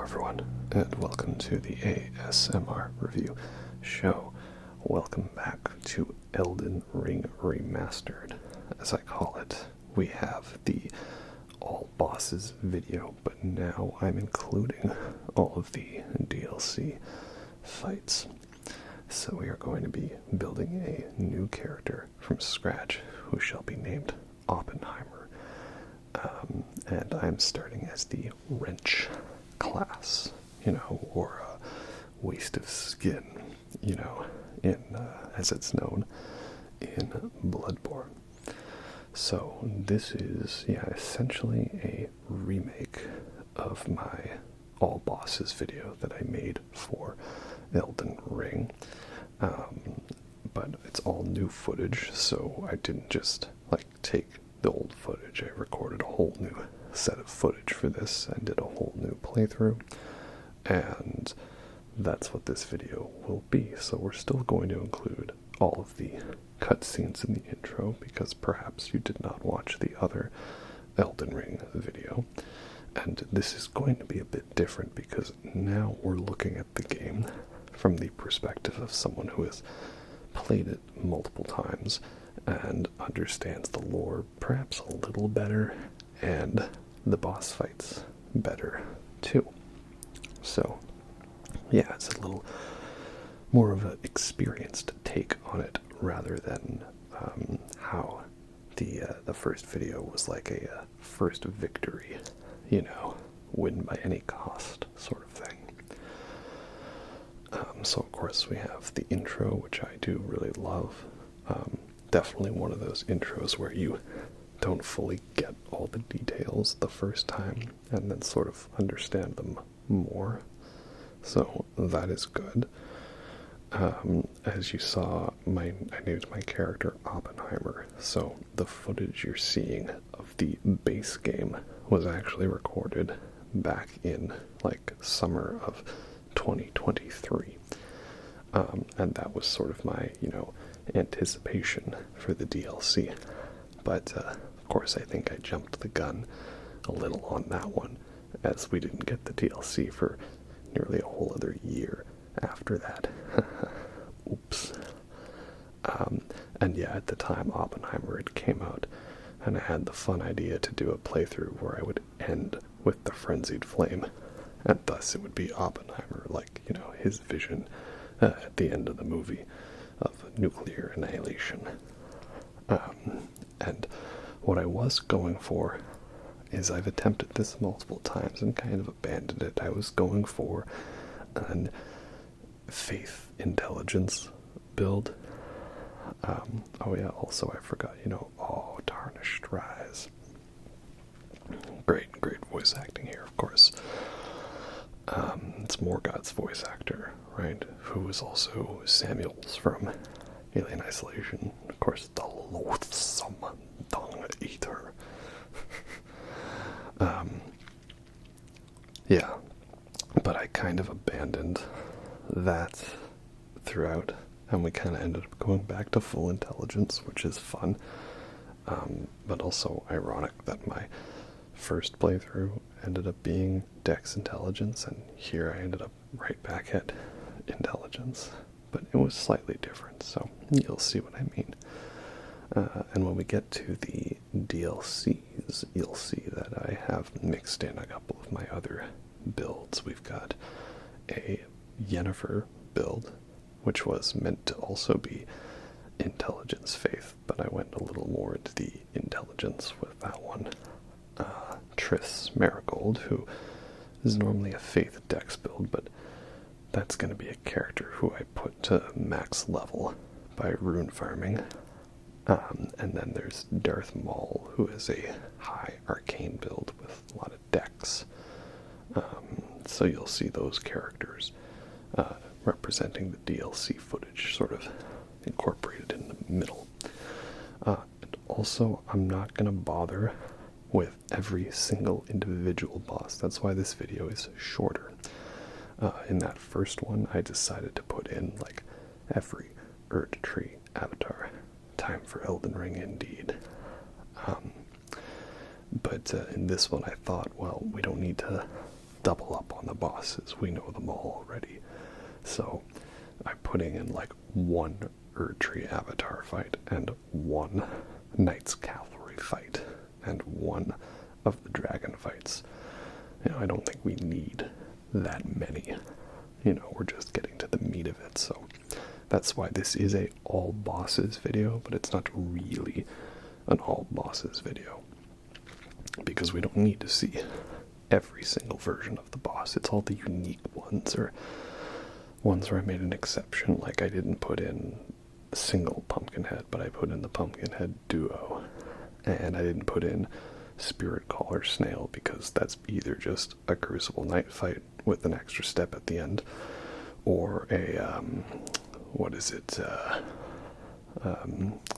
Hello everyone, and welcome to the ASMR review show. Welcome back to Elden Ring Remastered. As I call it, we have the all bosses video, but now I'm including all of the DLC fights. So we are going to be building a new character from scratch who shall be named Oppenheimer. And I'm starting as the Wrench class, or Waste of Skin, in as it's known in Bloodborne. So this is, essentially a remake of my all bosses video that I made for Elden Ring. But it's all new footage, so I didn't just take the old footage. I recorded a whole new set of footage for this and did a whole new playthrough, and that's what this video will be. So we're still going to include all of the cutscenes in the intro, because perhaps you did not watch the other Elden Ring video, and this is going to be a bit different because now we're looking at the game from the perspective of someone who has played it multiple times and understands the lore perhaps a little better, and the boss fights better too. So yeah, it's a little more of an experienced take on it rather than how the first video was like a first victory, win by any cost sort of thing. So of course we have the intro, which I do really love. Definitely one of those intros where you don't fully get all the details the first time and then sort of understand them more. So that is good. As you saw, I named my character Oppenheimer, so the footage you're seeing of the base game was actually recorded back in summer of 2023. And that was sort of my, anticipation for the DLC. But, of course, I think I jumped the gun a little on that one, as we didn't get the DLC for nearly a whole other year after that. Oops. And yeah, at the time Oppenheimer had came out, and I had the fun idea to do a playthrough where I would end with the Frenzied Flame, and thus it would be Oppenheimer, his vision at the end of the movie of nuclear annihilation. And what I was going for is, I've attempted this multiple times and kind of abandoned it. I was going for an faith intelligence build. Oh yeah, also I forgot, Tarnished Rise. Great voice acting here, of course. It's Morgott's voice actor, right? Who was also Samuels from Alien Isolation. Of course, the loathsome dung eater. Yeah, but I kind of abandoned that throughout, and we kind of ended up going back to full intelligence, which is fun, but also ironic that my first playthrough ended up being Dex Intelligence, and here I ended up right back at Intelligence, but it was slightly different, so you'll see what I mean. And when we get to the DLCs, you'll see that I have mixed in a couple of my other builds. We've got a Yennefer build, which was meant to also be Intelligence Faith, but I went a little more into the Intelligence with that one. Triss Marigold, who is normally a Faith Dex build, but that's going to be a character who I put to max level by rune farming. And then there's Darth Maul, who is a high arcane build with a lot of Dex. So you'll see those characters representing the DLC footage sort of incorporated in the middle. And also, I'm not going to bother with every single individual boss. That's why this video is shorter. In that first one, I decided to put in every Erdtree Avatar. Time for Elden Ring indeed. But in this one I thought, well, we don't need to double up on the bosses. We know them all already. So I'm putting in like one Erdtree Avatar fight and one Knight's Cavalry fight and one of the dragon fights. I don't think we need that many. We're just getting to the meat of it, so that's why this is a all bosses video, but it's not really an all bosses video, because we don't need to see every single version of the boss. It's all the unique ones, or ones where I made an exception, like I didn't put in a single Pumpkinhead, but I put in the Pumpkinhead duo, and I didn't put in Spirit Caller Snail, because that's either just a Crucible Knight fight with an extra step at the end, or a,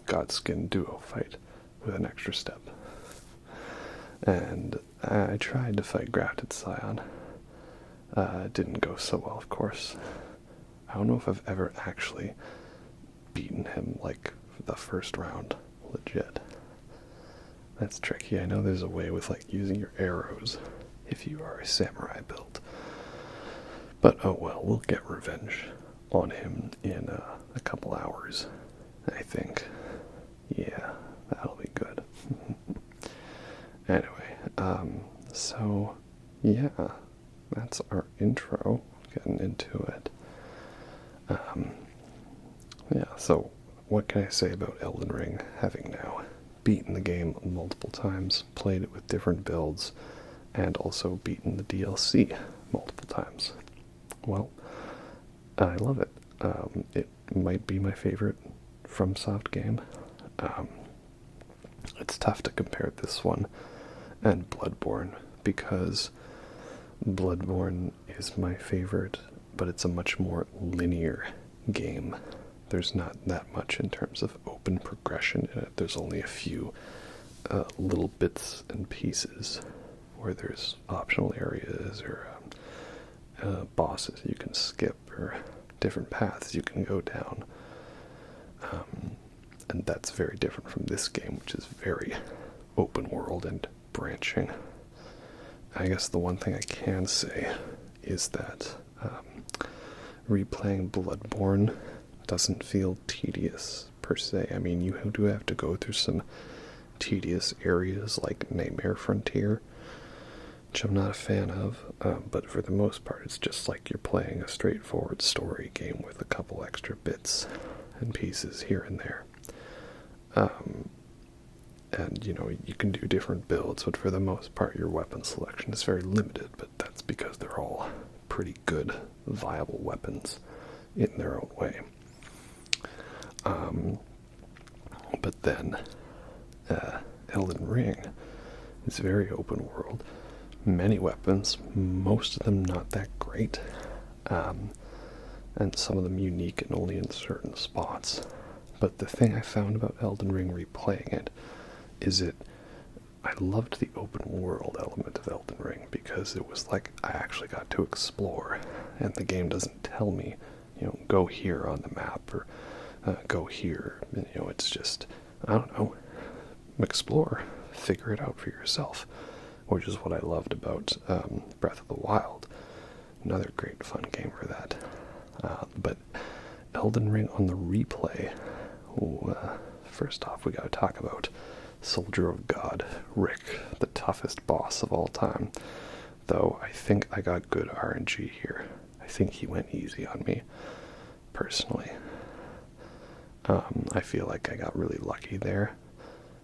Godskin duo fight with an extra step. And I tried to fight Grafted Scion. It didn't go so well, of course. I don't know if I've ever actually beaten him, like, the first round, legit. That's tricky. I know there's a way with, like, using your arrows if you are a samurai build. But, oh well, we'll get revenge on him in a couple hours, I think. Yeah, that'll be good. Anyway, so, yeah, that's our intro, getting into it. Yeah, so, what can I say about Elden Ring, having now beaten the game multiple times, played it with different builds, and also beaten the DLC multiple times? Well, I love it. It might be my favorite FromSoft game. It's tough to compare this one and Bloodborne, because Bloodborne is my favorite, but it's a much more linear game. There's not that much in terms of open progression in it. There's only a few little bits and pieces where there's optional areas or bosses you can skip, or different paths you can go down. And that's very different from this game, which is very open world and branching. I guess the one thing I can say is that replaying Bloodborne doesn't feel tedious per se. I mean, you do have to go through some tedious areas like Nightmare Frontier, which I'm not a fan of, but for the most part it's just like you're playing a straightforward story game with a couple extra bits and pieces here and there. And you can do different builds, but for the most part your weapon selection is very limited, but that's because they're all pretty good, viable weapons in their own way. But then Elden Ring is very open world, many weapons, most of them not that great, and some of them unique and only in certain spots. But the thing I found about Elden Ring replaying it is I loved the open world element of Elden Ring, because it was like I actually got to explore, and the game doesn't tell me, go here on the map, or go here. It's just, I don't know, explore, figure it out for yourself, which is what I loved about Breath of the Wild. Another great fun game for that. But Elden Ring on the replay, first off we gotta talk about Soldier of God, Rick, the toughest boss of all time. Though I think I got good RNG here. I think he went easy on me, personally. I feel like I got really lucky there.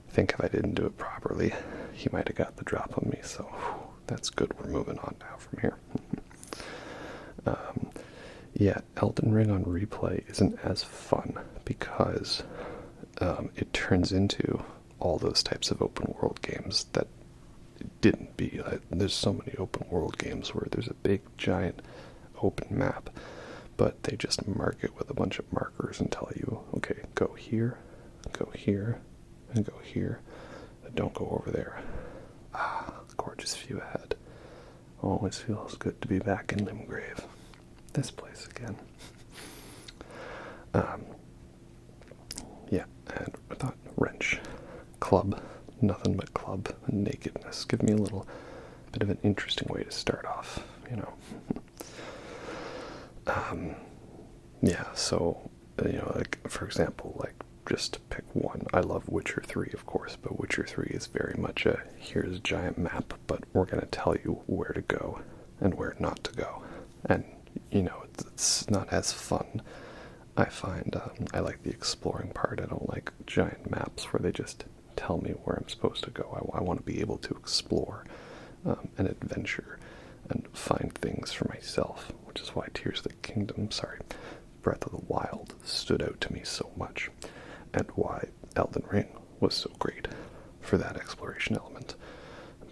I think if I didn't do it properly, he might have got the drop on me, so that's good. We're moving on now from here. Yeah, Elden Ring on replay isn't as fun, because it turns into all those types of open world games that it didn't be. There's so many open world games where there's a big giant open map, but they just mark it with a bunch of markers and tell you, okay, go here, and go here, but don't go over there. Gorgeous view ahead. Always feels good to be back in Limgrave. This place again. Yeah, and I thought wrench, club, nothing but club, and nakedness. Give me a little bit of an interesting way to start off. you know. Yeah, so, you know, like, for example, like, just to pick one, I love Witcher 3, of course, but Witcher 3 is very much a, here's a giant map, but we're going to tell you where to go and where not to go. And, you know, it's not as fun. I find I like the exploring part. I don't like giant maps where they just tell me where I'm supposed to go. I want to be able to explore and adventure and find things for myself, which is why Breath of the Wild stood out to me so much, and why Elden Ring was so great for that exploration element.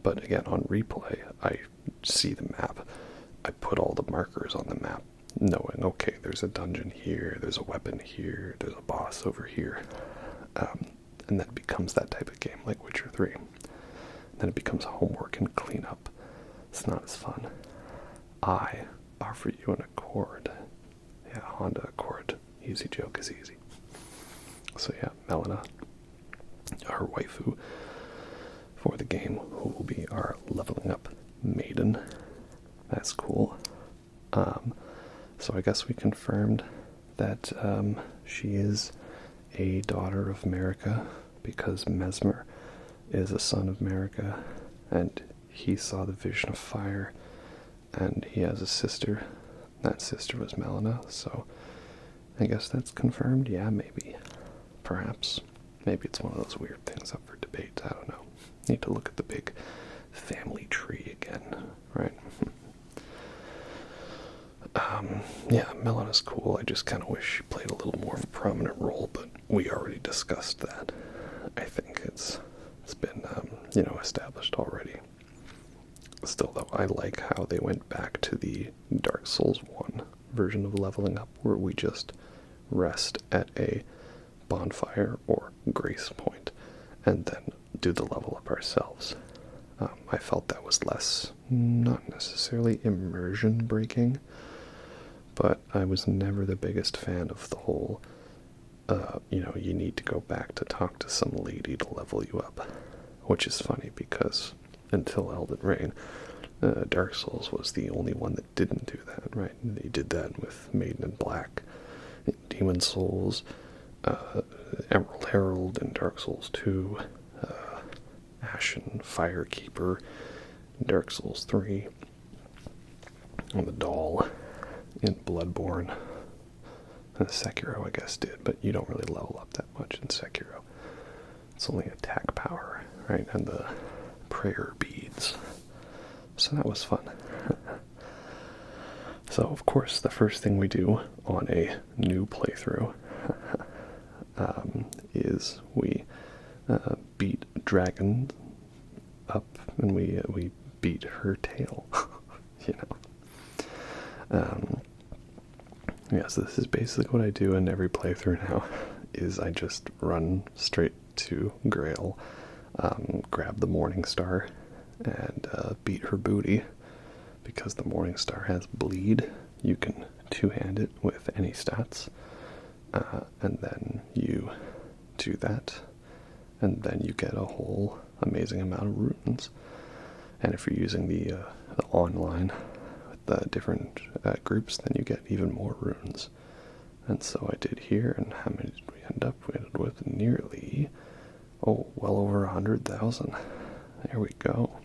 But again, on replay, I see the map. I put all the markers on the map, knowing, okay, there's a dungeon here, there's a weapon here, there's a boss over here. And then it becomes that type of game, like Witcher 3. Then it becomes homework and cleanup. It's not as fun. I offer you an Accord. Yeah, Honda Accord. Easy joke is easy. So yeah, Melina, our waifu for the game, who will be our leveling up maiden. That's cool. So I guess we confirmed that she is a daughter of Marika, because Mesmer is a son of Marika, and he saw the vision of fire, and he has a sister. That sister was Melina, so I guess that's confirmed. Yeah, maybe. Perhaps. Maybe it's one of those weird things up for debate. I don't know. Need to look at the big family tree again, right? Yeah, Melina's cool. I just kind of wish she played a little more of a prominent role, but we already discussed that. I think it's been, you know, established already. Still, though, I like how they went back to the Dark Souls 1 version of leveling up, where we just rest at a bonfire or grace point, and then do the level up ourselves. I felt that was less, not necessarily immersion breaking, but I was never the biggest fan of the whole, you know, you need to go back to talk to some lady to level you up, which is funny because until Elden Ring, Dark Souls was the only one that didn't do that, right? They did that with Maiden in Black, Demon Souls, Emerald Herald in Dark Souls 2, Ashen Firekeeper in Dark Souls 3, and the Doll in Bloodborne. And Sekiro, I guess, did, but you don't really level up that much in Sekiro. It's only attack power, right? And the prayer beads. So that was fun. So, of course, the first thing we do on a new playthrough is we beat Dragon up, and we beat her tail, you know. Yeah, so this is basically what I do in every playthrough now, is I just run straight to Grail, grab the Morning Star, and beat her booty, because the Morning Star has bleed. You can two-hand it with any stats, and then you do that, and then you get a whole amazing amount of runes. And if you're using the online the different groups, then you get even more runes. And so I did here, and how many did we end up? We ended with nearly, well over 100,000. There we go.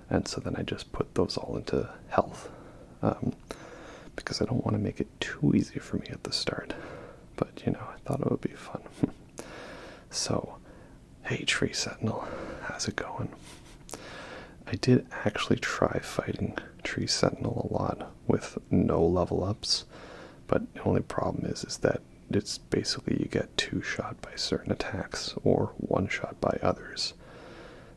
And so then I just put those all into health, because I don't want to make it too easy for me at the start. But, you know, I thought it would be fun. So, hey Tree Sentinel, how's it going? I did actually try fighting Tree Sentinel a lot with no level ups, but the only problem is that it's basically you get two shot by certain attacks or one shot by others.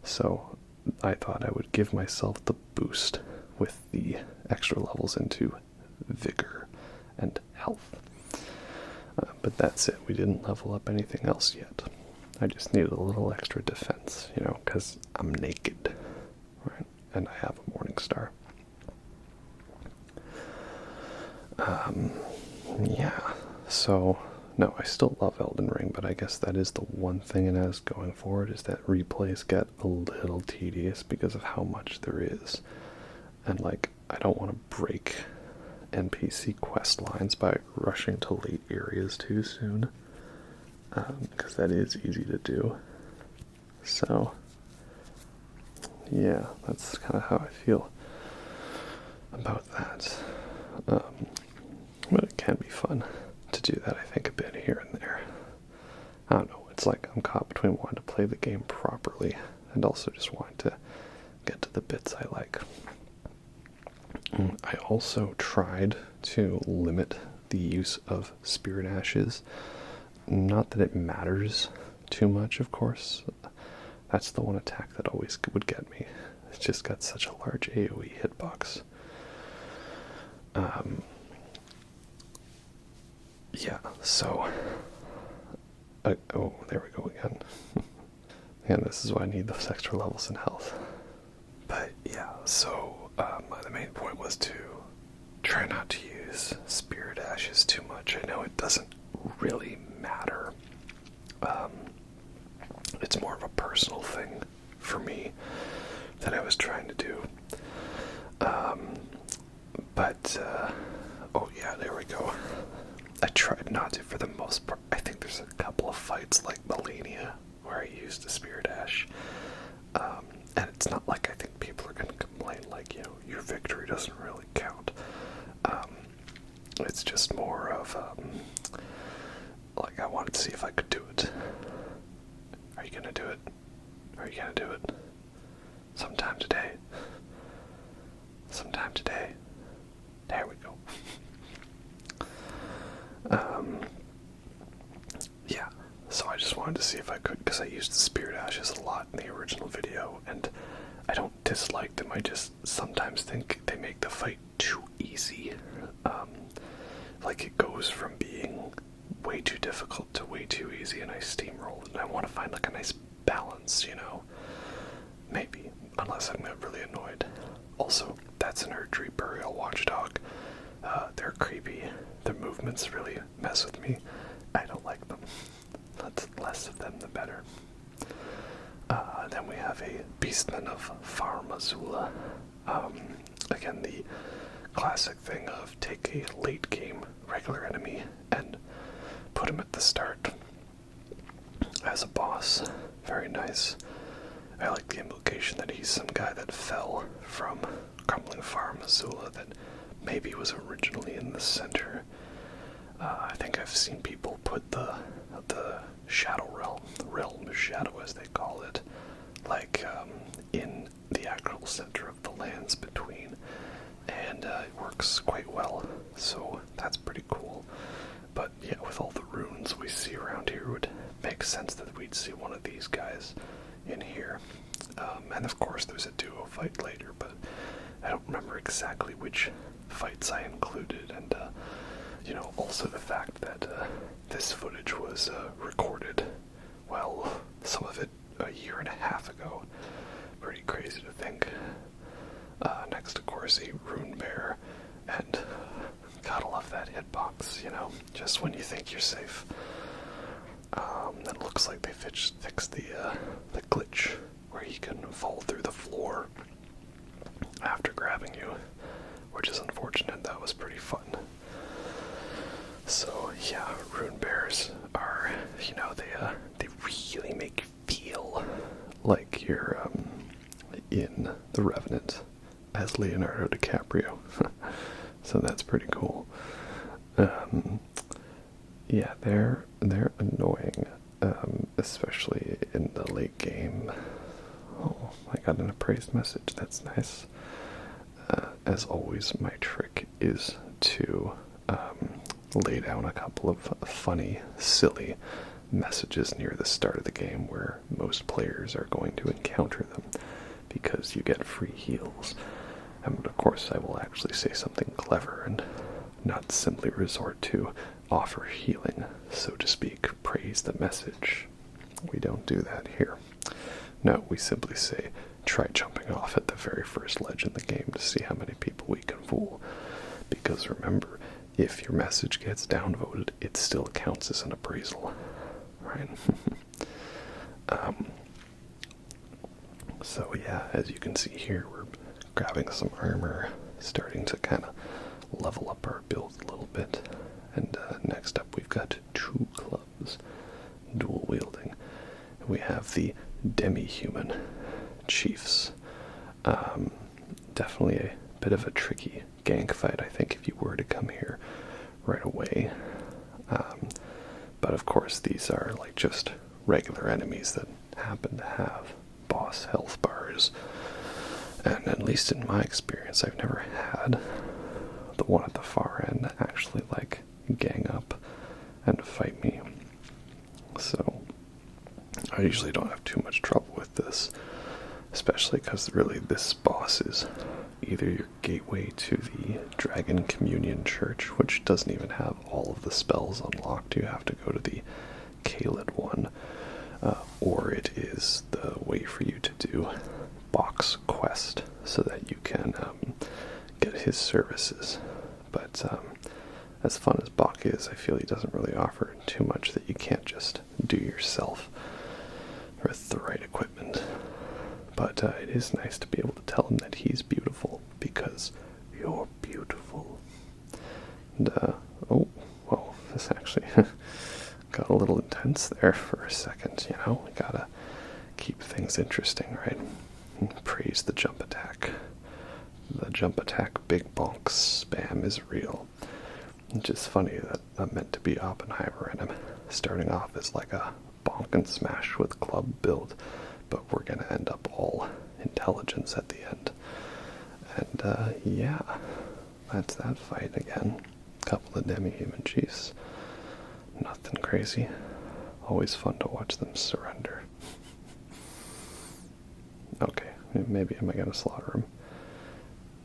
So I thought I would give myself the boost with the extra levels into vigor and health. But that's it. We didn't level up anything else yet. I just needed a little extra defense, you know, because I'm naked. Right, and I have a Morning Star. Yeah, so, no, I still love Elden Ring, but I guess that is the one thing it has going for it, is that replays get a little tedious because of how much there is. And like, I don't want to break NPC quest lines by rushing to late areas too soon, because that is easy to do. So yeah, that's kind of how I feel about that. But it can be fun to do that, I think, a bit here and there. I don't know, it's like I'm caught between wanting to play the game properly and also just wanting to get to the bits I like. I also tried to limit the use of Spirit Ashes. Not that it matters too much, of course. That's the one attack that always would get me. It's just got such a large AoE hitbox. Yeah, so... oh, there we go again. And this is why I need those extra levels in health. But yeah, so the main point was to try not to use Spirit Ashes too much. I know it doesn't really matter. It's more of a personal thing for me that I was trying to do. Oh yeah, there we go. I tried not to for the most part. I think there's a couple of fights like Liurnia where I used a Spirit Ash. And it's not like I think people are going to complain like, your victory doesn't really count. It's just more of, like, I wanted to see if I could do it. Are you going to do it? Are you going to do it? Sometime today. Sometime today. There we go. Yeah. So I just wanted to see if I could, because I used the Spirit Ashes a lot in the original video, and I don't dislike them, I just sometimes think they make the fight too easy. Like, it goes from being way too difficult to way too easy, and I steamroll, and I want to find, like, a nice balance, Maybe, unless I'm really annoyed. Also, that's an Erdtree Burial Watchdog. They're creepy, their movements really mess with me. I don't like them. Less of them, the better. Then we have a Beastman of Farm Azula. Again, the classic thing of take a late game regular enemy and put him at the start as a boss. Very nice. I like the implication that he's some guy that fell from Crumbling Farm Azula that maybe was originally in the center. I think I've seen people put the Shadow realm of Shadow as they call it, like in the actual center of the lands between, and it works quite well, so that's pretty cool. But yeah, with all the runes we see around here, it would make sense that we'd see one of these guys in here. And of course there's a duo fight later, but I don't remember exactly which fights I included, and also the fact that this footage was recorded, well, some of it a year and a half ago. Pretty crazy to think. Next, of course, a rune bear, and gotta love that hitbox, just when you think you're safe. It looks like they fixed the glitch where you can fall through the floor after grabbing you, which is unfortunate. That was pretty fun. So yeah, rune bears are, they really make you feel like you're in The Revenant as Leonardo DiCaprio. So that's pretty cool. Yeah, they're annoying, especially in the late game. Oh, I got an appraised message. That's nice. As always, my trick is to lay down a couple of funny, silly messages near the start of the game where most players are going to encounter them, because you get free heals. And of course I will actually say something clever and not simply resort to offer healing, so to speak, praise the message. We don't do that here. No, we simply say, try jumping off at the very first ledge in the game to see how many people we can fool. Because remember, if your message gets downvoted, it still counts as an appraisal, right? So yeah, as you can see here, we're grabbing some armor, starting to kind of level up our build a little bit. And next up we've got 2 clubs, dual wielding. We have the Demi-Human chiefs. Definitely a bit of a tricky gank fight, I think, if you were to come here right away. But of course these are like just regular enemies that happen to have boss health bars. And at least in my experience, I've never had the one at the far end actually like gang up and fight me. So I usually don't have too much trouble with this, especially because really this boss is either your gateway to the Dragon Communion Church, which doesn't even have all of the spells unlocked. You have to go to the Caelid one, or it is the way for you to do Bok's quest so that you can get his services. But as fun as Bok is, I feel he doesn't really offer too much that you can't just do yourself with the right equipment. But it is nice to be able to tell him that he's beautiful, because you're beautiful. And, oh, well, this actually got a little intense there for a second, you know? We gotta keep things interesting, right? And praise the jump attack. The jump attack big bonk spam is real. It's just funny that I'm meant to be Oppenheimer and I'm starting off as like a bonk and smash with club build, but we're gonna end up all intelligence at the end. And yeah, that's that fight again. Couple of Demi-Human chiefs. Nothing crazy. Always fun to watch them surrender. Okay, maybe am I gonna slaughter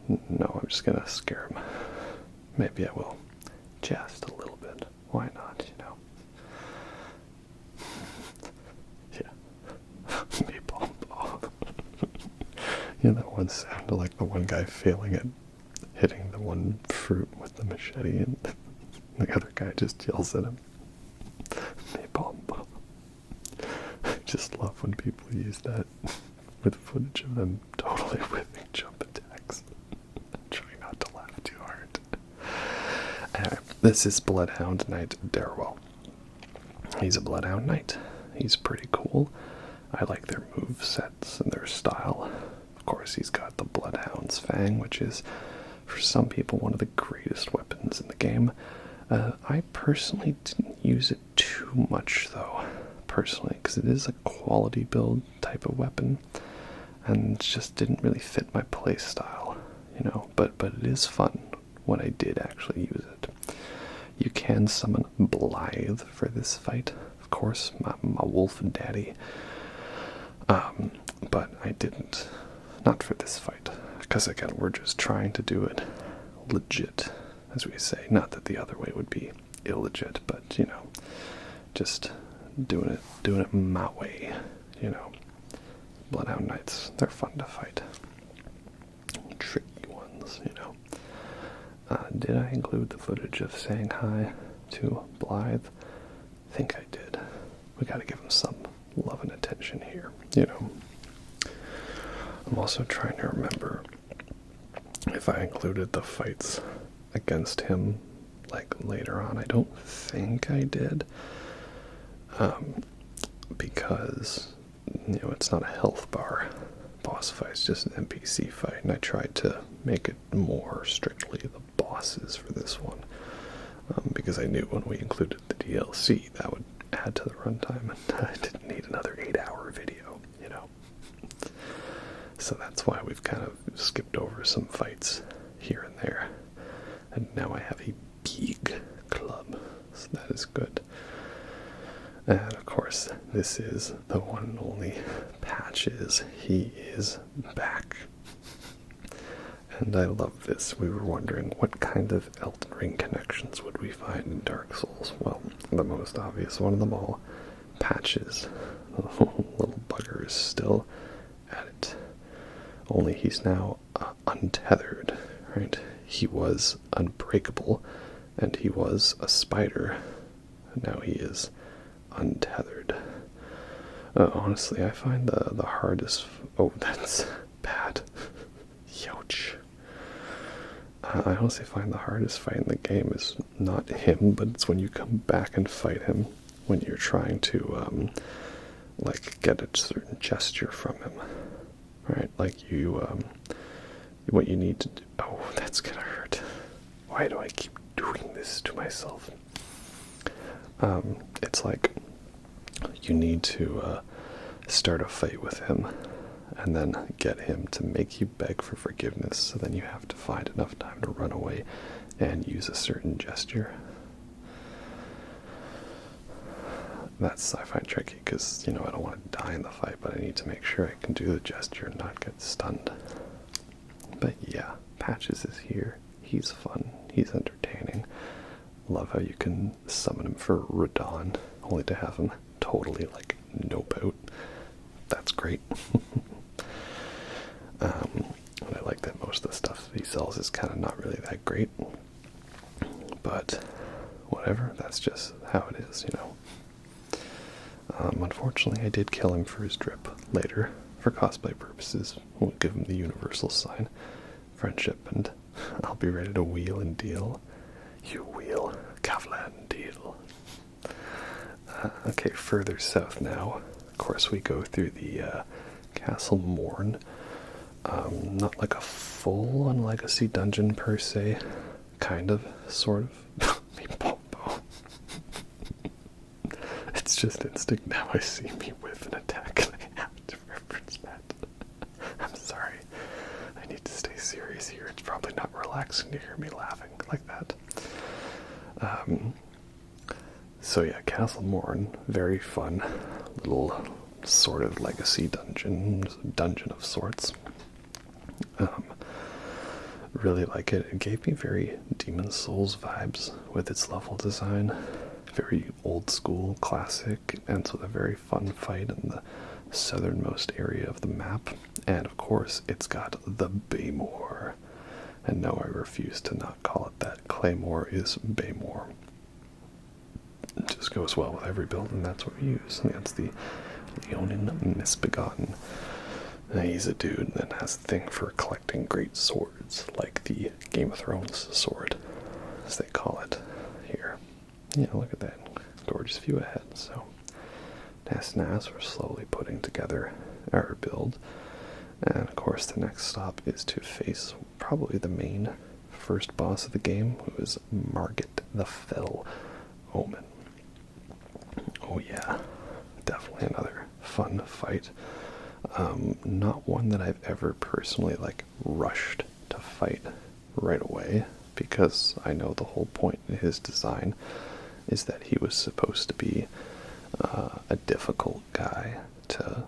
him? No, I'm just gonna scare him. Maybe I will. Just a little bit. Why not, you know? Yeah. Meatball ball. You know, that one sounded like the one guy failing at hitting the one fruit with the machete, and the other guy just yells at him. Meatball ball. I just love when people use that with footage of them totally whipping jump attacks. I'm trying not to laugh too hard. This is Bloodhound Knight Darrell. He's a Bloodhound Knight. He's pretty cool. I like their move sets and their style. Of course, he's got the Bloodhound's Fang, which is, for some people, one of the greatest weapons in the game. I personally didn't use it too much, though, because it is a quality build type of weapon, and it just didn't really fit my play style, you know, but it is fun when I did actually use it. You can summon Blythe for this fight, of course, my wolf daddy, but I didn't, not for this fight, because again, we're just trying to do it legit, as we say. Not that the other way would be illegit, but, you know, just doing it my way, you know. Bloodhound Knights, they're fun to fight. Tricky ones, you know. Did I include the footage of saying hi to Blythe? I think I did. We gotta give him some love and attention here, you know. I'm also trying to remember if I included the fights against him, like, later on. I don't think I did. Because, you know, it's not a health bar boss fight, it's just an NPC fight, and I tried to make it more strictly the bosses for this one, because I knew when we included the DLC that would add to the runtime, and I didn't need another 8-hour video, you know. So that's why we've kind of skipped over some fights here and there, and now I have a big club, so that is good. And of course, this is the one and only Patches. He is back. And I love this. We were wondering what kind of Elden Ring connections would we find in Dark Souls. Well, the most obvious one of them all, Patches. The little bugger is still at it. Only he's now untethered, right? He was unbreakable, and he was a spider. And now he is untethered. Honestly, I find the hardest... Oh, that's bad. Yo, I honestly find the hardest fight in the game is not him, but it's when you come back and fight him, when you're trying to, like, get a certain gesture from him. Right? Like, what you need to do. Oh, that's gonna hurt. Why do I keep doing this to myself? It's like, you need to, start a fight with him, and then get him to make you beg for forgiveness, so then you have to find enough time to run away and use a certain gesture. That's I find tricky, because, I don't want to die in the fight, but I need to make sure I can do the gesture and not get stunned. But yeah, Patches is here. He's fun. He's entertaining. Love how you can summon him for Radahn, only to have him totally, like, nope out. That's great. And I like that most of the stuff he sells is kind of not really that great. But whatever, that's just how it is, Unfortunately, I did kill him for his drip later, for cosplay purposes. We'll give him the universal sign, friendship, and I'll be ready to wheel and deal. You wheel, Cavalry and deal. Okay, further south now. Of course, we go through the Castle Morne. Not like a full-on legacy dungeon per se. Kind of, sort of. It's just instinct now. I see me with an attack and I have to reference that. I'm sorry. I need to stay serious here. It's probably not relaxing to hear me laughing like that. So yeah, Castle Morne, very fun little sort of legacy dungeon of sorts. Really like it. It gave me very Demon Souls vibes with its level design. Very old school, classic, ends with a very fun fight in the southernmost area of the map. And of course, it's got the Baymore. And no, I refuse to not call it that. Claymore is Baymore. It just goes well with every build, and that's what we use. And that's the Leonine Misbegotten. He's a dude that has a thing for collecting great swords, like the Game of Thrones sword, as they call it here. Yeah, look at that. Gorgeous view ahead. So, Nas, we're slowly putting together our build. And of course, the next stop is to face probably the main first boss of the game, who is Margit the Fell Omen. Oh yeah, definitely another fun fight. Not one that I've ever personally, like, rushed to fight right away, because I know the whole point in his design is that he was supposed to be a difficult guy to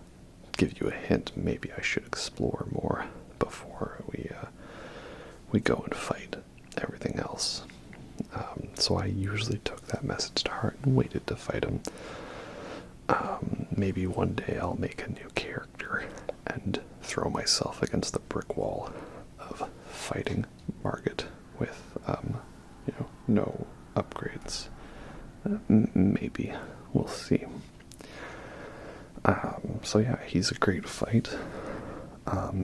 give you a hint maybe I should explore more before we go and fight everything else. So I usually took that message to heart and waited to fight him. Maybe one day I'll make a new character and throw myself against the brick wall of fighting Margit with, no upgrades. Maybe. We'll see. So yeah, he's a great fight.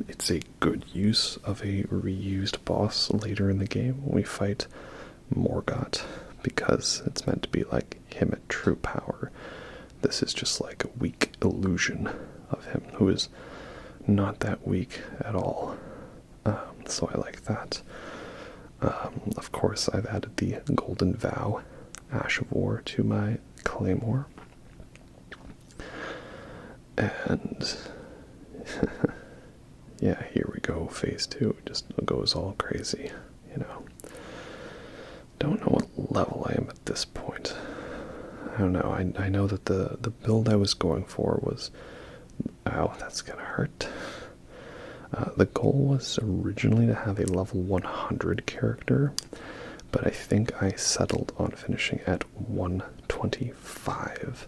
It's a good use of a reused boss later in the game when we fight Morgott, because it's meant to be like him at true power. This is just like a weak illusion of him, who is not that weak at all. So I like that. Of course, I've added the Golden Vow, Ash of War, to my Claymore. And yeah, here we go, phase 2. It just goes all crazy, Don't know what level I am at this point. I don't know. I know that the build I was going for was... Ow, that's gonna hurt. The goal was originally to have a level 100 character, but I think I settled on finishing at 125.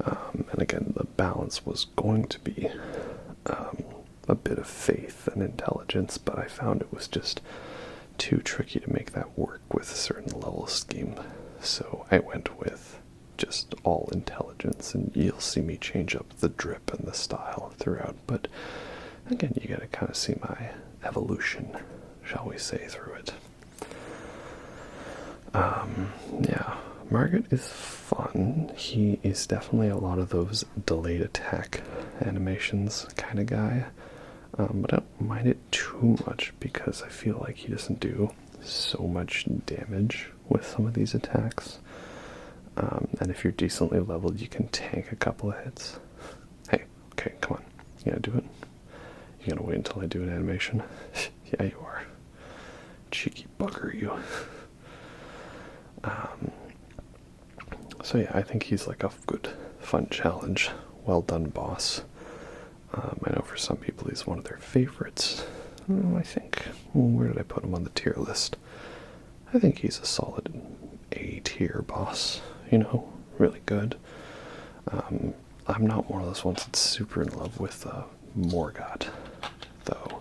And again, the balance was going to be a bit of faith and intelligence, but I found it was just too tricky to make that work with a certain level scheme. So I went with just all intelligence, and you'll see me change up the drip and the style throughout. But again, you gotta kind of see my evolution shall we say, through it. Yeah, Margit is fun. He is definitely a lot of those delayed attack animations kind of guy. But I don't mind it too much because I feel like he doesn't do so much damage with some of these attacks. And if you're decently leveled, you can tank a couple of hits. Hey, okay, come on. You gonna do it? You gonna wait until I do an animation? Yeah, you are. Cheeky bugger, you. So yeah, I think he's like a good, fun challenge. Well done, boss. I know for some people he's one of their favorites. I think, where did I put him on the tier list? I think he's a solid A tier boss, you know, really good. I'm not one of those ones that's super in love with Morgott, though.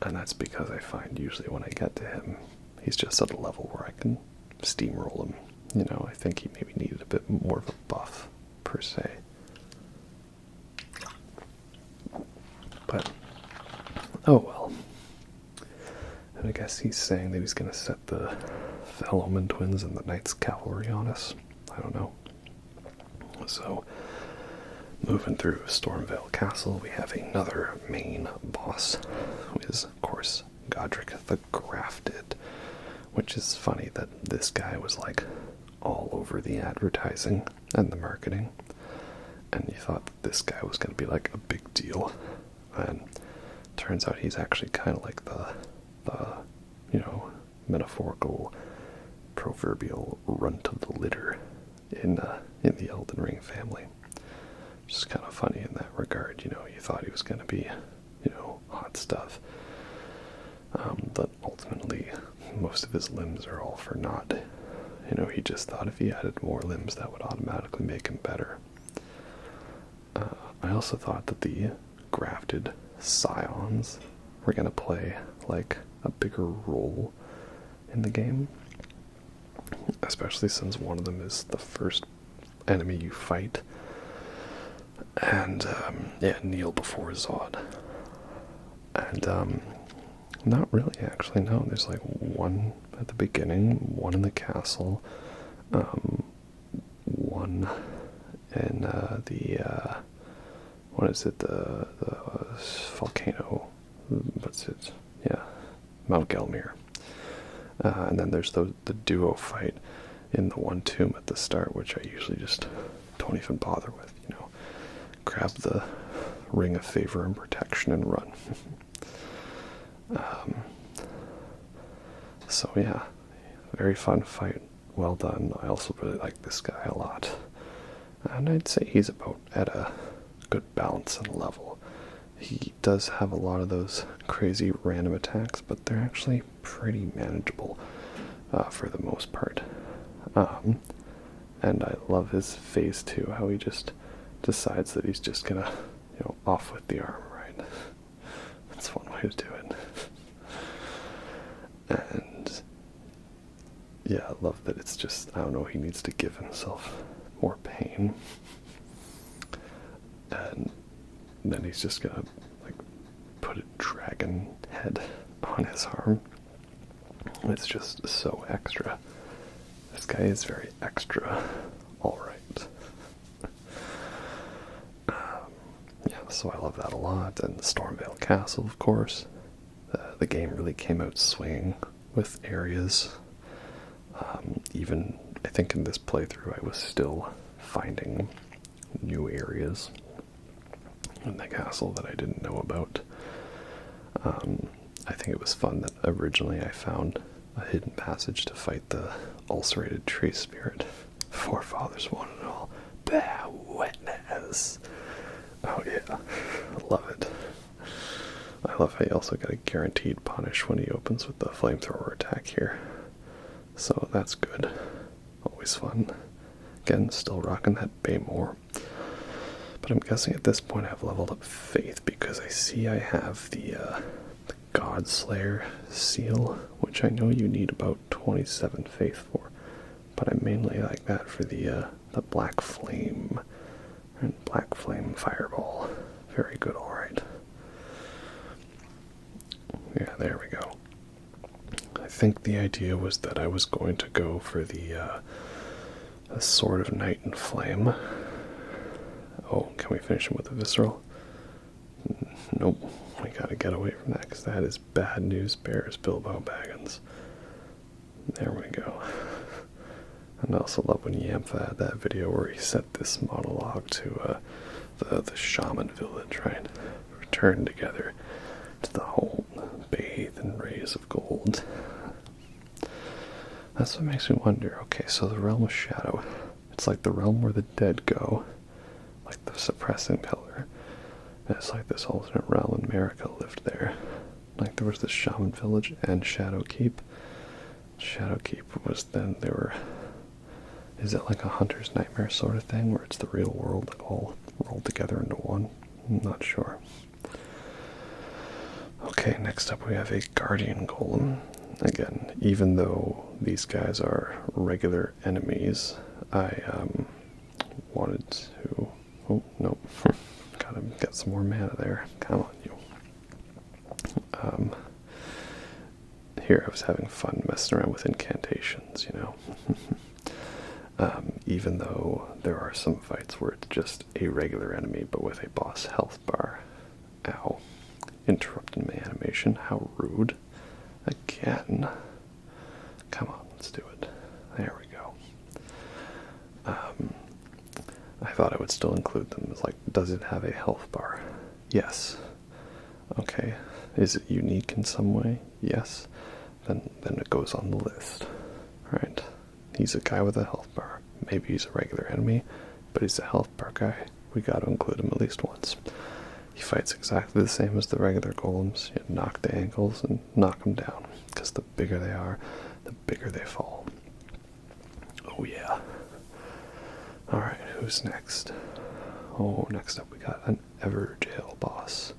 And that's because I find usually when I get to him, he's just at a level where I can steamroll him. You know, I think he maybe needed a bit more of a buff, per se. But, oh well. And I guess he's saying that he's going to set the Omen twins and the Knight's Cavalry on us. I don't know. So, moving through Stormvale Castle, we have another main boss, who is, of course, Godrick the Grafted. Which is funny that this guy was like all over the advertising and the marketing. And you thought that this guy was going to be like a big deal. And turns out he's actually kind of like the you know, metaphorical, proverbial runt of the litter in the Elden Ring family. Which is kind of funny in that regard. You know, you thought he was going to be, you know, hot stuff. But ultimately, most of his limbs are all for naught. You know, he just thought if he added more limbs, that would automatically make him better. I also thought that the grafted scions were going to play, like, a bigger role in the game. Especially since one of them is the first enemy you fight. And, yeah, kneel before Zod. And, not really, actually, no. There's like one at the beginning, one in the castle, one in what is it, the volcano, what's it, yeah, Mount Gelmir. And then there's the duo fight in the one tomb at the start, which I usually just don't even bother with, you know. Grab the Ring of Favor and Protection and run. So yeah, very fun fight, well done. I also really like this guy a lot, and I'd say he's about at a good balance and level. He does have a lot of those crazy random attacks, but they're actually pretty manageable for the most part. And I love his phase 2, how he just decides that he's just gonna, you know, off with the arm, right? That's one way to do it. And yeah, I love that it's just, I don't know, he needs to give himself more pain. And then he's just gonna, like, put a dragon head on his arm. It's just so extra. This guy is very extra. Alright. Yeah, so I love that a lot. And Stormvale Castle, of course. The game really came out swinging with areas. Even, I think in this playthrough, I was still finding new areas in the castle that I didn't know about. I think it was fun that originally I found a hidden passage to fight the ulcerated tree spirit. Forefathers one and all. Bear witness! Oh yeah, I love it. I love how you also get a guaranteed punish when he opens with the flamethrower attack here. So that's good. Always fun. Again, still rocking that Baymore. But I'm guessing at this point I've leveled up Faith because I see I have the Godslayer seal, which I know you need about 27 Faith for. But I mainly like that for the Black Flame and Black Flame Fireball. Very good, alright. Yeah, there we go. I think the idea was that I was going to go for the Sword of Night and Flame. Oh, can we finish him with a Visceral? Nope. We gotta get away from that, because that is bad news bears, Bilbo Baggins. There we go. And I also love when Yamfa had that video where he set this monologue to the shaman village, right? Return together to the home, bathe in rays of gold. That's what makes me wonder. Okay, so the realm of shadow, it's like the realm where the dead go, like the suppressing pillar. And it's like this alternate realm, and America lived there. Like there was this shaman village and Shadowkeep. Shadowkeep was then there were. Is it like a hunter's nightmare sort of thing, where it's the real world all rolled together into one? I'm not sure. Okay, next up we have a Guardian Golem. Again, even though these guys are regular enemies, I wanted to... Oh, no. Gotta get some more mana there. Come on, you. Here I was having fun messing around with incantations, you know. Even though there are some fights where it's just a regular enemy, but with a boss health bar. Ow. Interrupted my animation. How rude. Again. Come on, let's do it. There we go. I thought I would still include them. It's like, does it have a health bar? Yes. Okay. Is it unique in some way? Yes. Then it goes on the list. Right. He's a guy with a health bar. Maybe he's a regular enemy, but he's a health bar guy. We got to include him at least once. He fights exactly the same as the regular golems. You knock the ankles and knock them down, because the bigger they are, the bigger they fall. Oh yeah. Alright, who's next? Oh, next up we got an Everjail boss.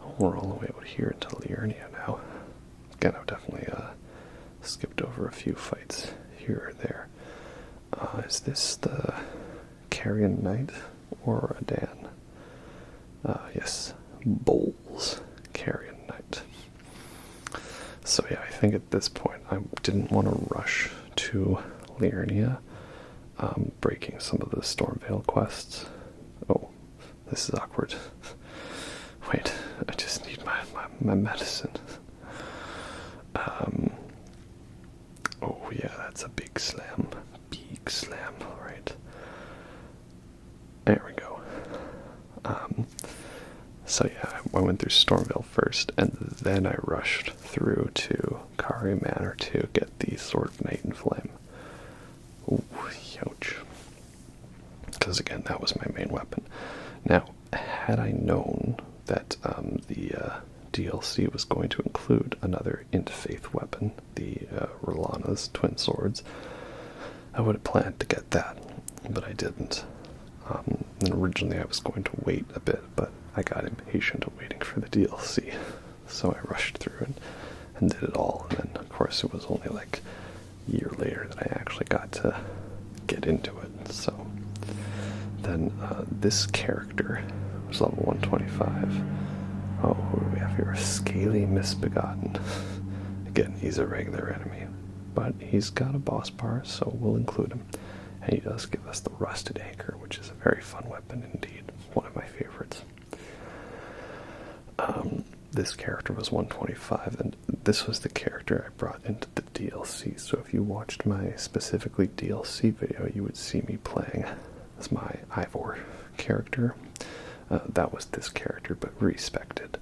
Oh, we're all the way out here into Liurnia now. Again, I've definitely skipped over a few fights here or there. Is this the Carrion Knight or a Dan? Yes, Bowls Carrion Knight. So yeah, I think at this point I didn't want to rush to Liurnia, breaking some of the Stormveil quests. Oh, this is awkward. Wait, I just need my medicine. Oh yeah, that's a big slam. Big slam, alright. There we go. So yeah, I went through Stormveil first, and then I rushed through to Kari Manor to get the Sword of Night and Flame. Ooh, ouch. Because again, that was my main weapon. Now, had I known that the DLC was going to include another Interfaith weapon, the Rellana's Twin Swords, I would have planned to get that, but I didn't. And originally I was going to wait a bit, but I got impatient of waiting for the DLC, so I rushed through and did it all, and then of course it was only like a year later that I actually got to get into it. So then this character was level 125. Oh, who do we have here? Scaly Misbegotten. Again, he's a regular enemy, but he's got a boss bar, so we'll include him. And he does give us the Rusted Anchor, which is a very fun weapon indeed. One of my favorites. This character was 125, and this was the character I brought into the DLC. So if you watched my specifically DLC video, you would see me playing as my Ivor character. That was this character, but respected.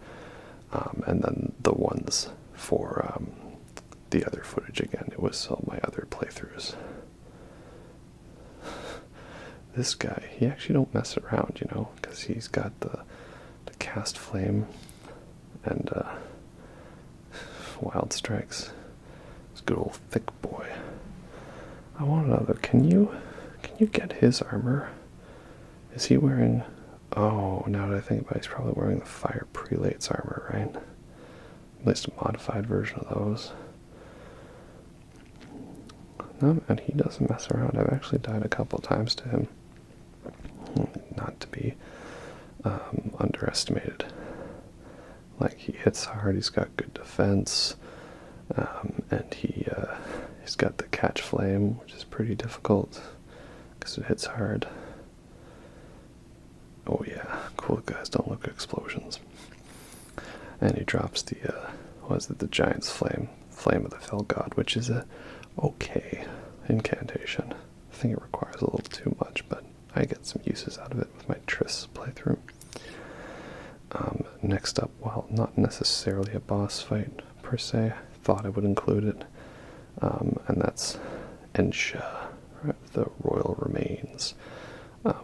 And then the ones for the other footage, again, it was all my other playthroughs. This guy, he actually don't mess around, you know, because he's got the cast flame and wild strikes. This good old thick boy. I want another. Can you get his armor? Is he wearing? Oh, now that I think about it, he's probably wearing the Fire Prelate's armor, right? At least a modified version of those. No, and he doesn't mess around. I've actually died a couple times to him. Not to be underestimated. Like, he hits hard, he's got good defense, and he's got the catch flame, which is pretty difficult because it hits hard. Oh yeah, cool guys don't look at explosions. And he drops the, the Giant's Flame, Flame of the Fell God, which is a okay incantation. I think it requires a little too much, but I get some uses out of it with my Triss playthrough. Next up, while not necessarily a boss fight per se, I thought I would include it, and that's Ensha, right, the Royal Remains.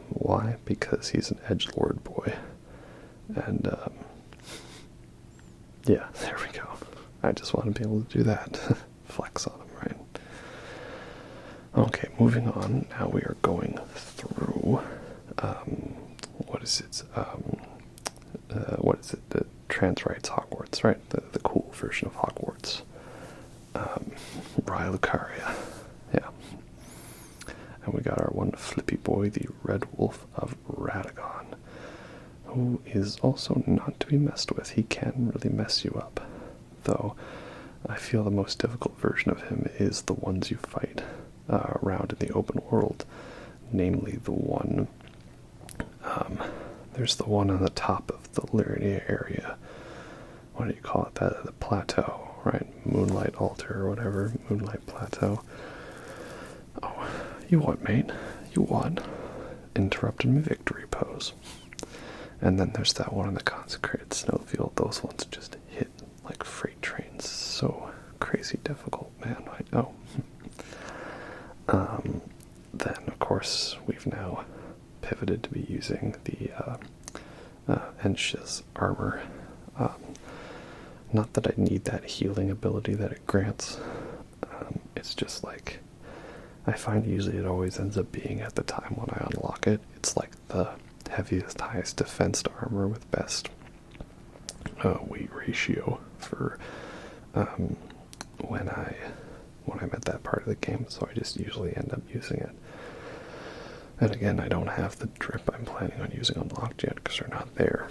Why? Because he's an edgelord boy, and yeah, there we go. I just want to be able to do that. Flex on him, right? Okay, moving on. Now we are going through, what is it? The Transrites Hogwarts, right? The cool version of Hogwarts. Rykard, yeah. And we got our one flippy boy, the Red Wolf of Radagon, who is also not to be messed with. He can really mess you up, though I feel the most difficult version of him is the ones you fight around in the open world, namely the one, there's the one on the top of the Liurnia area. What do you call it? The plateau, right? Moonlight Altar or whatever. Moonlight Plateau. Oh, you won, mate. You won. Interrupted my victory pose. And then there's that one in the Consecrated Snowfield. Those ones just hit like freight trains. So crazy difficult, man. I know. Then, of course, we've now pivoted to be using the Ensha's armor. Not that I need that healing ability that it grants. It's just like, I find usually it always ends up being at the time when I unlock it. It's like the heaviest, highest defensed armor with best weight ratio for when I'm at that part of the game, so I just usually end up using it. And again, I don't have the drip I'm planning on using unlocked yet because they're not there.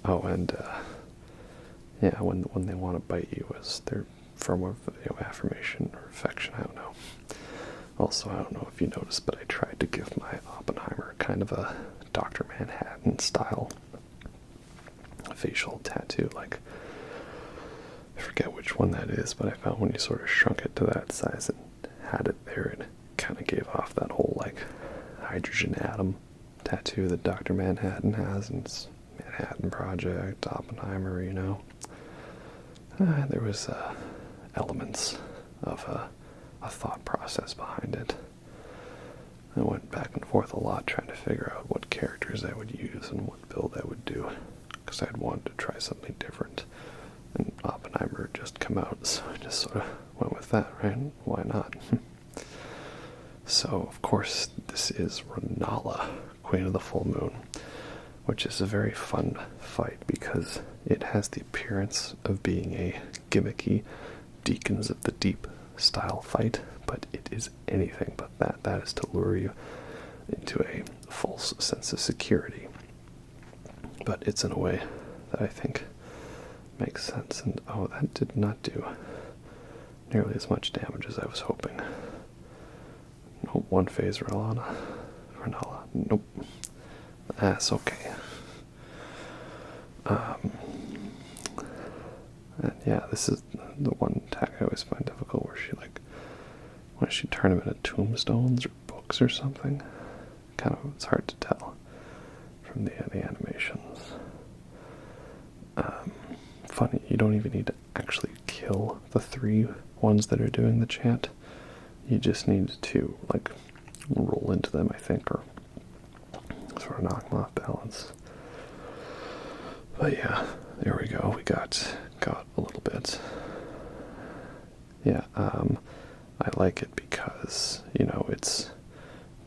Oh, and yeah, when they want to bite you as their form of affirmation or affection, I don't know. Also, I don't know if you noticed, but I tried to give my Oppenheimer kind of a Dr. Manhattan style facial tattoo. Like, I forget which one that is, but I found when you sort of shrunk it to that size and had it there, it kind of gave off that whole like hydrogen atom tattoo that Dr. Manhattan has, and it's Manhattan Project, Oppenheimer, you know. There was elements of a thought process behind it. I went back and forth a lot trying to figure out what characters I would use and what build I would do, because I'd wanted to try something different. And Oppenheimer had just come out, so I just sort of went with that, right? Why not? So, of course, this is Rennala, Queen of the Full Moon, which is a very fun fight because it has the appearance of being a gimmicky Deacons of the Deep style fight, but it is anything but that. That is to lure you into a false sense of security. But it's in a way that I think makes sense. And oh, that did not do nearly as much damage as I was hoping. Nope, one phase Rennala. Nope. That's okay. And yeah, this is the one attack I always find difficult, where she when she turn them into tombstones or books or something. Kind of, it's hard to tell from the animations. Funny, you don't even need to actually kill the 3 ones that are doing the chant. You just need to roll into them, I think, or sort of knock them off balance. But yeah, there we go. We got a little bit. Yeah, I like it because,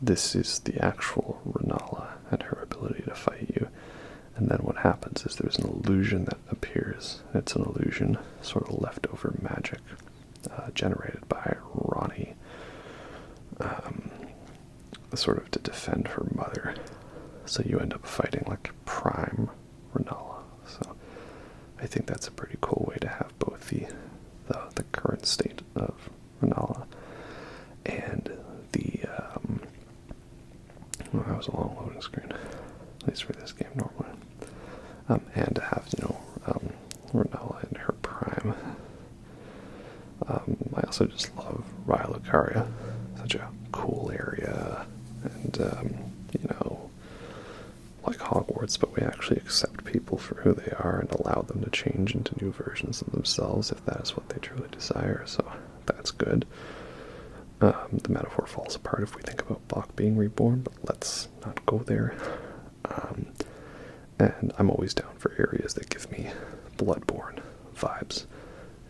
this is the actual Rennala and her ability to fight you. And then what happens is there's an illusion that appears. It's an illusion, sort of leftover magic, generated by Ronnie, sort of to defend her mother. So you end up fighting like prime Rennala. So I think that's a pretty cool way to have both the current state of Rennala and the well, that was a long loading screen, at least for this game normally, and to have Rennala in her prime. I also just love Rykard, such a cool area, and like Hogwarts, but we actually accept people for who they are and allow them to change into new versions of themselves if that is what they truly desire, so that's good. The metaphor falls apart if we think about Bach being reborn, but let's not go there. And I'm always down for areas that give me Bloodborne vibes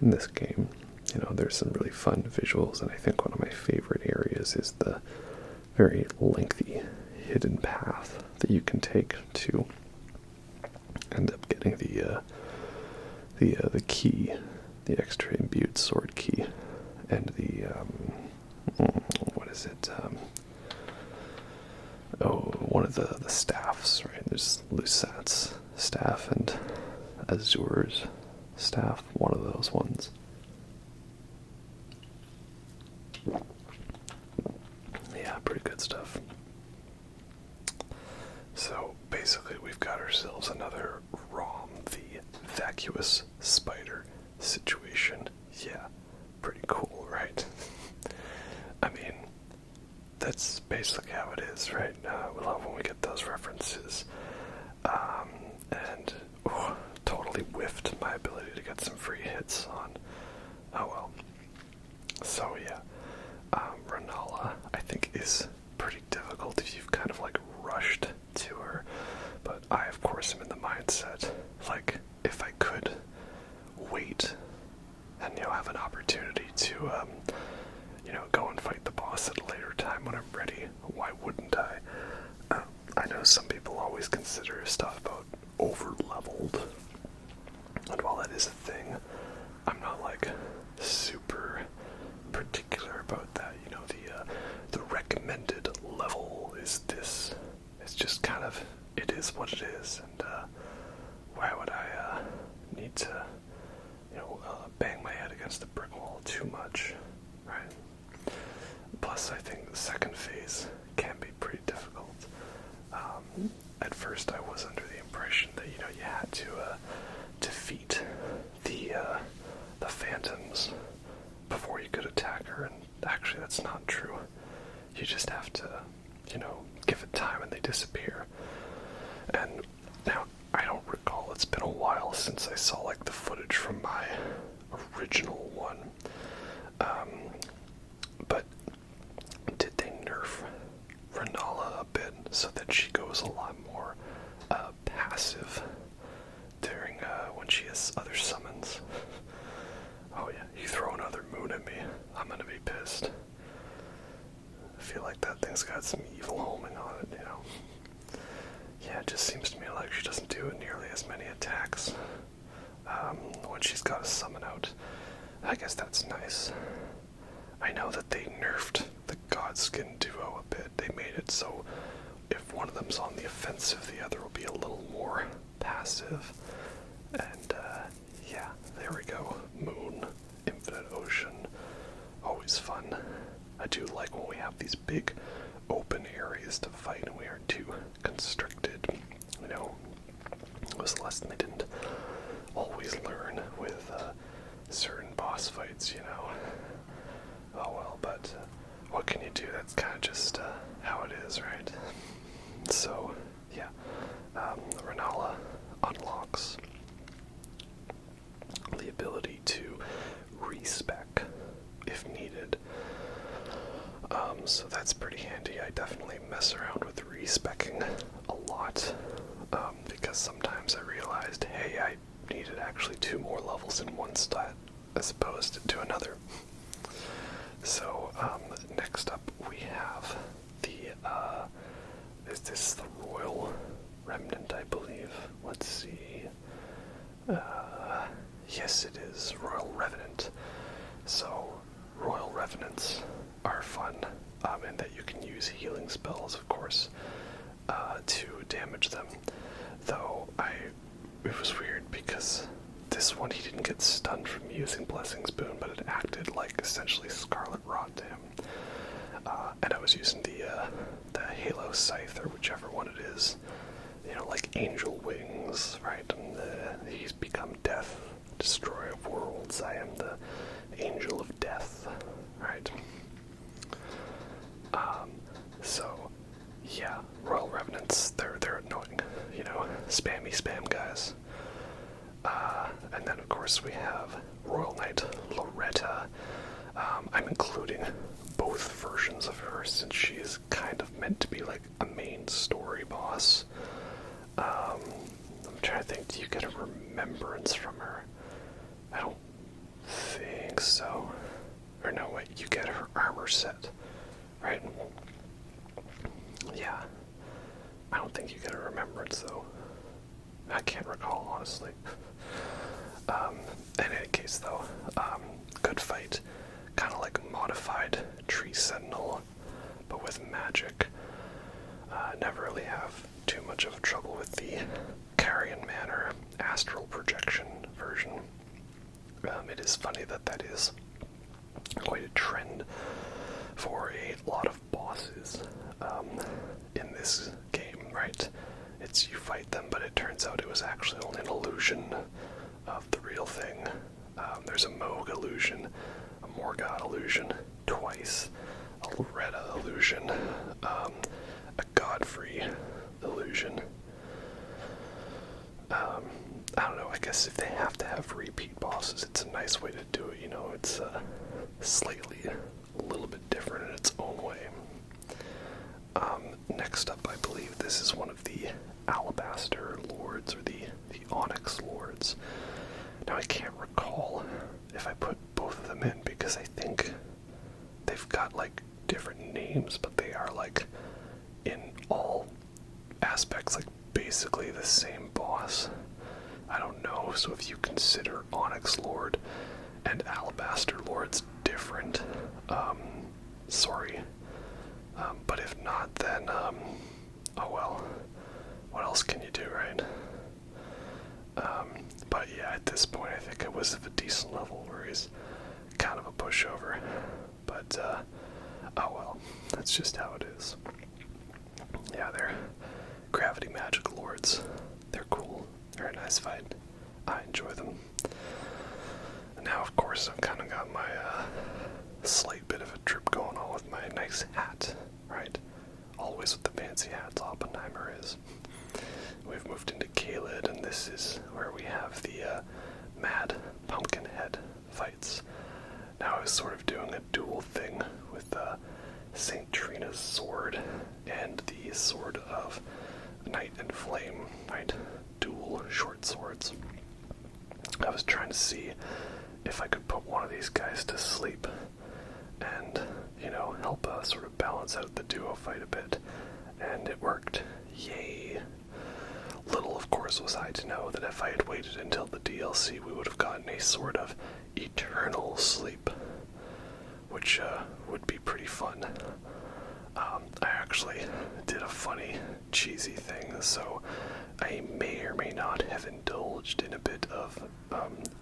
in this game. There's some really fun visuals, and I think one of my favorite areas is the very lengthy hidden path that you can take to end up getting the key, the extra imbued sword key, and the what is it? One of the staffs, right? There's Lusat's staff and Azur's staff, one of those ones. Yeah, pretty good stuff. So basically we've got ourselves another ROM, the vacuous spider situation. Yeah, pretty cool, right? I mean, that's basically how it is, right? We love when we get those references. And totally whiffed my ability to get some free hits on. Oh well. So yeah, Rennala, I think, is pretty difficult if you've kind of like rushed to her. But I, of course, am in the mindset, like, if I could wait and, have an opportunity to, go and fight the boss at a later time when I'm ready, why wouldn't I? I know some people always consider stuff about over-leveled, and while that is a thing, I'm not, like, super particular about that. The recommended level is this. It's just kind of, it is what it is, and why would I need to, bang my head against the brick wall too much, right? Plus, I think the second phase can be pretty difficult. At first, I was under the impression that, you had to defeat the phantoms before you could attack her, and actually that's not true. You just have to, give it time and they disappear. And now, I don't recall, it's been a while since I saw, like, the footage from my original one. But did they nerf Rennala a bit so that she goes a lot more passive during when she has other summons? Oh yeah, you throw another moon at me, I'm gonna be pissed. I feel like that thing's got some evil homing on it, Yeah, it just seems to me like she doesn't do nearly as many attacks when she's got a summon out. I guess that's nice. I know that they nerfed the Godskin duo a bit. They made it so if one of them's on the offensive, the other will be a little more passive. And, yeah, there we go. Moon, Infinite Ocean, always fun. I do like when we have these big open areas to fight and we aren't too constricted. It was a lesson they didn't always learn with certain boss fights, Oh well, but what can you do? That's kind of just how it is, right? So, yeah, Rennala unlocks the ability to respec if needed. So that's pretty handy. I definitely mess around with respecking a lot, because sometimes I realized, hey, I needed actually 2 more levels in one stat as opposed to another. So, next up we have the, is this the Royal Remnant, I believe? Let's see. Yes, it is Royal Revenant. So, Royal Revenants are fun, in that you can use healing spells, of course, to damage them. Though, it was weird because this one he didn't get stunned from using Blessing's Boon, but it acted like essentially Scarlet Rot to him. And I was using the Halo Scythe, or whichever one it is, like Angel Wings, right? And he's become Death, Destroyer of Worlds. I am the Angel of Death, right? So, yeah, Royal Revenants, they're annoying, spammy spam guys. And then, of course, we have Royal Knight Loretta. I'm including both versions of her since she's kind of meant to be like a main story boss. I'm trying to think, do you get a remembrance from her? I don't think so. Or no, wait, you get her armor set, right? Yeah. I don't think you get a remembrance, though. I can't recall, honestly. In any case, though, good fight. Kind of like modified Tree Sentinel, but with magic. Never really have too much of trouble with the Carrion Manor Astral Projection version. It is funny that is quite a trend for a lot of bosses in this game, right? It's you fight them, but it turns out it was actually only an illusion of the real thing. There's a Moog illusion, a Morgott illusion, twice, a Loretta illusion, a Godfrey illusion. I don't know, I guess if they have to have repeat bosses, it's a nice way to do it, it's slightly a little bit different in its own way. Next up, I believe this is one of the Alabaster Lords, or the Onyx Lords. Now, I can't recall if I put both of them in, because I think they've got, like, different names, but they are, like, in all aspects, like, basically the same boss. I don't know, so if you consider Onyx Lord and Alabaster Lords different, sorry. But if not, then, oh well, what else can you do, right? But yeah, at this point, I think it was of a decent level where he's kind of a pushover. But, oh well, that's just how it is. Yeah, they're Gravity Magic Lords. They're cool. They're a nice fight. I enjoy them. And now, of course, I've kind of got my, slight bit of a trip going on with my nice hat, right? Always with the fancy hats Oppenheimer is. We've moved into Caelid, and this is where we have the Mad Pumpkinhead fights. Now I was sort of doing a dual thing with St. Trina's sword and the sword of Night and Flame, right? Dual short swords. I was trying to see if I could put one of these guys to sleep and, help sort of balance out the duo fight a bit. And it worked. Yay. Little, of course, was I to know that if I had waited until the DLC, we would have gotten a sort of eternal sleep, which would be pretty fun. I actually did a funny, cheesy thing, so I may or may not have indulged in a bit of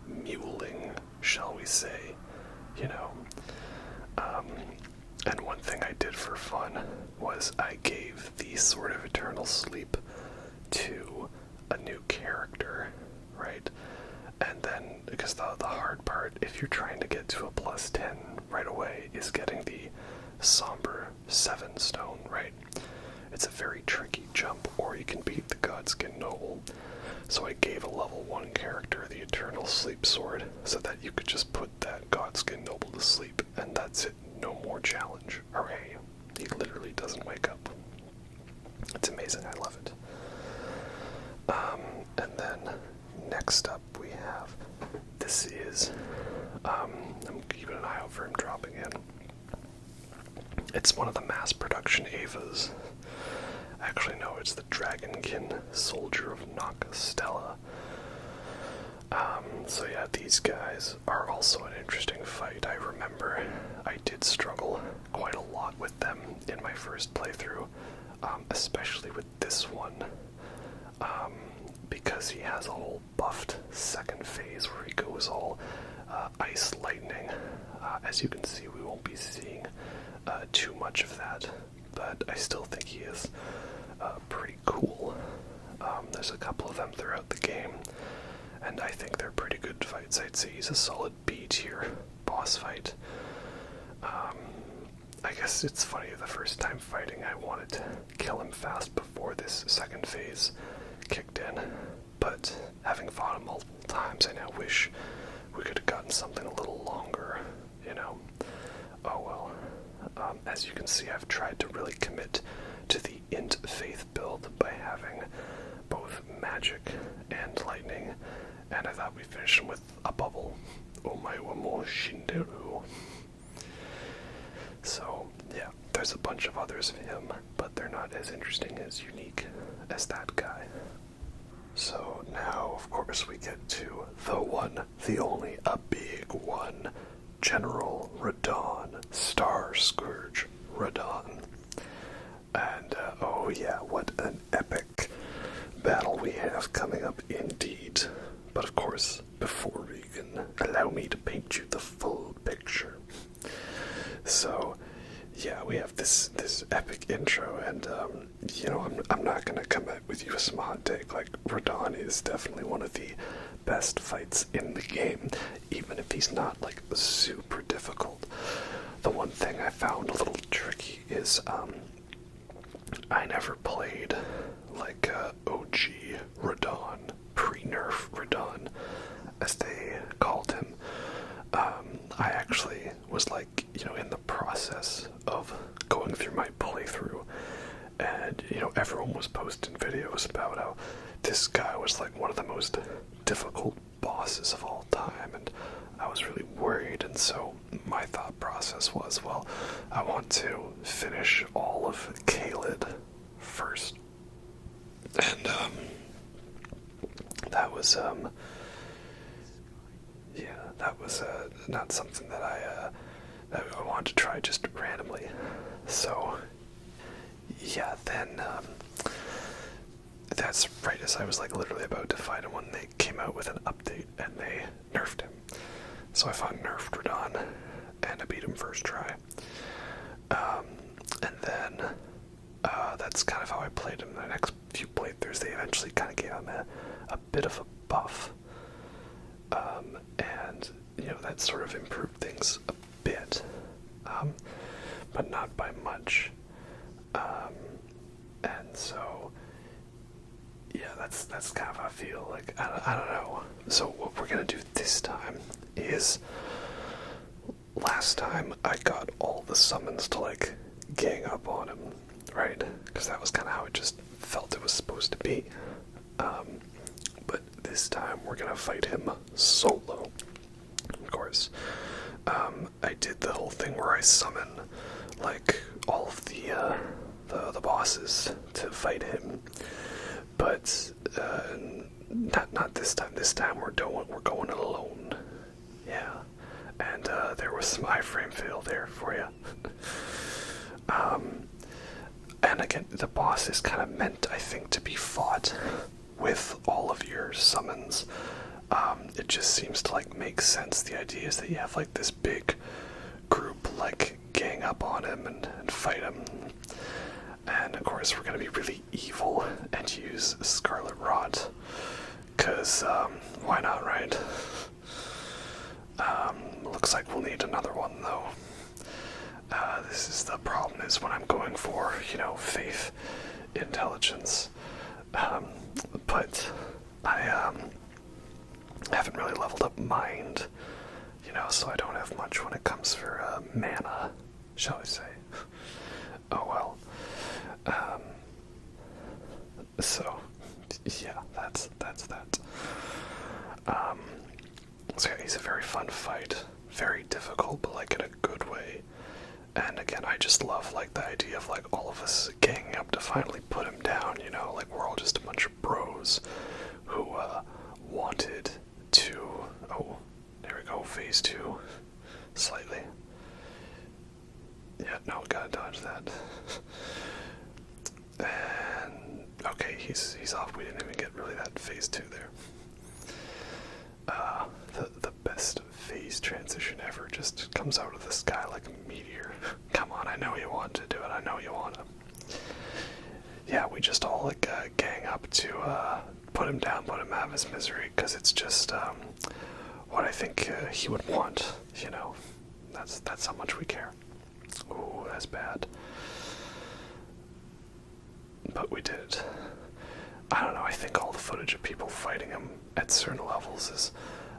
muling, shall we say, And one thing I did for fun was I gave the Sword of Eternal Sleep to a new character, right? And then, because the hard part, if you're trying to get to a plus 10 right away, is getting the Somber 7 stone, right? It's a very tricky jump, or you can beat the Godskin Noble. So I gave a level 1 character the Eternal Sleep Sword, so that you could just put that Godskin Noble to sleep, and that's it. No more challenge. Hooray. He literally doesn't wake up. It's amazing. I love it. And then next up we have, this is, I'm keeping an eye out for him dropping in. It's one of the mass production Avas. Actually, no, it's the Dragonkin Soldier of Nokstella. So yeah, these guys are also an interesting fight. I remember I did struggle quite a lot with them in my first playthrough, especially with this one, because he has a whole buffed second phase where he goes all ice lightning. As you can see, we won't be seeing too much of that, but I still think he is pretty cool. There's a couple of them throughout the game, and I think they're pretty good fights. I'd say he's a solid B tier boss fight. I guess it's funny, the first time fighting I wanted to kill him fast before this second phase kicked in, but having fought him multiple times, I now wish we could have gotten something a little longer, you know. Oh well. As you can see, I've tried to really commit to the int faith build by having both magic and lightning, and I thought we'd finish him with a bubble. Omae wa mo shinderu. So, yeah, there's a bunch of others of him, but they're not as interesting, as unique as that guy. So now, of course, we get to the one, the only, a big one, General Radahn, Starscourge Radahn. And, oh yeah, what an epic battle we have coming up indeed. But of course, before we can, allow me to paint you the full picture. So, yeah, we have this epic intro, and, you know, I'm not gonna come out with you with some hot take. Like, Radahn is definitely one of the best fights in the game, even if he's not, like, super difficult. The one thing I found a little tricky is, I never played, like, OG Radahn, pre-nerf Radahn, as they called him. I actually was, like, you know, in the process of going through my playthrough, and, you know, everyone was posting videos about how this guy was, like, one of the most difficult bosses of all time, and I was really worried, and so my thought process was, well, I want to finish all of Caelid first. And, that was, yeah, that was not something that I wanted to try just randomly. So, yeah, then, that's right as I was, like, literally about to fight him when they came out with an update and they nerfed him. So I fought nerfed Radahn, and I beat him first try. And then, that's kind of how I played him. The next few playthroughs, they eventually kind of gave him a bit of a buff. And, you know, that sort of improved things a bit, but not by much. And so, yeah, that's kind of how I feel. Like, I don't know. So what we're gonna do this time is, last time I got all the summons to, like, gang up on him, right? Because that was kind of how it just felt it was supposed to be. But this time we're gonna fight him solo, of course. I did the whole thing where I summon, like, all of the bosses to fight him, but not this time. This time we're going alone. Yeah, and there was some iframe fail there for you. And again, the boss is kind of meant, I think, to be fought with all of your summons. It just seems to, like, make sense. The idea is that you have, like, this big group, like, gang up on him and fight him. And of course we're gonna be really evil and use Scarlet Rot, cause why not, right? Looks like we'll need another one though. This is the problem, is when I'm going for, you know, faith, intelligence, but I haven't really leveled up mind, you know, so I don't have much when it comes for mana, shall I say. Oh well. So, yeah, that's that. So yeah, he's a very fun fight, very difficult, but, like, in a good way. And again, I just love, like, the idea of, like, all of us ganging up to finally put him down, you know, like, we're all just a bunch of bros who, wanted to, oh, there we go, phase 2, slightly. Yeah, no, gotta dodge that. And, okay, he's off, we didn't even get really that phase 2 there. the best phase transition ever just comes out of the sky like a meteor. Come on, I know you want to do it. I know you want to. Yeah, we just all like gang up to put him down, put him out of his misery, because it's just what I think he would want. You know, that's how much we care. Ooh, that's bad. But we did it. I don't know, I think all the footage of people fighting him at certain levels is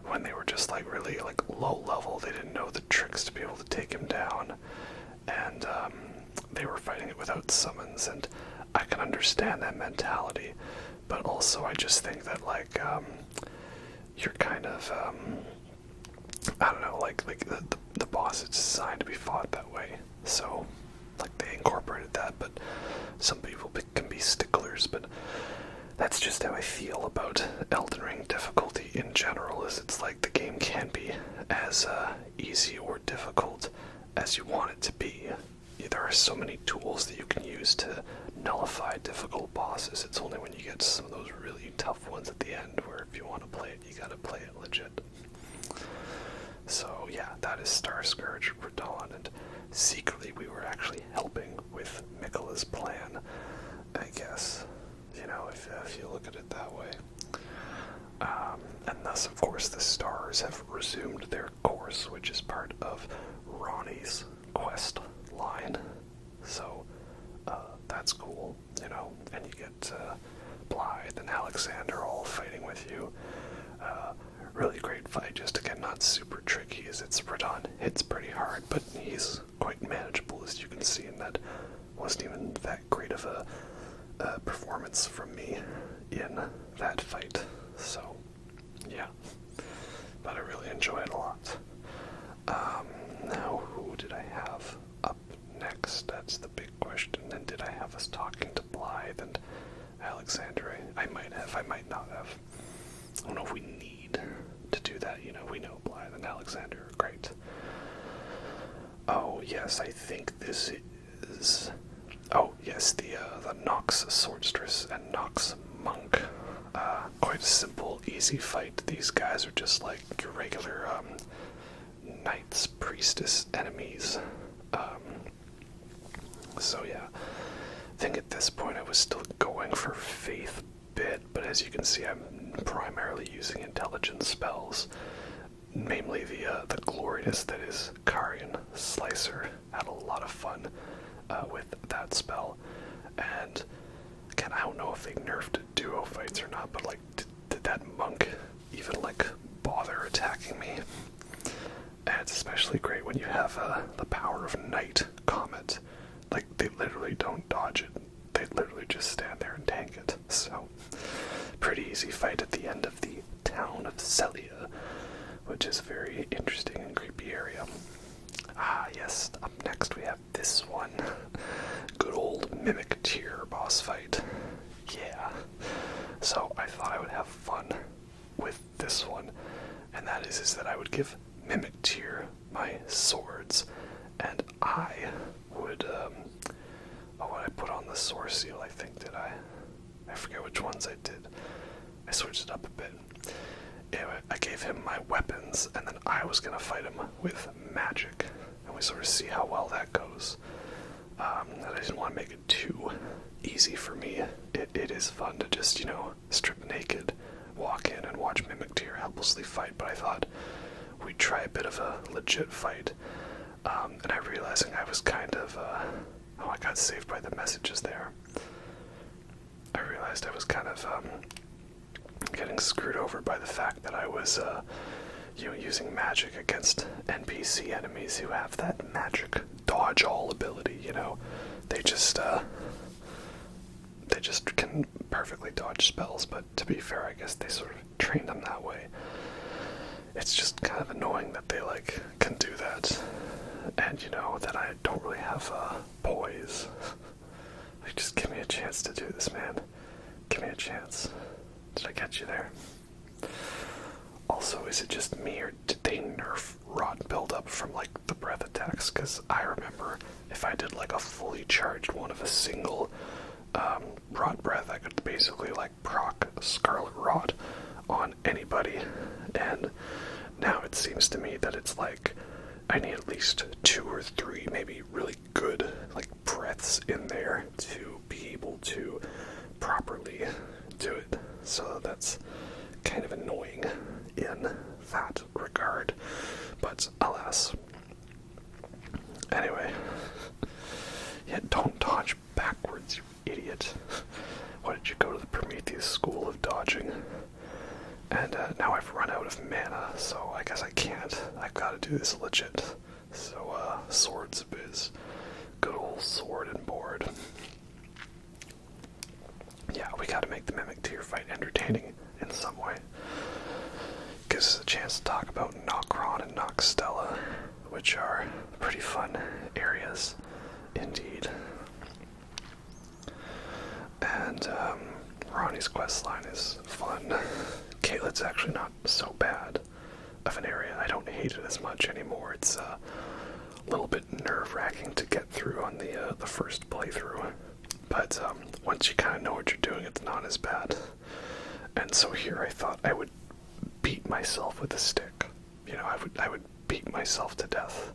when they were just like really like low level, they didn't know the tricks to be able to take him down, and they were fighting it without summons, and I can understand that mentality, but also I just think that like you're kind of I don't know, like the boss is designed to be fought that way, so like they incorporated that, but some people can be sticklers, but that's just how I feel about Elden Ring difficulty in general, is it's like the game can be as easy or difficult as you want it to be. There are so many tools that you can use to nullify difficult bosses. It's only when you get to some of those really tough ones at the end where if you want to play it, you gotta play it legit. So yeah, that is Starscourge Radahn, and secretly we were actually helping with Miquella's plan, I guess. You know, if you look at it that way. And thus, of course, the stars have resumed their course, which is part of Ronnie's quest line. So, that's cool, you know, and you get Blythe and Alexander all fighting with you. Really great fight, just again, not super tricky, as it's Radahn hits pretty hard, but he's quite manageable, as you can see, and that wasn't even that great of a performance from me in that fight. So yeah, but I really enjoy it a lot. Now who did I have up next? That's the big question. And did I have us talking to Blythe and Alexander? I might have, I might not have. I don't know if we need to do that, you know, we know Blythe and Alexander are great. Oh yes, I think this is... Oh, yes, the Nox Swordstress and Nox Monk. Quite a simple, easy fight. These guys are just like your regular Knights, Priestess enemies. So yeah, I think at this point I was still going for Faith bit, but as you can see I'm primarily using intelligence spells. Namely the glorious that is Carian Slicer. Had a lot of fun with that spell, and again, I don't know if they nerfed duo fights or not, but like, did that monk even like bother attacking me? And it's especially great when you have the power of Night Comet. Like, they literally don't dodge it, they literally just stand there and tank it. So pretty easy fight at the end of the town of Celia, which is a very interesting and creepy area. Ah, yes, up next we have this one. Good old Mimic Tier boss fight. Yeah. So I thought I would have fun with this one, and that is that I would give Mimic Tier my swords, and I would, what I put on the Sword Seal, I think, did I? I forget which ones I did. I switched it up a bit. Anyway, I gave him my weapons, and then I was gonna fight him with magic, and we sort of see how well that goes. And I didn't want to make it too easy for me. It is fun to just, you know, strip naked, walk in, and watch Mimic Tier helplessly fight, but I thought we'd try a bit of a legit fight. And I realizing I was kind of, I got saved by the messages there. I realized I was kind of, getting screwed over by the fact that I was, you know, using magic against NPC enemies who have that magic dodge all ability, you know. They just can perfectly dodge spells, but to be fair, I guess they sort of trained them that way. It's just kind of annoying that they, like, can do that. And, you know, that I don't really have, poise. Like, just give me a chance to do this, man. Give me a chance. Did I get you there? Also, is it just me, or did they nerf rot buildup from, like, the breath attacks? Because I remember if I did, like, a fully charged one of a single rot breath, I could basically, like, proc Scarlet Rot on anybody. And now it seems to me that it's like I need at least 2 or 3 maybe really good like breaths in there to be able to properly do it. So that's kind of annoying in that regard. But alas. Anyway. Yeah, don't dodge backwards, you idiot. Why did you go to the Prometheus school of dodging? And now I've run out of mana, so I guess I can't. I've got to do this legit. So, swords biz. Good old sword and board. Yeah, we gotta make the Mimic Tier fight entertaining in some way. Gives us a chance to talk about Nokron and Nokstella, which are pretty fun areas indeed. And Ronnie's questline is fun. Caitlin's actually not so bad of an area. I don't hate it as much anymore. It's a little bit nerve-wracking to get through on the first playthrough. But once you kind of know what you're doing, it's not as bad. And so here I thought I would beat myself with a stick. You know, I would beat myself to death.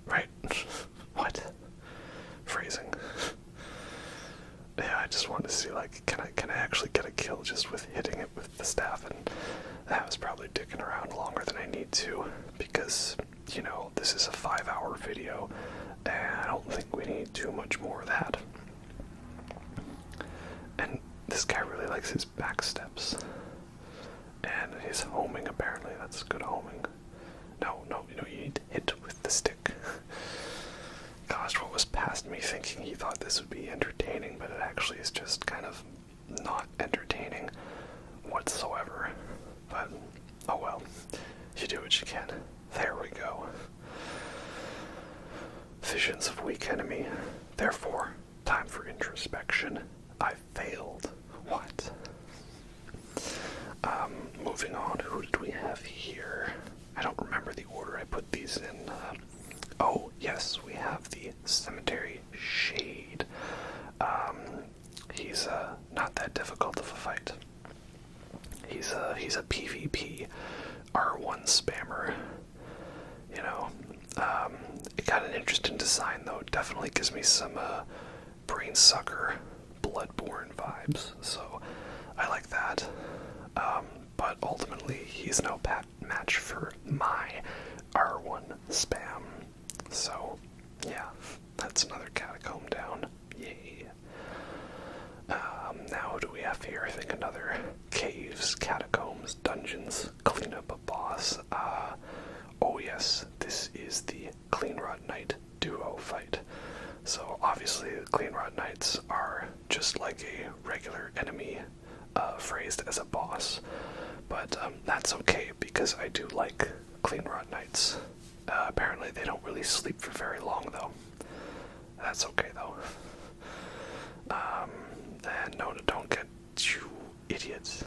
Right? What? Phrasing. Yeah, I just wanted to see, like, can I actually get a kill just with hitting it with the staff? And that was probably dicking around longer than I need to, because, you know, this is a 5-hour video, and I don't think we need too much more of that. And this guy really likes his back steps. And his homing, apparently. That's good homing. No, you know, you need to hit with the stick. Gosh, what was past me thinking he thought this would be entertaining, but it actually is just kind of not entertaining whatsoever. But, oh well. You do what you can. There we go. Visions of weak enemy. Therefore, time for introspection. I failed. What? Moving on, who did we have here? I don't remember the order I put these in. Oh, yes, we have the Cemetery Shade. He's not that difficult of a fight. He's a PvP R1 spammer. You know, it got an interesting design though. It definitely gives me some Brainsucker, Bloodborne vibes. So I like that. But ultimately, he's no match for my R1 spam. So, yeah, that's another catacomb down. Yay. Now, who do we have here? I think another caves, catacombs, dungeons, clean up a boss. Oh yes, this is the Cleanrot Knight duo fight. So, obviously, the Cleanrot Knights are just like a regular enemy, phrased as a boss. But that's okay, because I do like Cleanrot Knights. Apparently they don't really sleep for very long, though. That's okay, though. And no, don't get you idiots.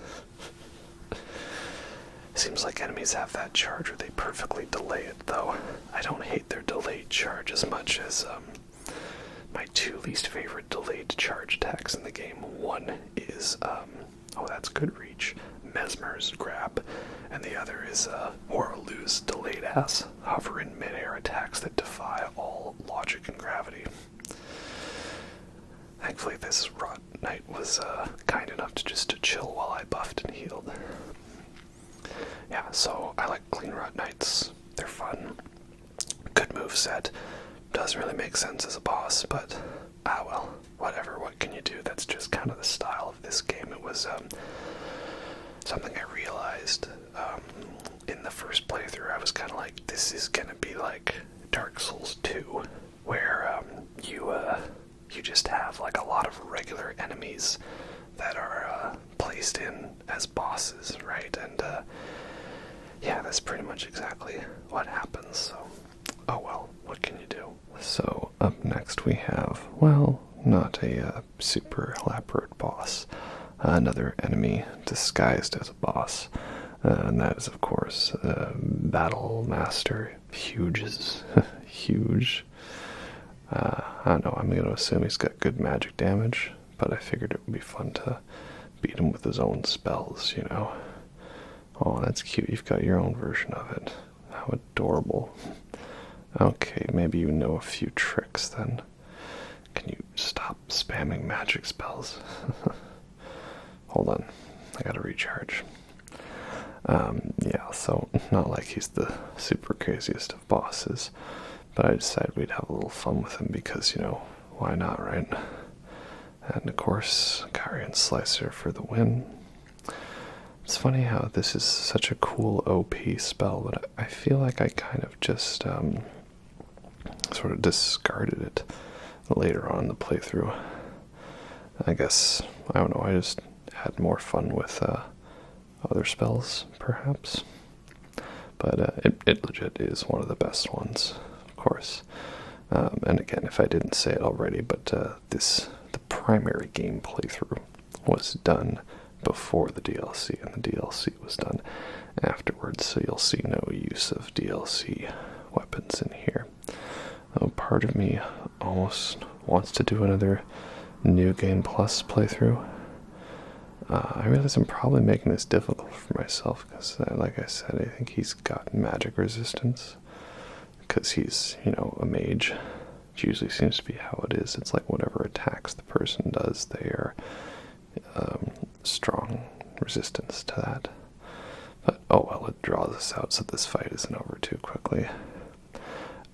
Seems like enemies have that charge where they perfectly delay it, though. I don't hate their delayed charge as much as my 2 least favorite delayed charge attacks in the game. One is, oh, that's good reach, Mesmer's grab, and the other is Horaloo's delayed ass hover in midair attacks that defy all logic and gravity. Thankfully, this Rot Knight was kind enough to just chill while I buffed and healed. Yeah, so I like Cleanrot Knights. They're fun. Good moveset. Doesn't really make sense as a boss, but well, whatever. What can you do? That's just kind of the style of this game. It was something I realized in the first playthrough. I was kind of like, this is gonna be like Dark Souls 2, where you just have like a lot of regular enemies that are placed in as bosses, right? And yeah, that's pretty much exactly what happens. So, oh well, what can you do? So up next we have, well, not a super elaborate boss. Another enemy disguised as a boss, and that is, of course, Battle Master Huge's huge. I don't know, I'm going to assume he's got good magic damage, but I figured it would be fun to beat him with his own spells, you know. Oh, that's cute. You've got your own version of it. How adorable. Okay, maybe you know a few tricks then. Can you stop spamming magic spells? Hold on. I gotta recharge. Yeah, so not like he's the super craziest of bosses, but I decided we'd have a little fun with him because, you know, why not, right? And of course, Kyrian Slicer for the win. It's funny how this is such a cool OP spell, but I feel like I kind of just sort of discarded it later on in the playthrough. I guess, I don't know, I just had more fun with other spells, perhaps. But it legit is one of the best ones, of course. And again, if I didn't say it already, but the primary game playthrough was done before the DLC, and the DLC was done afterwards, so you'll see no use of DLC weapons in here. Though part of me almost wants to do another New Game Plus playthrough. I realize I'm probably making this difficult for myself, because like I said, I think he's got magic resistance, because he's, you know, a mage. It usually seems to be how it is. It's like whatever attacks the person does, they are strong resistance to that. But oh well, it draws us out so this fight isn't over too quickly.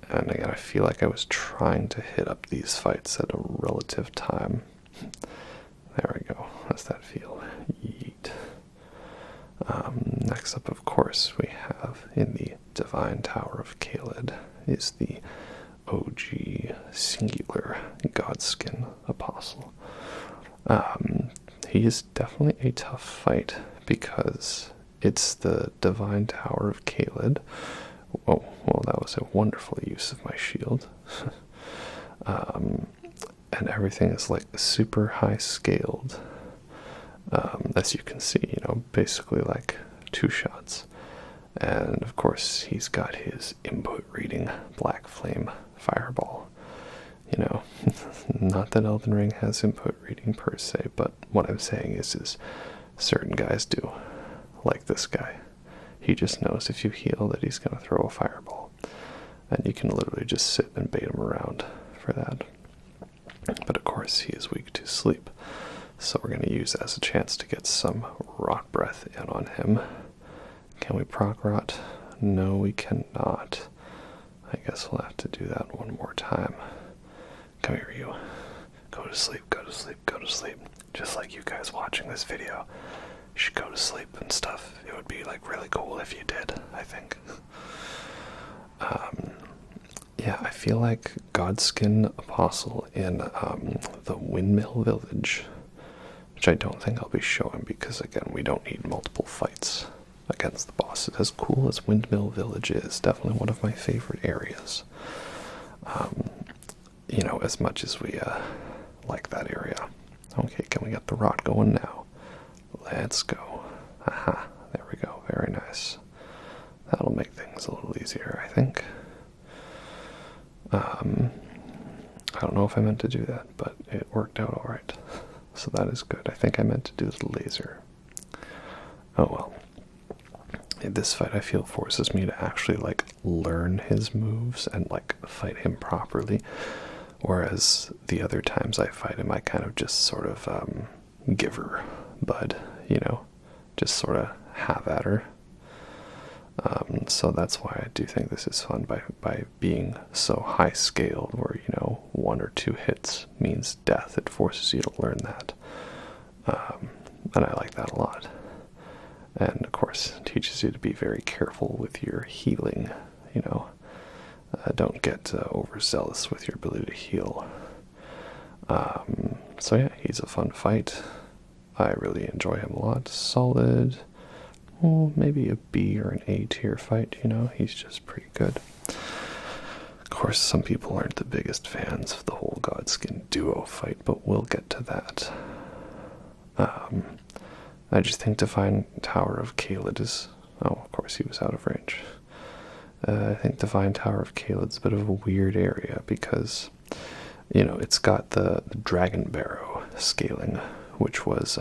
And again, I feel like I was trying to hit up these fights at a relative time. There we go. How's that feel? Yeet. Next up, of course, we have in the Divine Tower of Caelid is the OG singular Godskin Apostle. He is definitely a tough fight because it's the Divine Tower of Caelid. Oh, well, that was a wonderful use of my shield. And everything is like super high scaled. As you can see, you know, basically like 2 shots. And of course, he's got his input reading Black Flame Fireball. You know, not that Elden Ring has input reading per se, but what I'm saying is certain guys do. Like this guy. He just knows if you heal that he's going to throw a fireball. And you can literally just sit and bait him around for that. But of course, he is weak to sleep. So we're going to use that as a chance to get some rot breath in on him. Can we proc rot? No, we cannot. I guess we'll have to do that one more time. Come here, you. Go to sleep, go to sleep, go to sleep. Just like you guys watching this video. You should go to sleep and stuff. It would be like really cool if you did, I think. Yeah, I feel like Godskin Apostle in the Windmill Village, which I don't think I'll be showing because, again, we don't need multiple fights against the bosses. As cool as Windmill Village is, definitely one of my favorite areas. You know, as much as we like that area. Okay, can we get the rot going now? Let's go. Aha, there we go. Very nice. That'll make things a little easier, I think. I don't know if I meant to do that, but it worked out alright. So that is good. I think I meant to do the laser. Oh well. In this fight, I feel forces me to actually, like, learn his moves and, like, fight him properly. Whereas the other times I fight him, I kind of just sort of, give her bud, you know, just sort of have at her. So that's why I do think this is fun by being so high scaled where, you know, 1 or 2 hits means death. It forces you to learn that. And I like that a lot. And of course, it teaches you to be very careful with your healing, you know. Don't get overzealous with your ability to heal. So yeah, he's a fun fight. I really enjoy him a lot. Solid, well, maybe a B or an A tier fight, you know, he's just pretty good. Of course, some people aren't the biggest fans of the whole Godskin duo fight, but we'll get to that. I just think Divine Tower of Caelid is... Oh, of course he was out of range. I think Divine Tower of Caelid's a bit of a weird area because, you know, it's got the Dragon Barrow scaling, which was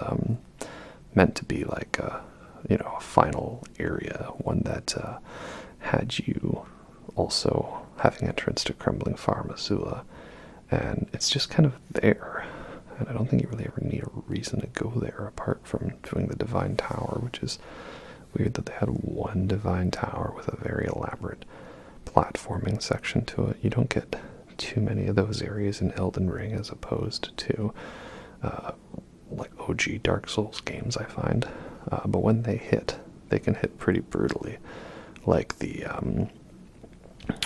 meant to be like a a final area, one that had you also having entrance to Crumbling Farm Azula, and it's just kind of there. And I don't think you really ever need a reason to go there apart from doing the Divine Tower, which is weird that they had one Divine Tower with a very elaborate platforming section to it. You don't get too many of those areas in Elden Ring as opposed to like OG Dark Souls games, I find. But when they hit, they can hit pretty brutally. Like the,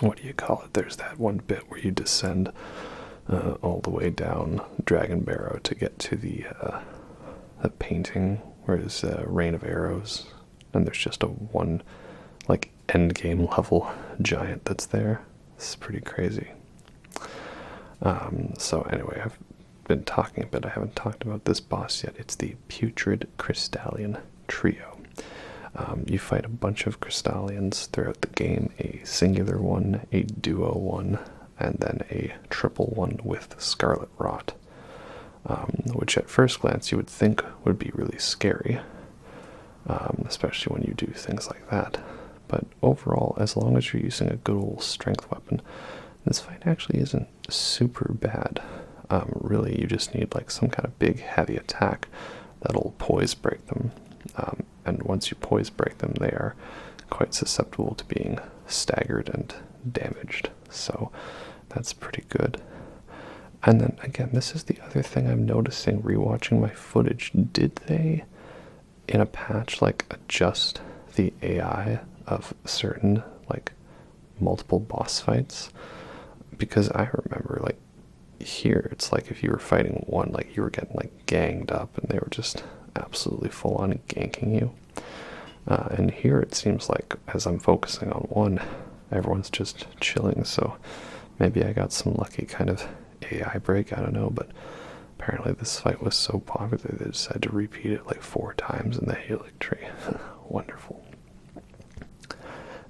what do you call it? There's that one bit where you descend all the way down Dragon Barrow to get to the painting where it's Rain of Arrows, and there's just a one like end game level giant that's there. It's pretty crazy. So anyway, I've been talking a bit. I haven't talked about this boss yet. It's the Putrid Crystallian Trio. You fight a bunch of Crystallians throughout the game, a singular one, a duo one, and then a triple one with Scarlet Rot, which at first glance you would think would be really scary, especially when you do things like that. But overall, as long as you're using a good old strength weapon, this fight actually isn't super bad. Really, you just need like some kind of big heavy attack that'll poise break them. And once you poise break them, they are quite susceptible to being staggered and damaged. So that's pretty good. And then again, this is the other thing I'm noticing rewatching my footage. Did they, in a patch, like adjust the AI of certain like multiple boss fights? Because I remember like here, it's like if you were fighting one, like you were getting like ganged up and they were just absolutely full on ganking you. And here it seems like as I'm focusing on one, everyone's just chilling. So maybe I got some lucky kind of AI break, I don't know, but apparently this fight was so popular they decided to repeat it like 4 times in the Helix tree. Wonderful.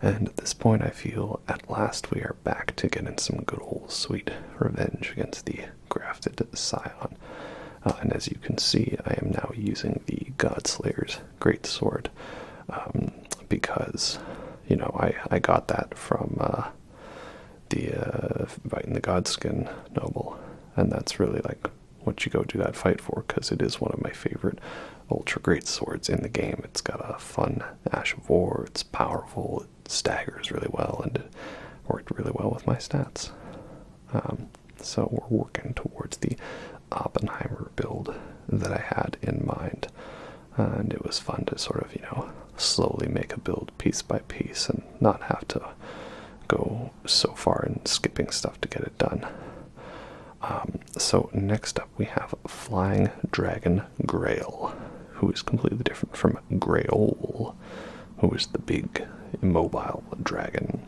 And at this point I feel at last we are back to getting some good old sweet revenge against the Grafted Scion. And as you can see, I am now using the Godslayer's Greatsword, because, you know, I got that from fighting the Godskin Noble, and that's really like what you go do that fight for, because it is one of my favorite ultra great swords in the game. It's got a fun Ash of War, it's powerful, it staggers really well, and it worked really well with my stats. So we're working towards the Oppenheimer build that I had in mind, and it was fun to sort of, you know, slowly make a build piece by piece and not have to go so far in skipping stuff to get it done. So next up we have Flying Dragon Grail, who is completely different from Grail, who is the big immobile dragon.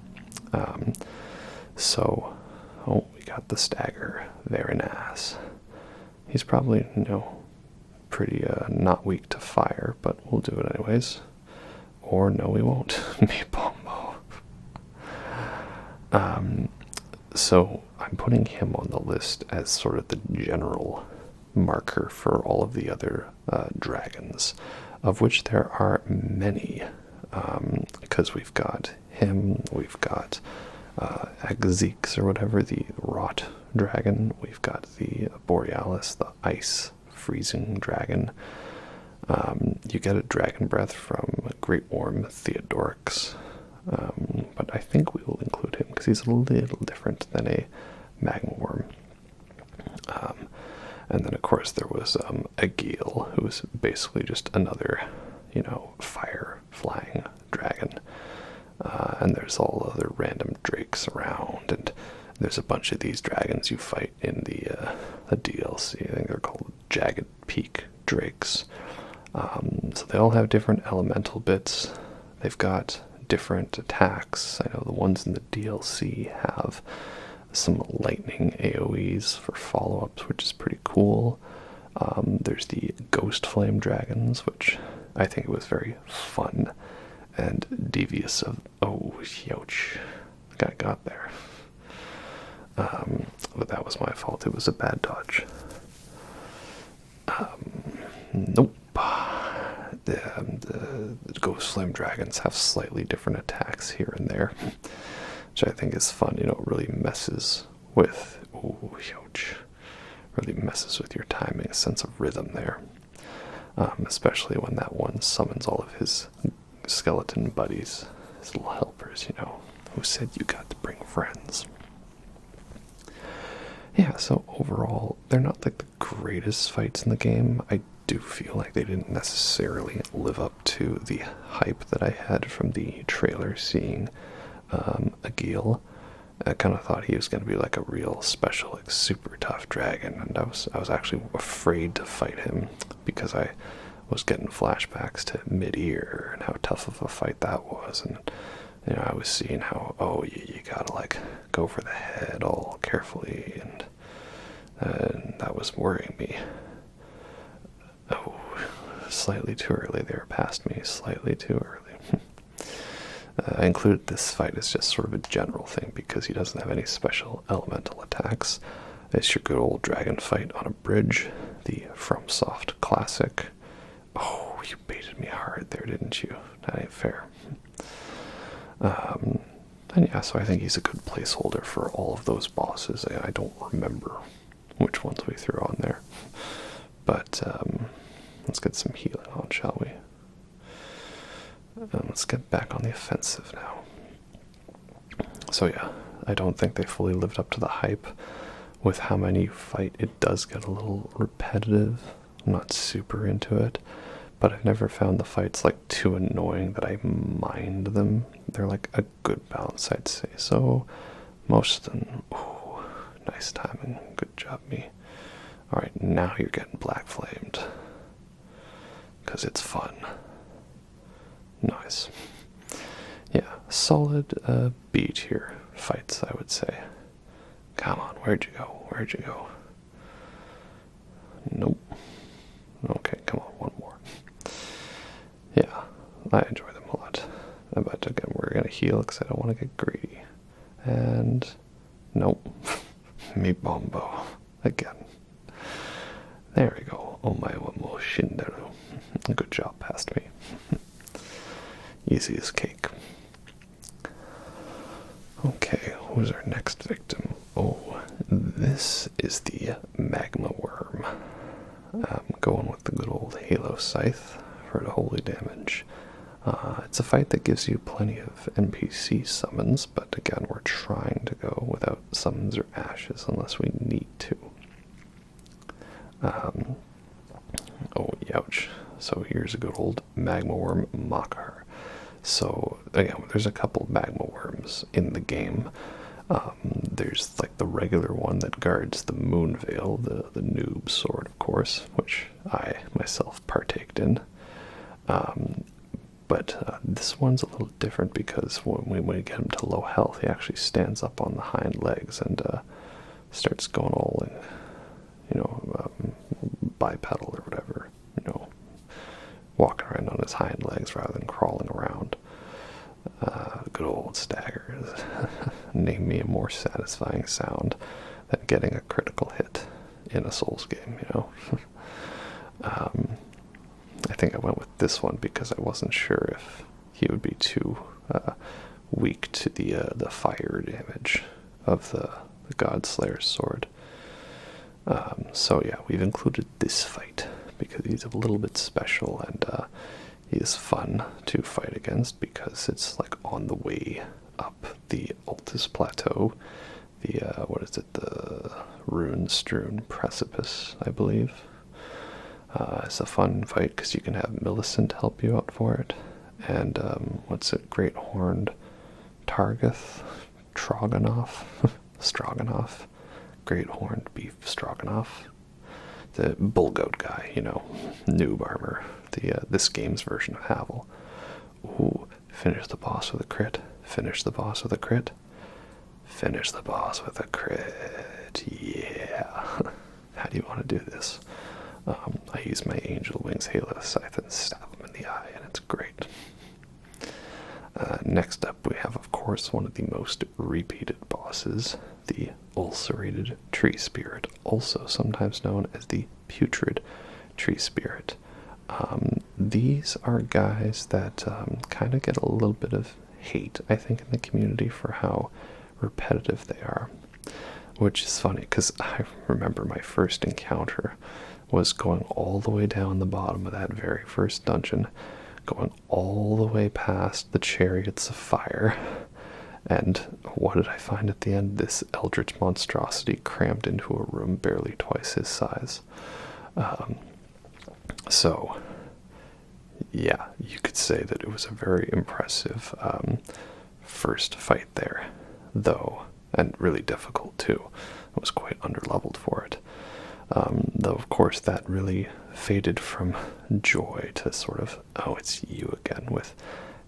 Oh, we got the stagger, very nice. He's probably, you know, pretty not weak to fire, but we'll do it anyways. Or no, we won't. Me bombo. So I'm putting him on the list as sort of the general marker for all of the other dragons, of which there are many, because we've got him, we've got Agzix or whatever, the rot dragon, we've got the Borealis, the ice freezing dragon. You get a dragon breath from Great Worm Theodorix, but I think we will include him because he's a little different than a magma worm. And then of course there was Agil, who was basically just another, you know, fire flying dragon. And there's all other random drakes around, and there's a bunch of these dragons you fight in the DLC. I think they're called Jagged Peak Drakes. So they all have different elemental bits. They've got different attacks. I know the ones in the DLC have some lightning AoEs for follow-ups, which is pretty cool. There's the Ghost Flame Dragons, which I think was very fun and devious of... Oh, youch. Got there. But that was my fault. It was a bad dodge. Nope. the Ghost Flame Dragons have slightly different attacks here and there, which I think is fun. You know, it really messes with, ooh, huge, really messes with your timing, sense of rhythm there. Especially when that one summons all of his skeleton buddies, his little helpers, you know, who said you got to bring friends. Yeah, so overall, they're not like the greatest fights in the game. I do feel like they didn't necessarily live up to the hype that I had from the trailer seeing Agil. I kind of thought he was going to be like a real special, like super tough dragon, and I was actually afraid to fight him because I was getting flashbacks to mid-ear and how tough of a fight that was, and you know, I was seeing how, oh, you gotta like go for the head all carefully, and that was worrying me. Oh, slightly too early there, past me, slightly too early. I included this fight as just sort of a general thing because he doesn't have any special elemental attacks. It's your good old dragon fight on a bridge, the FromSoft classic. Oh, you baited me hard there, didn't you? That ain't fair. And yeah, so I think he's a good placeholder for all of those bosses. I don't remember which ones we threw on there. But let's get some healing on, shall we? Let's get back on the offensive now. So yeah, I don't think they fully lived up to the hype. With how many you fight, it does get a little repetitive. I'm not super into it, but I've never found the fights like too annoying that I mind them. They're like a good balance, I'd say. So most of them, ooh, nice timing. Good job, me. Alright, now you're getting black flamed. Because it's fun. Nice. Yeah, solid B tier fights, I would say. Come on, where'd you go? Where'd you go? Nope. Okay, come on, one more. Yeah, I enjoy them a lot. But again, we're going to heal because I don't want to get greedy. And nope. Me bombo. Again. There we go. Omae wa mo shinderu. Good job, past me. Easy as cake. Okay, who's our next victim? Oh, this is the Magma Worm. Going with the good old Halo Scythe for the holy damage. It's a fight that gives you plenty of NPC summons, but again, we're trying to go without summons or ashes unless we need to. Oh, youch. So here's a good old Magma Worm Makar. So, again, there's a couple Magma Worms in the game. There's like the regular one that guards the Moon Veil, the noob sword, of course, which I myself partaked in. But this one's a little different because when we get him to low health, he actually stands up on the hind legs and starts going all, bipedal or whatever, walking around on his hind legs rather than crawling around. Good old staggers. Name me a more satisfying sound than getting a critical hit in a Souls game, I think I went with this one because I wasn't sure if he would be too weak to the fire damage of the Godslayer's sword. So yeah, we've included this fight because he's a little bit special and he is fun to fight against because it's like on the way up the Altus Plateau. The rune-strewn precipice, I believe. It's a fun fight because you can have Millicent help you out for it. And, Great Horned Targath? Stroganoff? Great Horned Beef Stroganoff. The bull goat guy, noob armor. This game's version of Havel. Ooh, finish the boss with a crit. Finish the boss with a crit. Finish the boss with a crit. Yeah. How do you want to do this? I use my Angel Wings Halo Scythe and stab him in the eye, and it's great. Next up, we have, of course, one of the most repeated bosses, the Ulcerated Tree Spirit, also sometimes known as the Putrid Tree Spirit. These are guys that kind of get a little bit of hate, I think, in the community for how repetitive they are. Which is funny, because I remember my first encounter was going all the way down the bottom of that very first dungeon, going all the way past the Chariots of Fire. And what did I find at the end? This eldritch monstrosity crammed into a room barely twice his size. So, yeah, you could say that it was a very impressive first fight there, though, and really difficult too. I was quite underleveled for it. Though, of course, that really faded from joy to sort of, oh, it's you again, with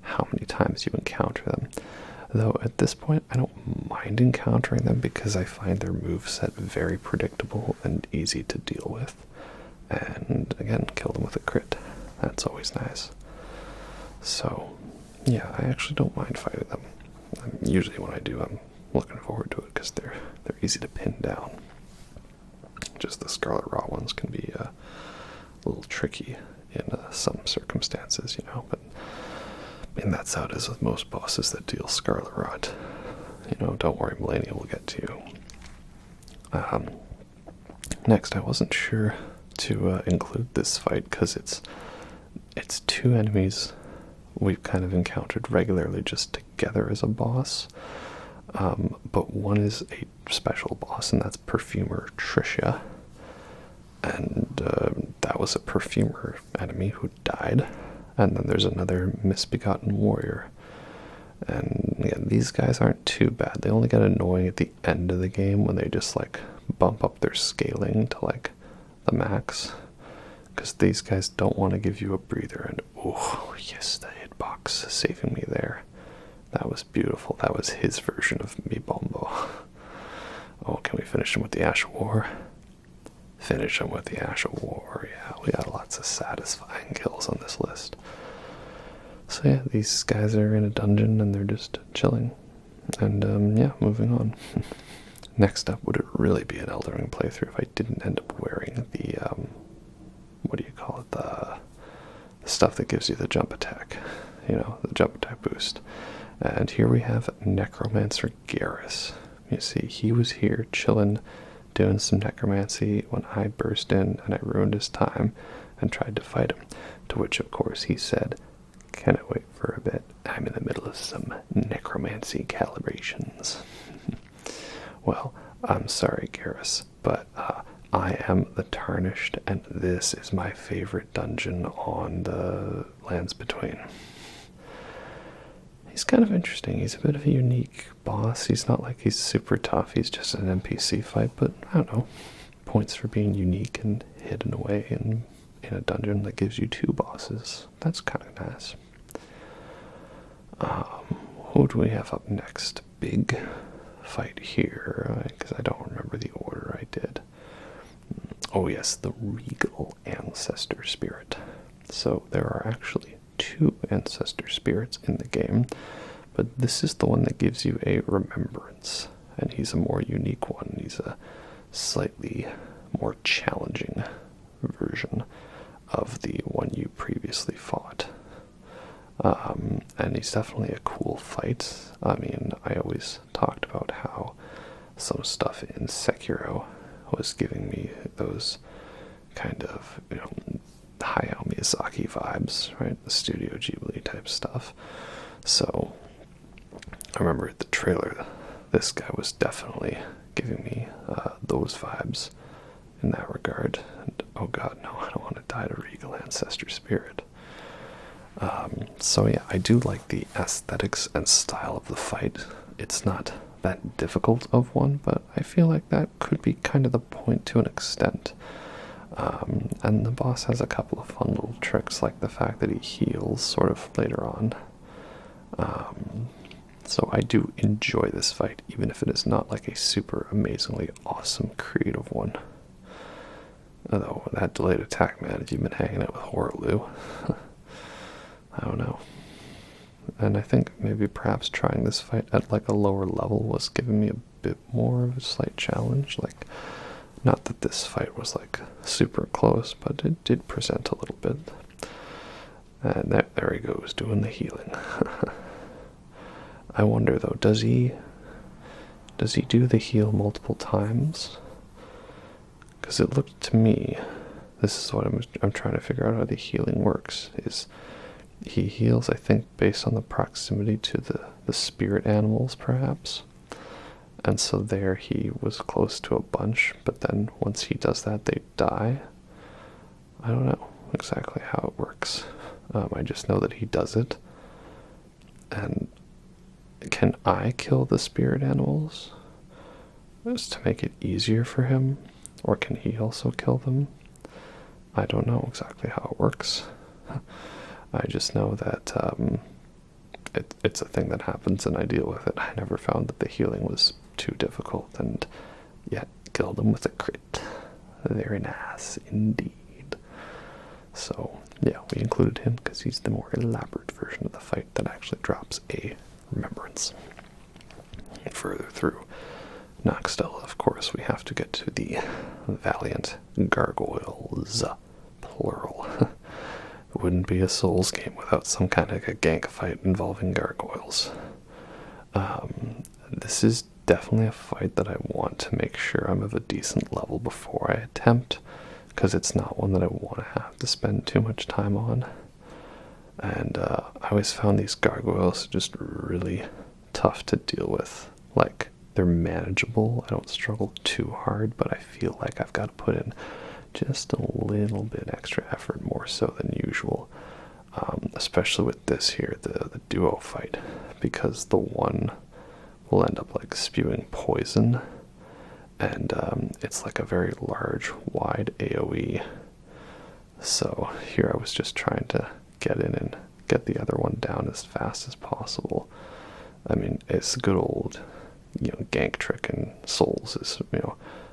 how many times you encounter them. Though at this point, I don't mind encountering them because I find their moveset very predictable and easy to deal with. And again, kill them with a crit. That's always nice. So, yeah, I actually don't mind fighting them. Usually when I do, I'm looking forward to it because they're easy to pin down. Just the Scarlet Rot ones can be a little tricky in some circumstances, you know, but I mean, that's how it is with most bosses that deal Scarlet Rot. You know, don't worry, Melania will get to you. Next, I wasn't sure to include this fight because it's two enemies we've kind of encountered regularly just together as a boss. But one is a special boss, and that's Perfumer Tricia. And that was a Perfumer enemy who died. And then there's another Misbegotten Warrior. And yeah, these guys aren't too bad. They only get annoying at the end of the game when they just like bump up their scaling to like the max. Because these guys don't want to give you a breather. And oh, yes, the hitbox saving me there. That was beautiful. That was his version of Mi Bombo. Oh, can we finish him with the Ash of War? Finish him with the Ash of War. Yeah, we got lots of satisfying kills on this list. So yeah, these guys are in a dungeon and they're just chilling. And yeah, moving on. Next up, would it really be an Elden Ring playthrough if I didn't end up wearing the, what do you call it, the stuff that gives you the jump attack, you know, the jump attack boost. And here we have Necromancer Garrus. You see, he was here chilling, doing some necromancy when I burst in and I ruined his time and tried to fight him. To which, of course, he said, "Can I wait for a bit? I'm in the middle of some necromancy calibrations." Well, I'm sorry, Garrus, but I am the Tarnished, and this is my favorite dungeon on the Lands Between. He's kind of interesting. He's a bit of a unique boss. He's not like he's super tough. He's just an NPC fight, but I don't know. Points for being unique and hidden away in a dungeon that gives you two bosses. That's kind of nice. Who do we have up next? Big fight here, because I don't remember the order I did. Oh yes, the Regal Ancestor Spirit. So there are actually two Ancestor Spirits in the game, but this is the one that gives you a remembrance, and he's a more unique one. He's a slightly more challenging version of the one you previously fought. And he's definitely a cool fight. I mean, I always talked about how some stuff in Sekiro was giving me those kind of, you know, Hayao Miyazaki vibes, right? The Studio Ghibli type stuff. So I remember the trailer, this guy was definitely giving me those vibes in that regard. And oh god, no, I don't want to die to Regal Ancestor Spirit. So yeah, I do like the aesthetics and style of the fight. It's not that difficult of one, but I feel like that could be kind of the point to an extent. And the boss has a couple of fun little tricks, like the fact that he heals sort of later on. So I do enjoy this fight, even if it is not like a super amazingly awesome creative one. Although that delayed attack, man, if you've been hanging out with Horaloo, I don't know. And I think maybe perhaps trying this fight at like a lower level was giving me a bit more of a slight challenge. Like, not that this fight was like super close, but it did present a little bit. And there he goes, doing the healing. I wonder though, does he do the heal multiple times? Because it looked to me, this is what I'm trying to figure out how the healing works, is he heals, I think, based on the proximity to the spirit animals, perhaps. And so there he was close to a bunch, but then once he does that, they die. I don't know exactly how it works. I just know that he does it. And can I kill the spirit animals just to make it easier for him? Or can he also kill them? I don't know exactly how it works. I just know that it's a thing that happens and I deal with it. I never found that the healing was too difficult, and yet killed him with a crit. Very nice indeed. So yeah, we included him because he's the more elaborate version of the fight that actually drops a remembrance. And further through Nokstella, of course, we have to get to the valiant gargoyles, plural. It wouldn't be a Souls game without some kind of a gank fight involving gargoyles. This is definitely a fight that I want to make sure I'm of a decent level before I attempt, because it's not one that I want to have to spend too much time on. And I always found these gargoyles just really tough to deal with. Like, they're manageable, I don't struggle too hard, but I feel like I've got to put in just a little bit extra effort, more so than usual. Especially with this here, the duo fight, because the one will end up like spewing poison, and it's like a very large, wide AoE. So here I was just trying to get in and get the other one down as fast as possible. I mean, it's a good old, gank trick in Souls is,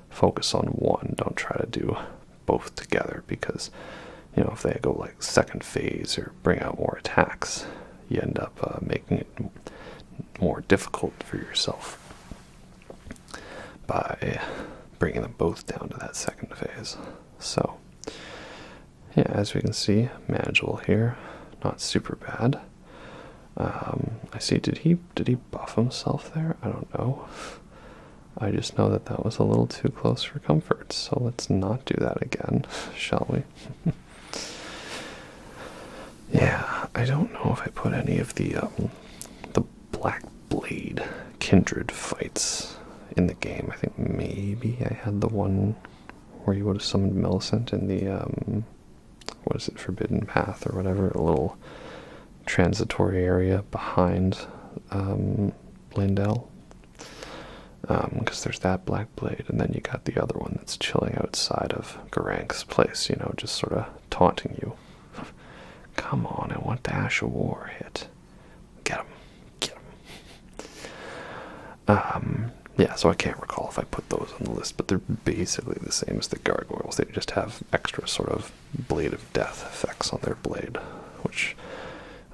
focus on one, don't try to do both together, because, if they go like second phase or bring out more attacks, you end up making it more difficult for yourself by bringing them both down to that second phase. So yeah, as we can see, manageable here, not super bad. I see, did he buff himself there? I don't know. I just know that that was a little too close for comfort, so let's not do that again, shall we? Yeah, I don't know if I put any of the Black Blade Kindred fights in the game. I think maybe I had the one where you would have summoned Millicent in the, what is it, Forbidden Path or whatever, a little transitory area behind Leyndell. Because there's that Black Blade, and then you got the other one that's chilling outside of Garank's place, just sort of taunting you. Come on, I want the Ash of War hit. Get him. Get him. Yeah, so I can't recall if I put those on the list, but they're basically the same as the gargoyles. They just have extra sort of Blade of Death effects on their blade, which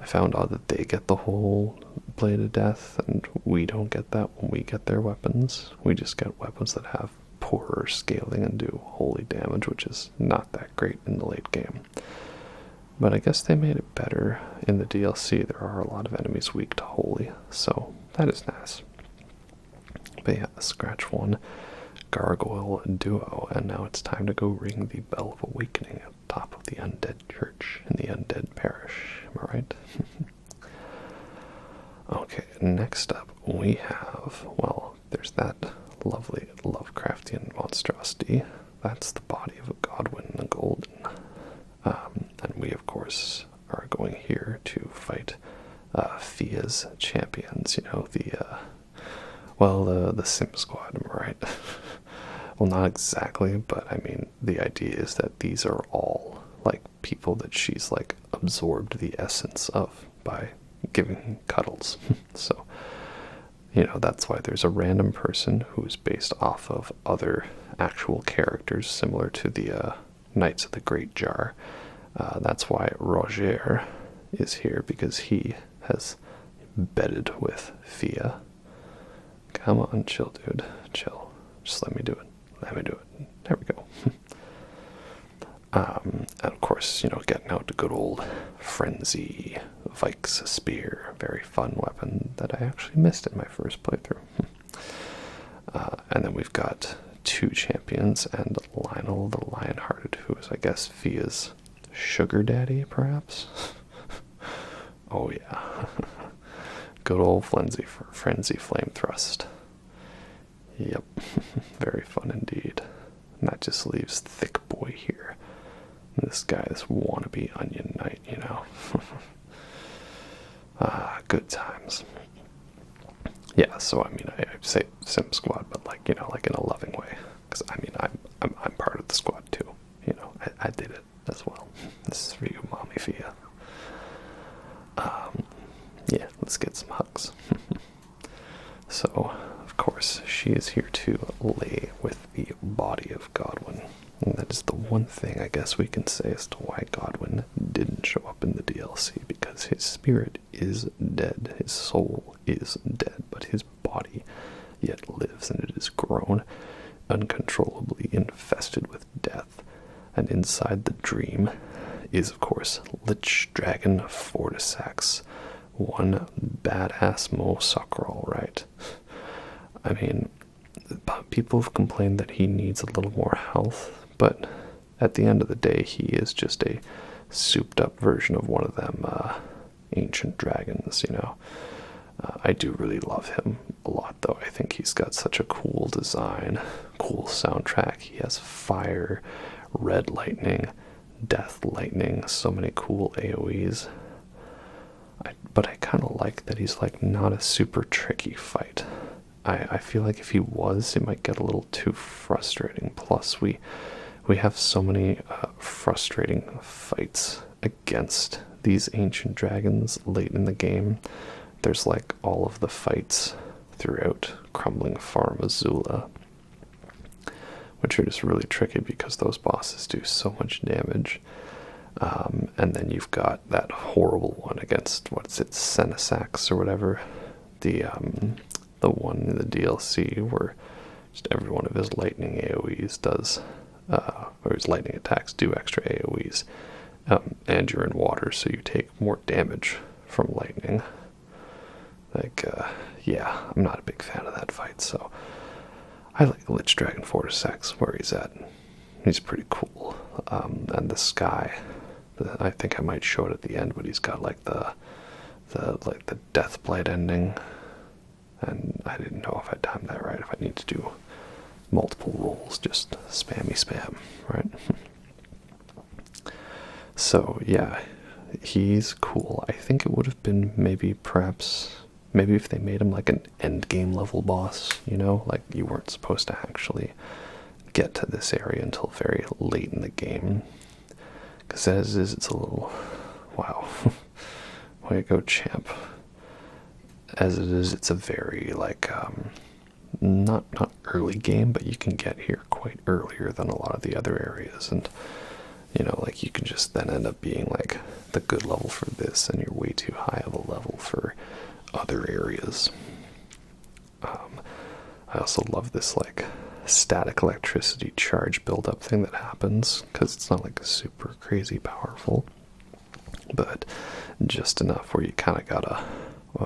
I found odd that they get the whole Blade of Death, and we don't get that when we get their weapons. We just get weapons that have poorer scaling and do holy damage, which is not that great in the late game. But I guess they made it better in the DLC. There are a lot of enemies weak to holy, so that is nice. But yeah, Scratch 1 Gargoyle Duo, and now it's time to go ring the Bell of Awakening at the top of the Undead Church in the Undead Parish. Am I right? Okay, next up we have, well, there's that lovely Lovecraftian monstrosity. That's the body of a Godwyn the Golden. And we, of course, are going here to fight Fia's champions, the Sim Squad, am I right? Well, not exactly, but I mean, the idea is that these are all, like, people that she's, like, absorbed the essence of by giving cuddles. So, that's why there's a random person who's based off of other actual characters, similar to the Knights of the Great Jar. That's why Roger is here, because he has bedded with Fia. Come on, chill, dude. Chill. Just let me do it. Let me do it. There we go. And of course, getting out to good old Frenzy Vike's Spear. Very fun weapon that I actually missed in my first playthrough. And then we've got 2 champions and Lionel the Lionhearted, who is, I guess, Fia's sugar daddy, perhaps? Oh yeah. Good old Frenzy Flame Thrust. Yep, very fun indeed. And that just leaves Thick Boy here. This guy, this wannabe Onion Knight, you know. Good times. Yeah, so I mean, I say Sim Squad, but like, you know, like in a loving way. Because I mean, I'm part of the squad too. You know, I did it as well. This is for you, Mommy Fia. Yeah, let's get some hugs. So, of course, she is here to lay with the body of Godwyn. And that is the one thing I guess we can say as to why Godwyn didn't show up in the DLC, because his spirit is dead, his soul is dead, but his body yet lives, and it is grown uncontrollably infested with death. And inside the dream is, of course, Lich Dragon Fortissax, one badass Mo Sakral, right? I mean, people have complained that he needs a little more health, but at the end of the day, he is just a souped-up version of one of them ancient dragons, you know. I do really love him a lot, though. I think he's got such a cool design, cool soundtrack. He has fire, red lightning, death lightning, so many cool AoEs. But I kind of like that he's like not a super tricky fight. I feel like if he was, it might get a little too frustrating. Plus, we have so many frustrating fights against these ancient dragons late in the game. There's like all of the fights throughout Crumbling Farm Azula, which are just really tricky because those bosses do so much damage. And then you've got that horrible one against, what's it, Senesax or whatever, the one in the DLC where just every one of his lightning AoEs does, or his lightning attacks do extra AoEs, and you're in water, so you take more damage from lightning. Like, yeah, I'm not a big fan of that fight, so I like Lich Dragon Fortissax where he's at. He's pretty cool. And the sky, I think I might show it at the end, but he's got like the Deathblight ending. And I didn't know if I timed that right, if I need to do multiple rolls, just spammy spam, right? So, yeah, he's cool. I think it would have been maybe if they made him like an endgame level boss, you know? Like, you weren't supposed to actually get to this area until very late in the game. Because as is, it's a little... Wow. Way to go, champ. As it is, it's a very, like, not early game, but you can get here quite earlier than a lot of the other areas, and, you know, like, you can just then end up being, like, the good level for this, and you're way too high of a level for other areas. I also love this, like, static electricity charge build-up thing that happens, because it's not, like, super crazy powerful, but just enough where you kind of gotta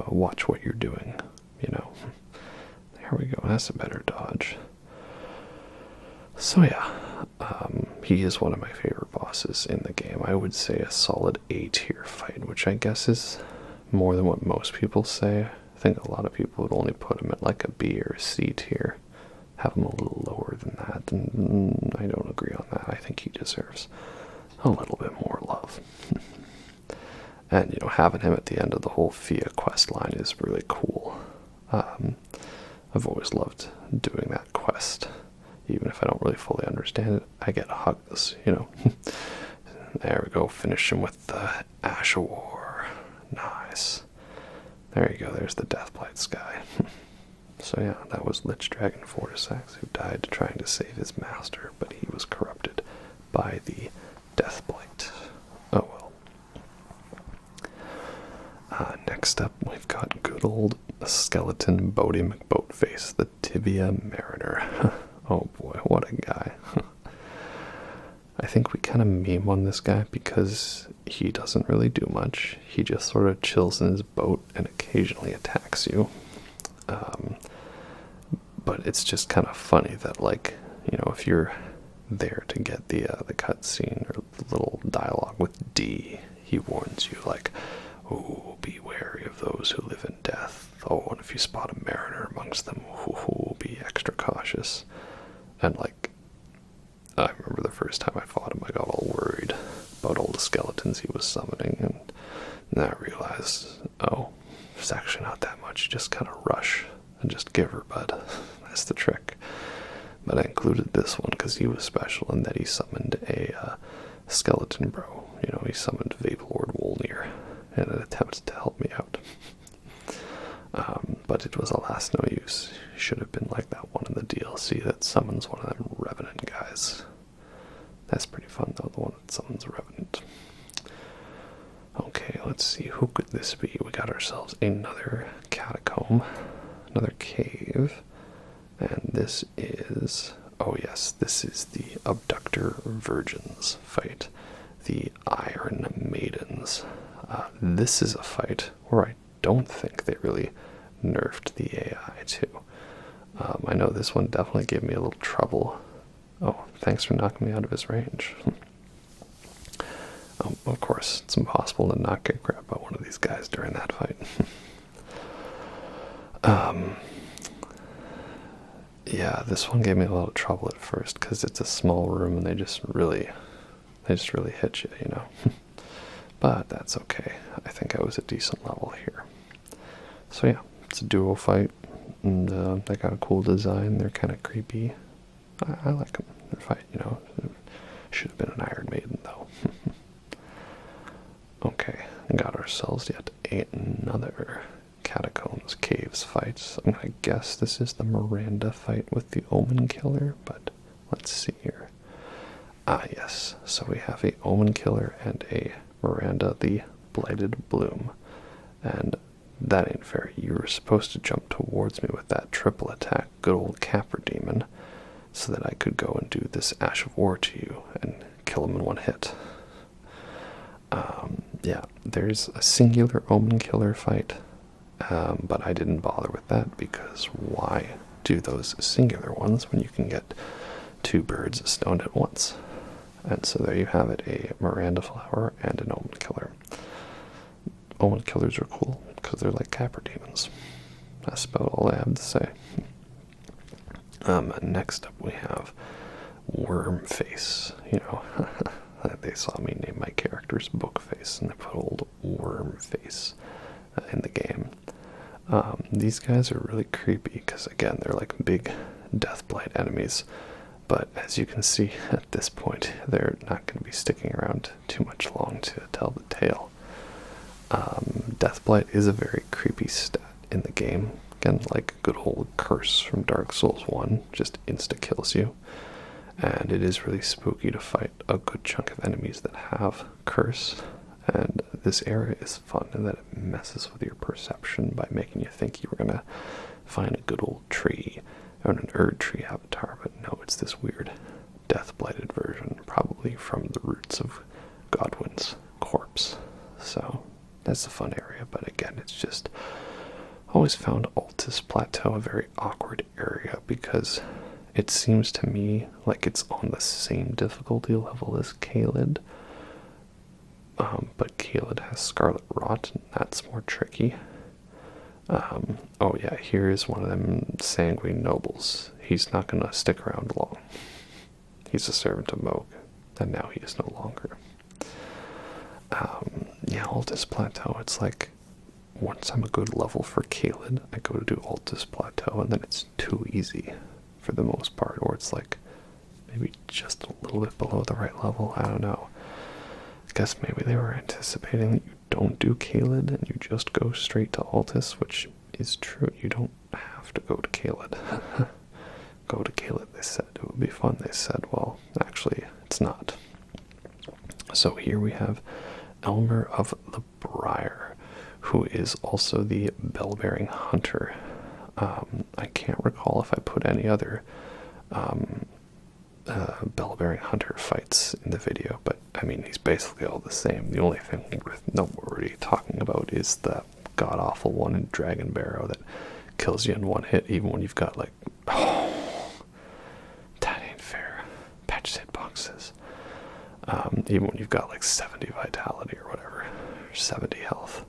watch what you're doing, you know. There we go, that's a better dodge. So yeah, he is one of my favorite bosses in the game. I would say a solid A tier fight, which I guess is more than what most people say. I think a lot of people would only put him at like a B or a C tier, have him a little lower than that, and I don't agree on that. I think he deserves a little bit more love. And, you know, having him at the end of the whole Fia quest line is really cool. I've always loved doing that quest. Even if I don't really fully understand it, I get hugs, you know. There we go, finish him with the Ash of War. Nice. There you go, there's the Deathblight Sky. So yeah, that was Lich Dragon Fortissax, who died trying to save his master, but he was corrupted by the Deathblight. Oh well. Next up, we've got good old skeleton Bodie McBoatface, the Tibia Mariner. Oh boy, what a guy. I think we kind of meme on this guy because he doesn't really do much. He just sort of chills in his boat and occasionally attacks you. But it's just kind of funny that, like, you know, if you're there to get the cutscene or the little dialogue with D, he warns you, like, oh, be wary of those who live in death. Oh, and if you spot a mariner amongst them, be extra cautious. And, like, I remember the first time I fought him, I got all worried about all the skeletons he was summoning, and then I realized, oh, it's actually not that much. Just kind of rush and just give her, bud. That's the trick. But I included this one because he was special in that he summoned a skeleton bro. You know, he summoned Vavelord Wolnir in an attempt to help me out. But it was alas no use. Should have been like that one in the DLC that summons one of them Revenant guys. That's pretty fun though, the one that summons a Revenant. Okay, let's see, who could this be? We got ourselves another catacomb, another cave, and this is, oh yes, this is the Abductor Virgins fight, the Iron Maidens. This is a fight where I don't think they really nerfed the AI too. I know this one definitely gave me a little trouble. Oh, thanks for knocking me out of his range. Of course, it's impossible to not get grabbed by one of these guys during that fight. Yeah, this one gave me a lot of trouble at first because it's a small room and they just really hit you, you know. But that's okay. I think I was a decent level here. So yeah, it's a duo fight, and they got a cool design. They're kind of creepy. I like them. Their fight, you know, should have been an Iron Maiden though. Okay, got ourselves yet another Catacombs Caves fight. So I'm gonna guess this is the Miranda fight with the Omen Killer, but let's see here. Ah yes, so we have a Omen Killer and a Miranda the Blighted Bloom. And that ain't fair. You were supposed to jump towards me with that triple attack, good old Capra Demon, so that I could go and do this Ash of War to you and kill him in one hit. Yeah, there's a singular Omen Killer fight, but I didn't bother with that because why do those singular ones when you can get two birds stoned at once? And so there you have it, a Miranda Flower and an Omen Killer. Omen Killers are cool because they're like Capra Demons. That's about all I have to say. Next up we have Wormface. You know, they saw me name my character's Bookface and they put old Wormface in the game. These guys are really creepy because, again, they're like big Deathblight enemies. But as you can see at this point, they're not going to be sticking around too much long to tell the tale. Deathblight is a very creepy stat in the game. Again, like a good old curse from Dark Souls 1, just insta-kills you. And it is really spooky to fight a good chunk of enemies that have curse. And this area is fun in that it messes with your perception by making you think you were going to find a good old tree or an Erdtree Avatar, but no, it's this weird death-blighted version, probably from the roots of Godwyn's corpse. So that's a fun area, but again, it's just always found Altus Plateau a very awkward area because it seems to me like it's on the same difficulty level as Caelid, but Caelid has Scarlet Rot, and that's more tricky. Oh yeah, here is one of them sanguine nobles. He's not going to stick around long. He's a servant of Moog, and now he is no longer. Yeah, Altus Plateau, it's like, once I'm a good level for Caelid, I go to do Altus Plateau, and then it's too easy for the most part, or it's like, maybe just a little bit below the right level, I don't know. I guess maybe they were anticipating that you don't do Caelid and you just go straight to Altus, which is true. You don't have to go to Caelid. Go to Caelid, they said. It would be fun, they said. Well, actually, it's not. So here we have Elmer of the Briar, who is also the bell-bearing hunter. I can't recall if I put any other Bellbearing Hunter fights in the video, but I mean, he's basically all the same. The only thing worth noteworthy talking about is the god-awful one in Dragon Barrow that kills you in one hit, even when you've got like, oh, that ain't fair. Patch hitboxes. Even when you've got like 70 vitality or whatever, or 70 health.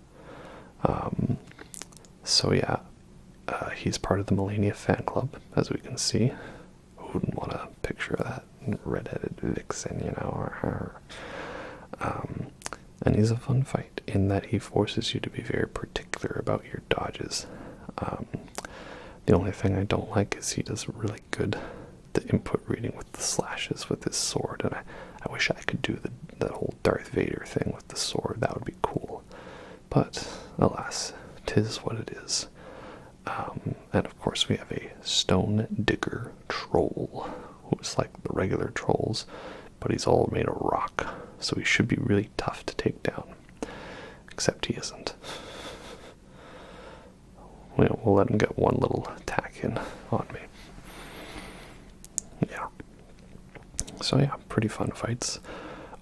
So yeah, he's part of the Melania fan club, as we can see. Who wouldn't want a picture of that red-headed vixen, you know? And he's a fun fight in that he forces you to be very particular about your dodges. The only thing I don't like is he does really good the input reading with the slashes with his sword, and I wish I could do the whole Darth Vader thing with the sword. That would be cool. But alas, 'tis what it is. And of course we have a Stone Digger Troll, who's like the regular trolls, but he's all made of rock, so he should be really tough to take down. Except he isn't. We'll let him get one little attack in on me. Yeah. So yeah, pretty fun fights.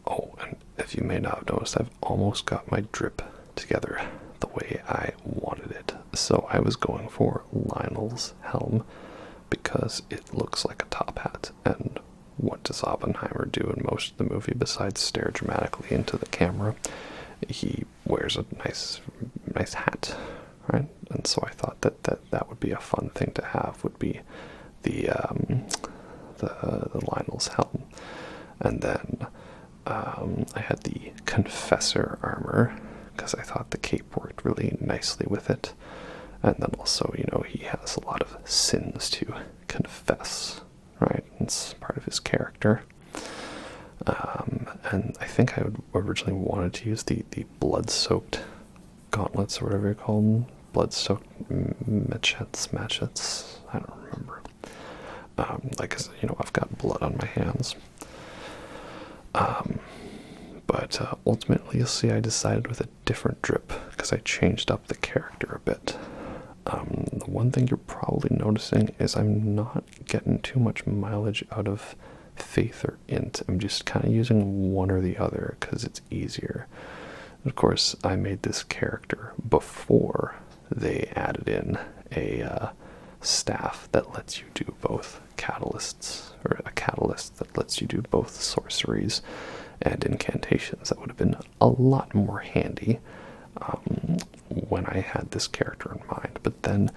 Oh, and if you may not have noticed, I've almost got my drip together the way I wanted it. So I was going for Lionel's helm because it looks like a top hat, and what does Oppenheimer do in most of the movie besides stare dramatically into the camera? He wears a nice hat, right? And so I thought that would be a fun thing to have, would be the Lionel's helm. And then I had the Confessor armor because I thought the cape worked really nicely with it. And then also, you know, he has a lot of sins to confess, right? It's part of his character. And I think I originally wanted to use the blood-soaked gauntlets, or whatever you call them. Blood-soaked machetes, I don't remember. Like, you know, I've got blood on my hands. But ultimately, you'll see I decided with a different drip because I changed up the character a bit. The one thing you're probably noticing is I'm not getting too much mileage out of Faith or Int. I'm just kind of using one or the other because it's easier. Of course, I made this character before they added in a staff that lets you do both catalysts, or a catalyst that lets you do both sorceries and incantations. That would have been a lot more handy when I had this character in mind. But then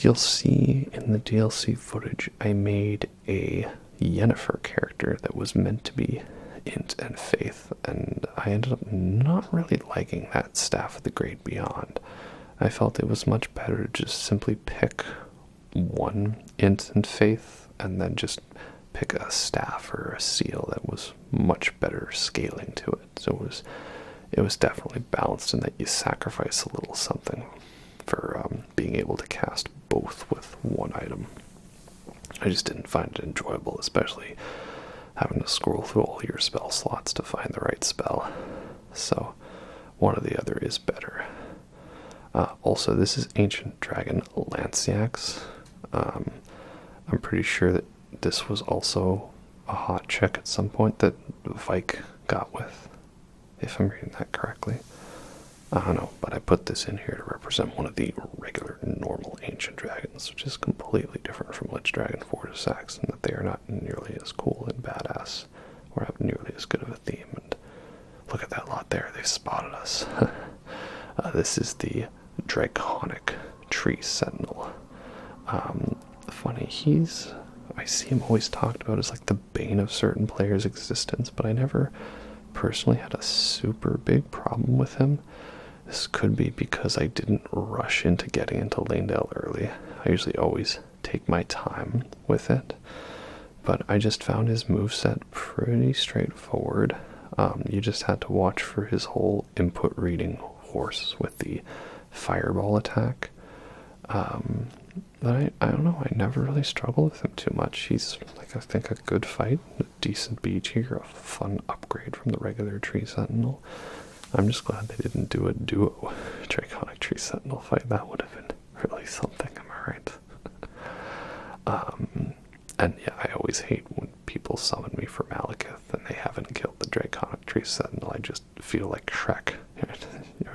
you'll see in the DLC footage I made a Yennefer character that was meant to be Int and Faith, and I ended up not really liking that Staff of the Great Beyond. I felt it was much better to just simply pick one Int and Faith and then just pick a staff or a seal that was much better scaling to it. So it was definitely balanced in that you sacrifice a little something for being able to cast both with one item. I just didn't find it enjoyable, especially having to scroll through all your spell slots to find the right spell. So one or the other is better. Also, this is Ancient Dragon Lanciax. I'm pretty sure that this was also a hot check at some point that Vike got with, if I'm reading that correctly. I don't know, but I put this in here to represent one of the regular, normal ancient dragons, which is completely different from Lich Dragon Fortissax, in that they are not nearly as cool and badass, or have nearly as good of a theme. And look at that lot there, they've spotted us. This is the Draconic Tree Sentinel. Funny, I see him always talked about as like the bane of certain players' existence, but I never personally had a super big problem with him. This could be because I didn't rush into getting into Leyndell early. I usually always take my time with it, but I just found his moveset pretty straightforward. You just had to watch for his whole input reading horse with the fireball attack. But I don't know, I never really struggled with him too much. He's, like, I think a good fight, a decent BG, or a fun upgrade from the regular Tree Sentinel. I'm just glad they didn't do a duo Draconic Tree Sentinel fight. That would have been really something, am I right? And yeah, I always hate when people people summon me from Malekith and they haven't killed the Draconic Tree Sentinel, I just feel like Shrek.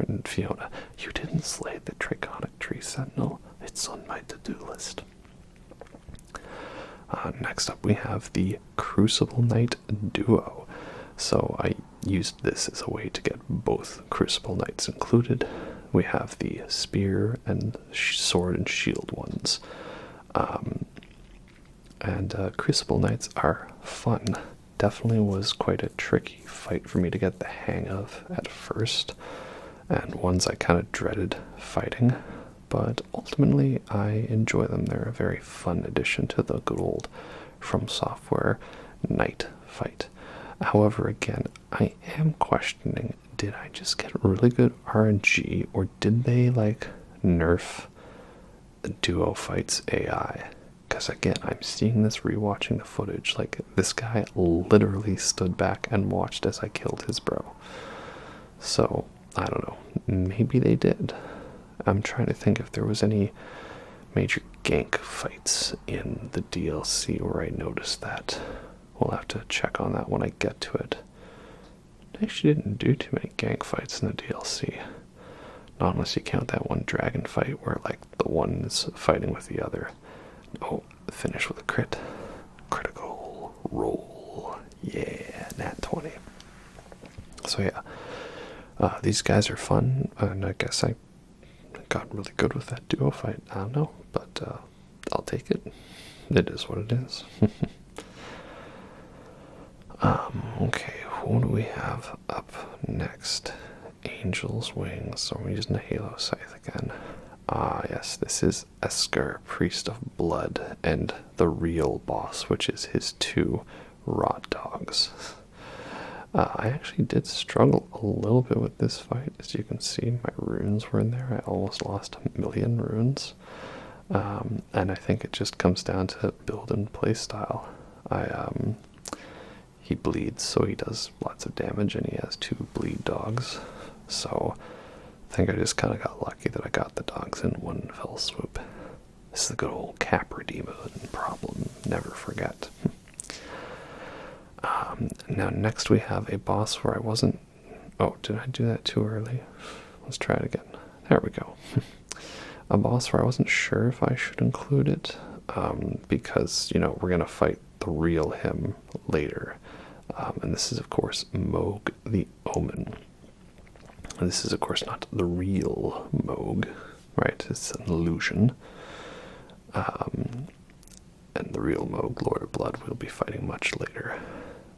And Fiona, you didn't slay the Draconic Tree Sentinel. It's on my to-do list. Next up we have the Crucible Knight Duo. So I used this as a way to get both Crucible Knights included. We have the spear and sword and shield ones. Crucible Knights are fun. Definitely was quite a tricky fight for me to get the hang of at first, and ones I kind of dreaded fighting, but ultimately I enjoy them. They're a very fun addition to the good old From Software Knight fight. However, again, I am questioning, did I just get really good RNG, or did they, like, nerf the duo fights AI? Because again, I'm seeing this rewatching the footage, like, this guy literally stood back and watched as I killed his bro. So, I don't know, maybe they did. I'm trying to think if there was any major gank fights in the DLC where I noticed that. We'll have to check on that when I get to it. I actually didn't do too many gank fights in the DLC. Not unless you count that one dragon fight where, like, the one is fighting with the other. Oh, finish with a crit. Critical roll. Yeah, nat 20. So yeah, these guys are fun, and I guess I got really good with that duo fight. I don't know, but I'll take it. It is what it is. Okay, who do we have up next? Angel's Wings. So we're using the Halo Scythe again. Ah, yes, this is Esker, Priest of Blood, and the real boss, which is his 2 rot dogs. I actually did struggle a little bit with this fight. As you can see, my runes were in there. I almost lost 1,000,000 runes. And I think it just comes down to build and play style. He bleeds, so he does lots of damage, and he has 2 bleed dogs. So I think I just kind of got lucky that I got the dogs in one fell swoop. This is the good old Capra Demon problem. Never forget. Now next we have a boss where I wasn't... Oh, did I do that too early? Let's try it again. There we go. A boss where I wasn't sure if I should include it, because, you know, we're going to fight the real him later. And this is, of course, Mohg the Omen. And this is, of course, not the real Mohg, right? It's an illusion. And the real Mohg, Lord of Blood, will be fighting much later.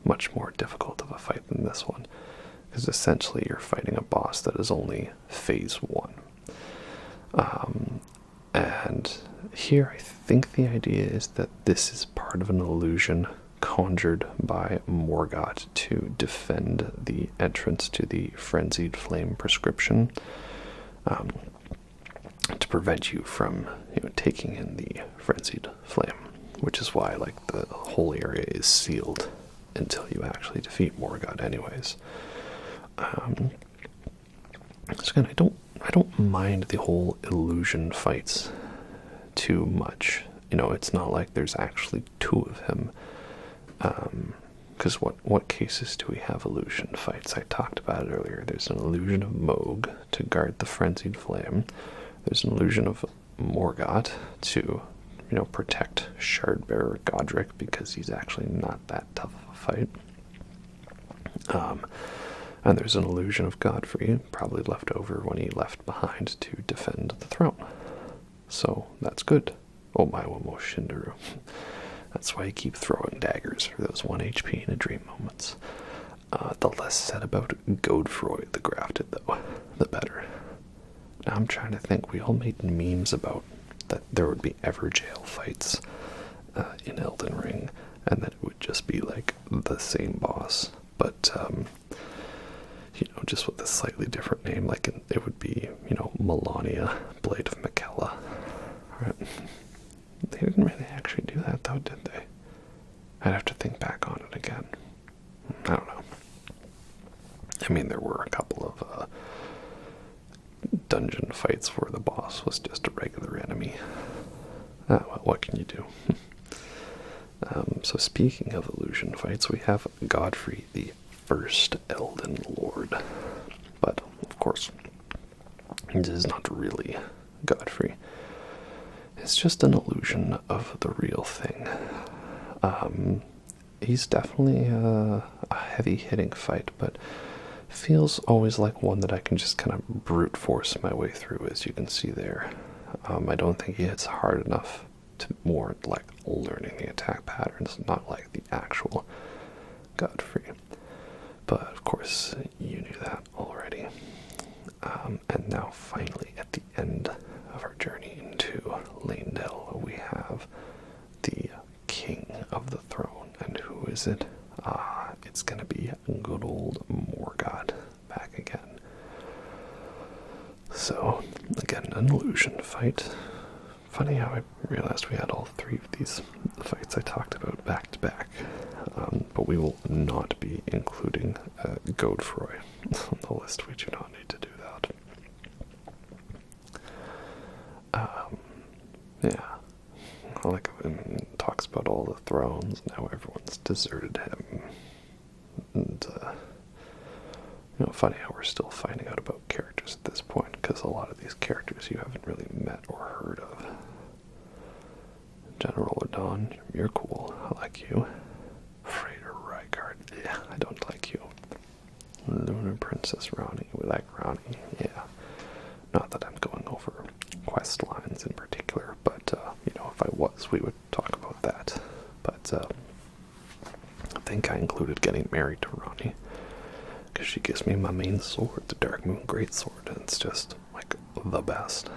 Much more difficult of a fight than this one. Because essentially you're fighting a boss that is only phase 1. And here I think the idea is that this is part of an illusion conjured by Morgott to defend the entrance to the Frenzied Flame prescription, to prevent you from, you know, taking in the Frenzied Flame, which is why, like, the whole area is sealed until you actually defeat Morgott anyways. So again, I don't mind the whole illusion fights too much. You know, it's not like there's actually 2 of him. Because what cases do we have illusion fights? I talked about it earlier. There's an illusion of Mohg to guard the Frenzied Flame. There's an illusion of Morgott to, you know, protect Shardbearer Godrick, because he's actually not that tough of a fight. And there's an illusion of Godfrey, probably left over when he left behind to defend the throne. So that's good. Oh my Womo Shindaru. That's why you keep throwing daggers for those 1 HP in a dream moments. The less said about Godrick the Grafted, though, the better. Now I'm trying to think, we all made memes about that there would be Everjail fights in Elden Ring, and that it would just be like the same boss, but you know, just with a slightly different name. Like it would be, you know, Melania, Blade of Mikella. Right? They didn't really actually do that, though, did they? I'd have to think back on it again. I don't know. I mean, there were a couple of dungeon fights where the boss was just a regular enemy. Well, what can you do? So speaking of illusion fights, we have Godfrey, the first Elden Lord. But, of course, this is not really Godfrey. It's just an illusion of the real thing. He's definitely a heavy-hitting fight, but feels always like one that I can just kind of brute force my way through, as you can see there. I don't think he hits hard enough to warrant like learning the attack patterns, not like the actual Godfrey. But of course, you knew that already. And now finally, at the end of our journey into Leyndell, we have the king of the throne. And who is it? It's gonna be good old Morgit back again. So, again, an illusion fight. Funny how I realized we had all three of these fights I talked about back to back. But we will not be including Godfrey on the list. We do not need to do that. Yeah. Like, it talks about all the thrones and how everyone's deserted him. And, funny how we're still finding out about characters at this point, because a lot of these characters you haven't really met or heard of. General Radahn, you're cool. I like you. Freighter Rykard, yeah, I don't like you. Lunar Princess Rani, we like Rani, yeah. Not that I'm going over quest lines in particular, but, if I was, we would talk about that. But, I think I included getting married to Rani, because she gives me my main sword, the Dark Moon Greatsword, and it's just, like, the best.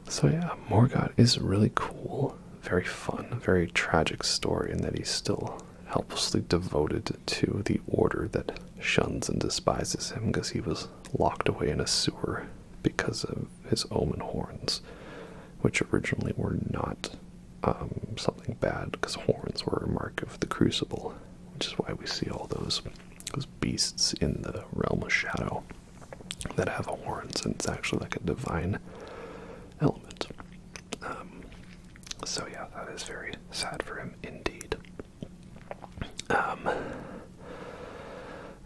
So yeah, Morgit is really cool, very fun, very tragic story in that he's still helplessly devoted to the order that shuns and despises him because he was locked away in a sewer because of his Omen horns, which originally were not something bad, because horns were a mark of the Crucible, which is why we see all those beasts in the realm of shadow that have horns, and it's actually like a divine element. So yeah, that is very sad for him indeed.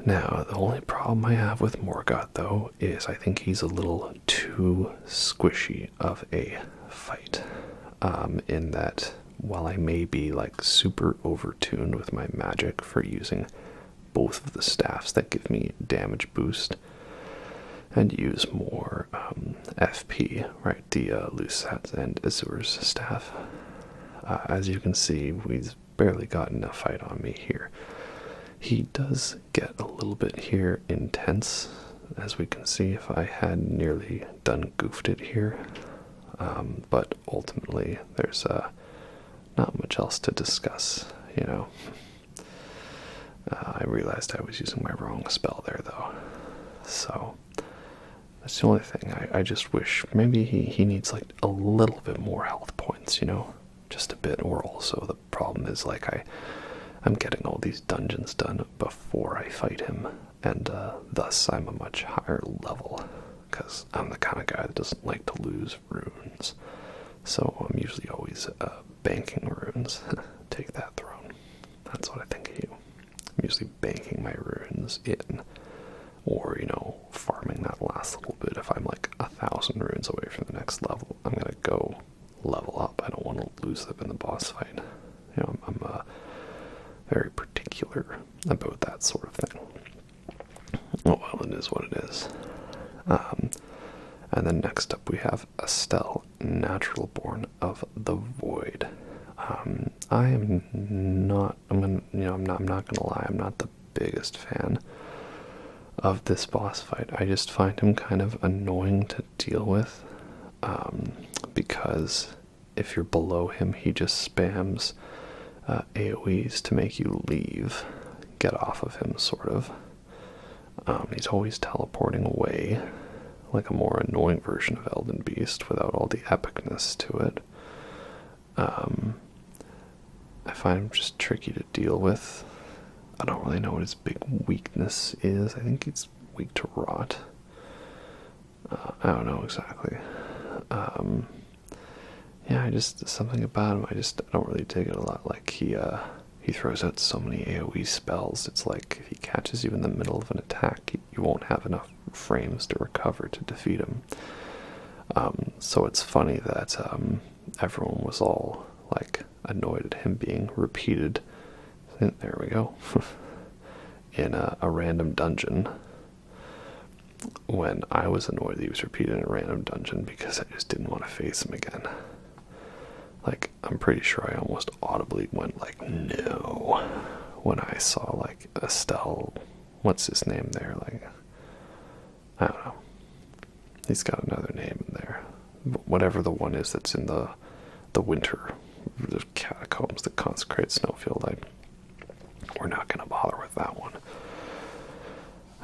Now, the only problem I have with Morgit, though, is I think he's a little too squishy of a fight. In that, while I may be like super overtuned with my magic for using both of the staffs that give me damage boost, and use more FP, right, the Lucette's and Azur's staff. As you can see, we've barely gotten a fight on me here. He does get a little bit here intense, as we can see if I had nearly done goofed it here. But ultimately, there's not much else to discuss, I realized I was using my wrong spell there, though. So, that's the only thing. I just wish maybe he needs like a little bit more health points, just a bit. Or also the problem is like I'm getting all these dungeons done before I fight him, and thus I'm a much higher level, because I'm the kind of guy that doesn't like to lose runes. So I'm usually always banking runes. Take that, throne. That's what I think of you. I'm usually banking my runes in, or, farming that last little bit. If I'm like 1,000 runes away from the next level, I'm going to go level up. I don't want to lose them in the boss fight. I'm very particular about that sort of thing. Oh, well, it is what it is. And then next up we have Astel, Natural Born of the Void. I'm not gonna lie, I'm not the biggest fan of this boss fight. I just find him kind of annoying to deal with, because if you're below him, he just spams AoEs to make you leave, get off of him, sort of. He's always teleporting away, like a more annoying version of Elden Beast without all the epicness to it. I find him just tricky to deal with. I don't really know what his big weakness is. I think he's weak to rot. I don't know exactly. yeah, something about him. I don't really dig it a lot. Like he throws out so many AoE spells. It's like if he catches you in the middle of an attack, you won't have enough frames to recover to defeat him. So it's funny that everyone was all like annoyed at him being repeated. There we go. In a random dungeon. When I was annoyed that he was repeated in a random dungeon because I just didn't want to face him again. Like, I'm pretty sure I almost audibly went like, no, when I saw like Astel, what's his name there? Like, I don't know. He's got another name in there. Whatever the one is that's in the winter, the catacombs that consecrate Snowfield. We're not going to bother with that one.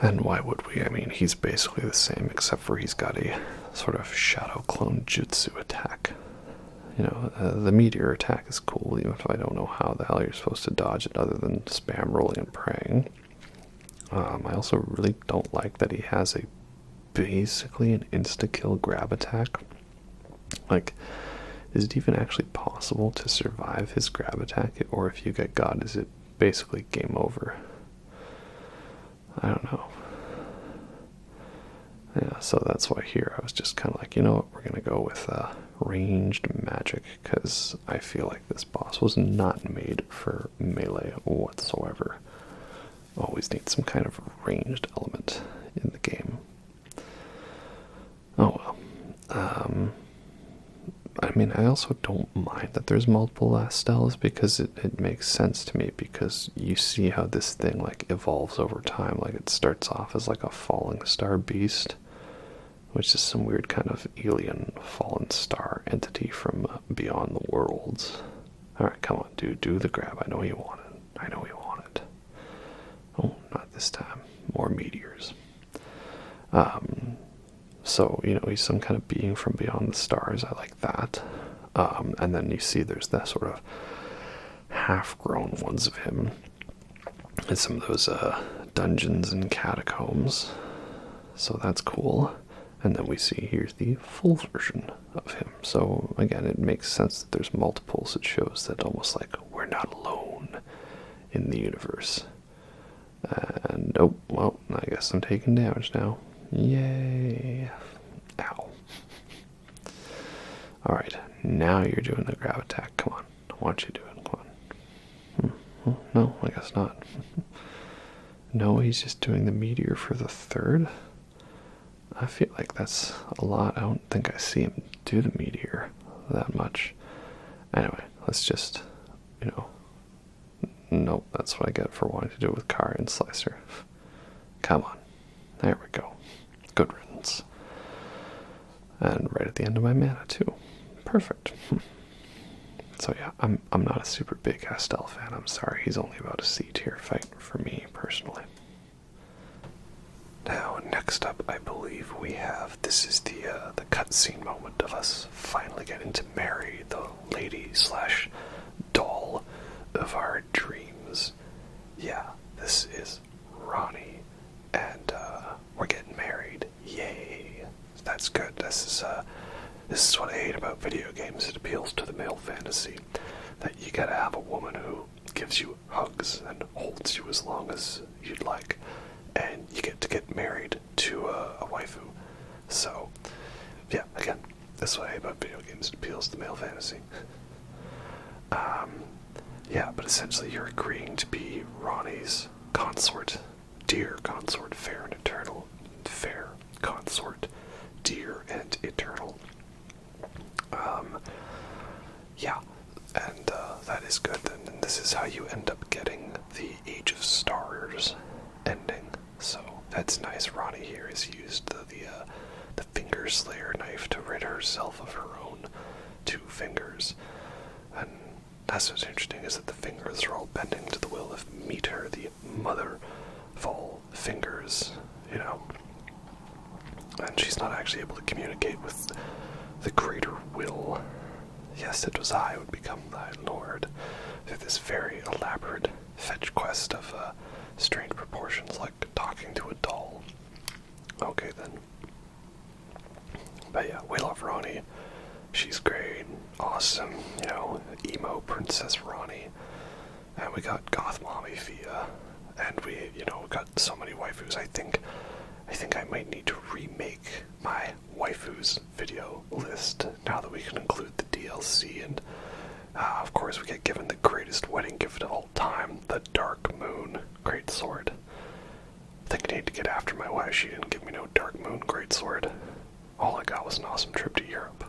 And why would we? I mean, he's basically the same, except for he's got a sort of shadow clone jutsu attack. You know, the meteor attack is cool, even if I don't know how the hell you're supposed to dodge it other than spam rolling and praying. I also really don't like that he has basically an insta-kill grab attack. Like, is it even actually possible to survive his grab attack? Or if you get got, is it basically game over? I don't know. Yeah, so that's why here I was just kind of like, you know what, we're going to go with ranged magic, because I feel like this boss was not made for melee whatsoever. Always need some kind of ranged element in the game. Oh well. I mean, I also don't mind that there's multiple Astels, because it makes sense to me, because you see how this thing like evolves over time. Like, it starts off as like a falling star beast, which is some weird kind of alien fallen star entity from beyond the worlds. Alright, come on, dude, do the grab. I know you want it. I know you want it. Oh, not this time. More meteors. So, you know, he's some kind of being from beyond the stars. I like that. And then you see there's that sort of half-grown ones of him in some of those dungeons and catacombs. So that's cool. And then we see here's the full version of him. So, again, it makes sense that there's multiples. It shows that almost like we're not alone in the universe. And, oh, well, I guess I'm taking damage now. Yay. Ow. Alright, now you're doing the grab attack. Come on. I want you to do it. Come on. No, I guess not. No, he's just doing the meteor for the third? I feel like that's a lot. I don't think I see him do the meteor that much. Anyway, let's just, you know... Nope, that's what I get for wanting to do it with Kari and Slicer. Come on. There we go. Good riddance. And right at the end of my mana, too. Perfect. So yeah, I'm not a super big Astel fan. I'm sorry, he's only about a C-tier fight for me, personally. Now, next up, I believe we have, this is the cutscene moment of us finally getting to marry the lady/doll of our dreams. Yeah, this is Ronnie, and we're getting married. Yay! That's good. This is what I hate about video games. It appeals to the male fantasy that you gotta have a woman who gives you hugs and holds you as long as you'd like, and you get to get married to a waifu. So, yeah, again, that's what I hate about video games. It appeals to the male fantasy. Yeah, but essentially you're agreeing to be Ronnie's consort, dear consort, fair and eternal, fair consort, dear and eternal. Yeah, and that is good, and this is how you end up getting the Age of Stars ending. So that's nice. Ronnie here has used the Finger Slayer knife to rid herself of her own 2 fingers, and that's what's interesting, is that the fingers are all bending to the will of Meter, the mother of all fingers, you know. And she's not actually able to communicate with the greater will. Yes, it was I would become thy lord, through this very elaborate fetch quest of strange proportions, like talking to a doll. Okay, then. But yeah, we love Ronnie. She's great, awesome. and we, got so many waifus. I think I might need to remake my waifus video list now that we can include the DLC, and of course we get given the greatest wedding gift of all time, the Dark Moon Greatsword. I think I need to get after my wife. She didn't give me no Dark Moon Greatsword. All I got was an awesome trip to Europe.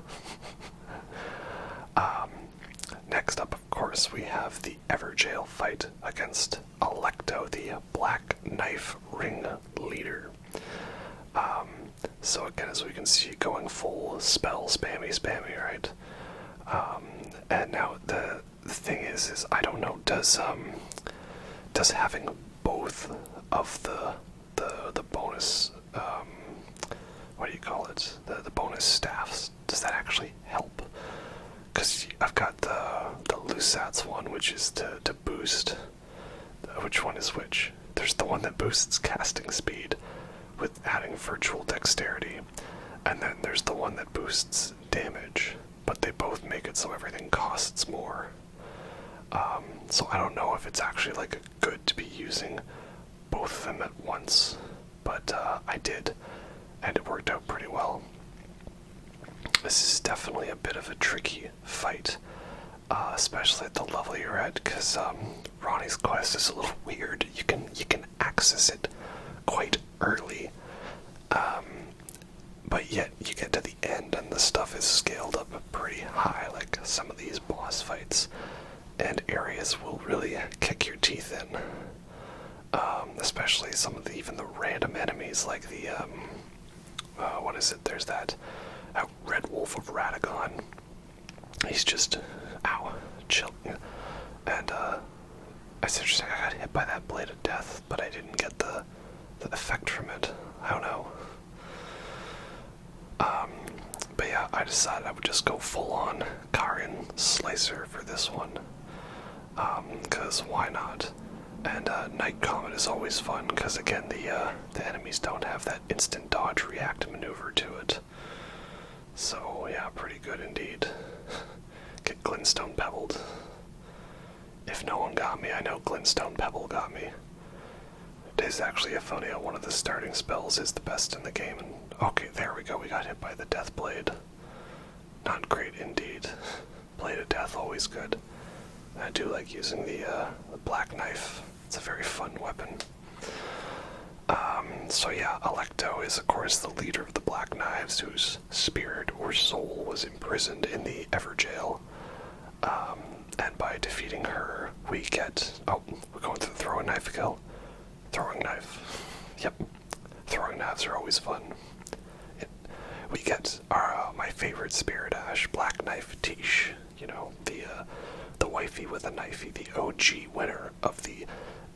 Next up, of course, we have the Everjail fight against Alecto, the Black Knife Ring leader. So again, as we can see, going full spell spammy, right? And now the thing is I don't know, does having both of the bonus, what do you call it? The bonus staffs, does that actually help? Because I've got the Lusat's one, which is to boost. Which one is which? There's the one that boosts casting speed with adding virtual dexterity, and then there's the one that boosts damage, but they both make it so everything costs more. So I don't know if it's actually like good to be using both of them at once, but I did, and it worked out pretty well. This is definitely a bit of a tricky fight, especially at the level you're at, because Ronnie's quest is a little weird. You can access it quite early, but yet you get to the end and the stuff is scaled up pretty high. Like some of these boss fights and areas will really kick your teeth in, especially some of even the random enemies, like the what is it? There's that Red Wolf of Radagon. He's just chill, and it's interesting. I got hit by that blade of death, but I didn't get the effect from it. I don't know. But yeah, I decided I would just go full on Karian Slicer for this one, because why not? And Night Comet is always fun, because again, the enemies don't have that instant dodge react maneuver to it. So yeah, pretty good indeed. Get Glintstone Pebbled. If no one got me, I know Glintstone Pebble got me. It is actually a funny how one of the starting spells is the best in the game. And okay, there we go, we got hit by the Death Blade. Not great indeed. Blade of Death, always good. I do like using the Black Knife. It's a very fun weapon. So yeah, Alecto is of course the leader of the Black Knives, whose spirit or soul was imprisoned in the Everjail. And by defeating her, we get... Oh, we're going to the throwing knife kill. Throwing knife. Yep. Throwing knives are always fun. We get my favorite Spirit Ash, Black Knife Tish. You know, the wifey with a knifey, the OG winner of the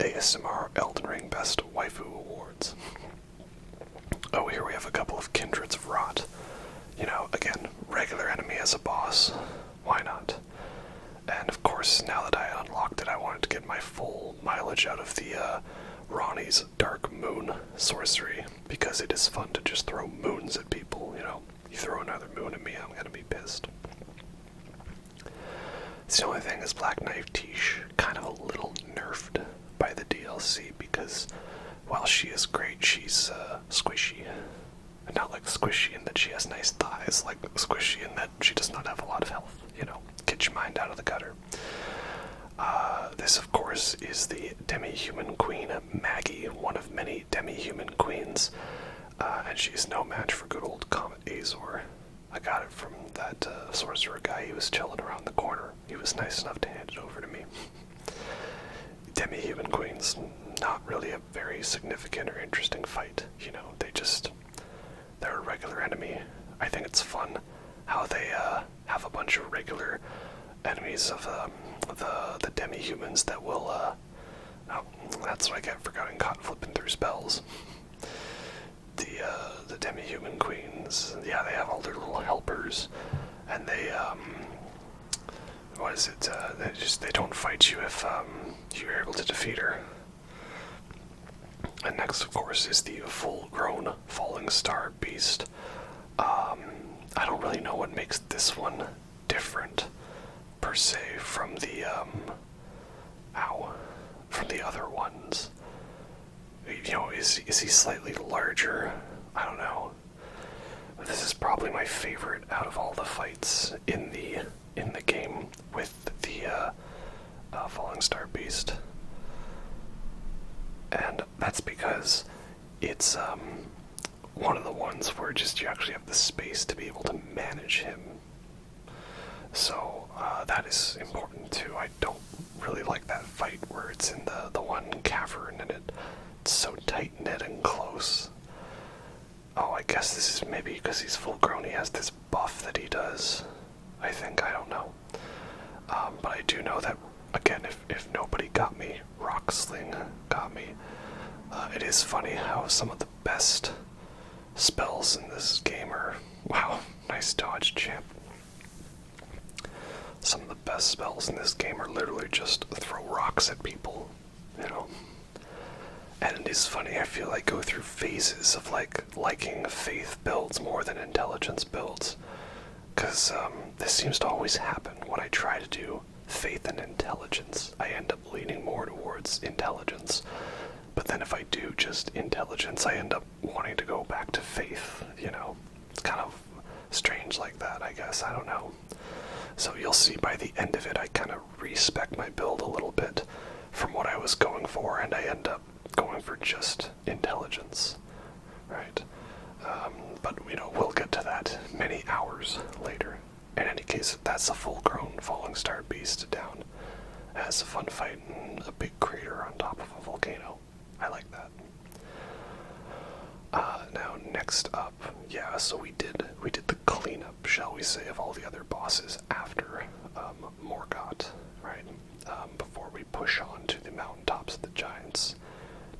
ASMR Elden Ring Best Waifu Awards. Oh, here we have a couple of Kindreds of Rot. You know, again, regular enemy as a boss. Why not? And of course, now that I unlocked it, I wanted to get my full mileage out of the Ronnie's Dark Moon sorcery, because it is fun to just throw moons at people, you know. You throw another moon at me, I'm gonna be pissed. It's the only thing is Black Knife Tish kind of a little nerfed by the DLC, because while she is great, she's squishy. And not like squishy in that she has nice thighs, like squishy in that she does not have a lot of health, you know. Get your mind out of the gutter. This, of course, is the Demi-Human Queen, Maggie, one of many Demi-Human Queens, and she's no match for good old Comet Azor. I got it from that sorcerer guy. He was chilling around the corner. He was nice enough to hand it over to me. Demi-Human Queens, not really a very significant or interesting fight. You know, they're a regular enemy. I think it's fun how they have a bunch of regular enemies of the demi-humans that will oh, that's what I get for getting caught flipping through spells. The demi-human queens, yeah, they have all their little helpers, and they what is it, they don't fight you if you're able to defeat her. And next, of course, is the full-grown Falling Star Beast. I don't really know what makes this one different, per se, from the other ones. is he slightly larger? I don't know. But this is probably my favorite out of all the fights in the game with the Falling Star Beast. And that's because it's one of the ones where just you actually have the space to be able to manage him. So that is important too. I don't really like that fight where it's in the one cavern and it's so tight-knit and close. Oh, I guess this is maybe because he's full-grown. He has this buff that he does. I don't know. But I do know that, again, if nobody got me, Rocksling got me. It is funny how some of the best spells in this game are... Wow, nice dodge, champ. Some of the best spells in this game are literally just throw rocks at people, you know. And it is funny, I feel like I go through phases of liking faith builds more than intelligence builds. Because this seems to always happen. When I try to do faith and intelligence, I end up leaning more towards intelligence. But then if I do just intelligence, I end up wanting to go back to faith, you know. It's kind of strange like that, I guess. I don't know. So you'll see by the end of it, I kind of respec my build a little bit from what I was going for, and I end up going for just intelligence, right? But, you know, we'll get to that many hours later. In any case, that's a full-grown Falling Star Beast down. It has a fun fight in a big crater on top of a volcano. I like that. Now, next up, yeah, so we did the cleanup, shall we say, of all the other bosses after Morgott, right? Before we push on to the mountaintops of the giants.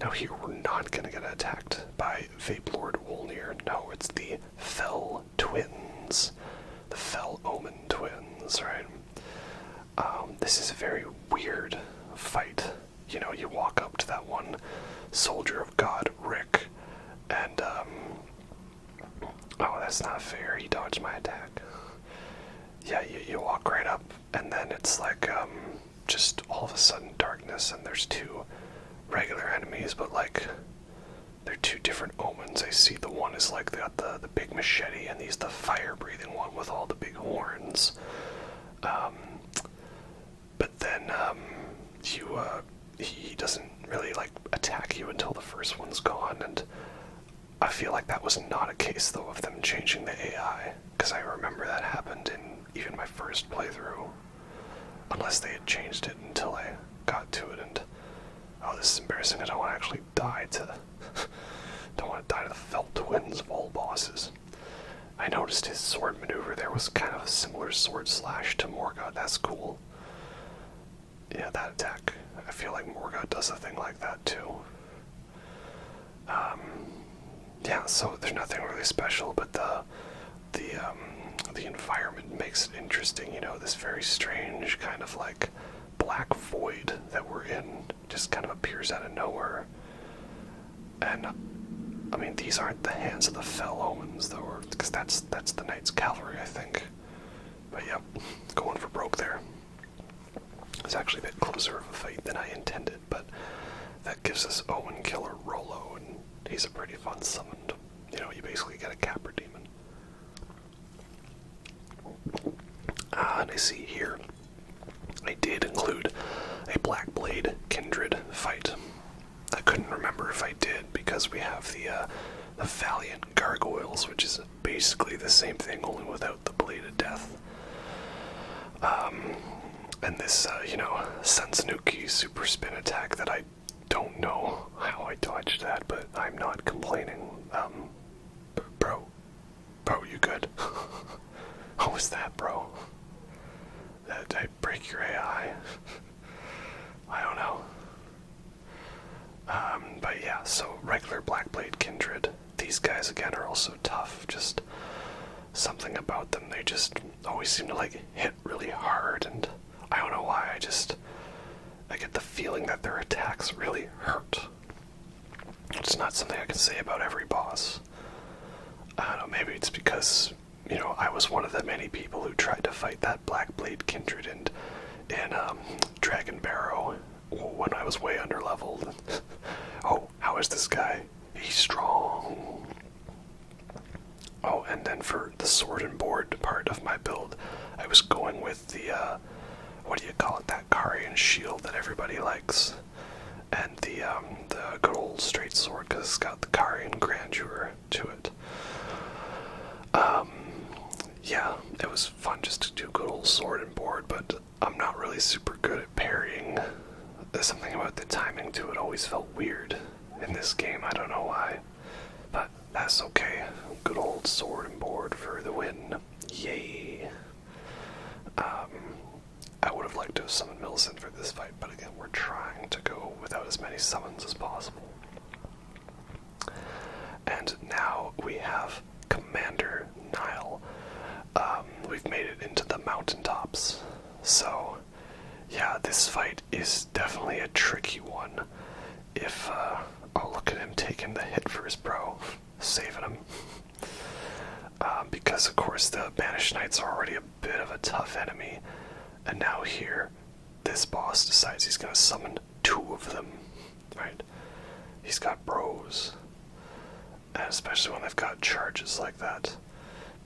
Now here we're not going to get attacked by Vapelord Wolnir. No, it's the Fell Twins. The Fell Omen Twins, right? This is a very weird fight. You know, you walk up to that one soldier of God, Rick, and, oh, that's not fair. He dodged my attack. Yeah, you walk right up, and then it's like, just all of a sudden darkness, and there's two regular enemies, but like they're two different omens. I see the one is like got the big machete, and he's the fire-breathing one with all the big horns. But then he doesn't really like attack you until the first one's gone, and I feel like that was not a case though of them changing the AI, because I remember that happened in even my first playthrough, unless they had changed it until I got to it. And oh, this is embarrassing. I don't want to actually die to don't want to die to the Fell Twins of all bosses. I noticed his sword maneuver there was kind of a similar sword slash to Morgott. That's cool. Yeah, that attack. I feel like Morgott does a thing like that too. Yeah, so there's nothing really special, but the environment makes it interesting. You know, this very strange kind of like black void that we're in just kind of appears out of nowhere. And I mean, these aren't the hands of the Fell Omens though, because that's the Knight's Cavalry, I think. But yeah, going for broke there. It's actually a bit closer of a fight than I intended, but that gives us Omen Killer Rollo, and he's a pretty fun summon. You know, you basically get a Capra Demon. And I see here, I did include a Black Blade Kindred fight. I couldn't remember if I did, because we have the Valiant Gargoyles, which is basically the same thing, only without the Blade of Death. And this, you know, Sensanuki super spin attack that I don't know how I dodged that, but I'm not complaining. Bro, you good? What was that, bro? Did I break your AI? I don't know. But yeah, so regular Blackblade Kindred. These guys, again, are also tough. Just something about them. They just always seem to, like, hit really hard, and I don't know why. I get the feeling that their attacks really hurt. It's not something I can say about every boss. I don't know, maybe it's because, you know, I was one of the many people who tried to fight that Blackblade Kindred in Dragon Barrow when I was way underleveled. Oh, how How is this guy? He's strong. Oh, and then for the sword and board part of my build, I was going with the, what do you call it, that Carian shield that everybody likes. And the good old straight sword, because it's got the Carian grandeur to it. Yeah, it was fun just to do good old sword and board, but I'm not really super good at parrying. There's something about the timing to it always felt weird in this game, I don't know why. But that's okay. Good old sword and board for the win. Yay. I would have liked to have summoned Millicent for this fight, but again, we're trying to go without as many summons as possible. And now we have Commander Nile. We've made it into the mountaintops. So, yeah, this fight is definitely a tricky one. If, oh, look at him taking the hit for his bro. Saving him. Because, of course, the Banished Knights are already a bit of a tough enemy. And now here, this boss decides he's going to summon 2 of them, right? He's got bros. And especially when they've got charges like that.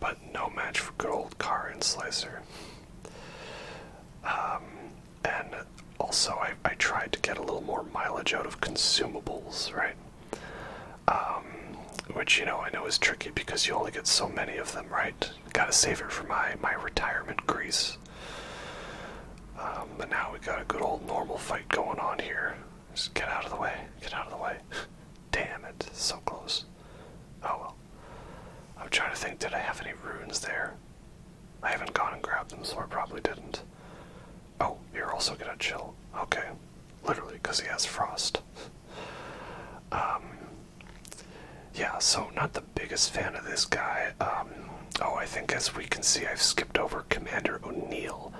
But no match for good old Carian Slicer. And also, I tried to get a little more mileage out of consumables, right? Which, you know, I know is tricky because you only get so many of them, right? Gotta save it for my retirement grease. But now we got a good old normal fight going on here. Just get out of the way. Get out of the way. Damn it. So close. Oh well. I'm trying to think, did I have any runes there? I haven't gone and grabbed them, so I probably didn't. Oh, you're also gonna chill. Okay. Literally, because he has frost. Yeah, so not the biggest fan of this guy. Oh, I think as we can see, I've skipped over Commander O'Neill,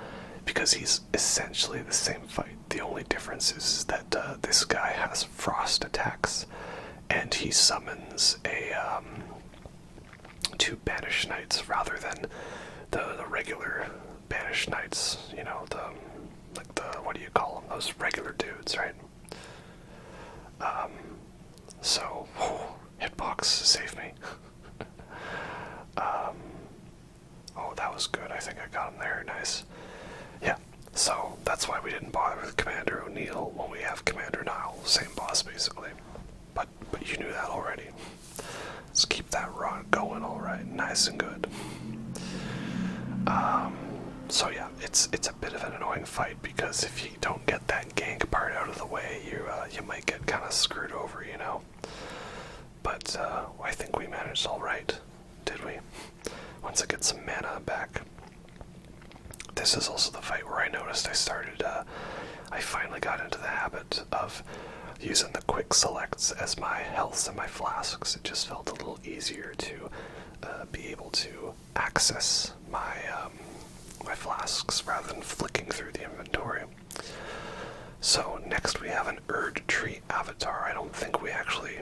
because he's essentially the same fight. The only difference is that this guy has frost attacks, and he summons a 2 Banished Knights rather than the regular Banished Knights. You know, what do you call them? Those regular dudes, right? So, hitbox, save me. Oh, that was good. I think I got him there. Nice. Yeah, so that's why we didn't bother with Commander O'Neill when we have Commander Nile. Same boss, basically. But you knew that already. Let's keep that run going, alright. Nice and good. So yeah, it's a bit of an annoying fight, because if you don't get that gank part out of the way, you might get kind of screwed over, you know. But I think we managed alright, did we? Once I get some mana back. This is also the fight where I noticed I finally got into the habit of using the quick selects as my healths and my flasks. It just felt a little easier to be able to access my flasks rather than flicking through the inventory. So next we have an Erdtree Avatar. I don't think we actually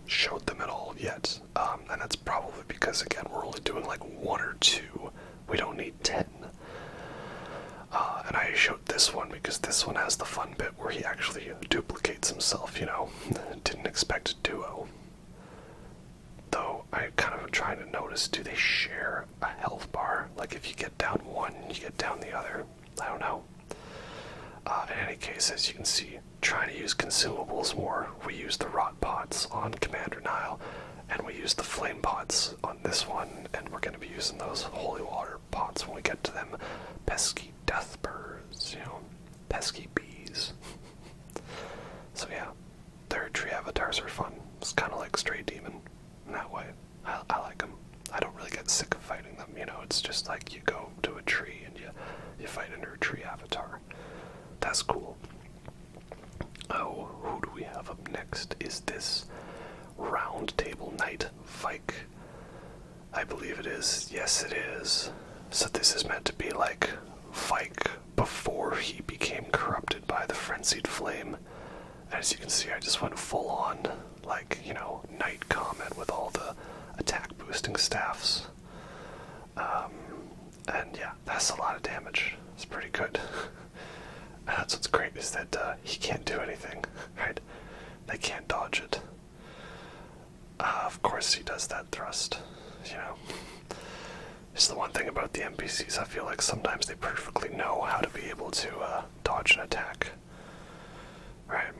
showed them at all yet, and that's probably because, again, we're only doing like 1 or 2. We don't need 10. And I showed this one because this one has the fun bit where he actually duplicates himself, you know. Didn't expect a duo. Though, I kind of am trying to notice, do they share a health bar? Like, if you get down one, you get down the other? I don't know. In any case, as you can see, trying to use consumables more. We use the rot pots on Commander Nile, and we use the flame pots on this one, and we're going to be using those holy water pots when we get to them pesky death birds, you know, pesky bees. So yeah, the Erdtree Avatars are fun. It's kind of like Stray Demon in that way. I like them. I don't really get sick of fighting them, you know. It's just like you go to a tree and you fight an Erdtree Avatar. That's cool. Oh, who do we have up next? Is this Round Table Knight Vike? I believe it is. Yes, it is. So this is meant to be like Vike before he became corrupted by the Frenzied Flame. As you can see, I just went full on, like, you know, Knight Comet with all the attack boosting staffs. And yeah, that's a lot of damage. It's pretty good. And that's what's great, is that he can't do anything, right? They can't dodge it. course he does that thrust, you know. It's the one thing about the NPCs, I feel like sometimes they perfectly know how to be able to dodge an attack. Right?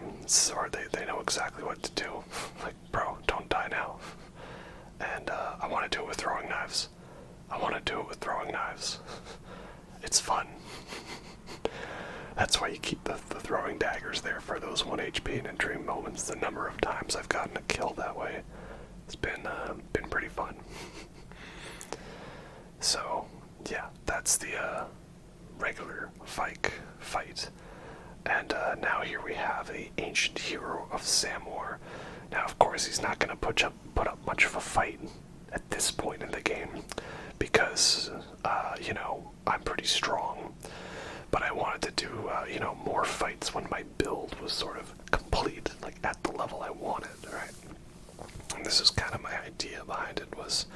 Or they know exactly what to do. Like, bro, don't die now. And I want to do it with throwing knives. I want to do it with throwing knives. It's fun. That's why you keep the throwing daggers there for those 1 HP and in dream moments. The number of times I've gotten a kill that way, it's been pretty fun. So, yeah, that's the regular fight. And now here we have the ancient hero of Samor. Now, of course, he's not going to put up much of a fight at this point in the game because, you know, I'm pretty strong. But I wanted to do, you know, more fights when my build was sort of complete, like at the level I wanted, right? And this is kind of my idea behind it was,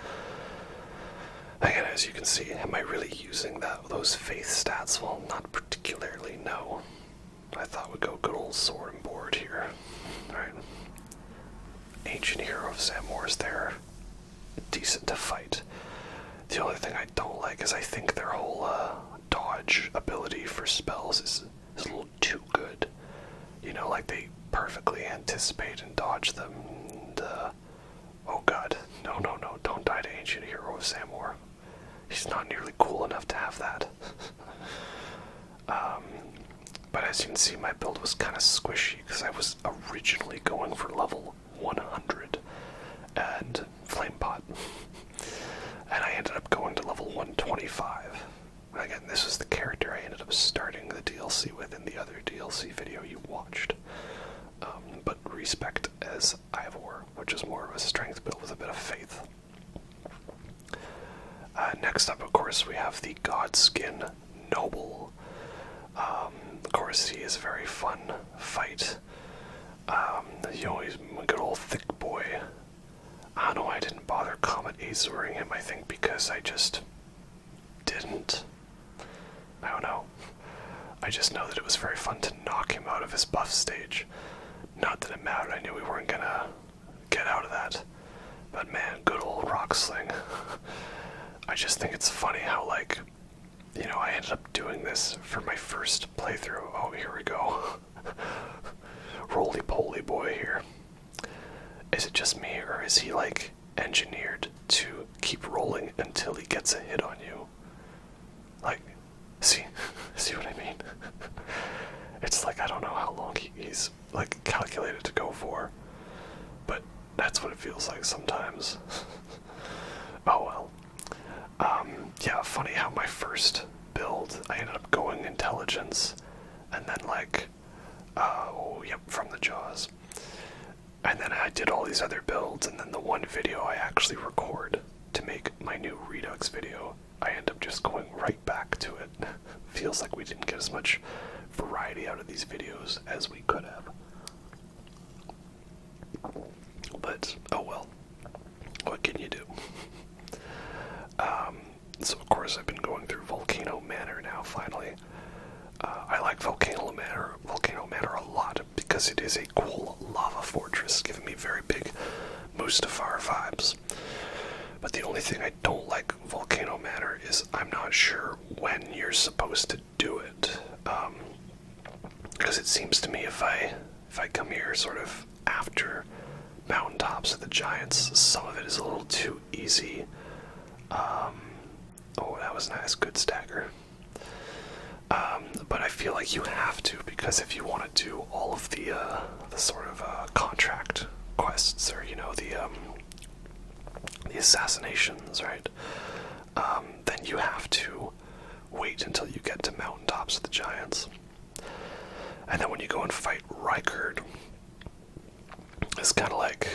again, as you can see, am I really using those faith stats? Well, not particularly, no. I thought we'd go good old sword and board here, right? Ancient hero of Samor is there, decent to fight. The only thing I don't like is I think their whole dodge ability for spells is a little too good. You know, like they perfectly anticipate and dodge them. And, oh god, no, don't die to Ancient Hero of Samor. He's not nearly cool enough to have that. But as you can see, my build was kind of squishy because I was originally going for level 100 and Flame Pot. And I ended up going to level 125. Again, this is the character I ended up starting the DLC with in the other DLC video you watched. But respect as Ivor, which is more of a strength build with a bit of faith. Next up, of course, we have the Godskin Noble. Of course, he is a very fun fight. You know, he's a good old thick boy. I don't know, I didn't bother Comet Azuring him, I think, because I just didn't. I don't know. I just know that it was very fun to knock him out of his buff stage. Not that it mattered, I knew we weren't gonna get out of that. But man, good old Rock Sling. I just think it's funny how, like, you know, I ended up doing this for my first playthrough. Oh, here we go. Roly-poly boy here. Is it just me, or is he, like, engineered to keep rolling until he gets a hit on you? Like, see what I mean? It's like, I don't know how long he's, like, calculated to go for, but that's what it feels like sometimes. Oh well. Yeah, funny how my first build, I ended up going intelligence, and then, like, oh, yep, from the jaws. And then I did all these other builds, and then the one video I actually record to make my new Redux video, I end up just going right back to it. Feels like we didn't get as much variety out of these videos as we could have. But, oh well. What can you do? So of course I've been going through Volcano Manor now, finally. I like Volcano Manor a lot because it is a cool lava fortress, giving me very big Mustafar vibes. But the only thing I don't like Volcano Manor is I'm not sure when you're supposed to do it. Because it seems to me if I come here sort of after Mountaintops of the Giants, some of it is a little too easy. Oh, that was nice, good stagger. But I feel like you have to, because if you want to do all of the sort of contract quests, or, you know, the assassinations, right? Then you have to wait until you get to Mountaintops of the Giants. And then when you go and fight Rykard, it's kind of like,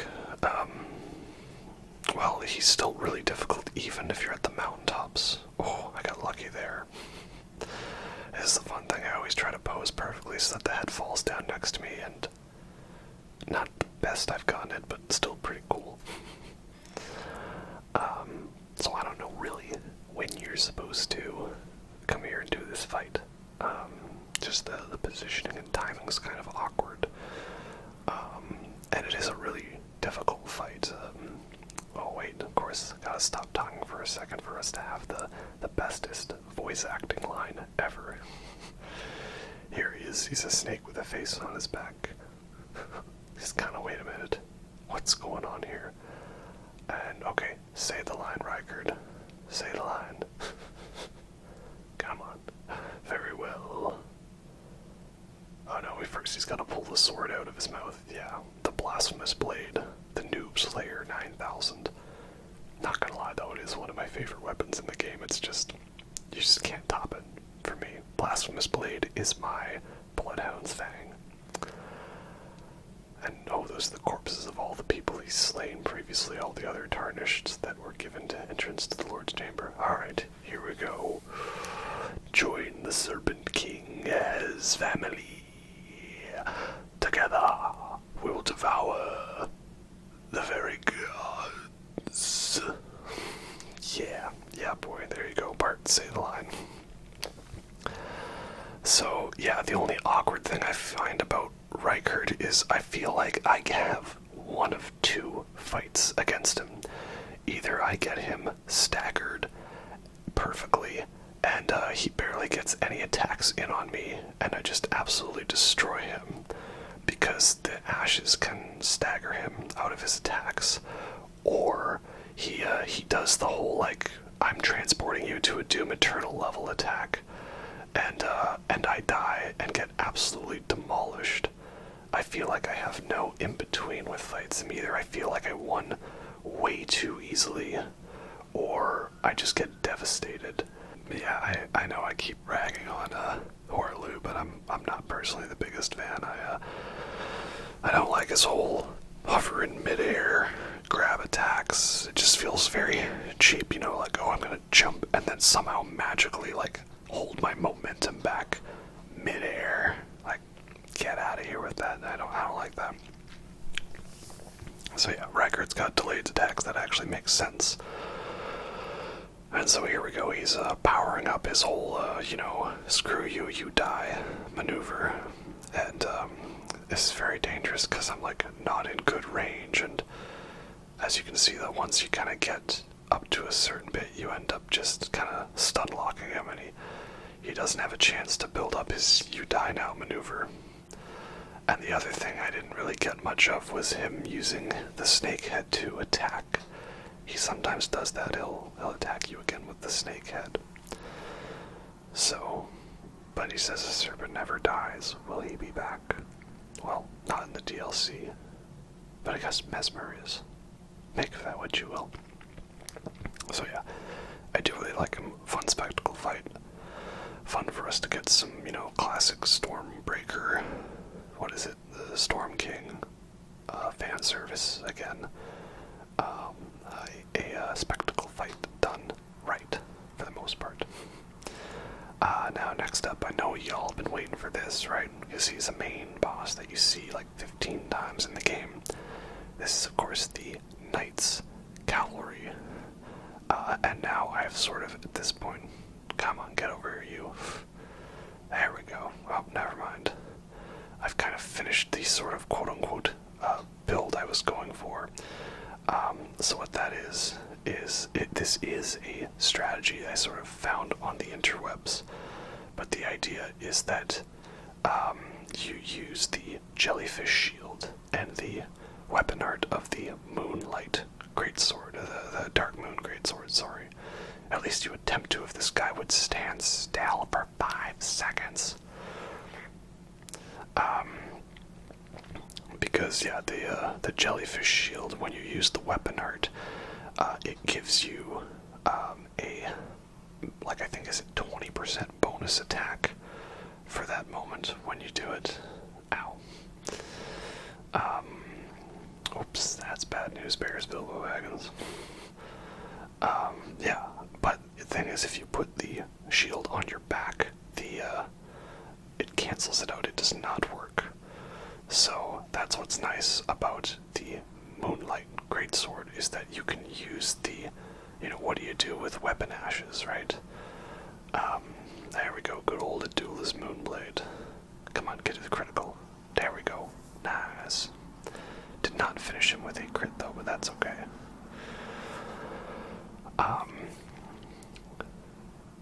well, he's still really difficult even if you're at the mountaintops. Oh, I got lucky there. This is the fun thing, I always try to pose perfectly so that the head falls down next to me, and not the best I've gotten it, but still pretty cool. So I don't know really when you're supposed to come here and do this fight. Just the positioning and timing is kind of awkward. And it is a really difficult fight. Say the line, Rykard. Say the line. Come on. Very well. Oh no, first he's gotta pull the sword out of his mouth. Yeah, the Blasphemous Blade. The Noob Slayer 9000. Not gonna lie though, it is one of my favorite weapons in the game. It's just, you just can't top it for me. Blasphemous Blade is my Bloodhound's Fang. And oh, those are the corpses of all the people he's slain previously, all the other tarnished that were given to entrance to the Lord's Chamber. Alright, here we go. Join the Serpent King as family. Together, we'll devour the very gods. Yeah, boy, there you go, Bart, say the line. So, yeah, the only awkward thing I find about Rykard is I feel like I have one of two fights against him. Either I get him staggered perfectly, and he barely gets any attacks in on me, and I just absolutely destroy him, because the ashes can stagger him out of his attacks, or he does the whole, like, I'm transporting you to a Doom Eternal level attack, and I die and get absolutely demolished. I feel like I have no in-between with fights. Either I feel like I won way too easily, or I just get devastated. Yeah, I know I keep ragging on Horlu, but I'm not personally the biggest fan. I don't like his whole hover in midair grab attacks. It just feels very cheap, you know, like, oh, I'm gonna jump and then somehow magically, like, hold my momentum back midair. Like, get out of here with that. I don't like that. So yeah, Rykard's got delayed attacks. That actually makes sense. And so here we go. He's powering up his whole, you know, screw you, you die maneuver. And this is very dangerous because I'm, like, not in good range. And as you can see, that once you kind of get up to a certain bit, you end up just kind of stun locking him, and he doesn't have a chance to build up his you die now maneuver. And the other thing I didn't really get much of was him using the snake head to attack. He sometimes does that. He'll attack you again with the snake head. So, but he says the serpent never dies. Will he be back? Well, not in the DLC. But I guess Mesmer is. Make of that what you will. So yeah, I do really like him. Fun spectacle fight. Fun for us to get some, you know, classic Stormbreaker, what is it, the Storm King, fan service again. A spectacle fight done right, for the most part. Now next up, I know y'all have been waiting for this, right? Because he's a main boss that you see like 15 times in the game. This is, of course, the Knight's Cavalry. And now I have sort of, at this point, come on, get over here, you. There we go. Oh, never mind. I've kind of finished the sort of quote-unquote build I was going for. So what that is this is a strategy I sort of found on the interwebs. But the idea is that you use the Jellyfish Shield and the weapon art of the Moonlight Greatsword, the Dark Moon Greatsword, sorry. At least you attempt to if this guy would stand still for 5 seconds. Because, yeah, the Jellyfish Shield, when you use the weapon art, it gives you I think is it 20% bonus attack for that moment when you do it. Ow. Oops, that's bad news, bears, Bilbo wagons. Yeah, but the thing is, if you put the shield on your back, it cancels it out. It does not work. So that's what's nice about the Moonlight Greatsword, is that you can use the, you know, what do you do with weapon ashes, right? There we go, good old Duelist Moonblade. Come on, get to the critical. There we go. Nice. Did not finish him with a crit though, but that's okay.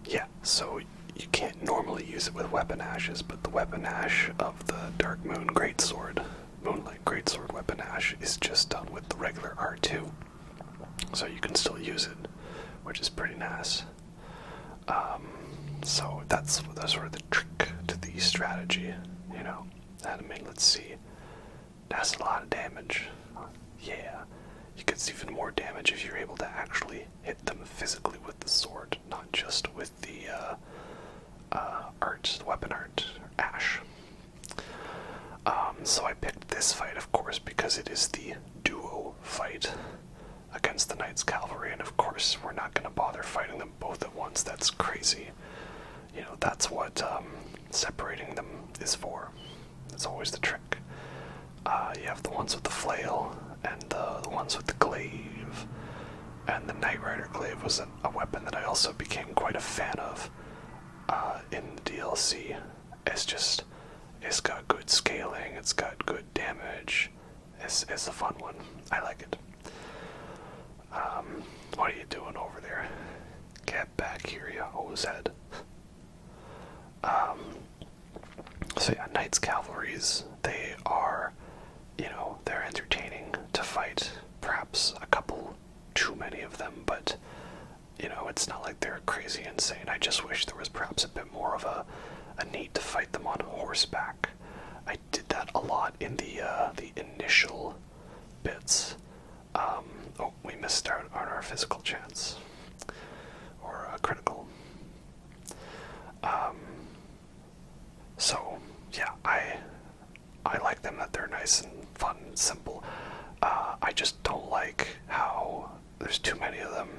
Yeah, so you can't normally use it with weapon ashes, but the weapon ash of the Dark Moon Greatsword, Moonlight Greatsword weapon ash, is just done with the regular R2. So you can still use has. So that's sort of the trick to the strategy, you know. And I mean, let's see. That's a lot of damage. Yeah. You get even more damage if you're able to actually hit them physically with the sword, not just with the art, the weapon art, ash. So I picked this fight, of course, because it is the duo fight against the Knight's Cavalry, and of course we're not going to bother fighting them both at once. That's crazy. You know, that's what separating them is for. That's always the trick. You have the ones with the flail, and the ones with the glaive. And the Knight Rider glaive was a weapon that I also became quite a fan of in the DLC. It's got good scaling, it's got good damage. It's a fun one. I like it. What are you doing over there? Get back here, you hose head. So yeah, Knights Cavalries, they are, you know, they're entertaining to fight. Perhaps a couple too many of them, but, you know, it's not like they're crazy insane. I just wish there was perhaps a bit more of a need to fight them on horseback. I did that a lot in the initial bits. Oh, we missed out on our physical chance. Or critical. So, yeah, I like them, that they're nice and fun and simple. I just don't like how there's too many of them.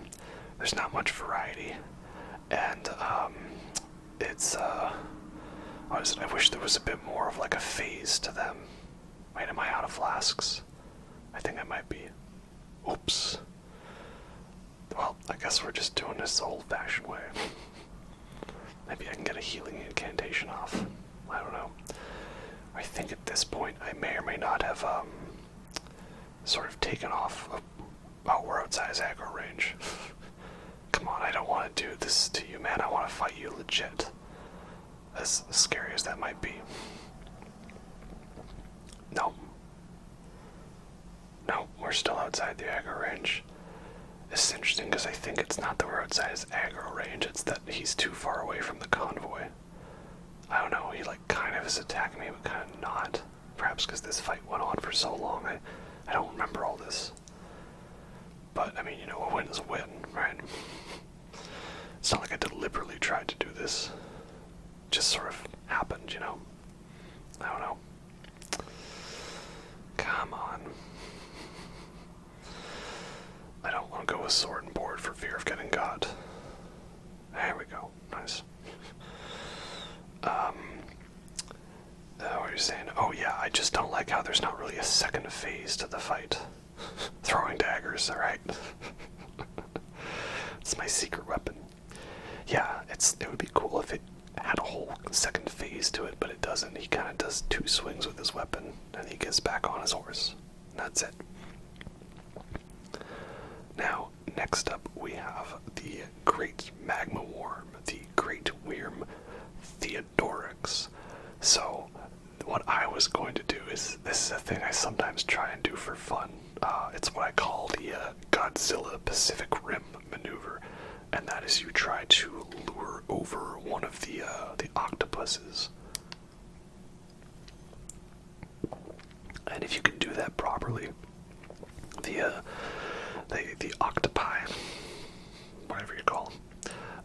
There's not much variety. And, it's, what is it? I wish there was a bit more of like a phase to them. Wait, am I out of flasks? I think I might be. Oops. Well, I guess we're just doing this the old-fashioned way. Maybe I can get a healing incantation off. I don't know. I think at this point I may or may not have sort of taken off. Oh, we're outside his aggro range. Come on, I don't want to do this to you, man. I want to fight you legit. As scary as that might be. No. No, we're still outside the aggro range. It's interesting because I think it's not that we're outside his aggro range, it's that he's too far away from the convoy. I don't know, he like kind of is attacking me, but kind of not. Perhaps because this fight went on for so long, I don't remember all this. But, I mean, you know, a win is a win, right? It's not like I deliberately tried to do this. It just sort of happened, you know? I don't know. Come on. I don't want to go with sword and board for fear of getting got. There we go. Nice. What are you saying? Oh yeah, I just don't like how there's not really a second phase to the fight. Throwing daggers, alright? It's my secret weapon. Yeah, it would be cool if it had a whole second phase to it, but it doesn't. He kind of does 2 swings with his weapon, and he gets back on his horse. And that's it. Now, next up we have the Great Magma Worm, the Great Worm Theodorix. So, what I was going to do is, this is a thing I sometimes try and do for fun. It's what I call the Godzilla Pacific Rim maneuver, and that is you try to lure over one of the octopuses. And if you can do that properly, the octopi, whatever you call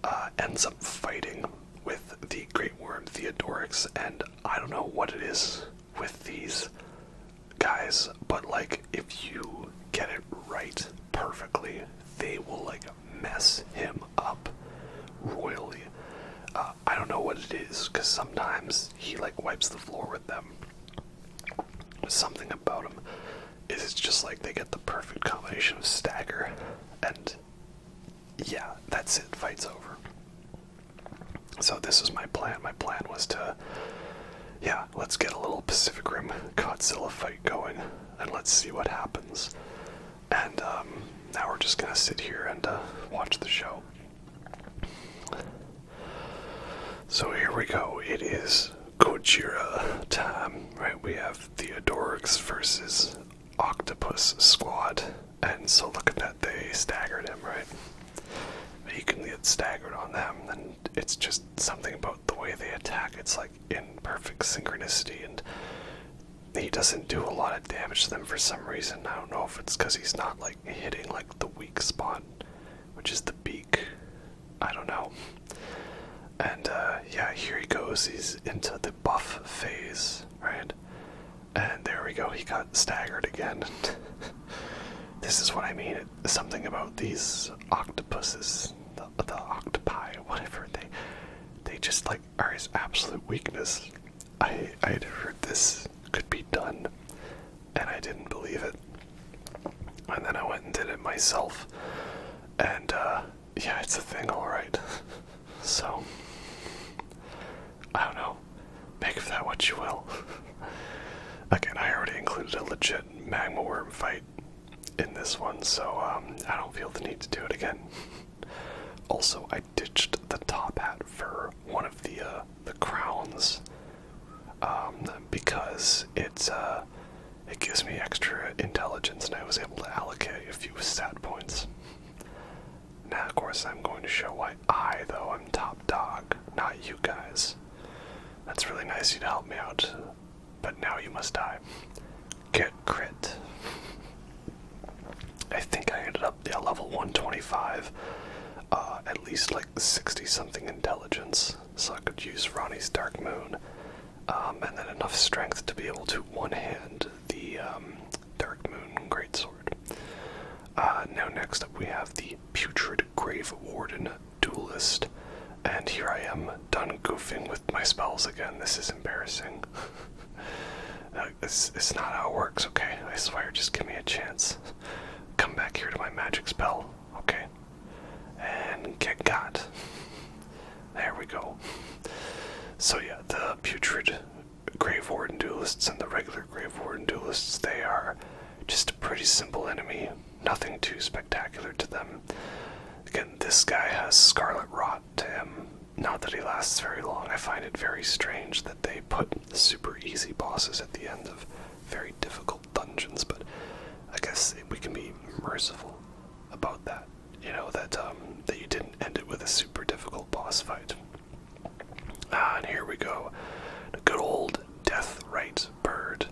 them, ends up fighting with the Great Worm Theodorix, and I don't know what it is with these guys, but like, if you get it right perfectly, they will like mess him up royally. I don't know what it is, because sometimes he like wipes the floor with them. Something about him is it's just like they get the perfect combination of stagger, and yeah, that's it, fight's over. So this is my plan. My plan was to, yeah, let's get a little Pacific Rim Godzilla fight going, and let's see what happens. And now we're just gonna sit here and watch the show. So here we go. It is Gojira time, right? We have Theodorix versus Octopus Squad, and so look at that, they staggered him, right? he can get staggered on them, and it's just something about the way they attack. It's like in perfect synchronicity, and he doesn't do a lot of damage to them for some reason. I don't know if it's because he's not like hitting like the weak spot, which is the beak. I don't know. And yeah, here he goes. He's into the buff phase, right? And there we go. He got staggered again. This is what I mean. It's something about these octopuses, the octopi, whatever. They just like are his absolute weakness. I had heard this could be done, and I didn't believe it. And then I went and did it myself, and yeah, it's a thing, all right. So I don't know. Make of that what you will. Again, I already included a legit magma worm fight in this one, so I don't feel the need to do it again. Also, I ditched the top hat for one of the crowns, because it gives me extra intelligence, and I was able to allocate a few stat points. Now, of course, I'm going to show why I, though, am top dog, not you guys. That's really nice of you to help me out, but now you must die. Get crit. I think I ended up at level 125, at least like 60-something intelligence, so I could use Ronnie's Dark Moon, and then enough strength to be able to one-hand the Dark Moon Greatsword. Now next up we have the Putrid Grave Warden Duelist, and here I am, done goofing with my spells again. This is embarrassing. It's not how it works, okay? I swear, just give me a chance. Come back here to my magic spell, okay? And get got. There we go. So yeah, the Putrid Grave Warden Duelists and the regular Grave Warden Duelists, they are just a pretty simple enemy. Nothing too spectacular to them. Again, this guy has Scarlet Rot to him. Not that he lasts very long. I find it very strange that they put super easy bosses at the end of very difficult dungeons, but I guess we can be merciful about that. You know, that you didn't end it with a super difficult boss fight. And here we go. The good old Deathrite Bird.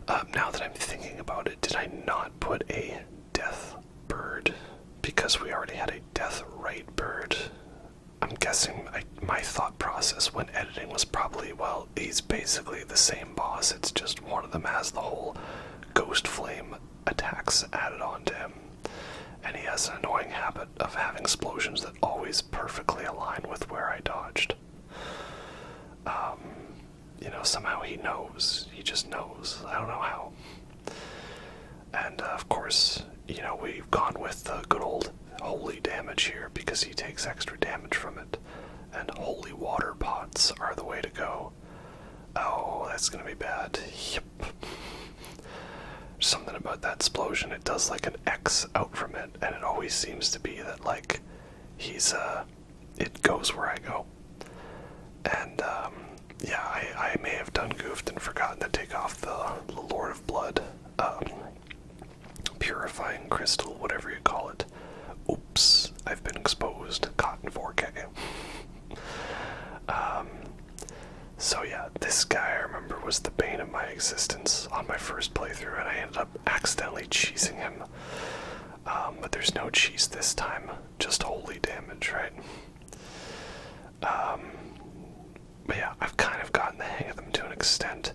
Now that I'm thinking about it, did I not put a Death Bird? Because we already had a Deathrite Bird. I'm guessing my thought process when editing was probably, well, he's basically the same boss, it's just one of them has the whole Ghost Flame attacks added on to him. And he has an annoying habit of having explosions that always perfectly align with where I dodged. You know, somehow he knows. He just knows. I don't know how. And, of course, you know, we've gone with the good old holy damage here because he takes extra damage from it. And holy water pots are the way to go. Oh, that's gonna be bad. Yep. Something about that explosion, it does like an X out from it, and it always seems to be that, like, he's, it goes where I go. And, yeah, I may have done goofed and forgotten to take off the Lord of Blood, purifying crystal, whatever you call it. Oops, I've been exposed, caught in 4K. So yeah, this guy I remember was the bane of my existence on my first playthrough, and I ended up accidentally cheesing him. But there's no cheese this time, just holy damage, right? But yeah, I've kind of gotten the hang of them to an extent.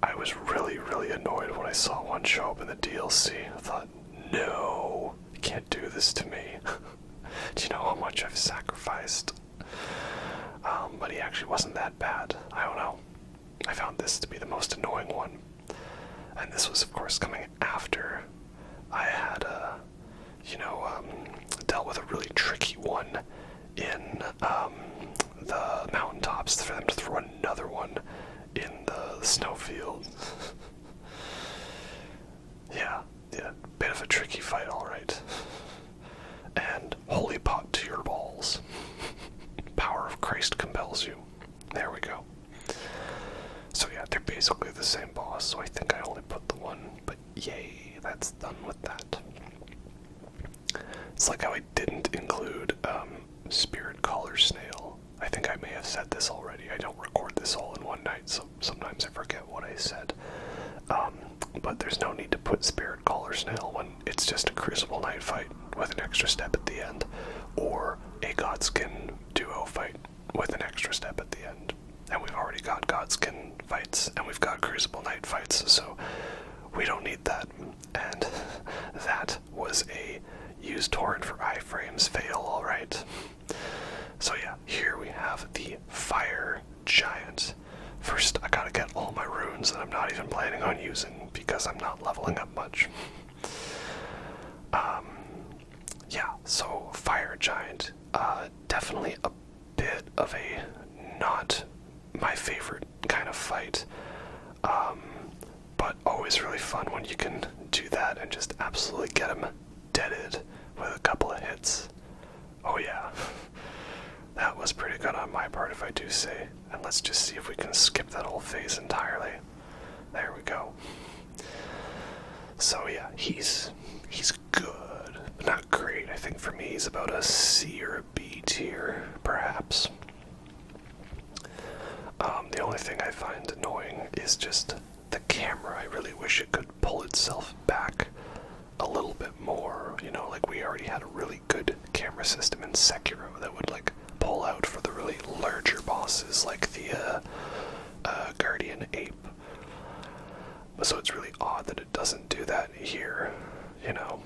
I was really, really annoyed when I saw one show up in the DLC. I thought, no, you can't do this to me. Do you know how much I've sacrificed? But he actually wasn't that bad. I don't know. I found this to be the most annoying one. And this was, of course, coming after I had, dealt with a really tricky one in the mountaintops for them to throw another one in the snowfield. Yeah, bit of a tricky fight, alright. And holy pot to your balls. Power of Christ compels you. There we go. So yeah, they're basically the same boss, so I think I only put the one, but yay, that's done with that. It's like how I didn't include Spirit Collar Snail. I think I may have said this already. I don't record this all in one night, so sometimes I forget what I said. But there's no need to put Spirit Collar Snail when it's just a Crucible Knight fight with an extra step at the end, or a Godskin duo fight with an extra step at the end. And we've already got Godskin fights, and we've got Crucible Knight fights, so we don't need that. And that was a use torrent for iframes fail, alright. So yeah, here we have the Fire Giant. First, I gotta get all my runes that I'm not even planning on using because I'm not leveling up much. Yeah, so Fire Giant, definitely a bit of a not my favorite kind of fight, but always really fun when you can do that and just absolutely get him deaded with a couple of hits. Oh yeah, that was pretty good on my part if I do say, and let's just see if we can skip that whole phase entirely. There we go. So yeah, he's good, but not great. I think for me he's about a C or a B tier, perhaps. The only thing I find annoying is just the camera. I really wish it could pull itself back a little bit more. You know, like we already had a really good camera system in Sekiro that would like pull out for the really larger bosses like the Guardian Ape. So it's really odd that it doesn't do that here, you know.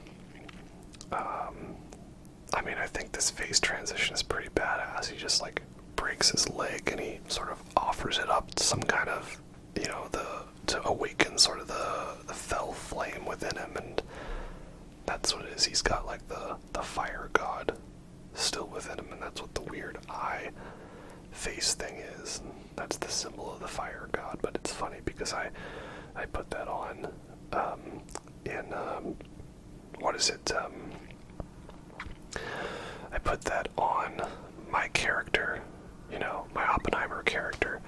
I mean, I think this phase transition is pretty badass. He just like breaks his leg and he sort of offers it up to some kind of, you know, to awaken sort of the fell flame within him, and that's what it is. He's got like the fire god still within him, and that's what the weird eye face thing is. And that's the symbol of the fire god. But it's funny because I put that on in what is it? I put that on my character, you know, my Oppenheimer character.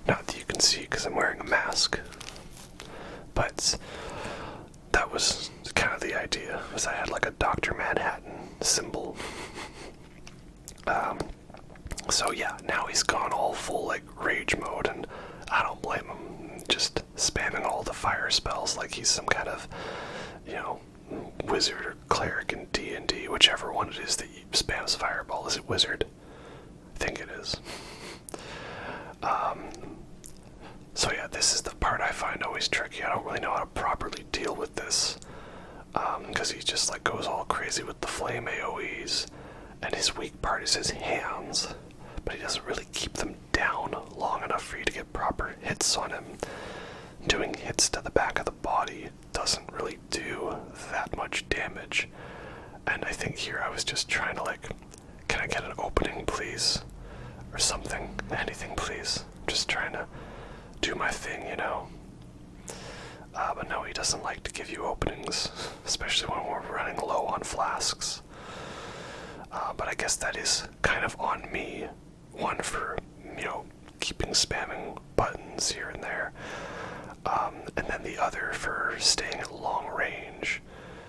Not that you can see because I'm wearing a mask, but that was kind of the idea, was I had like a Dr. Manhattan symbol. So yeah, now he's gone all full like rage mode, and I don't blame him, just spamming all the fire spells like he's some kind of, you know, wizard or cleric in D&D, whichever one it is that spams fireball. Is it wizard? I think it is. So yeah, this is the part I find always tricky. I don't really know how to properly deal with this, because he just like goes all crazy with the flame AoEs, and his weak part is his hands, but he doesn't really keep them down long enough for you to get proper hits on him. Doing hits to the back of the body doesn't really do that much damage, and I think here I was just trying to like, can I get an opening please? Or something, anything please. Just trying to do my thing, you know. But no, he doesn't like to give you openings, especially when we're running low on flasks. But I guess that is kind of on me. One for, you know, keeping spamming buttons here and there. And then the other for staying at long range.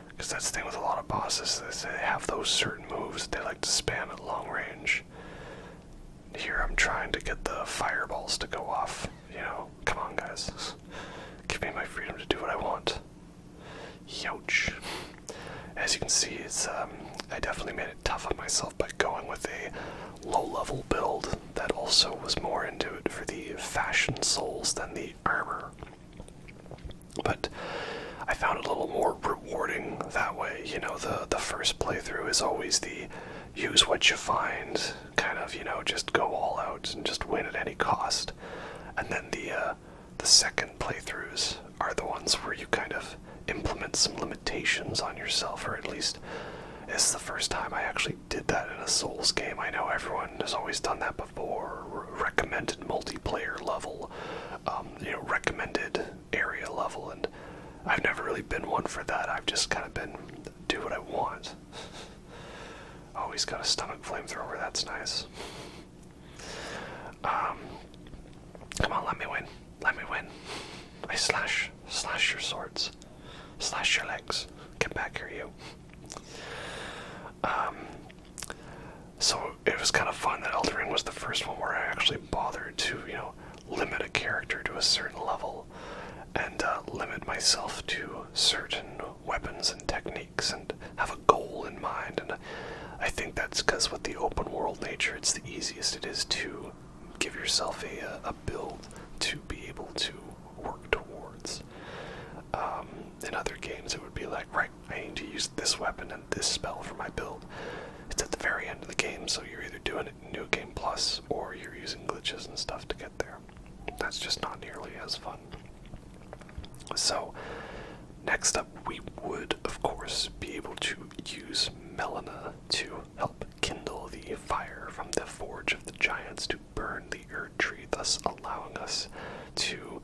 Because that's the thing with a lot of bosses, is they have those certain moves that they like to spam at long range. Here I'm trying to get the fireballs to go off, you know. Come on, guys. Give me my freedom to do what I want. Youch. As you can see, it's I definitely made it tough on myself by going with a low-level build that also was more into it for the fashion souls than the armor. But I found it a little more rewarding that way. You know, the first playthrough is always the use what you find, kind of, you know, just go all out and just win at any cost. And then the second playthroughs are the ones where you kind of implement some limitations on yourself, or at least it's the first time I actually did that in a Souls game. I know everyone has always done that before, recommended multiplayer level, you know, recommended area level, and I've never really been one for that. I've just kind of been, do what I want. Oh, he's got a stomach flamethrower, that's nice. Come on, let me win. Let me win. I slash your swords. Slash your legs. Get back here, you. a certain level and limit myself to certain weapons and techniques and have a goal in mind. And I think that's because with the open world nature, it's the easiest it is to give yourself a build to be able to work towards. In other games, it would be like, right, I need to use this weapon and this spell for my build. It's at the very end of the game, so you're either doing it in New Game Plus or you're using glitches and stuff to get there. That's just not nearly as fun. So, next up, we would, of course, be able to use Melina to help kindle the fire from the Forge of the Giants to burn the Erdtree, thus allowing us to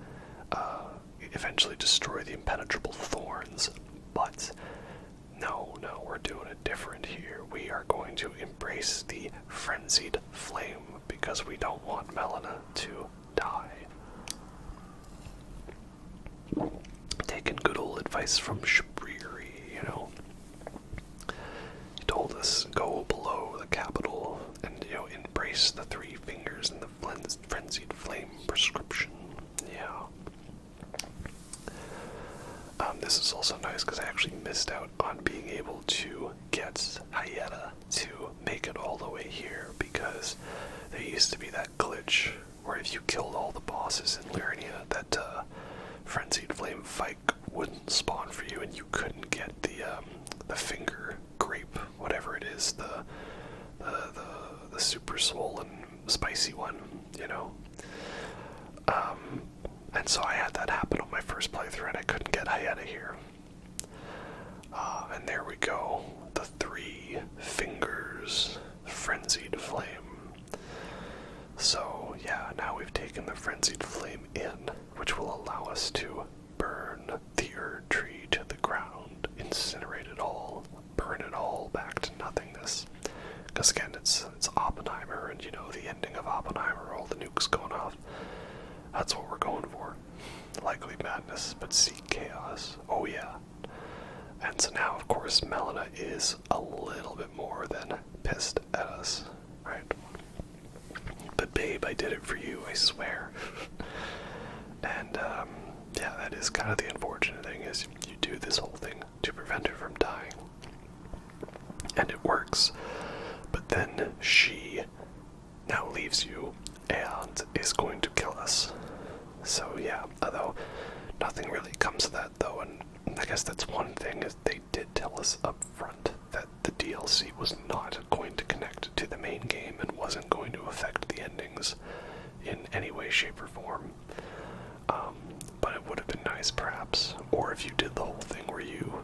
eventually destroy the impenetrable thorns. But no, we're doing it different here. We are going to embrace the Frenzied Flame because we don't want Melina to die. Taking good old advice from Shabriri, you know. He told us, go below the capital and, embrace the three fingers and the Frenzied Flame prescription. Yeah. This is also nice because I actually missed out on being able to get Hyetta to make it all the way here, because there used to be that glitch where if you killed all the bosses in Liurnia, that Frenzied Flame fight wouldn't spawn for you and you couldn't get the finger grape, whatever it is, the super swollen spicy one, and so I had that happen on my first playthrough and I couldn't get Hyetta here. And there we go, the three fingers, Frenzied Flame. So yeah, now we've taken the Frenzied Flame in, which will allow us to burn the Erdtree to the ground, incinerate it all, burn it all back to nothingness. Because again, it's Oppenheimer, and the ending of Oppenheimer, all the nukes going off. That's what we're going for. Likely madness, but seek chaos. Oh yeah. And so now, of course, Melina is a little bit more than pissed at us, right? But babe, I did it for you, I swear. And, yeah, that is kind of the unfortunate thing, is you do this whole thing to prevent her from dying. And it works. But then she now leaves you and is going to kill us. So yeah, although nothing really comes of that though, and I guess that's one thing, is they did tell us up front that the DLC was not going to connect to the main game and wasn't going to affect the endings in any way, shape, or form. But it would have been nice perhaps, or if you did the whole thing where you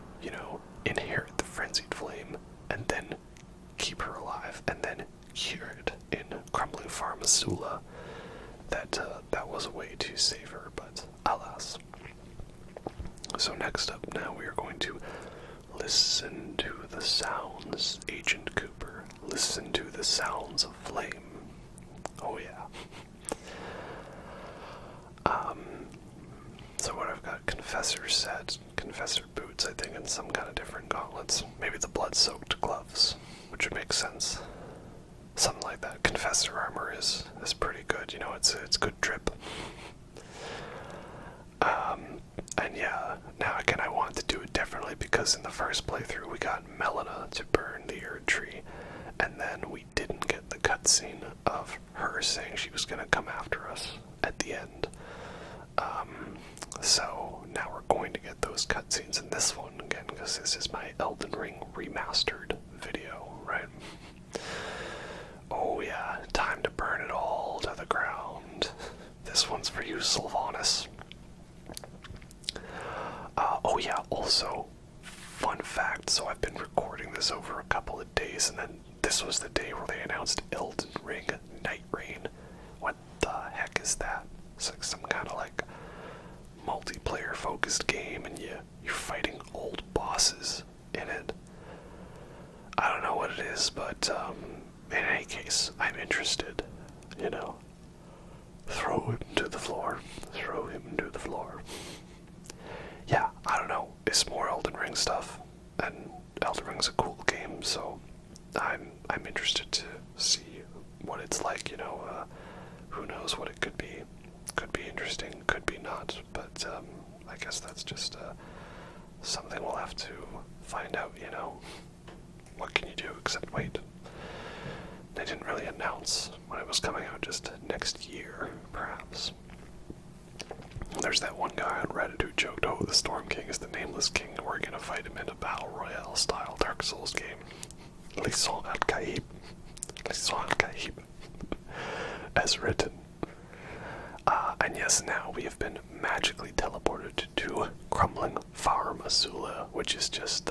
inherit the Frenzied Flame and then keep her alive and then cure it in Crumbling Pharmasula, that was a way to save her, but alas. So next up now we are going to listen to the sounds, Agent Cooper. Listen to the sounds of flame. Oh yeah. So what I've got, Confessor set, Confessor boots, I think, and some kind of different gauntlets. Maybe the blood-soaked gloves, which would make sense. Something like that. Confessor armor is pretty good, it's good drip. And yeah, now again I want to do it differently, because in the first playthrough we got Melina to burn the Erdtree, and then we didn't get the cutscene of her saying she was gonna come after us at the end. So now we're going to get those cutscenes in this one again, because this is my Elden Ring remastered video, right? Oh yeah, time to burn it all to the ground. This one's for you, Sylvanas. Oh yeah, also, fun fact, so I've been recording this over a couple of days, and then this was the day where they announced Elden Ring Night Rain. What the heck is that? It's like some kind of like multiplayer focused game, and you're fighting old bosses in it. I don't know what it is, but in any case, I'm interested, Throw him to the floor. Throw him to the floor. Yeah, I don't know. It's more Elden Ring stuff, and Elden Ring's a cool game, so I'm interested to see what it's like, who knows what it could be. Could be interesting, could be not, but I guess that's just something we'll have to find out, you know. What can you do except wait? They didn't really announce when it was coming out, just next year, perhaps. There's that one guy on Reddit who joked, oh, the Storm King is the nameless king, and we're gonna fight him in a Battle Royale style Dark Souls game. Laissons al-Kaib. Laissons al-Kaib. As written. And yes, now we have been magically teleported to Crumbling Farm Azula, which is just,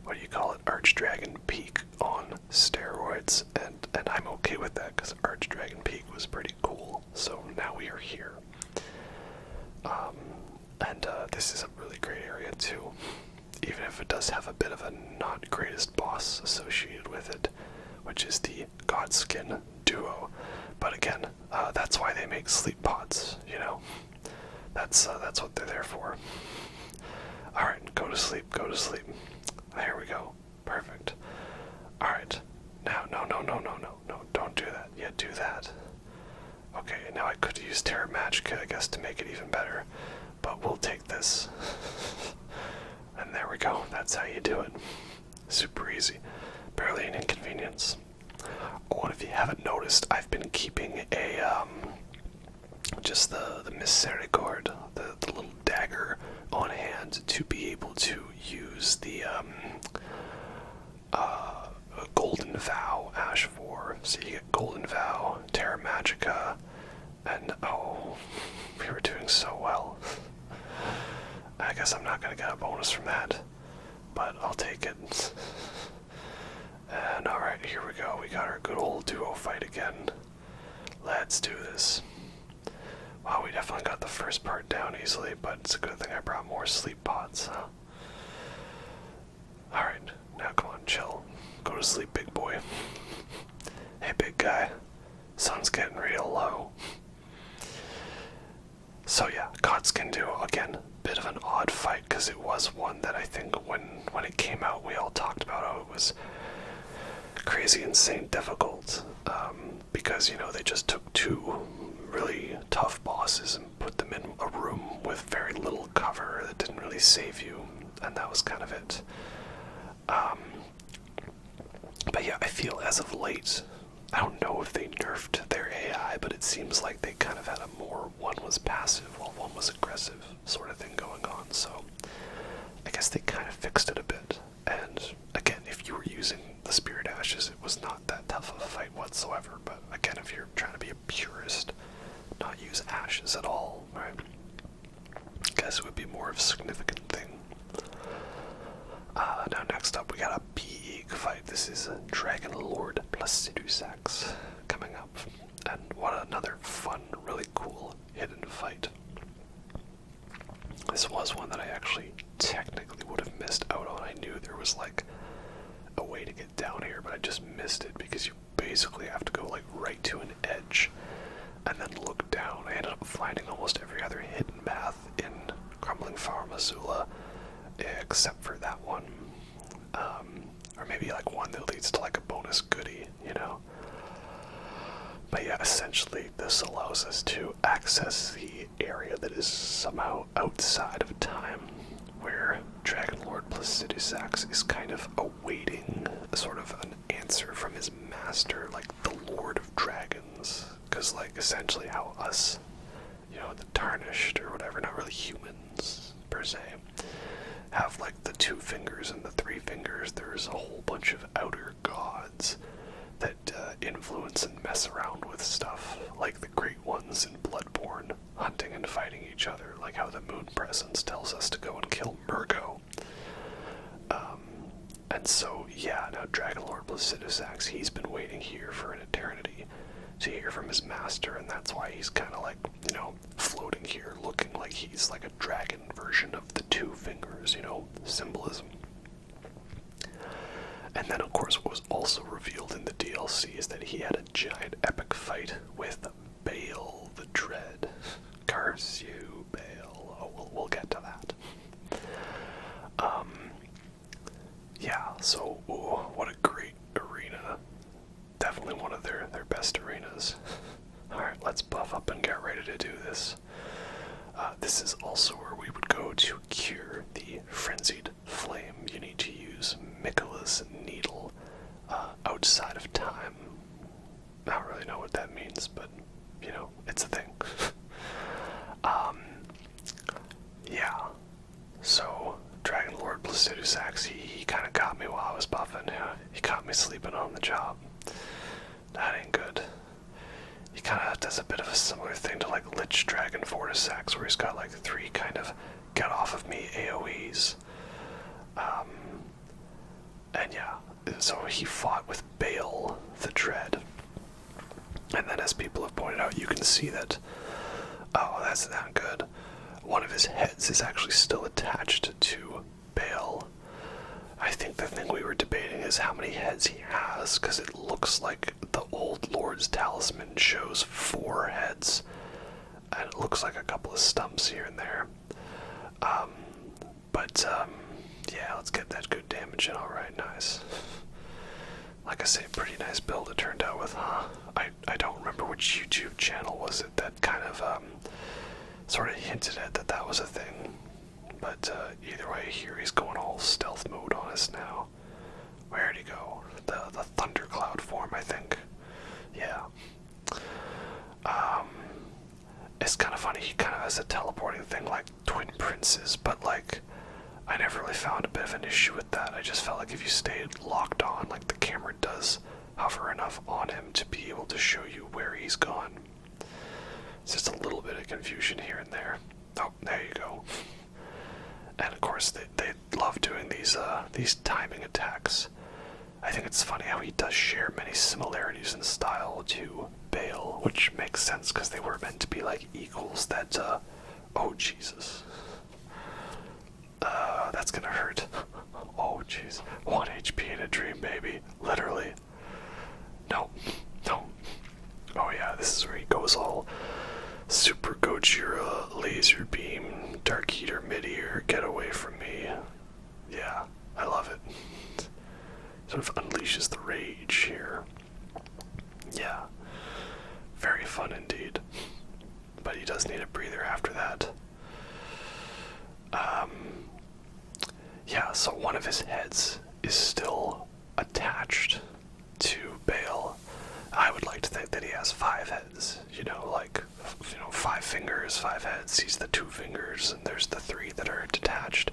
what do you call it, Archdragon Peak on steroids, and I'm okay with that, because Archdragon Peak was pretty cool, so now we are here. This is a really great area too, even if it does have a bit of a not greatest boss associated with it, which is the Godskin duo. But again, that's why they make sleep pods, you know. That's what they're there for. Alright, go to sleep, go to sleep. There we go. Perfect. Alright. Now, no, don't do that. Yeah, do that. Okay, now I could use Terra Magica, I guess, to make it even better. But we'll take this. And there we go. That's how you do it. Super easy. Barely an inconvenience. Oh, and if you haven't noticed, I've been keeping a, just the Misbegotten, the little dagger on hand to be able to use the, Golden Vow Ash 4. So you get Golden Vow, Terra Magica, and oh, we were doing so well. I guess I'm not gonna get a bonus from that, but I'll take it. And alright, here we go. We got our good old duo fight again. Let's do this. Wow, we definitely got the first part down easily, but it's a good thing I brought more sleep pods, huh? Alright, now come on, chill. Go to sleep, big boy. Hey, big guy. Sun's getting real low. So yeah, Godskin duo, again, bit of an odd fight, because it was one that I think when it came out, we all talked about how it was crazy, insane, difficult, because, you know, they just took two really tough bosses and put them in a room with very little cover that didn't really save you, and that was kind of it. But yeah, I feel as of late, I don't know if they nerfed their AI, but it seems like they kind of had a more one was passive while one was aggressive sort of thing going on, so I guess they kind of fixed it a bit. And again, if you were using the Spirit Ashes, it was not that tough of a fight whatsoever, but again, if you're trying to be a purist, not use Ashes at all, right? I guess it would be more of a significant thing. Now next up, we got a big fight. This is a Dragonlord Placidusax coming up, and what another fun, really cool hidden fight. This was one that I actually technically would have missed out on. I knew there was like a way to get down here, but I just missed it because you basically have to go like right to an edge and then look down. I ended up finding almost every other hidden path in Crumbling Farm Azula, except for that one. Or maybe like one that leads to like a bonus goodie, you know? But yeah, essentially this allows us to access the area that is somehow outside of time, where Dragonlord Placidusax is kind of awaiting sort of an answer from his master, like the Lord of Dragons. Because like essentially how us, you know, the Tarnished or whatever, not really humans per se, have like the 2 fingers and the 3 fingers. There's a whole bunch of outer gods that influence and mess around with stuff, like the Great Ones in Bloodborne, hunting and fighting each other, like how the Moon Presence tells us to go and kill Murgo. And so, yeah, now Dragonlord Placidusax, he's been waiting here for an eternity to hear from his master, and that's why he's kind of like, you know, floating here, looking like he's like a dragon version of the 2 fingers, you know, symbolism. And then, of course, what was also revealed in the DLC is that he had a giant epic fight with Baal the Dread. Curse you, Baal. Oh, we'll get to that. Yeah, so, ooh, what a great arena. Definitely one of their best arenas. Alright, let's buff up and get ready to do this. This is also where we would go to cure the Frenzied Flame. You need to use Miquella's Needle outside of time. I don't really know what that means, but, you know, it's a thing. Yeah. So, Dragonlord Placidusax, he kind of got me while I was buffing. He caught me sleeping on the job. That ain't good. He kind of does a bit of a similar thing to like Lich Dragon Fortissax, where he's got like 3 kind of get off of me AoEs. And yeah, so he fought with Bale the Dread. And then as people have pointed out, you can see that, oh, that's not good. One of his heads is actually still attached to Bale. I think the thing we were debating is how many heads he has, because it looks like the old Lord's Talisman shows 4 heads, and it looks like a couple of stumps here and there. Yeah, let's get that good damage in. Alright, nice. Like I say, pretty nice build it turned out with, huh? I don't remember which YouTube channel was it that kind of, sort of hinted at that was a thing. But either way, here he's going all stealth mode on us now. Where'd he go? The thundercloud form, I think. Yeah. It's kind of funny, he kind of has a teleporting thing like Twin Princes, but like, I never really found a bit of an issue with that. I just felt like if you stayed locked on, like the camera does hover enough on him to be able to show you where he's gone. It's just a little bit of confusion here and there. Oh, there you go. And of course, they love doing these timing attacks. I think it's funny how he does share many similarities in style to Bale, which makes sense because they were meant to be like equals that, oh Jesus. That's gonna hurt. Oh jeez. 1 HP in a dream, baby. Literally. No. No. Oh yeah, this is where he goes all Super Gojira, Laser Beam, Dark Eater, Mid-Ear, get away from me. Yeah, I love it. Sort of unleashes the rage here. Yeah, very fun indeed. But he does need a breather after that. Yeah, so one of his heads is still attached to Bale. I would like to think that he has 5 heads, like, 5 fingers, 5 heads. He's the 2 fingers, and there's the 3 that are detached.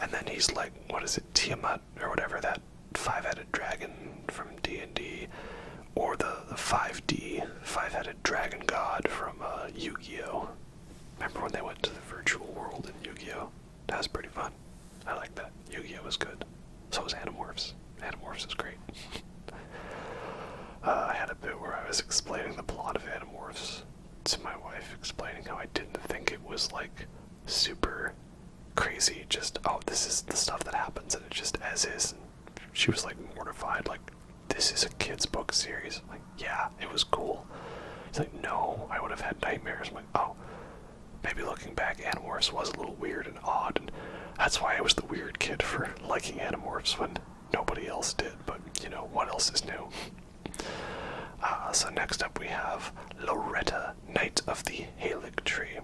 And then he's like, what is it, Tiamat, or whatever, that 5-headed dragon from D&D, or the 5D, 5-headed dragon god from Yu-Gi-Oh! Remember when they went to the virtual world in Yu-Gi-Oh? That was pretty fun. I like that. Yu-Gi-Oh! Was good. So was Animorphs. Animorphs is great. I had a bit where I was explaining the plot of Animorphs to my wife, explaining how I didn't think it was, like, super crazy, just, oh, this is the stuff that happens, and it's just as is. And she was, like, mortified, like, this is a kid's book series. I'm like, yeah, it was cool. She's like, no, I would have had nightmares. I'm like, oh, maybe looking back, Animorphs was a little weird and odd, and that's why I was the weird kid for liking Animorphs when nobody else did, but, what else is new? So next up we have Loretta, Knight of the Erdtree.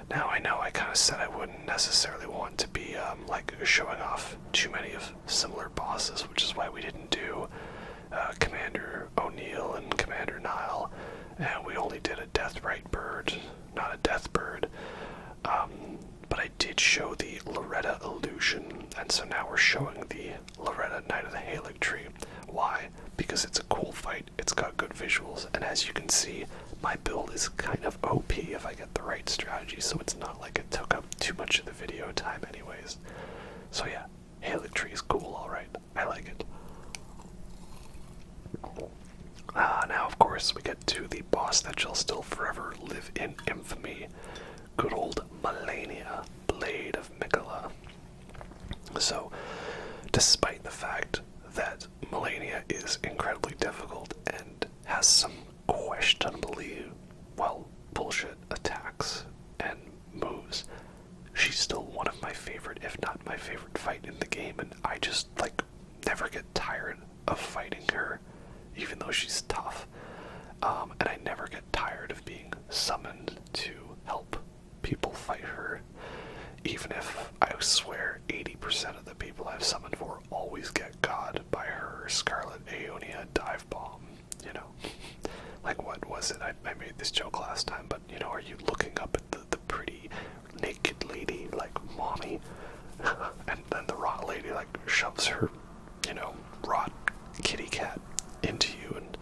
Now I know I kind of said I wouldn't necessarily want to be showing off too many of similar bosses, which is why we didn't do Commander O'Neill and Commander Nile, and we only did a Deathrite bird, not a Death bird. But I did show the Loretta illusion, and so now we're showing the Loretta Knight of the Erdtree. Why? Because it's a cool fight, it's got good visuals, and as you can see, my build is kind of OP if I get the right strategy, so it's not like it took up too much of the video time anyways. So yeah, Erdtree is cool, alright. I like it. Now of course we get to the boss that shall still forever live in infamy. Good old Malenia, Blade of Miquella. So, despite the fact that Malenia is incredibly difficult and has some questionably, bullshit attacks and moves, she's still one of my favorite, if not my favorite fight in the game, and I just, never get tired of fighting her, even though she's tough. And I never get I've summoned for always get God by her Scarlet Aeonia dive bomb, you know. Like, what was it? I made this joke last time, but, you know, are you looking up at the pretty naked lady, like, mommy, and then the rot lady, like, shoves her, you know, rot kitty cat into you, and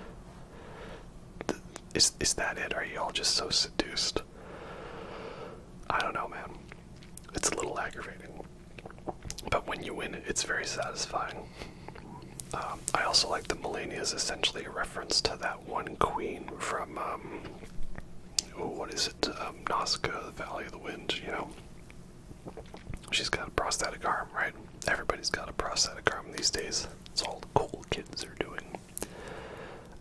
is that it? Are you all just so seduced? I don't know, man. It's a little aggravating. But when you win it, it's very satisfying. I also like that Malenia is essentially a reference to that one queen from, what is it? Nausicaa, the Valley of the Wind, you know? She's got a prosthetic arm, right? Everybody's got a prosthetic arm these days. It's all the cool kids are doing.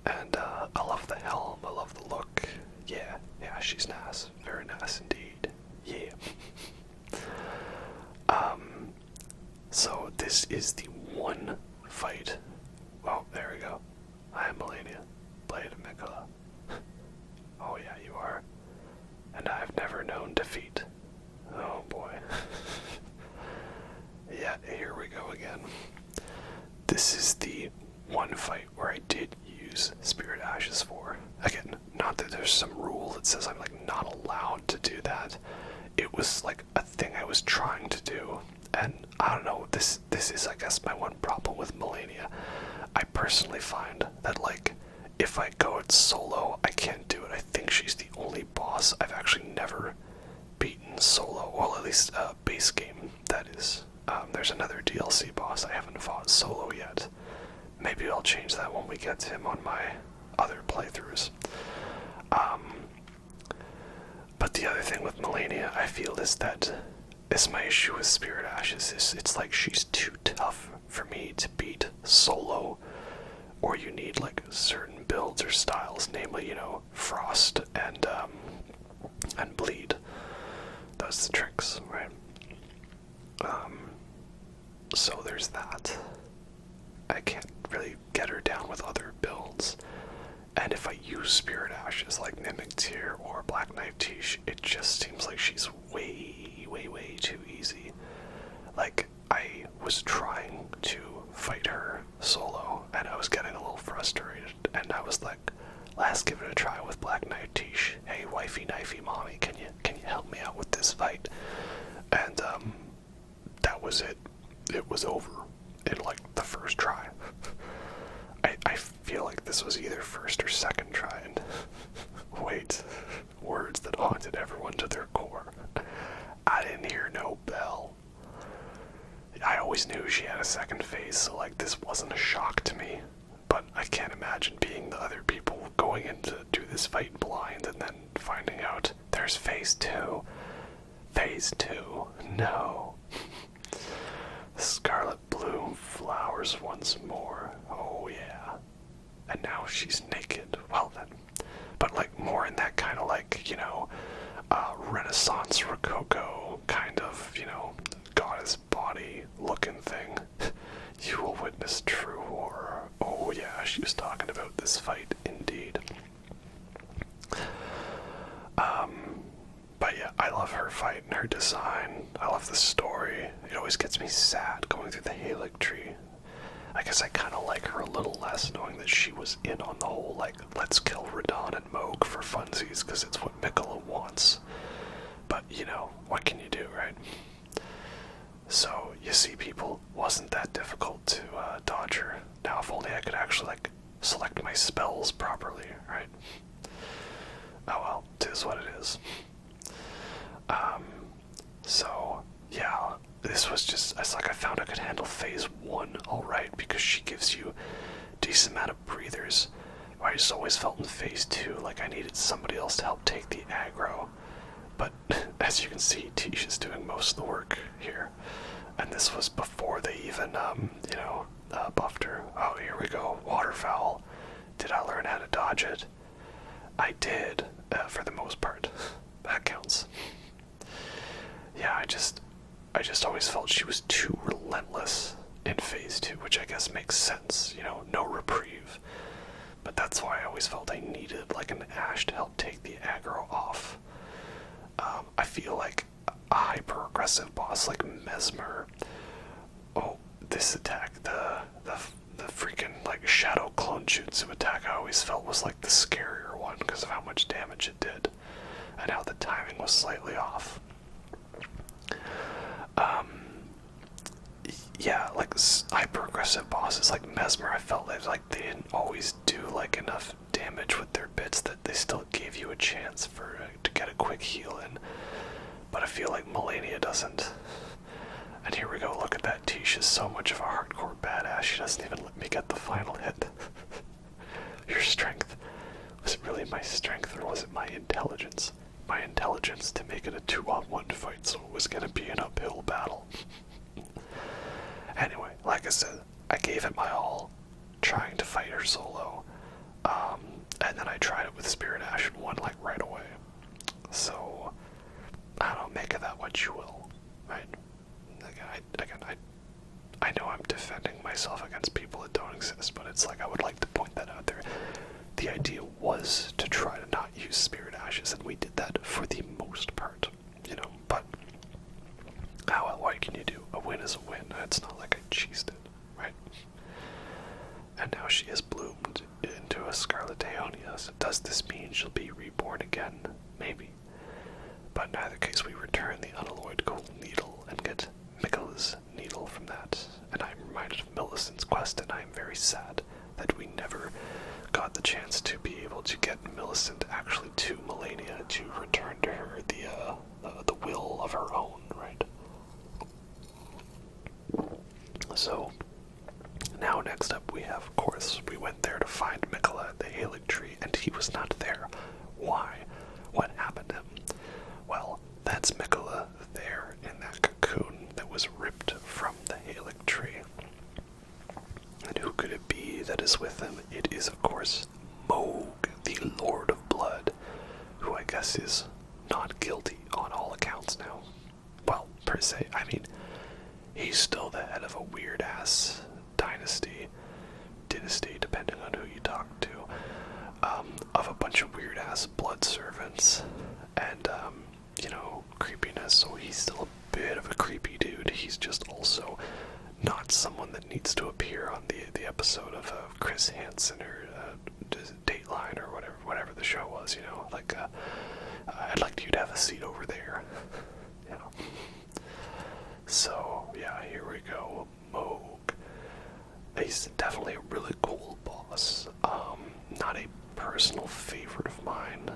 And I love the helm, I love the look. Yeah, she's nice. Very nice indeed. Yeah. So this is the one fight. Oh, there we go. I am Malenia, Blade of Mikola. Oh yeah, you are. And I've never known defeat. Oh boy. Yeah, here we go again. This is the one fight where I did use Spirit Ashes for. Again, not that there's some rule that says I'm like not allowed to do that. It was like a thing I was trying to do. And I don't know, this is I guess my one problem with Malenia. I personally find that like if I go it solo, I can't do it. I think she's the only boss I've actually never beaten solo. Well, at least base game, that is. There's another DLC boss I haven't fought solo yet. Maybe I'll change that when we get to him on my other playthroughs. But the other thing with Malenia, I feel, is that is my issue with Spirit Ashes is it's like she's too tough for me to beat solo, or you need like certain builds or styles, namely, you know, Frost and Bleed. Those the tricks, right? So there's that. I can't really get her down with other builds. And if I use Spirit Ashes like Mimic Tear or Black Knight Tish, it just seems like she's way, way, way too easy. Like, I was trying to fight her solo, and I was getting a little frustrated, and I was like, let's give it a try with Black Knight Tish. Hey, wifey, knifey, mommy, can you help me out with this fight? And, that was it. It was over in, like, the first try. I feel like this was either first or second try, and wait, words that haunted everyone to their core. I didn't hear no bell. I always knew she had a second phase, so like this wasn't a shock to me, but I can't imagine being the other people going in to do this fight blind and then finding out there's phase 2. Phase 2, no. Scarlet bloom flowers once more. Oh yeah. And now she's naked. Well then. But like more in that kind of like, you know, Renaissance Rococo kind of, you know, goddess body looking thing. You will witness true horror. Oh yeah, she was talking about this fight indeed. But yeah, I love her fight and her design. I love the story. It always gets me sad going through the Erdtree. I guess I kind of like her a little less knowing that she was in on the whole, like, let's kill Radahn and Moog for funsies, because it's what Mikola wants. But, you know, what can you do, right? So, you see, people, wasn't that difficult to dodge her. Now, if only I could actually, like, select my spells properly, right? Oh well, 'tis what it is. So, yeah, this was just, it's like I found I could handle phase 1 alright, because she gives you a decent amount of breathers. I just always felt in phase 2 like I needed somebody else to help take the aggro. But, as you can see, Tish is doing most of the work here. And this was before they even, you know, buffed her. Oh, here we go, waterfowl. Did I learn how to dodge it? I did, for the most part. That counts. Yeah, I just always felt she was too relentless in phase 2, which I guess makes sense, you know, no reprieve. But that's why I always felt I needed like an Ashe to help take the aggro off. I feel like a hyper-aggressive boss like Mesmer, oh, this attack, the freaking like shadow clone jutsu attack, I always felt was like the scarier one because of how much damage it did and how the timing was slightly off. Yeah, like hyper aggressive bosses like Mesmer, I felt like they didn't always do like enough damage with their bits that they still gave you a chance to get a quick heal in. But I feel like Malenia doesn't. And here we go, look at that. Tish is so much of a hardcore badass, she doesn't even let me get the final hit. Your strength. Was it really my strength or was it my intelligence? My intelligence to make it a 2-on-1 fight, so it was gonna be an uphill battle. Anyway, like I said, I gave it my all, trying to fight her solo. And then I tried it with Spirit Ash and won like right away. So, I don't make of that what you will, right? I know I'm defending myself against people that don't exist, but it's like I would like to point that out there. The idea was to try to not use Spirit Ashes, and we did that for the most part, you know, but what can you do? A win is a win. It's not like I cheesed it, right? And now she has bloomed into a Scarlet Aeonia, so does this mean she'll be reborn again? Maybe. But in either case, we return the unalloyed gold needle and get Miquella's needle from that. And I'm reminded of Millicent's quest, and I'm very sad that we never got the chance to be able to get Millicent actually to Malenia to return to her the will of her own, right? So, now next up we have, of course, we went there to find Miquella at the Erdtree, and he was not there. Why? What happened to him? Well, that's Miquella there in that cocoon that was ripped from the Erdtree. And who could it be that is with him? It is, of course, Mohg, the Lord of Blood, who I guess is not guilty on all accounts now. Well, per se, I mean, he's still the head of a weird-ass dynasty, depending on who you talk to, of a bunch of weird-ass blood servants, and, you know, creepiness, so he's still a bit of a creepy dude. He's just also not someone that needs to appear on the episode of Chris Hansen or Dateline or whatever the show was, you know, like, I'd like you to have a seat over there, you know. So, yeah, here we go. Mohg. He's definitely a really cool boss. Not a personal favorite of mine,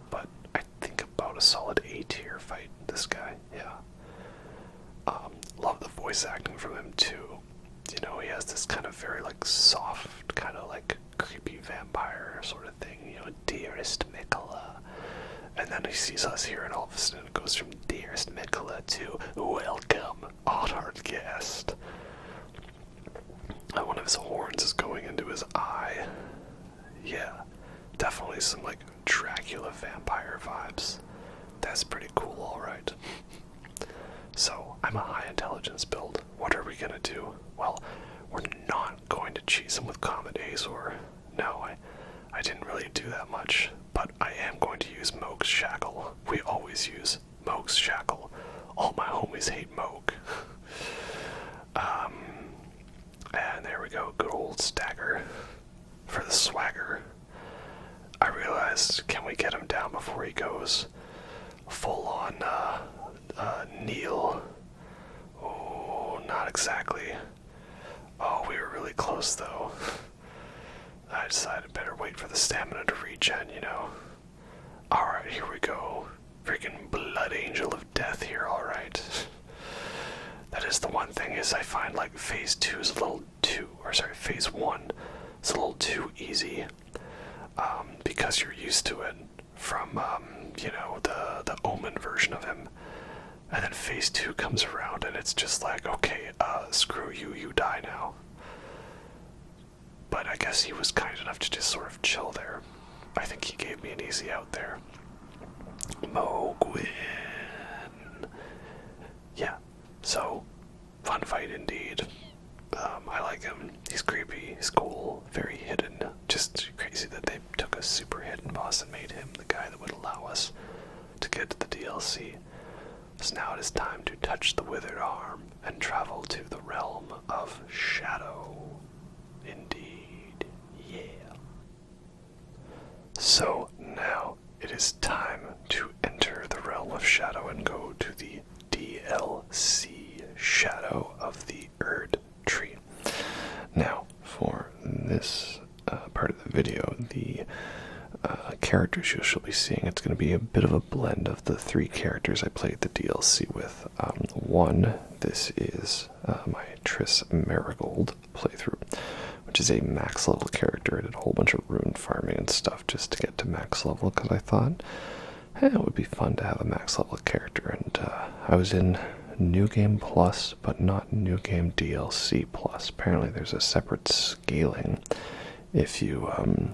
but I think about a solid A tier fight, this guy, yeah. Love the voice acting from him, too. You know, he has this kind of very, like, soft, kind of, like, creepy vampire sort of thing, you know, dearest Miquella. And then he sees us here, and all of a sudden it goes from dearest Miquella to welcome, honored guest. And one of his horns is going into his eye. Yeah, definitely some, like, Dracula vampire vibes. That's pretty cool, alright. So, I'm a high intelligence build. What are we gonna do? Well, we're not going to cheese him with Comet Azor. No, I didn't really do that much, but I am going to use Mohg's Shackle. We always use Mohg's Shackle. All my homies hate Mohg. And there we go, good old stagger for the swagger. I realized, can we get him down before he goes full on kneel? Oh, not exactly. Oh, we were really close though. I decided better wait for the stamina to regen, you know. Alright, here we go. Freaking Blood Angel of Death here, alright. That is the one thing is I find like phase 2 is a little phase 1 is a little too easy. Because you're used to it from, you know, the Omen version of him. And then phase 2 comes around and it's just like, okay, screw you, you die now. But I guess he was kind enough to just sort of chill there. I think he gave me an easy out there. Mohg. Yeah, so, fun fight indeed. I like him. He's creepy, he's cool, very hidden. Just crazy that they took a super hidden boss and made him the guy that would allow us to get to the DLC. So now it is time to touch the withered arm and travel to the realm of Now, for this part of the video, the characters you shall be seeing, it's going to be a bit of a blend of the 3 characters I played the DLC with. One, this is my Triss Marigold playthrough, which is a max level character. I did a whole bunch of rune farming and stuff just to get to max level, because I thought, hey, it would be fun to have a max level character. And I was in New Game Plus, but not New Game DLC Plus. Apparently there's a separate scaling if you're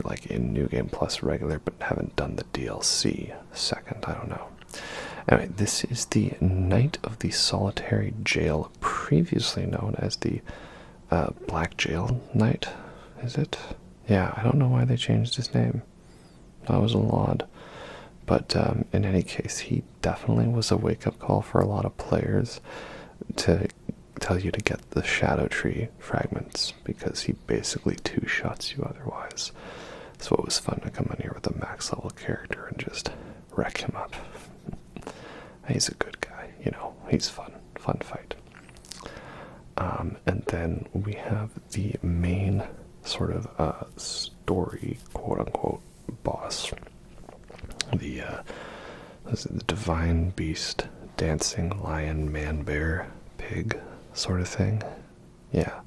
like in New Game Plus regular but haven't done the DLC second. I don't know. Anyway, this is the Knight of the Solitary Jail, previously known as the Black Jail Knight, is it? Yeah, I don't know why they changed his name. That was a little odd. But in any case, he definitely was a wake-up call for a lot of players to tell you to get the Shadow Tree fragments, because he basically two-shots you otherwise. So it was fun to come in here with a max-level character and just wreck him up. He's a good guy, you know, he's fun fight. And then we have the main sort of story, quote-unquote, boss. The divine beast, dancing lion, man, bear, pig sort of thing. Yeah.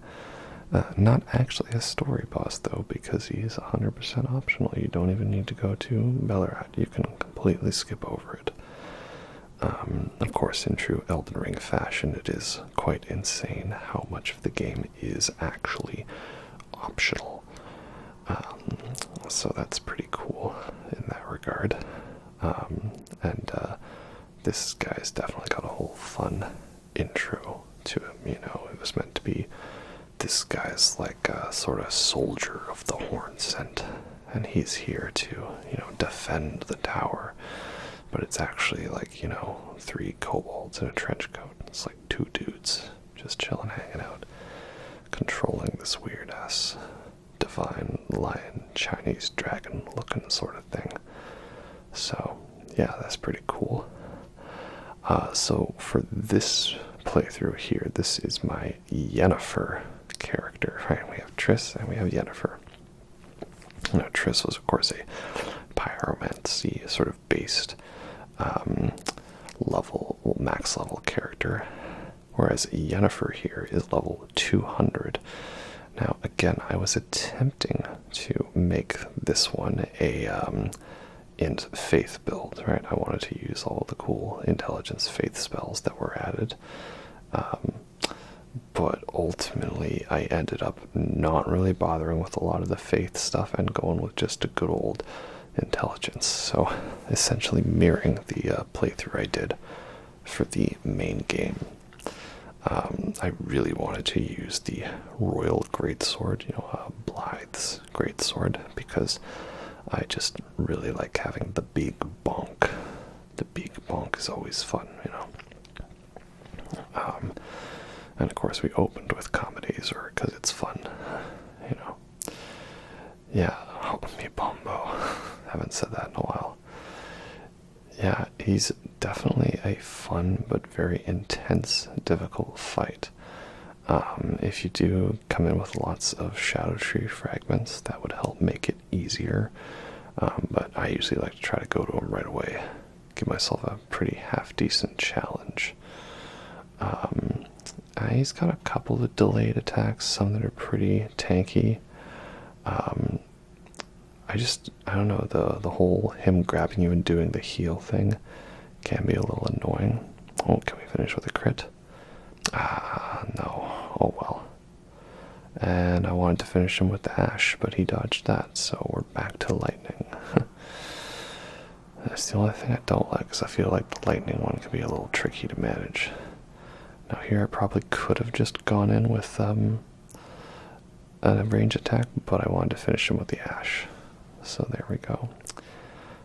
Not actually a story boss, though, because he's 100% optional. You don't even need to go to Bellerat. You can completely skip over it. Of course, in true Elden Ring fashion, it is quite insane how much of the game is actually optional. So that's pretty cool in that regard. This guy's definitely got a whole fun intro to him. You know, it was meant to be, this guy's like a sort of soldier of the Horn Scent, and he's here to, you know, defend the tower. But it's actually like, you know, 3 kobolds in a trench coat. It's like 2 dudes just chilling, hanging out, controlling this weird-ass divine lion, Chinese dragon looking sort of thing. So, yeah, that's pretty cool. So for this playthrough here, this is my Yennefer character, right? We have Triss and we have Yennefer. Now, Triss was, of course, a pyromancy sort of based max level character, whereas Yennefer here is level 200. Now, again, I was attempting to make this one a int faith build, right? I wanted to use all the cool intelligence faith spells that were added. But ultimately, I ended up not really bothering with a lot of the faith stuff and going with just a good old intelligence. So, essentially mirroring the playthrough I did for the main game. I really wanted to use the Royal Greatsword, you know, Blythe's Greatsword, because I just really like having the big bonk. The big bonk is always fun, you know. And of course we opened with Comedies, because it's fun, you know. Yeah, oh, me Bombo. Haven't said that in a while. Yeah, he's definitely a fun but very intense, difficult fight. If you do come in with lots of Shadow Tree fragments, that would help make it easier. But I usually like to try to go to him right away. Give myself a pretty half-decent challenge. He's got a couple of delayed attacks, some that are pretty tanky. I don't know, the whole him grabbing you and doing the heal thing can be a little annoying. Oh, can we finish with a crit? No. Oh well. And I wanted to finish him with the Ash, but he dodged that, so we're back to lightning. That's the only thing I don't like, because I feel like the lightning one can be a little tricky to manage. Now here I probably could have just gone in with a range attack, but I wanted to finish him with the Ash. So there we go.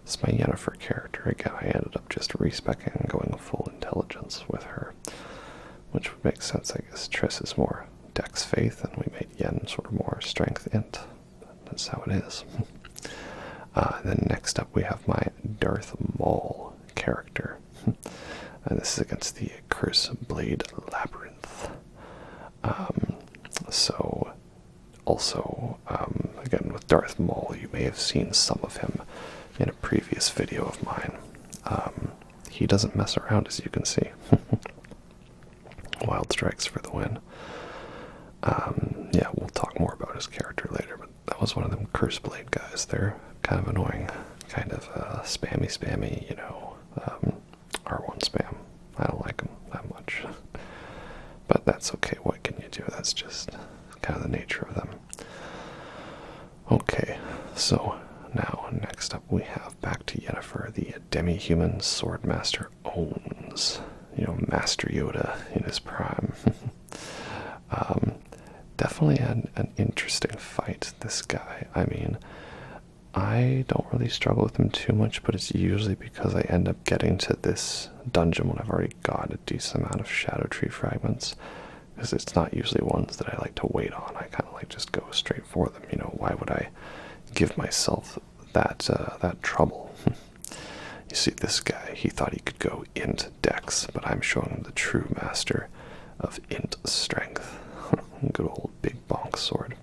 It's my Yennefer character. Again, I ended up just respecking and going full intelligence with her, which would make sense, I guess. Triss is more Dex Faith, and we made Yen sort of more Strength Int. That's how it is. Then next up we have my Darth Maul character. And this is against the Curse Blade Labyrinth. So, also, again, with Darth Maul, you may have seen some of him in a previous video of mine. He doesn't mess around, as you can see. Wild strikes for the win. Yeah, we'll talk more about his character later, but that was one of them Curse Blade guys. They're kind of annoying, kind of spammy, you know, R1 spam. I don't like them that much. But that's okay, what can you do? That's just kind of the nature of them. Okay, so now next up we have back to Yennefer, the Demi-Human Swordmaster Owns. You know, Master Yoda in his prime. Definitely an interesting fight, this guy. I mean, I don't really struggle with him too much, but it's usually because I end up getting to this dungeon when I've already got a decent amount of Shadow Tree fragments, because it's not usually ones that I like to wait on. I kind of like just go straight for them. You know, why would I give myself that trouble? You see, this guy, he thought he could go int dex, but I'm showing him the true master of int strength. Good old big bonk sword.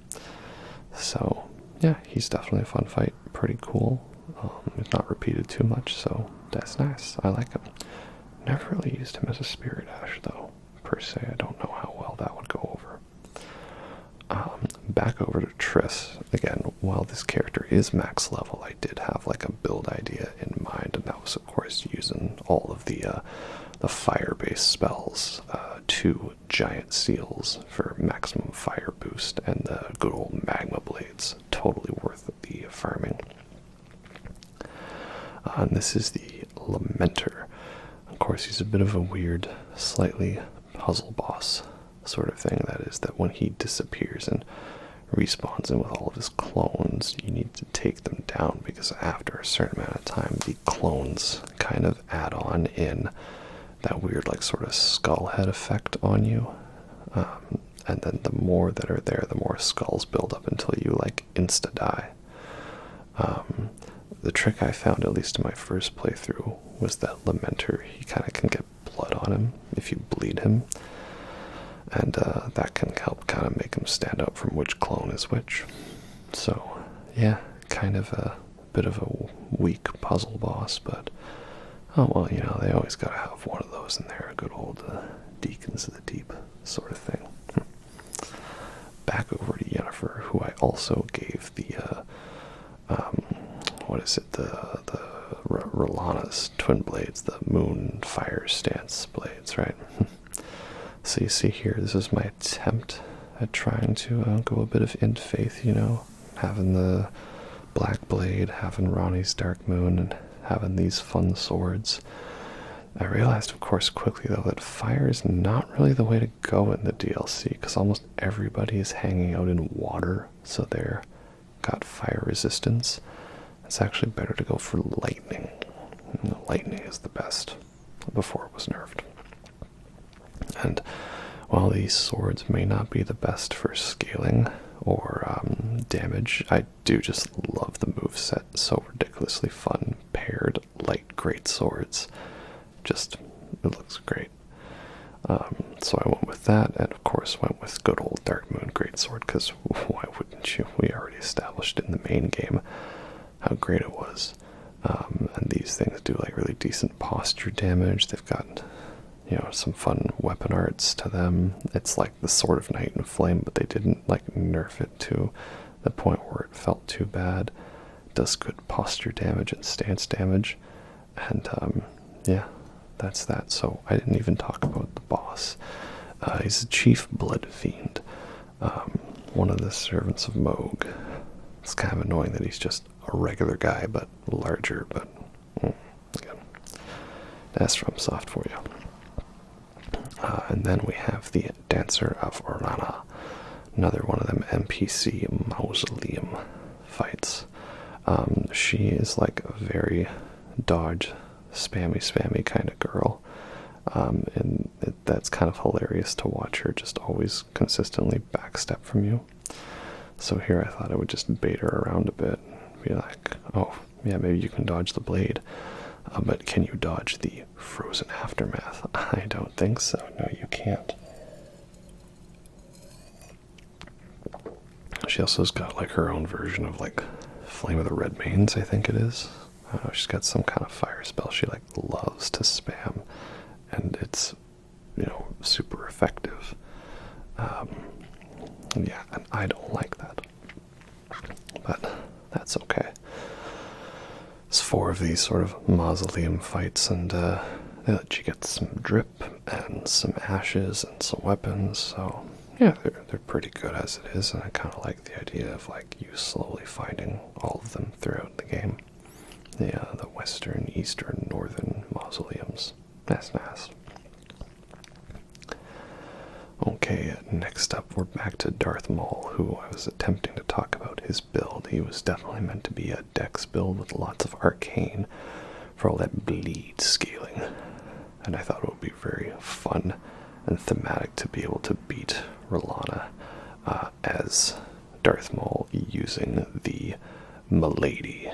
So, yeah, he's definitely a fun fight. Pretty cool. He's not repeated too much, so that's nice. I like him. Never really used him as a Spirit Ash, though, per se. I don't know how well that would go over. Back over to Triss. Again, while this character is max level, I did have like a build idea in mind, and that was, of course, using all of the fire-based spells, 2 giant seals for maximum fire boost, and the good old magma blades. Totally worth the farming. And this is the Lamenter. Of course, he's a bit of a weird, slightly puzzle boss sort of thing. That is, that when he disappears and respawns in with all of his clones, you need to take them down, because after a certain amount of time, the clones kind of add on in that weird, like, sort of skull head effect on you. And then the more that are there, the more skulls build up until you, like, insta-die. The trick I found, at least in my first playthrough, was that Lamenter, he kind of can get blood on him if you bleed him. And that can help kind of make him stand out from which clone is which. So, yeah, kind of a bit of a weak puzzle boss, but, oh well, you know, they always gotta have one of those in there, a good old Deacons of the Deep sort of thing. Back over to Yennefer, who I also gave the, the Rellana's twin blades, the moon fire stance blades, right? So you see here, this is my attempt at trying to go a bit of int faith, you know, having the black blade, having Ronnie's dark moon, and having these fun swords. I realized, of course, quickly, though, that fire is not really the way to go in the DLC, because almost everybody is hanging out in water, so they're got fire resistance. It's actually better to go for lightning. And the lightning is the best, before it was nerfed. And while these swords may not be the best for scaling or damage, I do just love the moveset. So ridiculously fun. Paired light great swords. Just, it looks great. So I went with that, and of course went with good old Dark Moon Greatsword, because why wouldn't you? We already established in the main game how great it was. And these things do like really decent posture damage. They've got, you know, some fun weapon arts to them. It's like the Sword of Night and Flame, but they didn't like nerf it to the point where it felt too bad. It does good posture damage and stance damage, and yeah, that's that. So I didn't even talk about the boss. He's a chief blood fiend, one of the servants of Moog. It's kind of annoying that he's just a regular guy, but larger. But again, that's from Soft for you. And then we have the Dancer of Rennala, another one of them NPC mausoleum fights. She is like a very dodge, spammy kind of girl, and that's kind of hilarious to watch her just always consistently backstep from you. So here I thought I would just bait her around a bit, be like, oh yeah, maybe you can dodge the blade. But can you dodge the frozen aftermath? I don't think so. No, you can't. She also has got like her own version of like Flame of the Red Mains, I think it is. She's got some kind of fire spell she like loves to spam, and it's, you know, super effective. Yeah, and I don't like that, but that's okay. It's 4 of these sort of mausoleum fights, and they let you get some drip and some ashes and some weapons, so yeah, they're pretty good as it is, and I kind of like the idea of like you slowly finding all of them throughout the game. The western, eastern, northern mausoleums. That's nice. Okay, next up we're back to Darth Maul, who I was attempting to talk about his build. He was definitely meant to be a dex build with lots of arcane for all that bleed scaling, and I thought it would be very fun and thematic to be able to beat Rennala as Darth Maul using the Milady,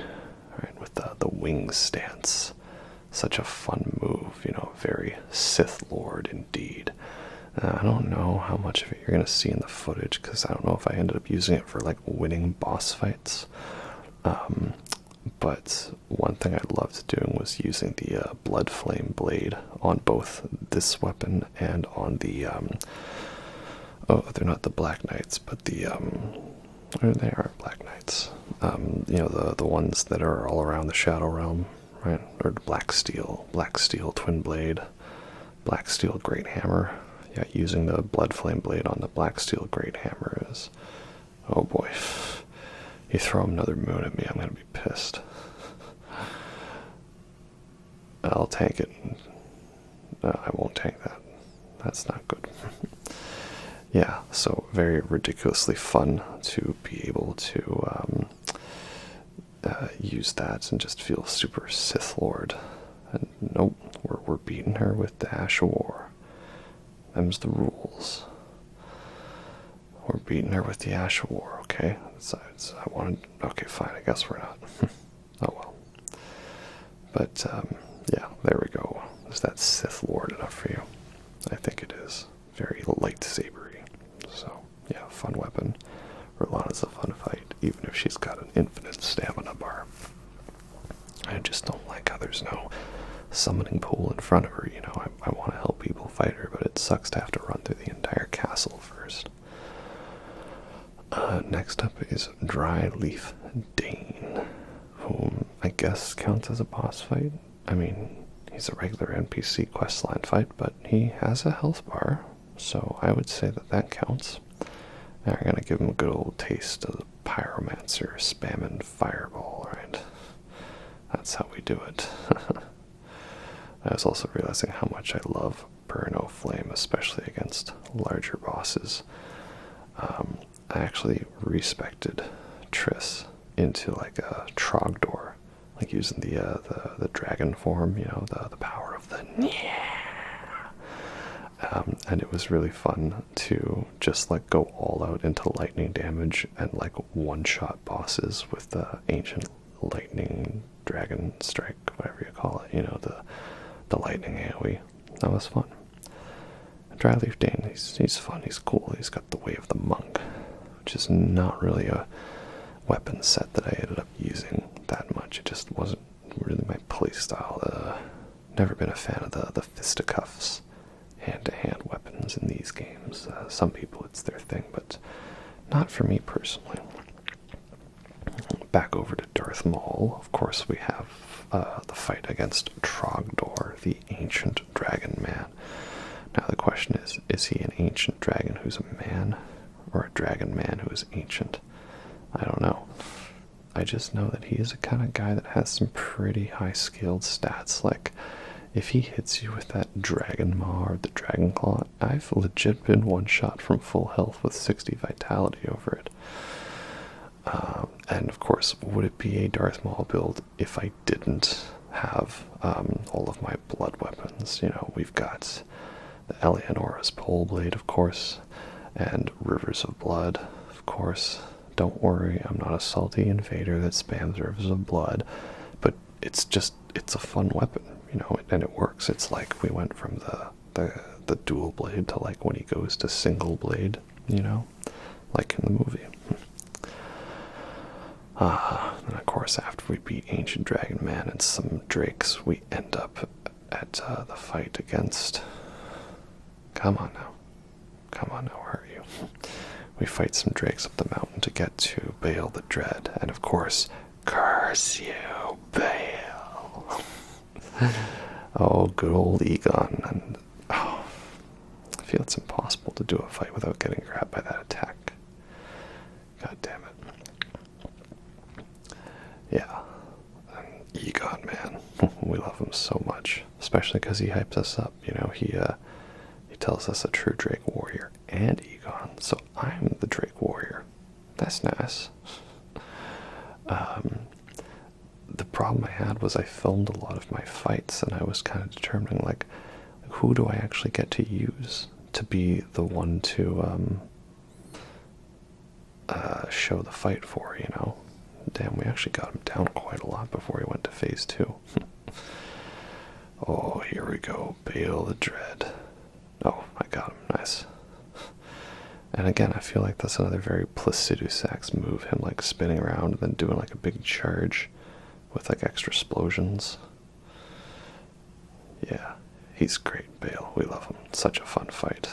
right, with the wing stance. Such a fun move, you know, very Sith Lord indeed. I don't know how much of it you're going to see in the footage, because I don't know if I ended up using it for like winning boss fights. But one thing I loved doing was using the Blood Flame Blade on both this weapon and on the, oh, they're not the Black Knights, but the, they are Black Knights. You know, the ones that are all around the Shadow Realm, right? Or Black Steel Twin Blade, Black Steel Great Hammer. Yeah, using the Blood Flame Blade on the Black Steel Great Hammer is, oh boy. You throw another moon at me, I'm going to be pissed. I'll tank it. I won't tank that. That's not good. Yeah, so very ridiculously fun to be able to use that and just feel super Sith Lord. And nope, we're beating her with the Ash of War. Them's the rules. We're beating her with the Ash of War, okay? I wanted... Okay, fine, I guess we're not. Oh well. But, yeah, there we go. Is that Sith Lord enough for you? I think it is. Very lightsabery. So, yeah, fun weapon. Rennala's a fun fight, even if she's got an infinite stamina bar. I just don't like how there's no summoning pool in front of her, you know. I want to help people fight her, but it sucks to have to run through the entire castle first. Next up is Dry Leaf Dane, whom I guess counts as a boss fight. I mean, he's a regular NPC questline fight, but he has a health bar, so I would say that counts. And we're gonna give him a good old taste of the Pyromancer spamming Fireball, right? That's how we do it. I was also realizing how much I love Burno Flame, especially against larger bosses. I actually respected Triss into like a Trogdor, like using the dragon form, you know, the power of the and it was really fun to just like go all out into lightning damage and like one-shot bosses with the ancient lightning dragon strike, whatever you call it, you know, the lightning AoE. That was fun. Dryleaf Dane, he's fun, he's cool, he's got the Way of the Monk, which is not really a weapon set that I ended up using that much. It just wasn't really my playstyle. Never been a fan of the fisticuffs, hand-to-hand weapons in these games. Some people, it's their thing, but not for me personally. Back over to Darth Maul. Of course, we have the fight against Trogdor, the ancient dragon man. Now the question is he an ancient dragon who's a man, or a dragon man who is ancient? I don't know. I just know that he is a kind of guy that has some pretty high-scaled stats. Like, if he hits you with that Dragon Maw or the Dragon Claw, I've legit been one-shot from full health with 60 vitality over it. And of course, would it be a Darth Maul build if I didn't have all of my blood weapons? You know, we've got the Eleonora's Pole Blade, of course, and Rivers of Blood, of course. Don't worry, I'm not a salty invader that spams Rivers of Blood, but it's a fun weapon, you know, and it works. It's like we went from the dual blade to like when he goes to single blade, you know, like in the movie. And of course, after we beat Ancient Dragon Man and some drakes, we end up at the fight against... Come on now. Come on now, where are you? We fight some drakes up the mountain to get to Baal the Dread, and of course, curse you, Baal. Oh, good old Egon, and I feel it's impossible to do a fight without getting grabbed by that attack. God damn it. Yeah, and Egon, man, we love him so much, especially because he hypes us up. You know, he tells us a true Drake warrior and Egon, so I'm the Drake warrior. That's nice. The problem I had was I filmed a lot of my fights, and I was kind of determining, like, who do I actually get to use to be the one to show the fight for, you know? Damn, we actually got him down quite a lot before he went to phase 2. Oh, here we go, Baal the Dread. Oh, I got him, nice. And again, I feel like that's another very Placidusax move, him like spinning around and then doing like a big charge with like extra explosions. Yeah, he's great, Baal. We love him. Such a fun fight.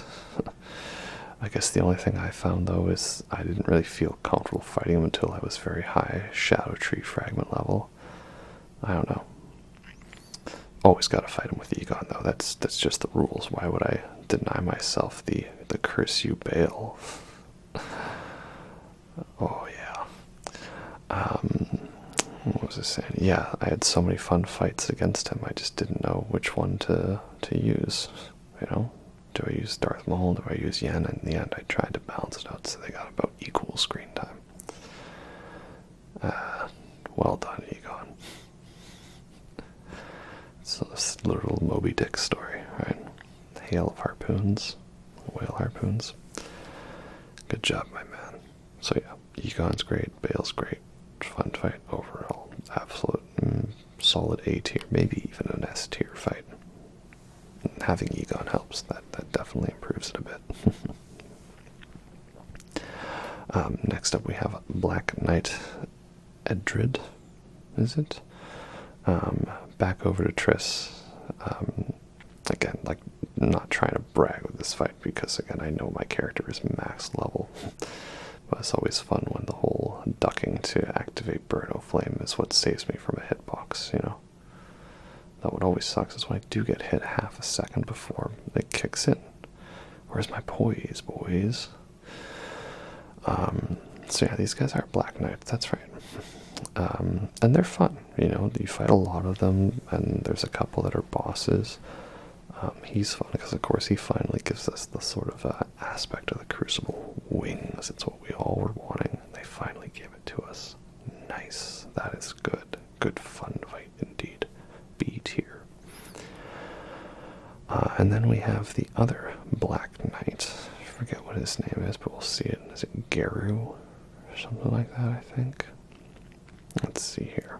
I guess the only thing I found though is I didn't really feel comfortable fighting him until I was very high Shadow Tree fragment level. I don't know. Always gotta fight him with Egon though. That's just the rules. Why would I deny myself the curse you, Baal? Oh yeah. What was I saying? Yeah, I had so many fun fights against him. I just didn't know which one to use. You know, do I use Darth Maul? Do I use Yen? And in the end, I tried to balance it out so they got about equal screen time. Well done, Egon. So this little Moby Dick story, right? Hail of harpoons, whale harpoons. Good job, my man. So yeah, Egon's great, Baal's great, fun fight overall, absolute solid A tier, maybe even an S tier fight. And having Egon helps. That definitely improves it a bit. Next up, we have Black Knight Erdtree. Is it? Back over to Triss. Again, like, not trying to brag with this fight because, again, I know my character is max level. But it's always fun when the whole ducking to activate Burno Flame is what saves me from a hitbox, you know? That what always sucks is when I do get hit half a second before it kicks in. Where's my poise, boys? So yeah, these guys are Black Knights, that's right. And they're fun, you know, you fight a lot of them, and there's a couple that are bosses. He's fun because, of course, he finally gives us the sort of aspect of the Crucible wings. It's what we all were wanting. They finally gave it to us. Nice. That is good. Good fun fight indeed. B tier. And then we have the other Black Knight. I forget what his name is, but we'll see it. Is it Garu? Or something like that, I think. Let's see here.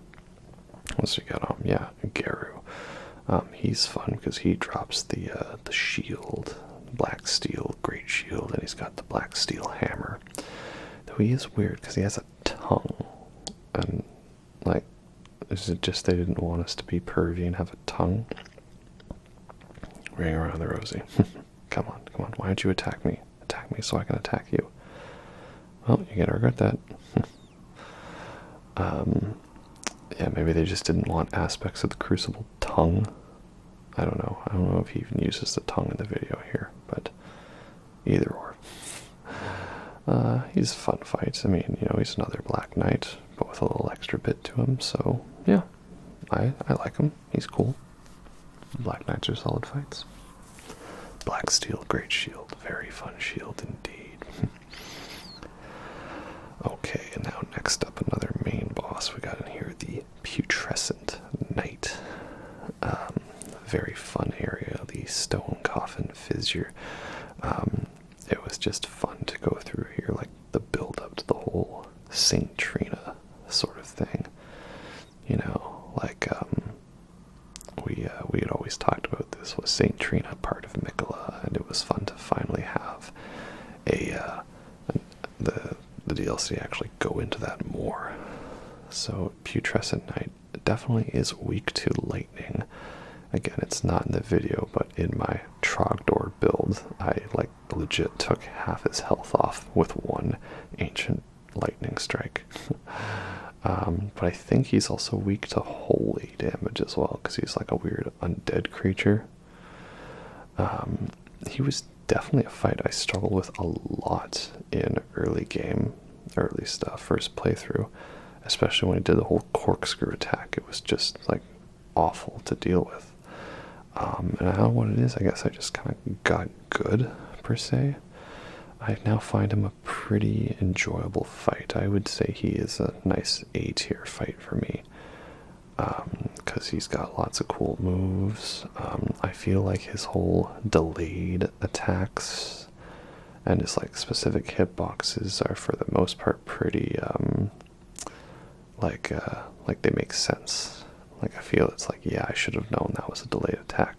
What's he got on? Yeah, Garu. He's fun because he drops the shield, black steel, great shield, and he's got the black steel hammer. Though he is weird because he has a tongue, and like, is it just they didn't want us to be pervy and have a tongue? Ring around the rosy. Come on, come on. Why don't you attack me? Attack me so I can attack you. Well, you're gonna regret that. Yeah, maybe they just didn't want aspects of the Crucible tongue. I don't know. I don't know if he even uses the tongue in the video here, but either or. He's fun fights. I mean, you know, he's another Black Knight, but with a little extra bit to him, so yeah. I like him. He's cool. Black Knights are solid fights. Black Steel, great shield. Very fun shield indeed. Okay, and now next up, another main boss we got in here, the Putrescent Knight. Very fun area, the Stone Coffin Fissure. It was just fun to go through here, like the build up to the whole Saint Trina sort of thing. You know, like we had always talked about this was Saint Trina part of Mikola, and it was fun to finally have the DLC actually go into that more. So Putrescent Knight definitely is weak to lightning. Again, it's not in the video, but in my Trogdor build, I like legit took half his health off with one ancient lightning strike. But I think he's also weak to holy damage as well, because he's like a weird undead creature. He was definitely a fight I struggled with a lot in early game, early stuff, first playthrough, especially when he did the whole corkscrew attack. It was just like awful to deal with. And I don't know what it is. I guess I just kind of got good, per se. I now find him a pretty enjoyable fight. I would say he is a nice A-tier fight for me, because he's got lots of cool moves. I feel like his whole delayed attacks and his like specific hitboxes are for the most part pretty like they make sense. Like I feel it's like, yeah, I should have known that was a delayed attack.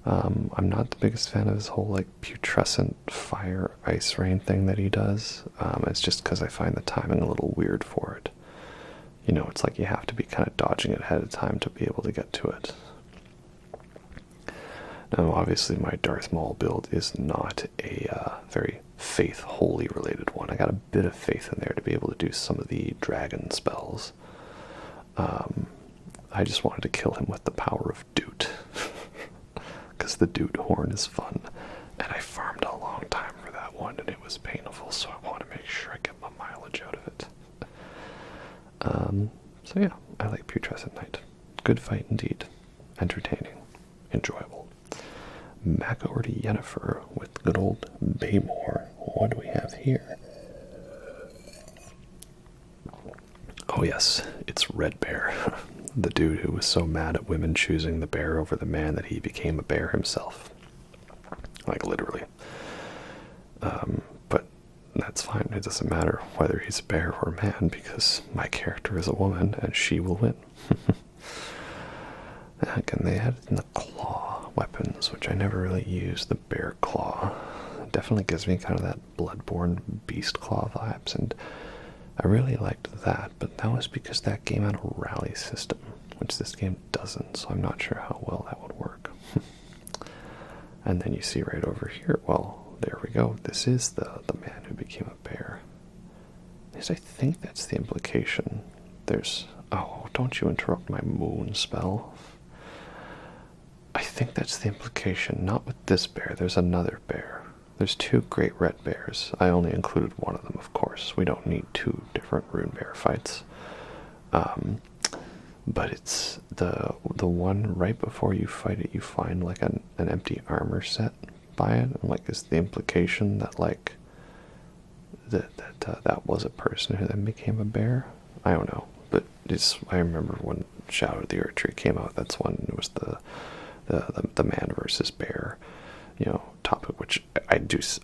I'm not the biggest fan of his whole like putrescent fire ice rain thing that he does. It's just because I find the timing a little weird for it. You know, it's like you have to be kind of dodging it ahead of time to be able to get to it. Now, obviously, my Darth Maul build is not a very faith holy related one. I got a bit of faith in there to be able to do some of the dragon spells. I just wanted to kill him with the power of Doot, because the Doot horn is fun, and I farmed a long time for that one, and it was painful, so I want to make sure I get my mileage out of it. So yeah, I like Putrescent Knight. Good fight indeed. Entertaining. Enjoyable. Back over to Yennefer with good old Baymore. What do we have here? Oh yes, it's Red Bear. The dude who was so mad at women choosing the bear over the man that he became a bear himself. Like literally. But that's fine. It doesn't matter whether he's a bear or a man, because my character is a woman and she will win. Again, they had it in the claw weapons, which I never really used. The bear claw it definitely gives me kind of that Bloodborne beast claw vibes, and I really liked that, but that was because that game had a rally system, which this game doesn't, so I'm not sure how well that would work. And then you see right over here, well, there we go. This is the man who became a bear. At least I think that's the implication. There's... Oh, don't you interrupt my moon spell. I think that's the implication. Not with this bear. There's another bear. There's two great red bears. I only included one of them, of course. We don't need two different rune bear fights. But it's the one right before you fight it, you find like an empty armor set by it. And like, is the implication that like that was a person who then became a bear? I don't know. But I remember when Shadow of the Erdtree came out, that's when it was the man versus bear, you know, topic, which I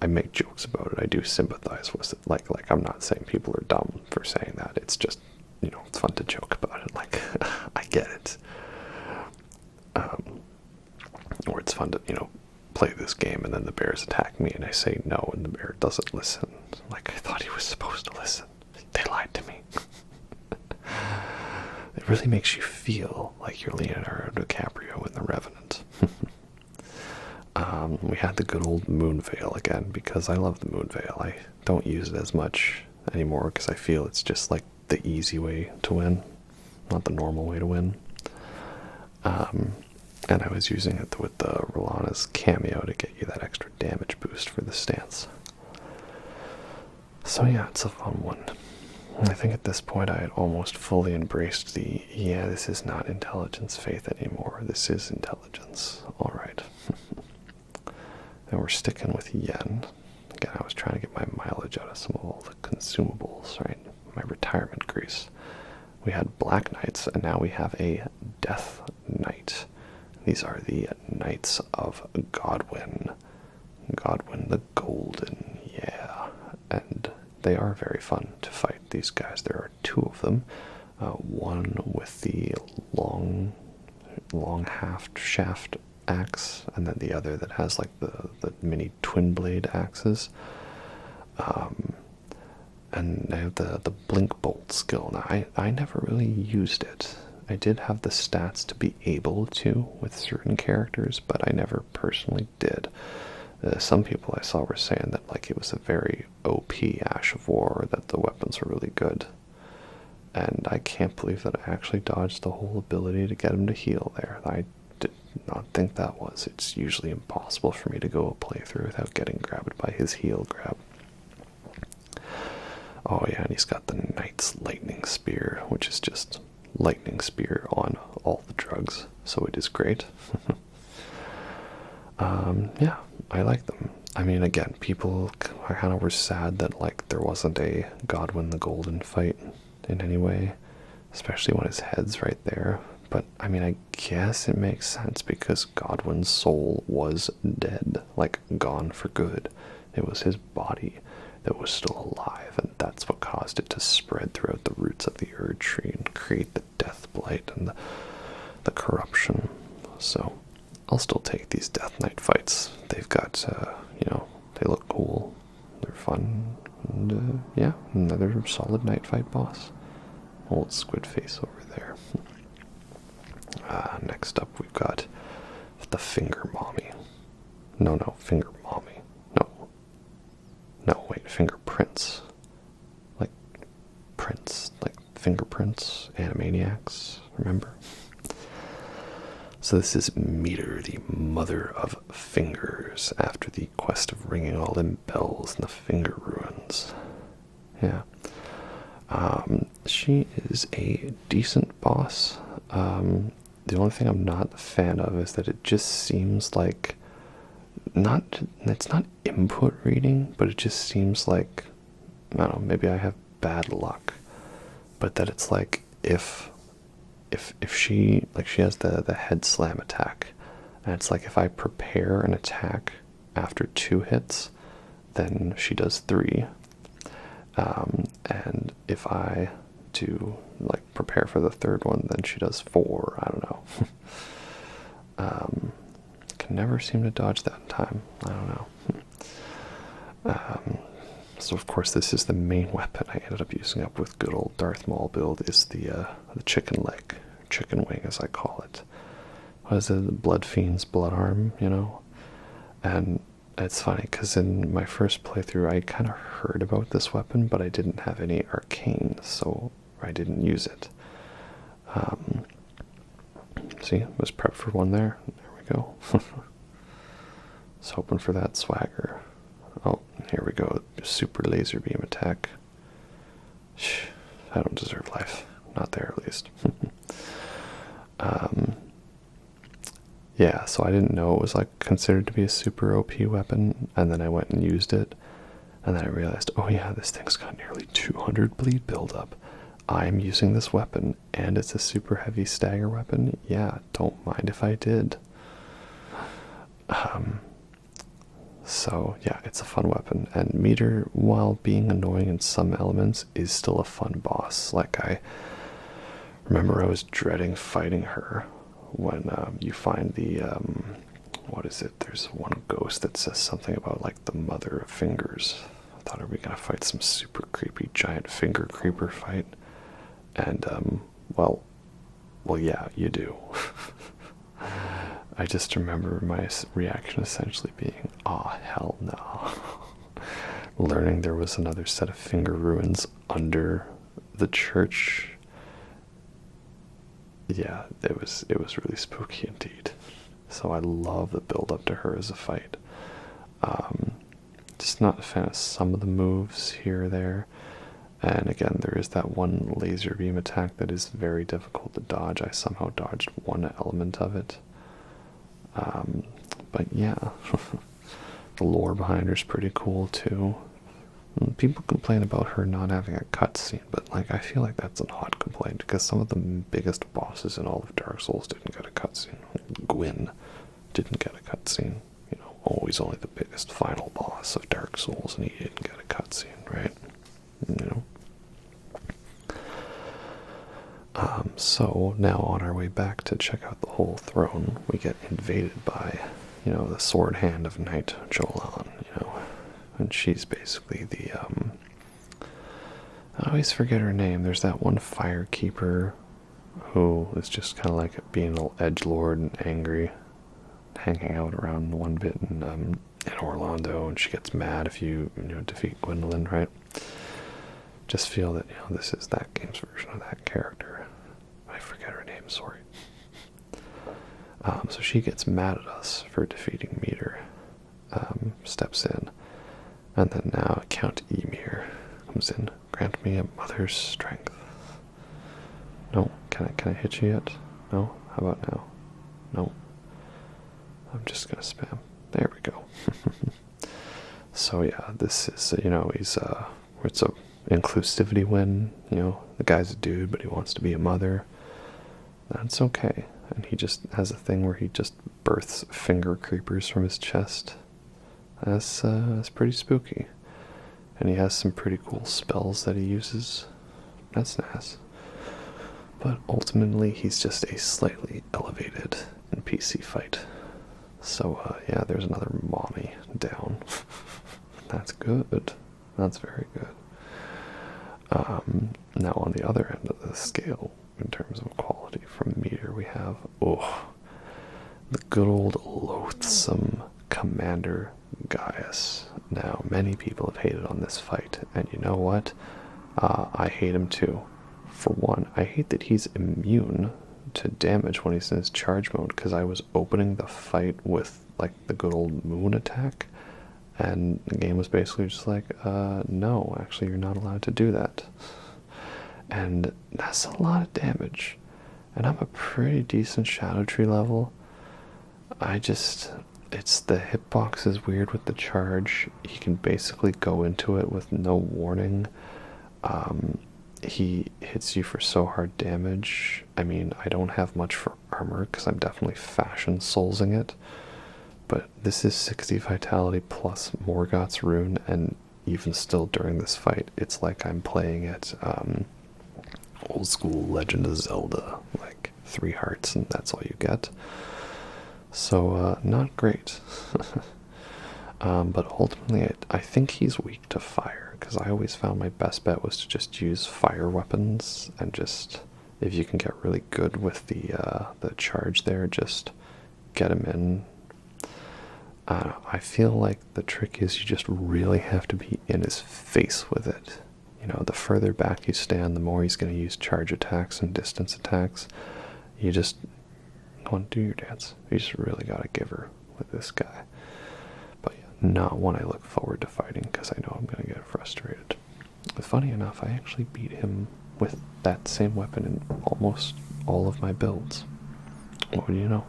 make jokes about it. I do sympathize with it. Like I'm not saying people are dumb for saying that. It's just, you know, it's fun to joke about it. Like, I get it. Or it's fun to, you know, play this game and then the bears attack me and I say no and the bear doesn't listen. Like, I thought he was supposed to listen. They lied to me. It really makes you feel like you're Leonardo DiCaprio in The Revenant. We had the good old Moon Veil again, because I love the Moon Veil. I don't use it as much anymore because I feel it's just like the easy way to win, not the normal way to win. And I was using it with the Rellana's cameo to get you that extra damage boost for the stance. So yeah, it's a fun one. I think at this point I had almost fully embraced yeah, this is not intelligence faith anymore. This is intelligence. Alright. And we're sticking with yen. Again, I was trying to get my mileage out of some of all the consumables, right? My retirement grease. We had Black Knights, and now we have a Death Knight. These are the Knights of Godwyn. Godwyn the Golden, yeah. And they are very fun to fight, these guys. There are two of them. One with the long shaft axe, and then the other that has like the mini twin blade axes. and I have the blink bolt skill. Now, I never really used it. I did have the stats to be able to with certain characters, but I never personally did. Some people I saw were saying that like it was a very OP Ash of War, that the weapons were really good. And I can't believe that I actually dodged the whole ability to get him to heal there. I did not think that was. It's usually impossible for me to go a playthrough without getting grabbed by his heal grab. Oh yeah, and he's got the Knight's Lightning Spear, which is just lightning spear on all the drugs, so it is great. Yeah, I like them. I mean, again, people kind of were sad that like there wasn't a Godwyn the Golden fight in any way, especially when his head's right there. But I mean, I guess it makes sense because Godwyn's soul was dead, like gone for good. It was his body that was still alive, and that's what caused it to spread throughout the roots of the Erdtree and create the death blight and the corruption. So I'll still take these Death Knight fights. They've got, you know, they look cool, they're fun, and yeah, another solid night fight boss. Old squid face over there. Next up we've got the Finger Mommy. No, Finger Mommy. No, wait, fingerprints. Like prints, like fingerprints, Animaniacs, remember? So this is Meter, the Mother of Fingers, after the quest of ringing all them bells in the Finger Ruins. Yeah. She is a decent boss. The only thing I'm not a fan of is that it just seems like it's not input reading, but it just seems like, I don't know, maybe I have bad luck, but that it's like if she has the head slam attack, and it's like if I prepare an attack after 2 hits, then she does 3, and if I do like prepare for the 3rd one, then she does 4. I don't know. Can never seem to dodge that in time. I don't know. So of course this is the main weapon I ended up using up with good old Darth Maul build, is the chicken leg, chicken wing as I call it. What is it? The Blood Fiend's blood arm, you know? And it's funny because in my first playthrough I kind of heard about this weapon, but I didn't have any arcane, so I didn't use it. See, was prepped for one there. There we go. Just hoping for that swagger. Oh, here we go. Super laser beam attack. Shh, I don't deserve life. Not there, at least. Yeah, so I didn't know it was like considered to be a super OP weapon, and then I went and used it, and then I realized, oh yeah, this thing's got nearly 200 bleed buildup. I'm using this weapon, and it's a super heavy stagger weapon. Yeah, don't mind if I did. So yeah, it's a fun weapon, and Meter, while being annoying in some elements, is still a fun boss. Like, I remember I was dreading fighting her when you find the what is it? There's one ghost that says something about like the Mother of Fingers. I thought, are we gonna fight some super creepy giant finger creeper fight? And well, yeah, you do. I just remember my reaction essentially being, "Aw, hell no." Learning there was another set of finger ruins under the church. Yeah, it was really spooky indeed. So I love the build up to her as a fight. Just not a fan of some of the moves here or there. And again, there is that one laser beam attack that is very difficult to dodge. I somehow dodged one element of it. But yeah, the lore behind her is pretty cool too. People complain about her not having a cutscene, but like, I feel like that's an odd complaint because some of the biggest bosses in all of Dark Souls didn't get a cutscene. Gwyn didn't get a cutscene. You know, always only the biggest final boss of Dark Souls, and he didn't get a cutscene, right? You know. So now on our way back to check out the whole throne, we get invaded by, you know, the sword hand of Knight Jolan, you know, and she's basically the I always forget her name. There's that one firekeeper who is just kind of like being an edgelord and angry, hanging out around one bit in Orlando, and she gets mad if you defeat Gwendolyn, right? Just feel that this is that game's version of that character. I forget her name. Sorry. So she gets mad at us for defeating Meter. Steps in, and then now Count Ymir comes in. Grant me a mother's strength. No, can I hit you yet? No? How about now? No. I'm just gonna spam. There we go. So yeah, this is he's it's a inclusivity win. The guy's a dude, but he wants to be a mother. That's okay. And he just has a thing where he just births finger creepers from his chest. That's pretty spooky. And he has some pretty cool spells that he uses. That's nice. But ultimately, he's just a slightly elevated NPC fight. So, yeah, there's another mommy down. That's good. That's very good. Now, on the other end of the scale, in terms of quality from Meter, we have, the good old loathsome Commander Gaius. Now, many people have hated on this fight, and you know what? I hate him too. For one, I hate that he's immune to damage when he's in his charge mode, because I was opening the fight with, like, the good old moon attack, and the game was basically just like, no, actually you're not allowed to do that. And that's a lot of damage. And I'm a pretty decent Shadow Tree level. It's the hitbox is weird with the charge. He can basically go into it with no warning. He hits you for so hard damage. I mean, I don't have much for armor because I'm definitely fashion soulsing it. But this is 60 vitality plus Morgoth's rune, and even still during this fight, it's like I'm playing it old school Legend of Zelda, like 3 hearts and that's all you get. So, not great. But ultimately, I think he's weak to fire, because I always found my best bet was to just use fire weapons, and just, if you can get really good with the charge there, just get him in. I feel like the trick is you just really have to be in his face with it. The further back you stand, the more he's going to use charge attacks and distance attacks. You just want to do your dance. You just really got to give her with this guy. But yeah, not one I look forward to fighting, because I know I'm going to get frustrated. Funny enough, I actually beat him with that same weapon in almost all of my builds. What do you know?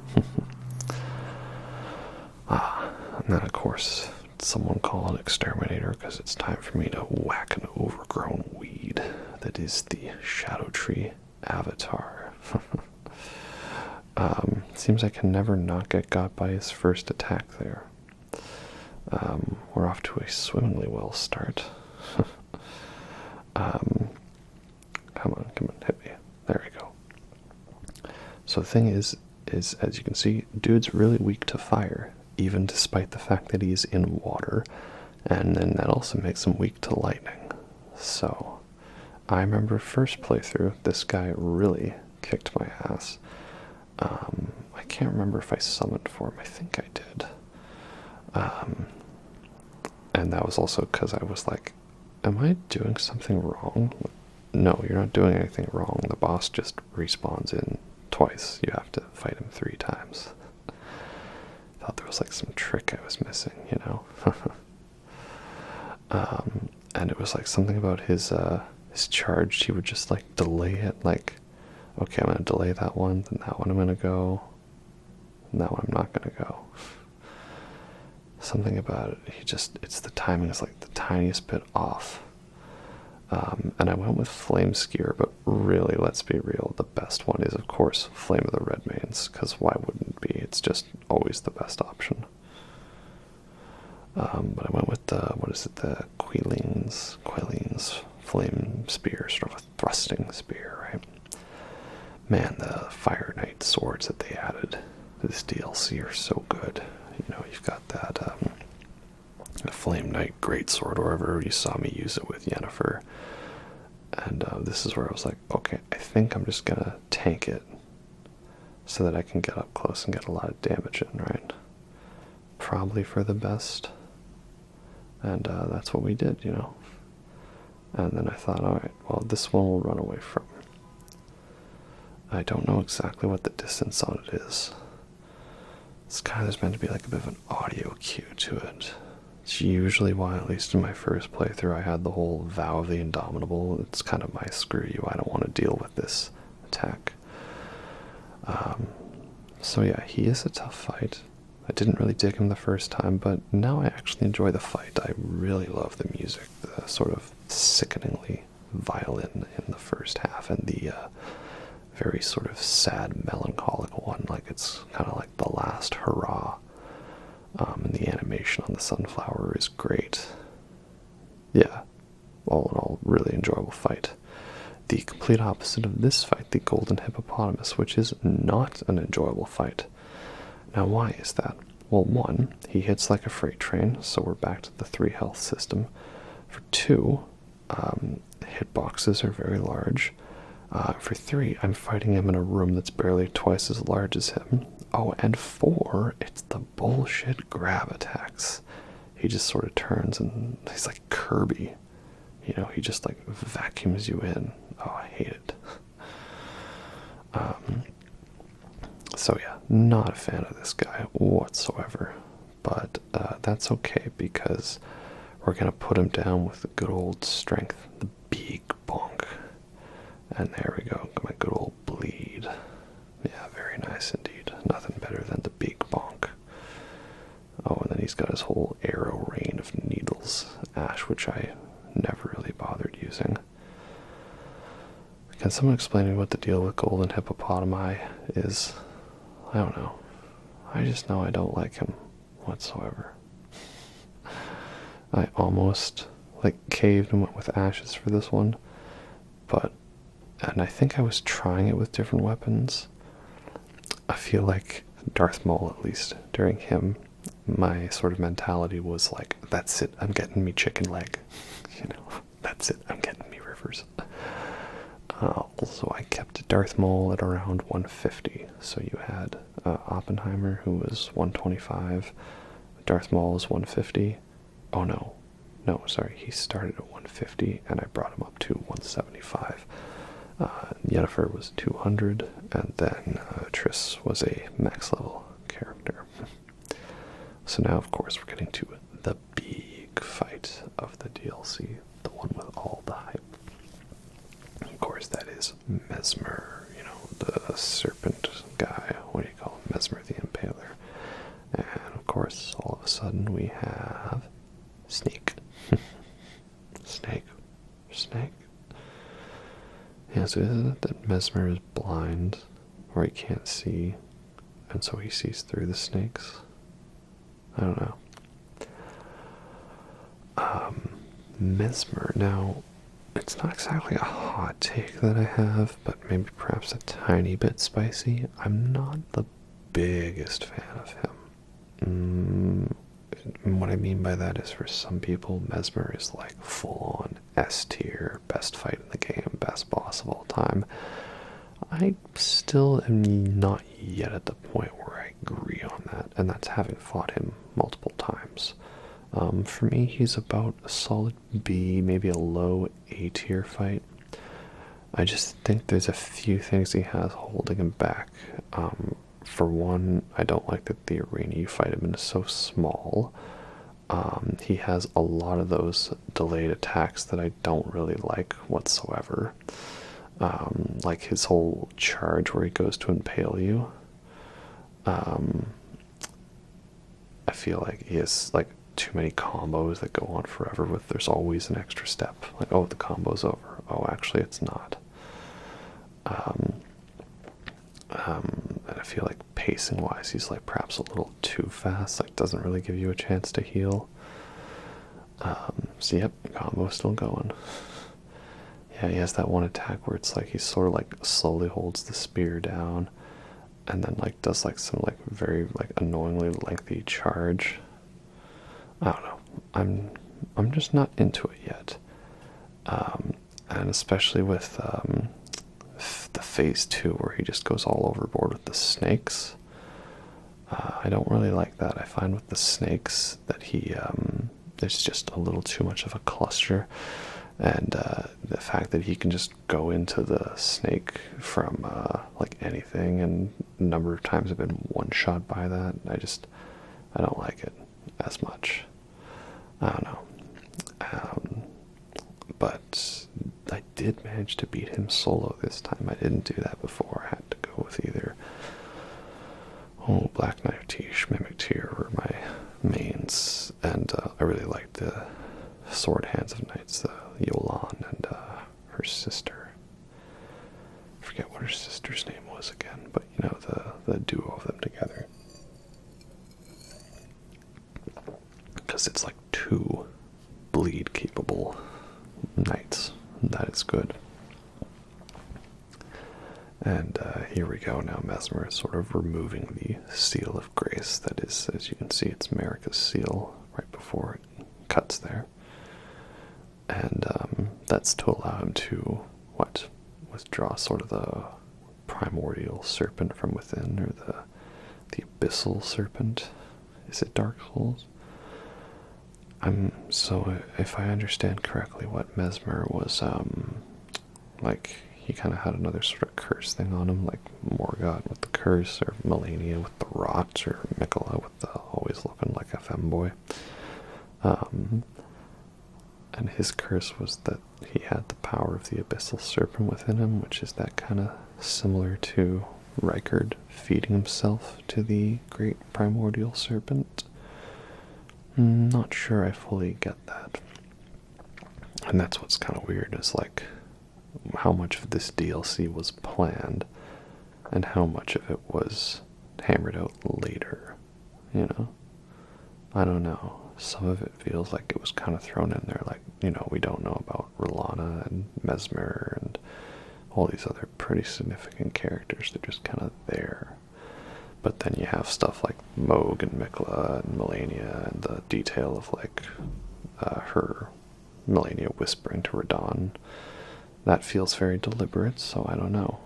And then of course, someone call an exterminator, because it's time for me to whack an overgrown weed that is the Shadow Tree Avatar. Seems I can never not get got by his first attack there. We're off to a swimmingly well start. Come on, hit me. There we go. So the thing is, as you can see, dude's really weak to fire, even despite the fact that he's in water, and then that also makes him weak to lightning. So, I remember first playthrough, this guy really kicked my ass. I can't remember if I summoned for him. I think I did. And that was also because I was like, am I doing something wrong? No, you're not doing anything wrong. The boss just respawns in twice. You have to fight him 3 times. Thought there was like some trick I was missing, and it was like something about his charge. He would just like delay it, like, okay, I'm gonna delay that one, then that one I'm gonna go, and that one I'm not gonna go. Something about it, it's the timing is like the tiniest bit off. And I went with Flame Skewer, but really, let's be real, the best one is, of course, Flame of the Redmanes, because why wouldn't it be? It's just always the best option. But I went with the Quailing's Flame Spear, sort of a thrusting spear, right? Man, the Fire Knight swords that they added to this DLC are so good. You've got that Flame Knight Greatsword, or wherever you saw me use it with Yennefer. And this is where I was like, okay, I think I'm just gonna tank it so that I can get up close and get a lot of damage in, right? Probably for the best. And that's what we did, you know. And then I thought, alright, well, this one will run away from. I don't know exactly what the distance on it is. It's kind of, there's meant to be like a bit of an audio cue to it. It's usually why, at least in my first playthrough, I had the whole Vow of the Indomitable. It's kind of my screw you, I don't want to deal with this attack. So yeah, he is a tough fight. I didn't really dig him the first time, but now I actually enjoy the fight. I really love the music, the sort of sickeningly violin in the first half, and the very sort of sad, melancholic one, like it's kind of like the last hurrah. And the animation on the sunflower is great. Yeah, all in all, really enjoyable fight. The complete opposite of this fight, the Golden Hippopotamus, which is not an enjoyable fight. Now, why is that? Well, 1, he hits like a freight train, so we're back to the 3 health system. For 2, hitboxes are very large. For 3, I'm fighting him in a room that's barely twice as large as him. Oh, and 4, it's the bullshit grab attacks. He just sort of turns and he's like Kirby. You know, he just like vacuums you in. Oh, I hate it. So yeah, not a fan of this guy whatsoever. But that's okay because we're going to put him down with the good old strength, the big bonk. And there we go, my good old bleed. Yeah, very nice indeed. Nothing better than the big bonk. Oh, and then he's got his whole arrow rain of needles, ash, which I never really bothered using. Can someone explain to me what the deal with Golden Hippopotami is? I don't know. I just know I don't like him whatsoever. I almost like caved and went with ashes for this one, and I think I was trying it with different weapons. I feel like Darth Maul, at least during him, my sort of mentality was like, that's it, I'm getting me chicken leg. You know, that's it, I'm getting me rivers. Also, I kept Darth Maul at around 150. So you had Oppenheimer, who was 125. Darth Maul was 150. Oh no. No, sorry, he started at 150, and I brought him up to 175. Yennefer was 200, and then Triss was a max level character. So now, of course, we're getting to the big fight of the DLC, the one with all the hype. Of course, that is Mesmer, you know, the serpent guy. What do you call him? Mesmer the Impaler. And of course, all of a sudden, we have Snake. Snake. Yeah, so isn't it that Mesmer is blind, or he can't see, and so he sees through the snakes? I don't know. Mesmer, now, it's not exactly a hot take that I have, but maybe perhaps a tiny bit spicy. I'm not the biggest fan of him. What I mean by that is, for some people, Mesmer is like full-on S tier, best fight in the game, best boss of all time. I still am not yet at the point where I agree on that, and that's having fought him multiple times. For me, he's about a solid B, maybe a low A tier fight. I just think there's a few things he has holding him back. For one, I don't like that the arena you fight him in is so small. He has a lot of those delayed attacks that I don't really like whatsoever. Like his whole charge where he goes to impale you. I feel like he has like too many combos that go on forever with there's always an extra step. Like, oh, the combo's over. Oh, actually it's not. And I feel like pacing wise he's like perhaps a little too fast, like doesn't really give you a chance to heal. So yep, combo's still going. Yeah, he has that one attack where it's like he sort of like slowly holds the spear down and then like does like some like very like annoyingly lengthy charge. I don't know. I'm just not into it yet. And and especially with the phase 2 where he just goes all overboard with the snakes. I don't really like that. I find with the snakes that there's just a little too much of a cluster, and the fact that he can just go into the snake from like anything, and a number of times I've been one-shot by that. I don't like it as much. I don't know. But I did manage to beat him solo this time. I didn't do that before. I had to go with either Black Knight Tish, Mimic Tear were my mains, and I really liked the Sword Hands of Knights, Yolan and her sister. I forget what her sister's name was again, but you know, the duo of them together. Because it's like 2 bleed capable knights. That is good. And here we go now. Mesmer is sort of removing the seal of grace. That is, as you can see, it's Marika's seal right before it cuts there. And that's to allow him to, withdraw sort of the primordial serpent from within, or the abyssal serpent. Is it Dark Souls? So if I understand correctly, what Mesmer was, like, he kind of had another sort of curse thing on him, like Morgott with the curse, or Malenia with the rot, or Mikola with the always looking like a femboy. And his curse was that he had the power of the abyssal serpent within him, which is that kind of similar to Rykard feeding himself to the great primordial serpent. Not sure I fully get that. And that's what's kind of weird, is like how much of this DLC was planned and how much of it was hammered out later, you know? I don't know. Some of it feels like it was kind of thrown in there, like, you know, we don't know about Rennala and Mesmer and all these other pretty significant characters. They're just kind of there. But then you have stuff like Moog and Mikola and Malenia, and the detail of like her Malenia whispering to Radahn. That feels very deliberate, so I don't know.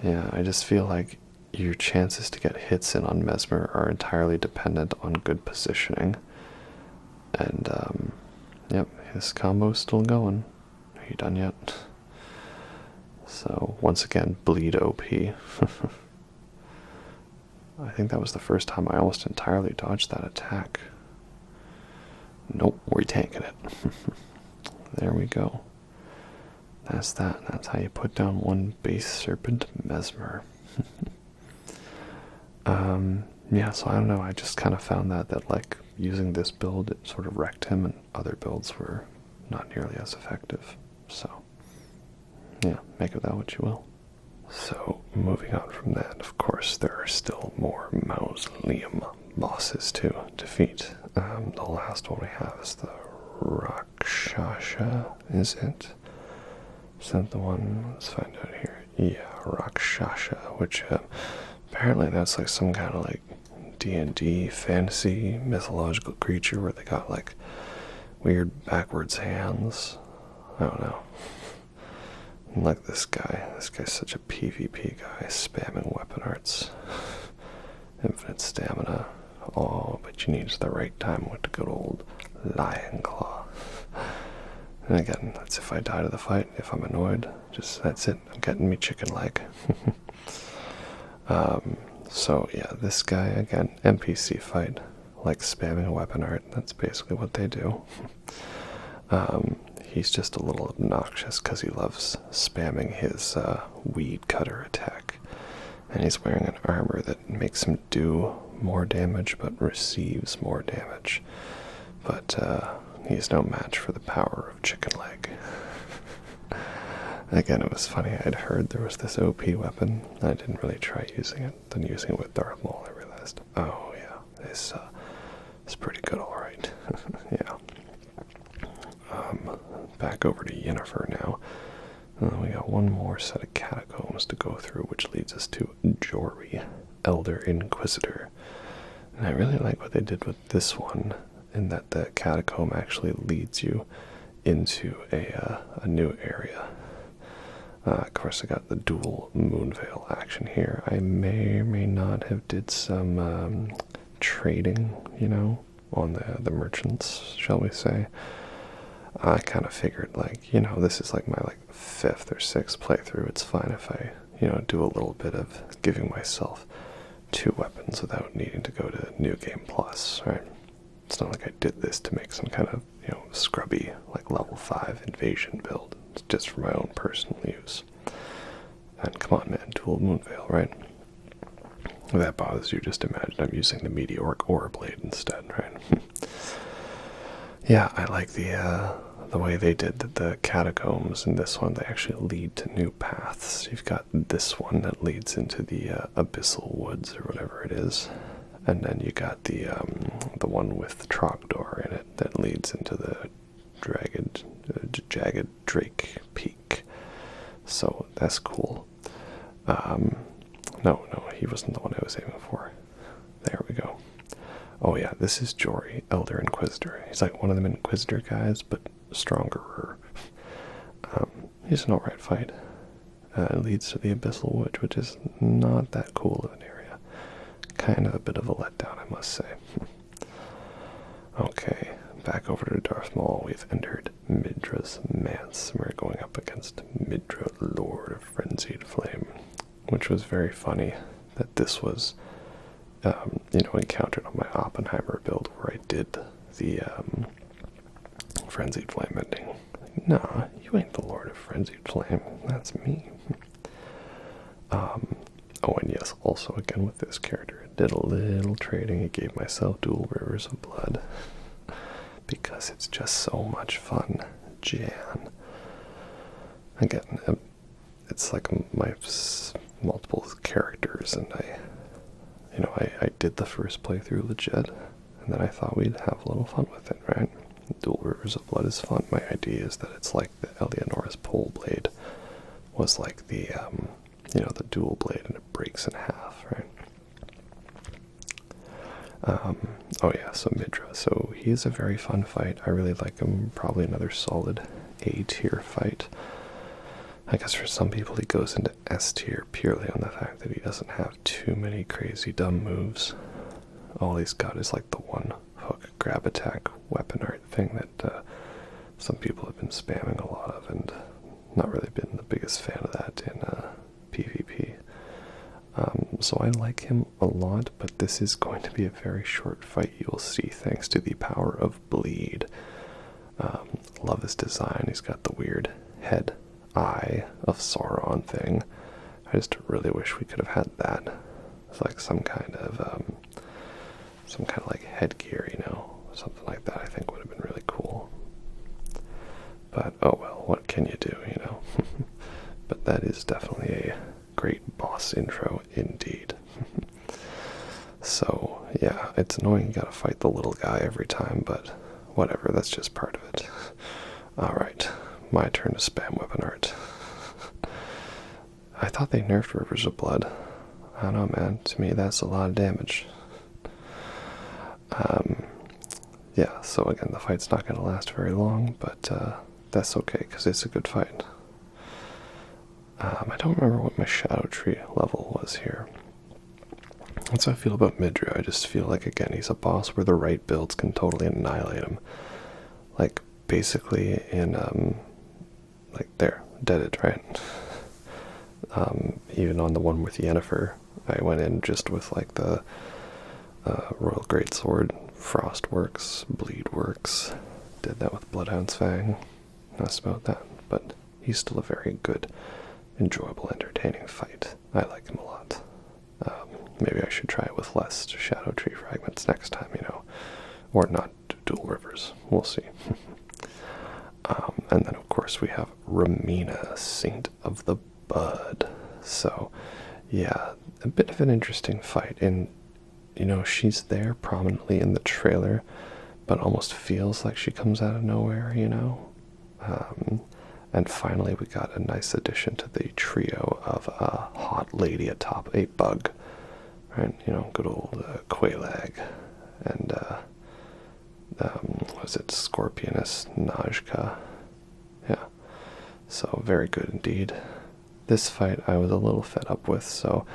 Yeah, I just feel like your chances to get hits in on Mesmer are entirely dependent on good positioning. And, yep, his combo's still going. Are you done yet? So, once again, bleed OP. I think that was the first time I almost entirely dodged that attack. Nope, we're tanking it. There we go. That's that. That's how you put down one base serpent, Mesmer. Yeah, so I don't know. I just kind of found that like using this build, it sort of wrecked him, and other builds were not nearly as effective. So, yeah, make of that what you will. So, moving on from that, of course, there are still more Mausoleum bosses to defeat. The last one we have is the Rakshasha, is it? Is that the one? Let's find out here. Yeah, Rakshasha, which apparently that's like some kind of like D&D fantasy mythological creature where they got like weird backwards hands. I don't know. Like this guy. This guy's such a PvP guy, spamming weapon arts. Infinite stamina. Oh, but you need the right time with the good old Lion Claw. And again, that's if I die to the fight. If I'm annoyed, just that's it. I'm getting me chicken leg. So yeah, this guy, again, NPC fight, like spamming a weapon art. That's basically what they do. He's just a little obnoxious because he loves spamming his weed cutter attack. And he's wearing an armor that makes him do more damage but receives more damage. But he's no match for the power of chicken leg. Again, it was funny. I'd heard there was this OP weapon. I didn't really try using it. Then using it with Darth Maul, I realized, oh yeah, it's pretty good, all right. Yeah. Back over to Yennefer now. We got one more set of catacombs to go through, which leads us to Jory, Elder Inquisitor. And I really like what they did with this one, in that the catacomb actually leads you into a new area. Of course, I got the dual Moonveil action here. I may or may not have did some trading, you know, on the merchants, shall we say. I kind of figured, like, you know, this is like my 5th or 6th playthrough. It's fine if I, you know, do a little bit of giving myself 2 weapons without needing to go to New Game Plus, right? It's not like I did this to make some kind of, you know, scrubby, like, level 5 invasion build. It's just for my own personal use. And come on, man, dual Moonveil, right? If that bothers you, just imagine I'm using the Meteoric Ore Blade instead, right? Yeah, I like the way they did the catacombs in this one. They actually lead to new paths. You've got this one that leads into the Abyssal Woods or whatever it is. And then you got the one with Trogdor in it that leads into the Jagged Drake Peak. So that's cool. No, he wasn't the one I was aiming for. There we go. Oh yeah, this is Jory, Elder Inquisitor. He's like one of them Inquisitor guys, but stronger. He's an alright fight. It leads to the Abyssal Woods, which is not that cool of an area. Kind of a bit of a letdown, I must say. Okay, back over to Darth Maul. We've entered Midra's Manse. We're going up against Midra, Lord of Frenzied Flame, which was very funny that this was, you know, encountered on my Oppenheimer build where I did the Frenzied Flame ending. Like, nah, you ain't the Lord of Frenzied Flame. That's me. Oh, and yes, also again with this character, I did a little trading. I gave myself dual Rivers of Blood because it's just so much fun. Jan. Again, it's like my multiple characters, and I did the first playthrough legit, and then I thought we'd have a little fun with it, right? Dual Rivers of Blood is fun. My idea is that it's like the Eleonora's Pole Blade was like the, you know, the dual blade, and it breaks in half, right? Oh yeah, so Midra. So he's a very fun fight. I really like him. Probably another solid A-tier fight. I guess for some people he goes into S-tier purely on the fact that he doesn't have too many crazy dumb moves. All he's got is like the one hook grab attack weapon art thing that some people have been spamming a lot of, and not really been the biggest fan of that in PvP. So I like him a lot, but this is going to be a very short fight, you will see, thanks to the power of Bleed. Love his design. He's got the weird head eye of Sauron thing. I just really wish we could have had that. It's like some kind of like headgear, you know, something like that. I think would have been really cool. But oh well, what can you do, you know? But that is definitely a great boss intro indeed. So yeah, it's annoying you gotta fight the little guy every time, but whatever, that's just part of it. Alright, my turn to spam weapon art. I thought they nerfed Rivers of Blood. I don't know, man. To me, that's a lot of damage. Yeah, so again, the fight's not going to last very long, but that's okay, because it's a good fight. I don't remember what my Shadow Tree level was here. That's how I feel about Midra. I just feel like, again, he's a boss where the right builds can totally annihilate him. Like, basically in, like, there, deaded, right? Even on the one with Yennefer, I went in just with, like, the Royal Greatsword, Frostworks, Bleedworks, did that with Bloodhound's Fang. That's about that, but he's still a very good, enjoyable, entertaining fight. I like him a lot. Maybe I should try it with less Shadow Tree fragments next time, you know, or not dual rivers. We'll see. And then, of course, we have Ramina, Saint of the Bud. So, yeah, a bit of an interesting fight. And, you know, she's there prominently in the trailer, but almost feels like she comes out of nowhere, you know? And finally, we got a nice addition to the trio of a hot lady atop a bug. Right? You know, good old Quelaag and, was it Scorpionus Najka? So very good indeed. This fight I was a little fed up with, so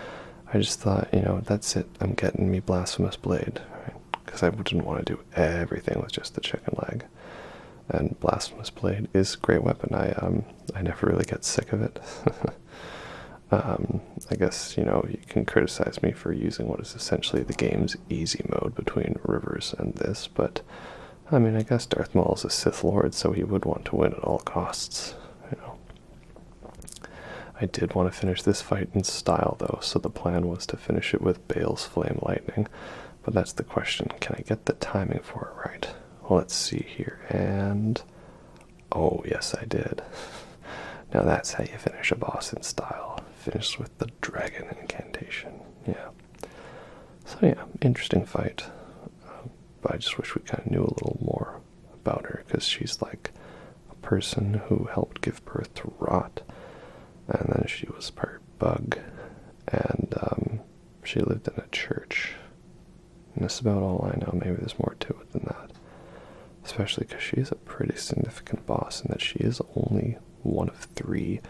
I just thought, you know, that's it. I'm getting me Blasphemous Blade, right? Because I didn't want to do everything with just the chicken leg. And Blasphemous Blade is a great weapon. I never really get sick of it. I guess, you know, you can criticize me for using what is essentially the game's easy mode between Rivers and this, but I mean, I guess Darth Maul is a Sith Lord, so he would want to win at all costs, you know. I did want to finish this fight in style, though, so the plan was to finish it with Bale's Flame Lightning, but that's the question. Can I get the timing for it right? Well, let's see here, and... oh, yes, I did. Now that's how you finish a boss in style. Finish with the Dragon Incantation. Yeah. So yeah, interesting fight. But I just wish we kind of knew a little more about her, because she's like a person who helped give birth to Rot, and then she was part bug, and she lived in a church. And that's about all I know. Maybe there's more to it than that. Especially because she's a pretty significant boss, and that she is only one of 3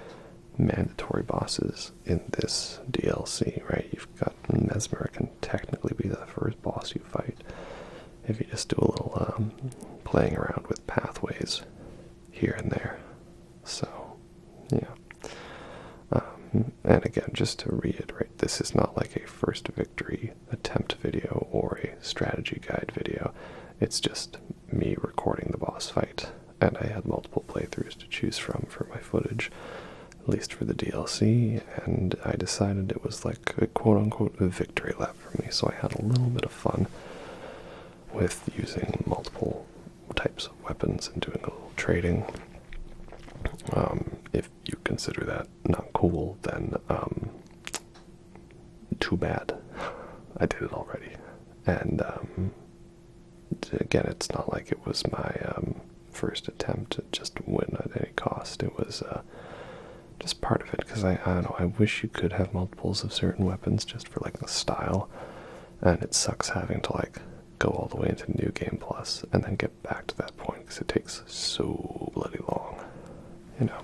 mandatory bosses in this DLC, right? You've got Mesmer can technically be the first boss you fight if you just do a little playing around with pathways here and there. So, yeah. And again, just to reiterate, this is not like a first victory attempt video or a strategy guide video. It's just me recording the boss fight, and I had multiple playthroughs to choose from for my footage, at least for the DLC, and I decided it was like a quote-unquote victory lap for me, so I had a little bit of fun with using multiple types of weapons and doing a little trading. If you consider that not cool, then too bad. I did it already. And again, it's not like it was my first attempt to just win at any cost. It was just part of it, because I don't know, I wish you could have multiples of certain weapons just for like the style, and it sucks having to like go all the way into New Game Plus and then get back to that point, because it takes so bloody long, you know.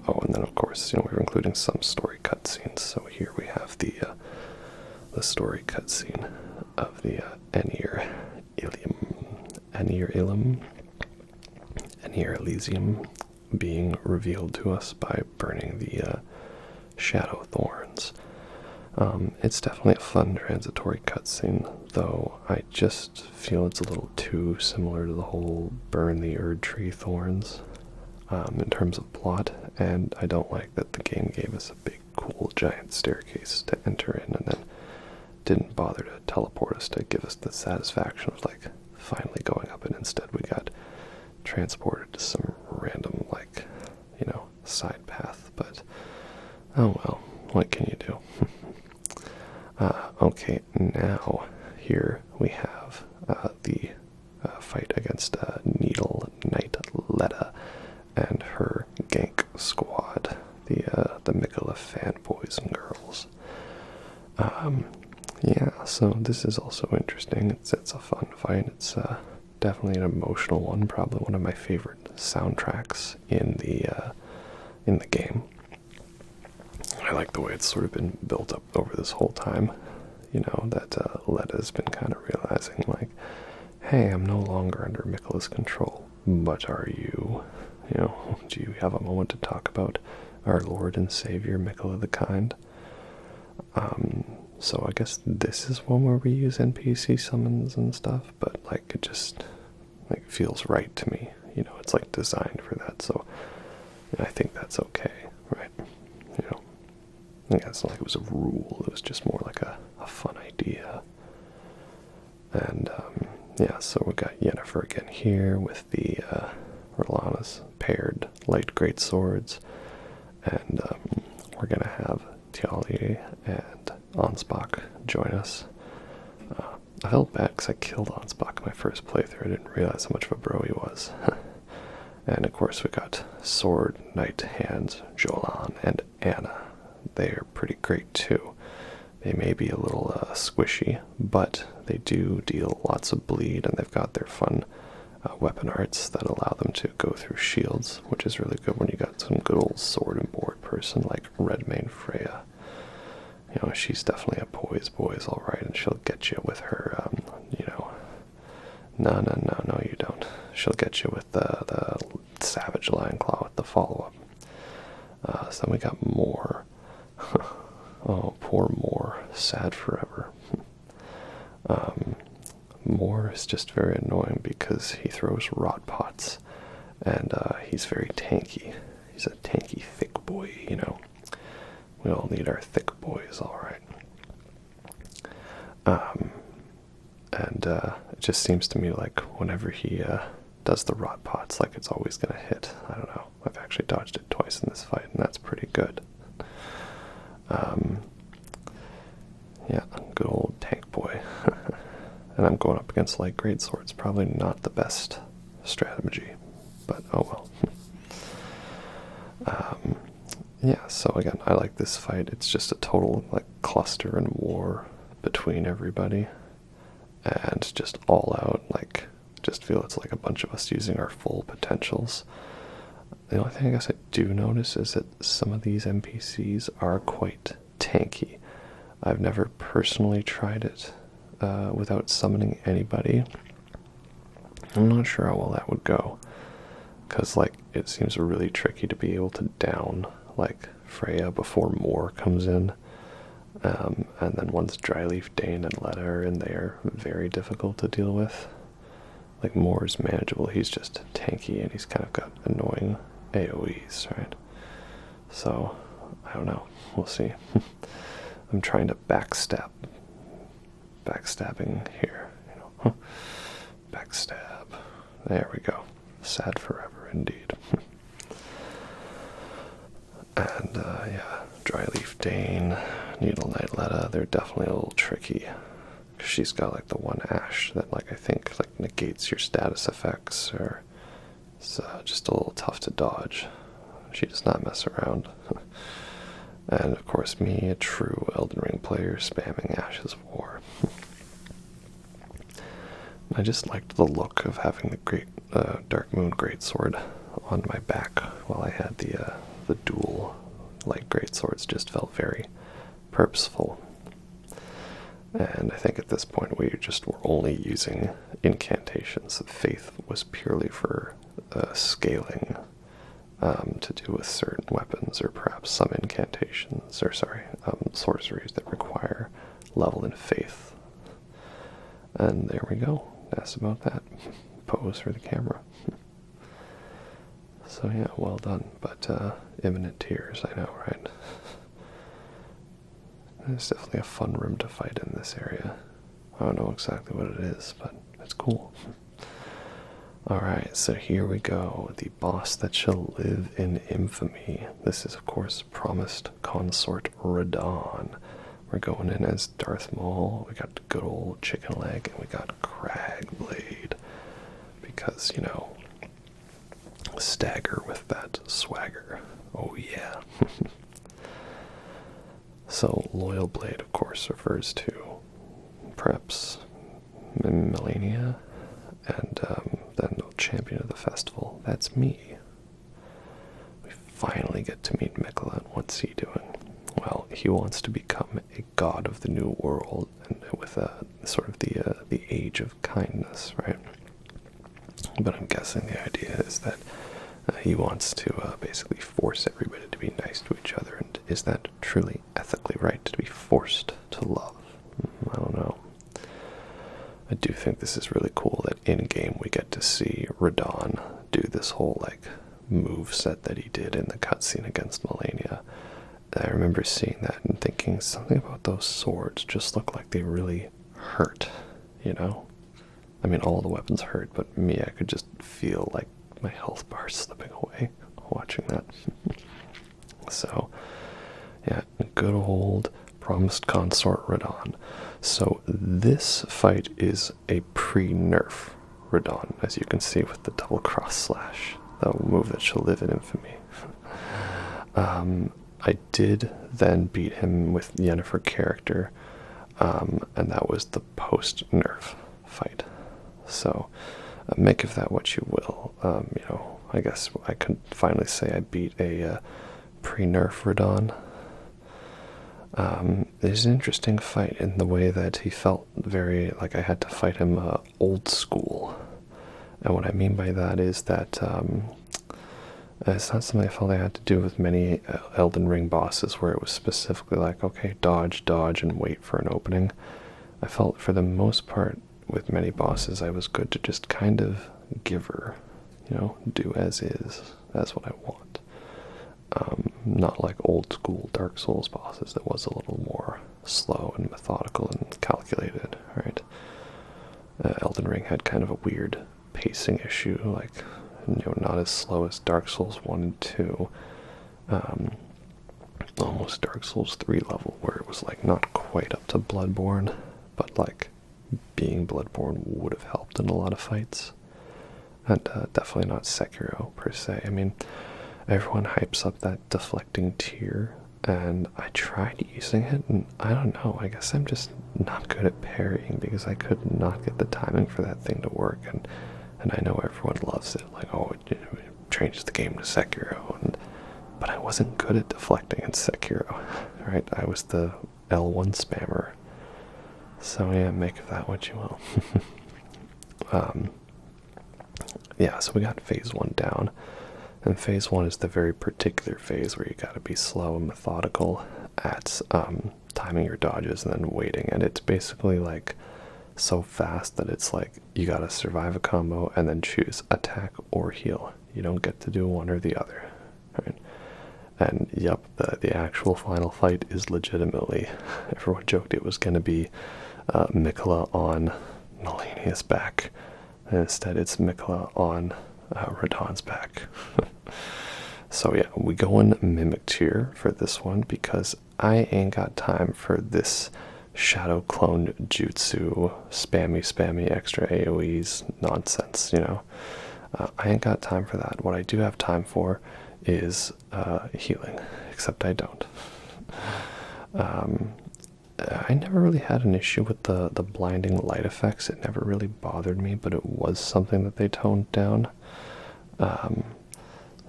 Oh, and then of course, you know, we're including some story cutscenes. So here we have the story cutscene of the Enir Elysium being revealed to us by burning the Shadow Thorns. It's definitely a fun transitory cutscene, though I just feel it's a little too similar to the whole burn the Erdtree Thorns in terms of plot, and I don't like that the game gave us a big, cool, giant staircase to enter in, and then didn't bother to teleport us to give us the satisfaction of, like, finally going up, and instead we got transported to some random, like, you know, side path, but, oh well, what can you do? Okay, now here we have the fight against Needle Knight Letta and her gank squad, the Mikola fanboys and girls. Yeah, so this is also interesting. It's a fun fight. It's definitely an emotional one. Probably one of my favorite soundtracks in the game. I like the way it's sort of been built up over this whole time. You know, that Letta's been kind of realizing, like, hey, I'm no longer under Mikola's control, but are you? You know, do you have a moment to talk about our Lord and Savior, Mikola the Kind? So I guess this is one where we use NPC summons and stuff, but, like, it just, like, feels right to me. You know, it's, like, designed for that, so I think that's okay, right? You know, I think it's not like it was a rule, it was just more like a fun idea. And, yeah, so we got Yennefer again here with the Rellana's paired light great swords, and we're gonna have Tiali and Ansbach join us. I felt bad because I killed Ansbach in my first playthrough. I didn't realize how much of a bro he was. And of course we got Sword Knight Hands, Jolan, and Anna. They are pretty great too. They may be a little squishy, but they do deal lots of bleed, and they've got their fun weapon arts that allow them to go through shields, which is really good when you got some good old sword and board person like Redmane Freya. You know, she's definitely a poise all right, and she'll get you with her, you know, no, you don't. She'll get you with the Savage Lion Claw with the follow-up. So then we got Morne. Oh, poor Morne. Sad forever. Morne is just very annoying because he throws rot pots, and he's very tanky. He's a tanky, thick boy, you know. We all need our thick boys, alright. And it just seems to me like whenever he does the rot pots, like it's always going to hit. I don't know. I've actually dodged it twice in this fight, and that's pretty good. Yeah, good old tank boy. And I'm going up against light greatswords. Probably not the best strategy, but oh well. Yeah, so again, I like this fight. It's just a total like cluster and war between everybody, and just all out, like, just feel it's like a bunch of us using our full potentials. The only thing I guess I do notice is that some of these NPCs are quite tanky. I've never personally tried it without summoning anybody. I'm not sure how well that would go, because like it seems really tricky to be able to down like Freya before Morne comes in, and then once Dryleaf, Dane, and Letta are in, they are very difficult to deal with. Like Morne is manageable, he's just tanky and he's kind of got annoying AoEs, right? So I don't know, we'll see. I'm trying to backstabbing here, you know. Backstab. There we go. Sad forever indeed. And yeah, Dryleaf Dane, Needle Knight Letta, they're definitely a little tricky. She's got like the one ash that like I think like negates your status effects, or it's just a little tough to dodge. She does not mess around. And of course me, a true Elden Ring player, spamming Ashes of War. I just liked the look of having the great Dark Moon Greatsword on my back while I had the dual light greatswords. Just felt very purposeful. And I think at this point we just were only using incantations. Faith was purely for scaling, to do with certain weapons, or perhaps some incantations, or sorceries that require level in faith. And there we go. That's about that. Pose for the camera. So yeah, well done, but imminent tears, I know, right? It's definitely a fun room to fight in this area. I don't know exactly what it is, but it's cool. Alright, so here we go. The boss that shall live in infamy. This is, of course, promised consort Radahn. We're going in as Darth Maul. We got good old chicken leg, and we got Cragblade. Because, you know, stagger with that swagger. Oh yeah. So, Loyal Blade, of course, refers to perhaps Melania, and then the champion of the festival. That's me. We finally get to meet Mikla, and what's he doing? Well, he wants to become a god of the new world, and with sort of the age of kindness, right? But I'm guessing the idea is that he wants to basically force everybody to be nice to each other. And is that truly ethically right to be forced to love? I don't know. I do think this is really cool that in-game we get to see Radahn do this whole like move set that he did in the cutscene against Melania. I remember seeing that and thinking something about those swords just look like they really hurt, you know? I mean, all the weapons hurt, but me, I could just feel like my health bar slipping away watching that. So, yeah, good old promised consort Radahn. So this fight is a pre-nerf Radahn, as you can see with the double cross slash, the move that shall live in infamy. I did then beat him with Yennefer character, and that was the post-nerf fight. So Make of that what you will. I guess I could finally say I beat a pre-nerf Radahn. It was an interesting fight in the way that he felt very like I had to fight him old school. And what I mean by that is that it's not something I felt I had to do with many Elden Ring bosses where it was specifically like, okay, dodge, dodge, and wait for an opening. I felt for the most part with many bosses I was good to just kind of give her, do as is. That's what I want. Not like old school Dark Souls bosses that was a little more slow and methodical and calculated, right? Elden Ring had kind of a weird pacing issue, like, not as slow as Dark Souls 1 and 2. Almost Dark Souls 3 level, where it was like not quite up to Bloodborne, but like being Bloodborne would have helped in a lot of fights. And definitely not Sekiro per se. I mean, everyone hypes up that deflecting tier, and I tried using it, and I don't know, I guess I'm just not good at parrying because I could not get the timing for that thing to work, and I know everyone loves it, like, oh, it changes the game to Sekiro, but I wasn't good at deflecting in Sekiro, right? I was the L1 spammer. So yeah, make of that what you will. Yeah, so we got phase 1 down. And phase 1 is the very particular phase where you gotta be slow and methodical at timing your dodges and then waiting. And it's basically like so fast that it's like you gotta survive a combo and then choose attack or heal. You don't get to do one or the other, right? And yep, the actual final fight is legitimately, everyone joked it was gonna be Miquella on Malenia's back, and instead it's Miquella on Radahn's back. So yeah, we go in Mimic tier for this one because I ain't got time for this shadow clone jutsu, spammy extra AoEs nonsense, I ain't got time for that. What I do have time for is healing, except I don't. I never really had an issue with the blinding light effects. It never really bothered me, but it was something that they toned down.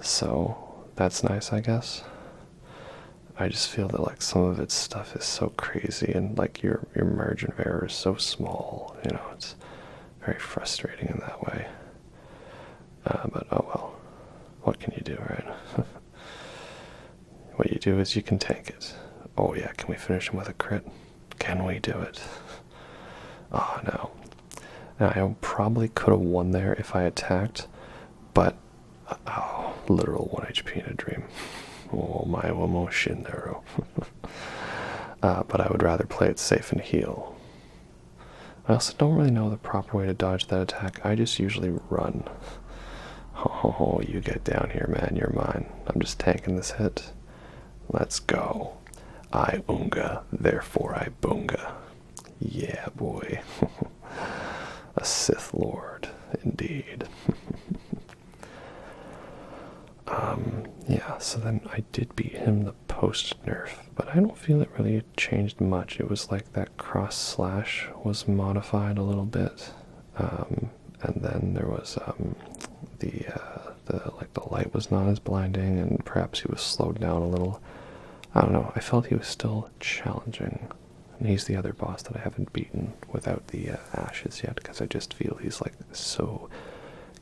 So that's nice, I guess. I just feel that like some of its stuff is so crazy, and like your margin of error is so small. It's very frustrating in that way. But oh well, what can you do, right? What you do is you can tank it. Oh yeah, can we finish him with a crit? Can we do it? Oh no. Now, I probably could have won there if I attacked, but oh, literal 1 HP in a dream. Oh my emotion there. But I would rather play it safe and heal. I also don't really know the proper way to dodge that attack. I just usually run. Oh, you get down here, man. You're mine. I'm just tanking this hit. Let's go. I unga, therefore I bunga. Yeah, boy. A Sith Lord, indeed. Yeah, so then I did beat him the post-nerf, but I don't feel it really changed much. It was like that cross-slash was modified a little bit, and then there was the light was not as blinding, and perhaps he was slowed down a little. I don't know, I felt he was still challenging, and he's the other boss that I haven't beaten without the ashes yet, because I just feel he's like so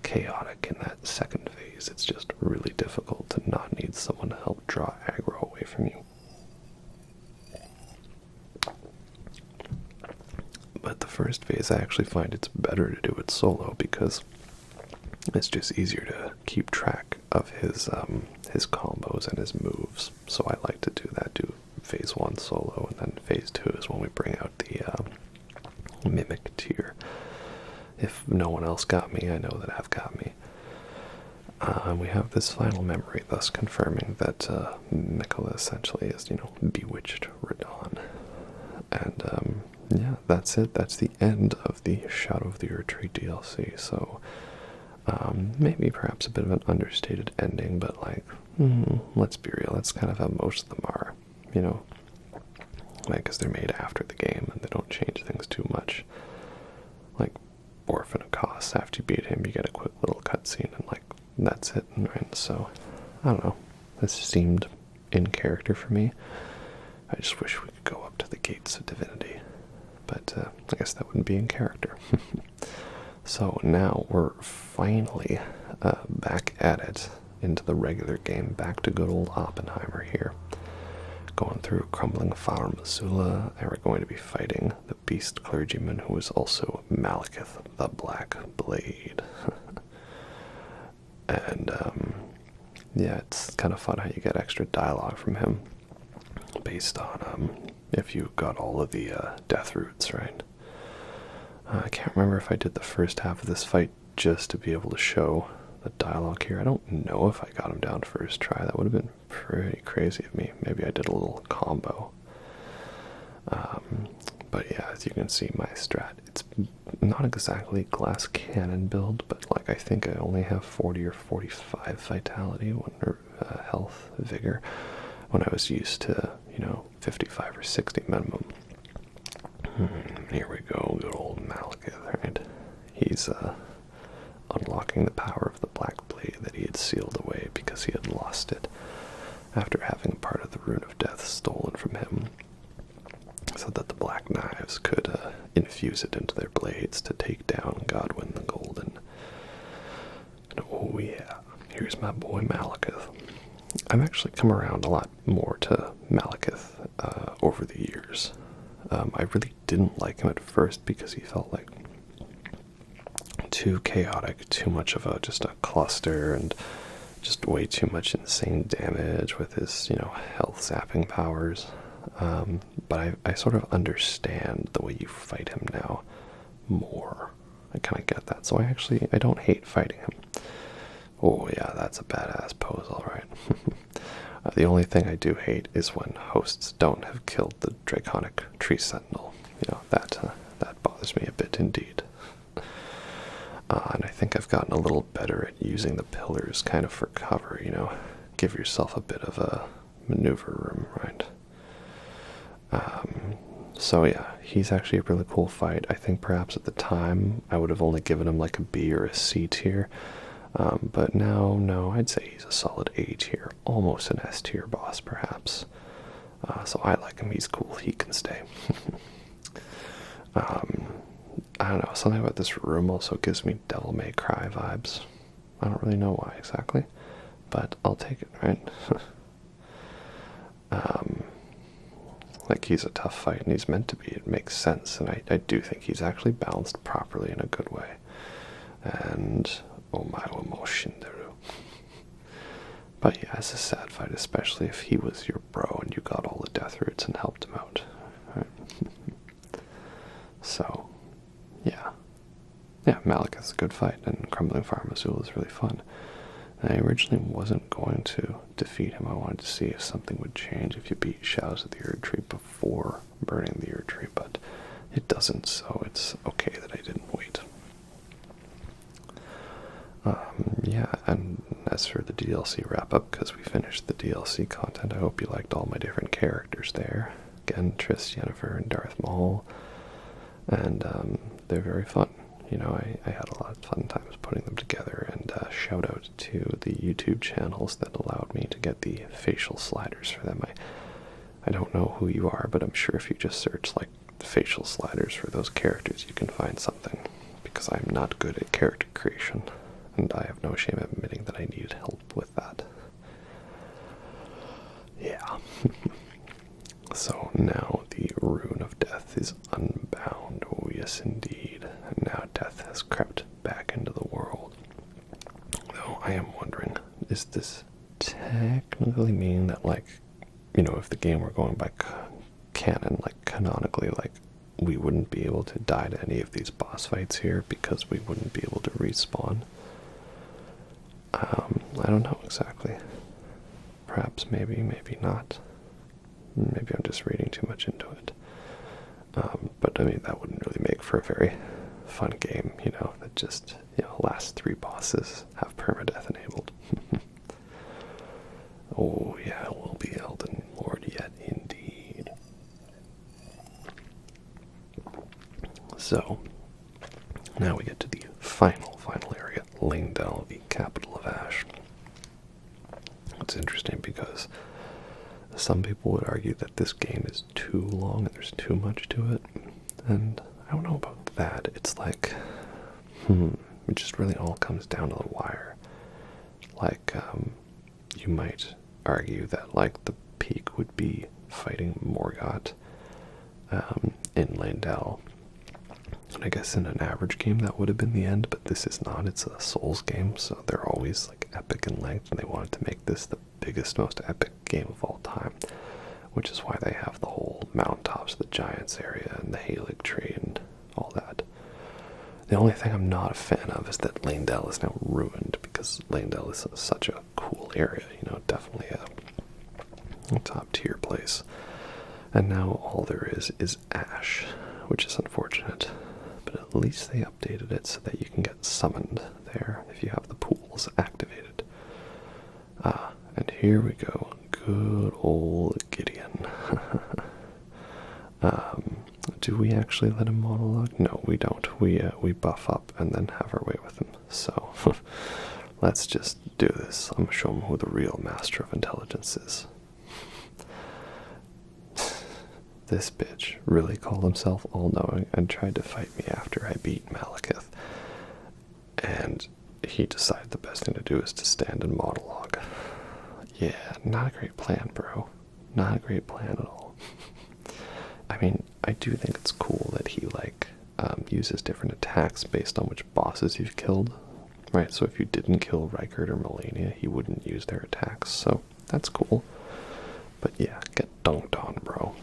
chaotic in that second phase. It's just really difficult to not need someone to help draw aggro away from you. But the first phase, I actually find it's better to do it solo because it's just easier to keep track of his combos and his moves. So I like to do that, do phase 1 solo, and then phase 2 is when we bring out the Mimic tier. If no one else got me, I know that I've got me. We have this final memory, thus confirming that Miquella essentially is, bewitched Radahn. And yeah, that's it. That's the end of the Shadow of the Erdtree DLC. So maybe perhaps a bit of an understated ending, but like, let's be real, that's kind of how most of them are, like, because they're made after the game and they don't change things too much. Like, orphan of costs. After you beat him, you get a quick little cutscene, and like that's it. Right? So I don't know. This seemed in character for me. I just wish we could go up to the gates of divinity, but I guess that wouldn't be in character. So now we're finally back at it, into the regular game, back to good old Oppenheimer here. Going through Crumbling Farm Azula, and we're going to be fighting the Beast Clergyman, who is also Malekith the Black Blade. And yeah, it's kind of fun how you get extra dialogue from him based on if you got all of the death roots, right? I can't remember if I did the first half of this fight just to be able to show the dialogue here. I don't know if I got him down first try. That would have been pretty crazy of me. Maybe I did a little combo. But yeah, as you can see, my strat, it's not exactly glass cannon build, but like I think I only have 40 or 45 vitality or health, vigor, when I was used to, 55 or 60 minimum. Here we go, good old Malekith, right? He's unlocking the power of the Black Blade that he had sealed away because he had lost it after having a part of the Rune of Death stolen from him, so that the Black Knives could infuse it into their blades to take down Godwyn the Golden. And oh yeah, here's my boy Malekith. I've actually come around a lot more to Malekith over the years. I really didn't like him at first because he felt like too chaotic, too much of just a cluster, and just way too much insane damage with his, health zapping powers. But I sort of understand the way you fight him now more. I kind of get that. So I don't hate fighting him. Oh yeah, that's a badass pose, alright. The only thing I do hate is when hosts don't have killed the Draconic Tree Sentinel. That bothers me a bit indeed. And I think I've gotten a little better at using the pillars kind of for cover, give yourself a bit of a maneuver room, right? So yeah, he's actually a really cool fight. I think perhaps at the time I would have only given him like a B or a C tier. But now, no, I'd say he's a solid A tier, almost an S tier boss perhaps. So I like him, he's cool, he can stay. I don't know, something about this room also gives me Devil May Cry vibes. I don't really know why exactly, but I'll take it, right? Like he's a tough fight, and he's meant to be, it makes sense, and I do think he's actually balanced properly in a good way. And oh my emotion there. But yeah, it's a sad fight, especially if he was your bro and you got all the death roots and helped him out. Right? So, yeah. Yeah, Malekith's a good fight, and Crumbling Farm Azula is really fun. And I originally wasn't going to defeat him. I wanted to see if something would change if you beat Shadows of the Erdtree before burning the Erdtree, but it doesn't, so it's okay that I didn't wait. Yeah, and as for the DLC wrap-up, because we finished the DLC content, I hope you liked all my different characters there. Again, Triss, Yennefer, and Darth Maul. And they're very fun. I had a lot of fun times putting them together, and shout out to the YouTube channels that allowed me to get the facial sliders for them. I don't know who you are, but I'm sure if you just search like facial sliders for those characters, you can find something, because I'm not good at character creation, and I have no shame admitting that I needed help with that. Yeah. So now the Rune of Death is unbound. Oh yes indeed. And now death has crept back into the world. Though I am wondering, is this technically mean that, like, if the game were going by canon, like canonically, like we wouldn't be able to die to any of these boss fights here because we wouldn't be able to respawn? I don't know exactly. Perhaps, maybe, maybe not. Maybe I'm just reading too much into it. But I mean, that wouldn't really make for a very fun game, that just, last 3 bosses have permadeath enabled. Oh yeah, it will be Elden Lord yet indeed. So, Now we get to the final area, Leyndell, the capital of Ash. It's interesting because some people would argue that this game is too long and there's too much to it. And I don't know about that. It's like, it just really all comes down to the wire. Like, you might argue that, like, the peak would be fighting Margit in Leyndell. And I guess in an average game that would have been the end, but this is not. It's a Souls game, so they're always like epic in length, and they wanted to make this the biggest, most epic game of all time, which is why they have the whole mountaintops, the Giants area, and the Halig tree, and all that. The only thing I'm not a fan of is that Leyndell is now ruined, because Leyndell is such a cool area, you know, definitely a top tier place. And now all there is Ash, which is unfortunate. But at least they updated it so that you can get summoned there if you have the pools activated. And here we go. Good old Gideon. Do we actually let him monologue? No, we don't. We buff up and then have our way with him. So let's just do this. I'm going to show him who the real master of intelligence is. This bitch really called himself all-knowing and tried to fight me after I beat Malekith. And he decided the best thing to do is to stand and monologue. Yeah, not a great plan, bro. Not a great plan at all. I mean, I do think it's cool that he, like, uses different attacks based on which bosses you've killed. Right, so if you didn't kill Rykard or Malenia, he wouldn't use their attacks, so that's cool. But yeah, get dunked on, bro.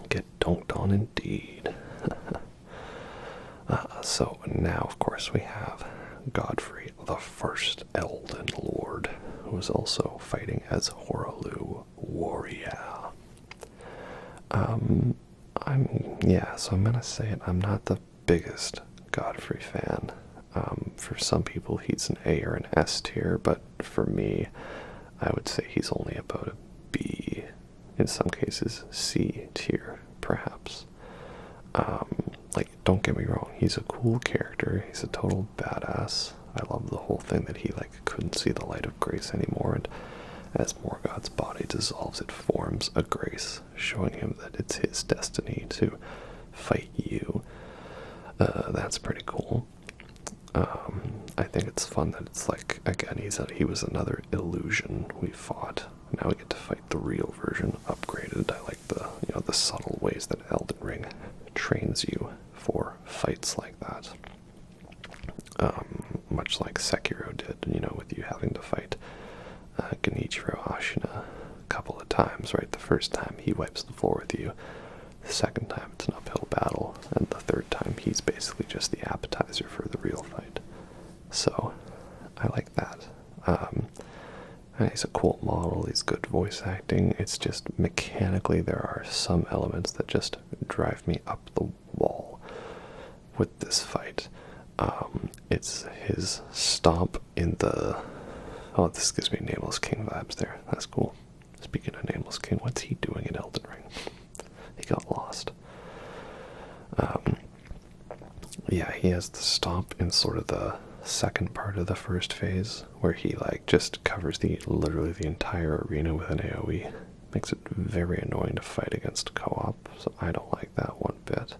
Get dunked on indeed. So now, of course, we have Godfrey, the first Elden Lord, who is also fighting as Horalu Warrior. So I'm gonna say it. I'm not the biggest Godfrey fan. For some people, he's an A or an S tier, but for me, I would say he's only about a B. In some cases, C tier, perhaps. Like, don't get me wrong, he's a cool character, he's a total badass. I love the whole thing that he, like, couldn't see the light of grace anymore, and as Morgoth's body dissolves, it forms a grace, showing him that it's his destiny to fight you. That's pretty cool. I think it's fun that it's like, again, he was another illusion we fought. Now we get to fight the real version, upgraded. I like the subtle ways that Elden Ring trains you for fights like that. Much like Sekiro did, with you having to fight Genichiro Ashina a couple of times, right? The first time he wipes the floor with you, the second time it's an uphill battle, and the third time he's basically just the appetizer for the real fight. So, I like that. And he's a cool model, he's good voice acting. It's just mechanically there are some elements that just drive me up the wall with this fight. It's his stomp in the... Oh, this gives me Nameless King vibes there. That's cool. Speaking of Nameless King, what's he doing in Elden Ring? He got lost. Yeah, he has the stomp in sort of the second part of the first phase, where he, like, just covers literally the entire arena with an AoE. Makes it very annoying to fight against co-op, so I don't like that one bit.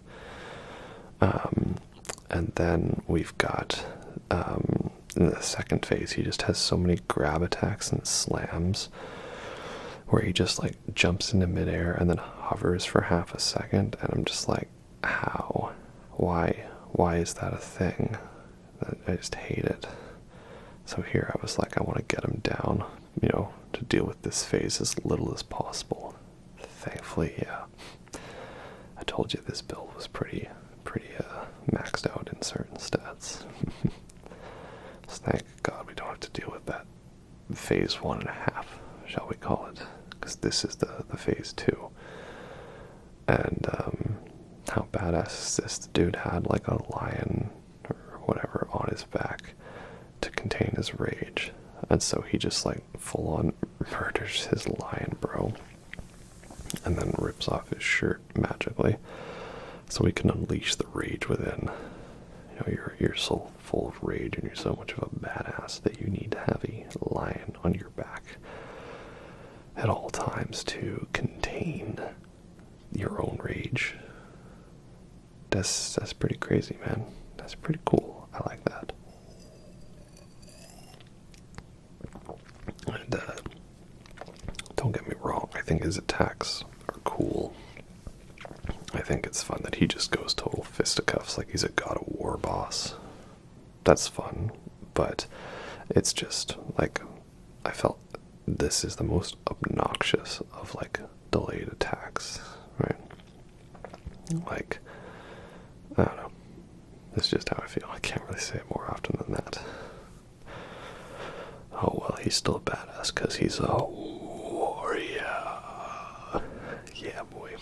And then we've got, in the second phase, he just has so many grab attacks and slams, where he just, like, jumps into midair and then hovers for half a second, and I'm just like, how? Why is that a thing? I just hate it. So here I was like, I want to get him down, to deal with this phase as little as possible. Thankfully, yeah. I told you this build was pretty maxed out in certain stats. So thank God we don't have to deal with that phase 1.5, shall we call it? Because this is the phase 2. And how badass is this? The dude had like a lion or whatever on his back to contain his rage. And so he just like full on murders his lion, bro. And then rips off his shirt magically, so he can unleash the rage within. You know, you're so full of rage and you're so much of a badass that you need to have a lion on your back at all times to contain your own rage. That's pretty crazy, man. That's pretty cool. I like that. And don't get me wrong, I think his attacks are cool. I think it's fun that he just goes total fisticuffs like he's a God of War boss. That's fun, but it's just like I felt this is the most obnoxious of like delayed attacks, right? Like, I don't know. That's just how I feel. I can't really say it more often than that. Oh well, he's still a badass because he's a warrior. Yeah, boy.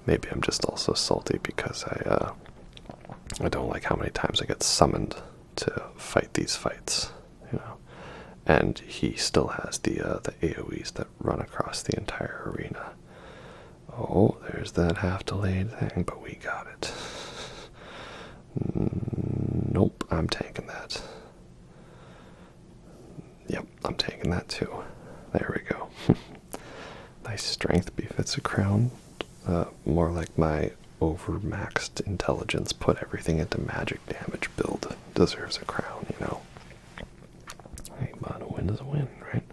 Maybe I'm just also salty because I don't like how many times I get summoned to fight these fights, you know. And he still has the AoEs that run across the entire arena. Oh, there's that half delayed thing, but we got it. Nope, I'm taking that. Yep, I'm taking that too. There we go. Nice strength befits a crown. More like my overmaxed intelligence put everything into magic damage build deserves a crown, you know. Hey, but a win is a win, right?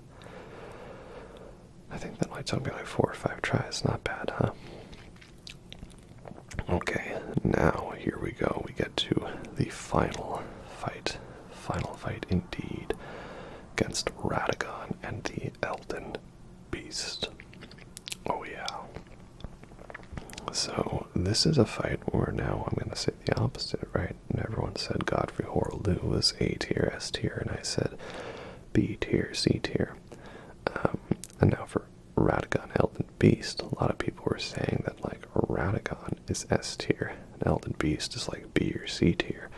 I think that might only be like 4 or 5 tries. Not bad, huh? Okay, now here we go. We get to the final fight. Final fight indeed. Against Radagon and the Elden Beast. Oh yeah. So this is a fight where now I'm going to say the opposite, right? And everyone said Godfrey Horreldu was A tier, S tier, and I said B tier, C tier. And now for Radagon Elden Beast, a lot of people were saying that like Radagon is S tier and Elden Beast is like B or C tier.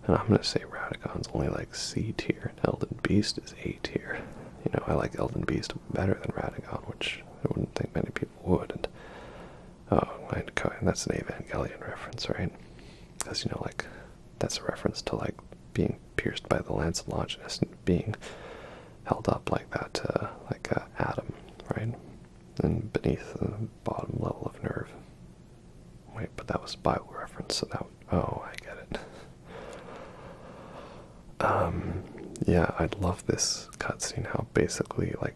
And I'm going to say Radagon's only like C tier and Elden Beast is A tier. You know, I like Elden Beast better than Radagon, which I wouldn't think many people would. And and that's an Evangelion reference, right? Because, you know, like, that's a reference to, like, being pierced by the lance of Longinus and being held up like that, like Adam, right? And beneath the bottom level of nerve. Wait, but that was a Bible reference, so that oh, I get it. Yeah, I love this cutscene, how basically, like,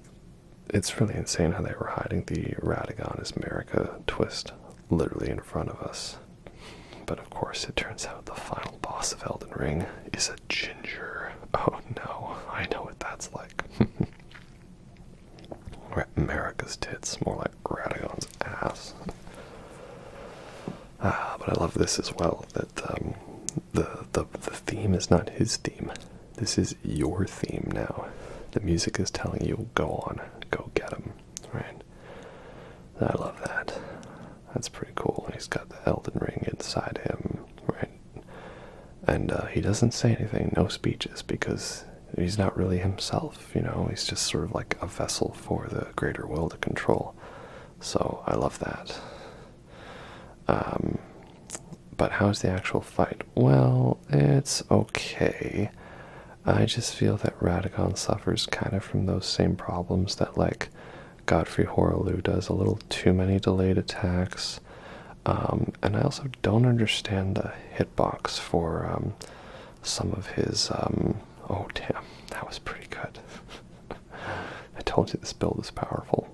it's really insane how they were hiding the Radagon is America twist literally in front of us. But of course, it turns out the final boss of Elden Ring is a ginger. Oh no, I know what that's like. America's tits, more like Radagon's ass. But I love this as well, that the theme is not his theme. This is your theme now. The music is telling you, go on, go get him, right? I love that. That's pretty cool. He's got the Elden Ring inside him, right? And he doesn't say anything, no speeches, because he's not really himself, you know? He's just sort of like a vessel for the greater will to control. So I love that. But how's the actual fight? Well, it's okay. I just feel that Radagon suffers kind of from those same problems that, like, Godfrey Horreldu does, a little too many delayed attacks. And I also don't understand the hitbox for some of his... oh, damn, that was pretty good. I told you this build is powerful.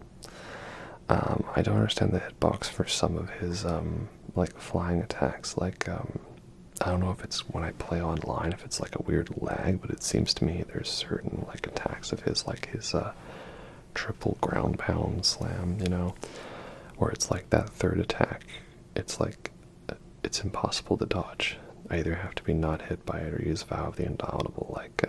I don't understand the hitbox for some of his, like, flying attacks. Like, I don't know if it's when I play online, if it's like a weird lag, but it seems to me there's certain, like, attacks of his, like his triple ground pound slam, you know, where it's like that third attack, it's like, it's impossible to dodge. I either have to be not hit by it or use Vow of the Indomitable. Like,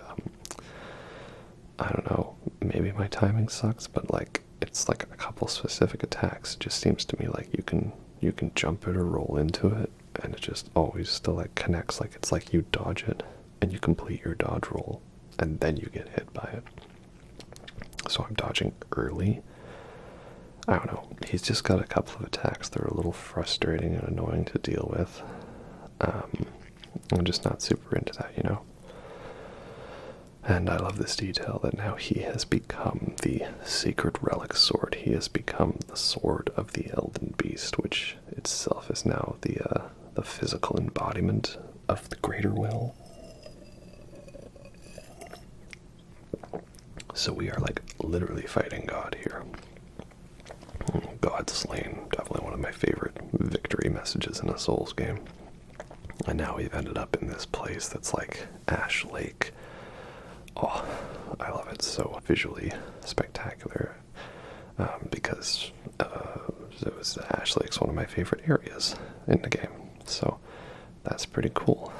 I don't know, maybe my timing sucks, but like, it's like a couple specific attacks. It just seems to me like you can jump it or roll into it, and it just always still like connects. Like, it's like you dodge it and you complete your dodge roll and then you get hit by it. So I'm dodging early. I don't know. He's just got a couple of attacks that are a little frustrating and annoying to deal with. I'm just not super into that, you know? And I love this detail that now he has become the Sacred Relic Sword. He has become the Sword of the Elden Beast, which itself is now the physical embodiment of the Greater Will. So we are like literally fighting God here. God slain, definitely one of my favorite victory messages in a Souls game. And now we've ended up in this place that's like Ash Lake. Oh, I love it. So visually spectacular. Because Ash Lake's one of my favorite areas in the game. So that's pretty cool.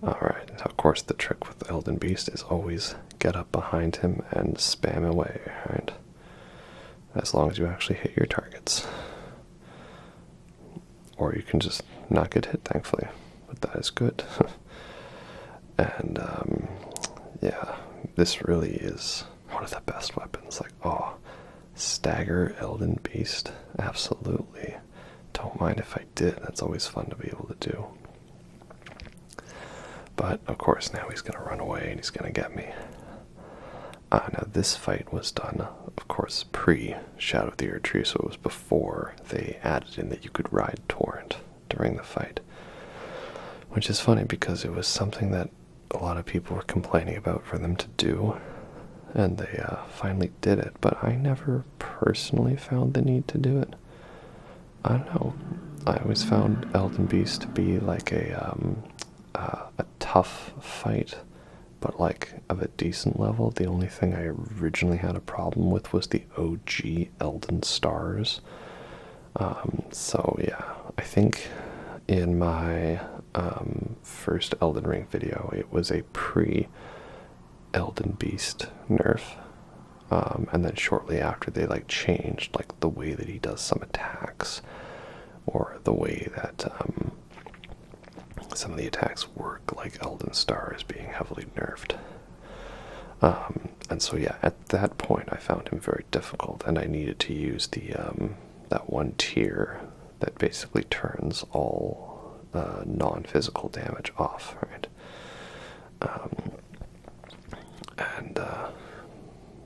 Alright, of course the trick with the Elden Beast is always get up behind him and spam away, right? As long as you actually hit your targets. Or you can just not get hit, thankfully. But that is good. And, yeah, this really is one of the best weapons. Like, oh, Stagger Elden Beast, absolutely. Don't mind if I did, that's always fun to be able to do. But, of course, now he's going to run away and he's going to get me. Now, this fight was done, of course, pre-Shadow of the Erdtree, so it was before they added in that you could ride Torrent during the fight. Which is funny because it was something that a lot of people were complaining about for them to do, and they finally did it, but I never personally found the need to do it. I don't know. I always found Elden Beast to be like a tough fight, but like of a decent level. The only thing I originally had a problem with was the OG Elden Stars. So yeah, I think in my first Elden Ring video, it was a pre-Elden Beast nerf. And then shortly after they like changed like the way that he does some attacks, or the way that some of the attacks work, like Elden Star is being heavily nerfed. And so yeah, at that point I found him very difficult, and I needed to use the that one tier that basically turns all non-physical damage off, right?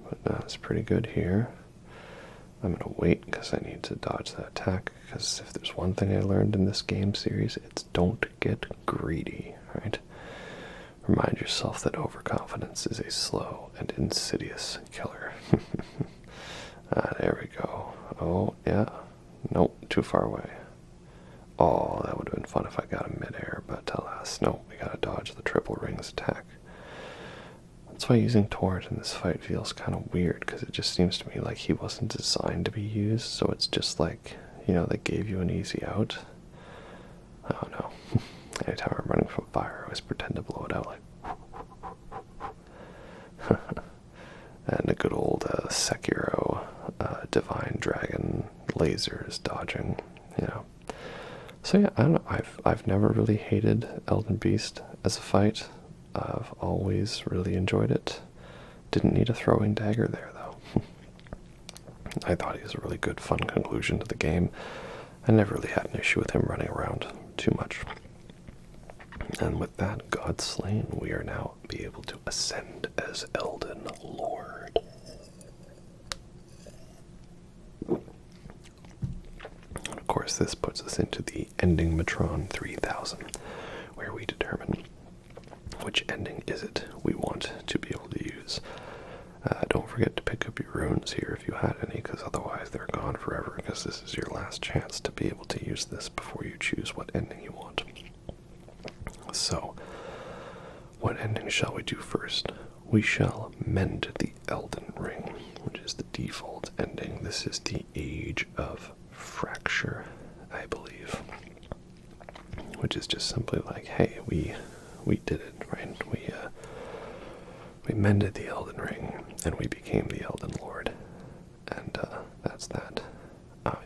But that's pretty good here. I'm gonna wait because I need to dodge that attack, because if there's one thing I learned in this game series, it's don't get greedy, right? Remind yourself that overconfidence is a slow and insidious killer. There we go. Oh, yeah. Nope, too far away. Oh, that would have been fun if I got him midair, but alas, no, we gotta dodge the triple rings attack. That's why using Torrent in this fight feels kind of weird, because it just seems to me like he wasn't designed to be used, so it's just like, you know, they gave you an easy out. I don't know. Anytime I'm running from fire, I always pretend to blow it out like... And a good old Sekiro Divine Dragon lasers dodging, you know. So yeah, I don't know, I've never really hated Elden Beast as a fight. I've always really enjoyed it. Didn't need a throwing dagger there, though. I thought he was a really good, fun conclusion to the game. I never really had an issue with him running around too much. And with that God slain, we are now be able to ascend as Elden Lord. Of course, this puts us into the Ending Matron 3000, where we determine which ending is it we want to be able to use. Don't forget to pick up your runes here if you had any, because otherwise they're gone forever, because this is your last chance to be able to use this before you choose what ending you want. So, what ending shall we do first? We shall mend the Elden Ring, which is the default ending. This is the Age of Fracture, I believe. Which is just simply like, hey, we did it, right? We mended the Elden Ring, and we became the Elden Lord. And that's that.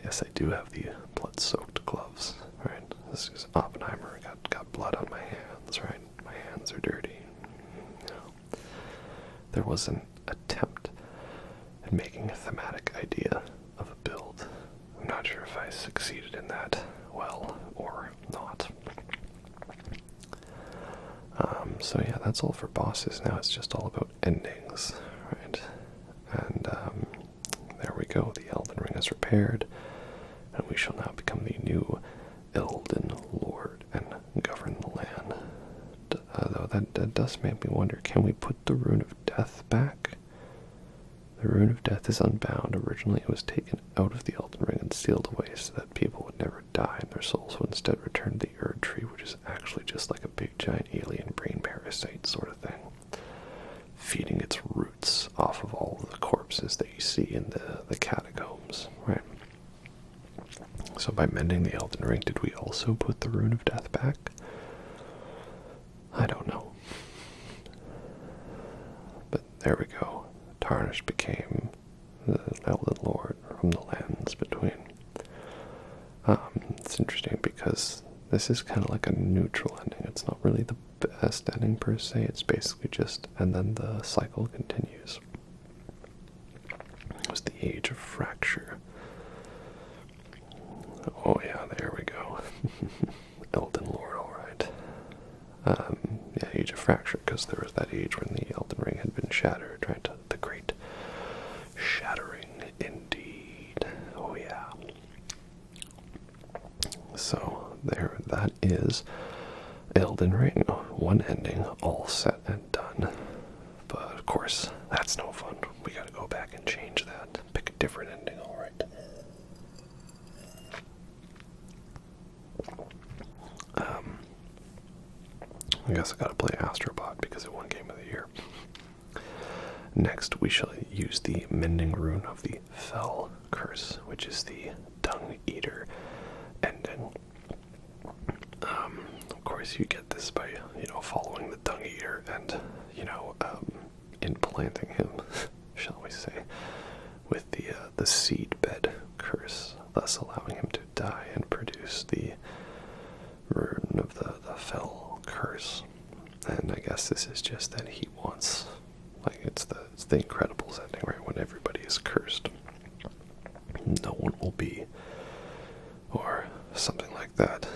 Yes, I do have the blood-soaked gloves, right? This is Oppenheimer. Got blood on my hands, right? My hands are dirty. You know, there was an attempt at making a thematic idea of a build. I'm not sure if I succeeded in that well or not. So yeah, that's all for bosses. Now it's just all about endings, right? And there we go. The Elden Ring is repaired, and we shall now become the new Elden Lord and govern the land. Though that does make me wonder, can we put the Rune of Death back? The Rune of Death is unbound. Originally it was taken out of the Elden Ring and sealed away so that people would never die and their souls would instead return to the Erdtree, which is actually just like a big giant alien brain parasite sort of thing, feeding its roots off of all of the corpses that you see in the catacombs, right? So by mending the Elden Ring, did we also put the Rune of Death back? I don't know. But there we go. Tarnished became the Elden Lord from the lands between. It's interesting because this is kind of like a neutral ending. It's not really the best ending per se. It's basically just, and then the cycle continues. It was the Age of Fracture. Oh yeah, there we go. Elden Lord, alright. Yeah, Age of Fracture, because there was that age when the Elden Ring had been shattered, right? The great shattering, indeed. Oh yeah. So, there, that is Elden Ring. One ending, all set and done. But, of course, that's no fun. We gotta go back and change that. Pick a different ending, alright. I guess I gotta play Astrobot because it won Game of the Year. Next, we shall use the Mending Rune of the Fell Curse, which is the Dung Eater ending. Of course, you get this by, following the Dung Eater and, implanting him, shall we say, with the Seed Bed Curse, thus allowing him to die and produce the Rune of the Fell Curse. And I guess this is just that he wants, like, it's the Incredibles ending, right? When everybody is cursed, no one will be, or something like that.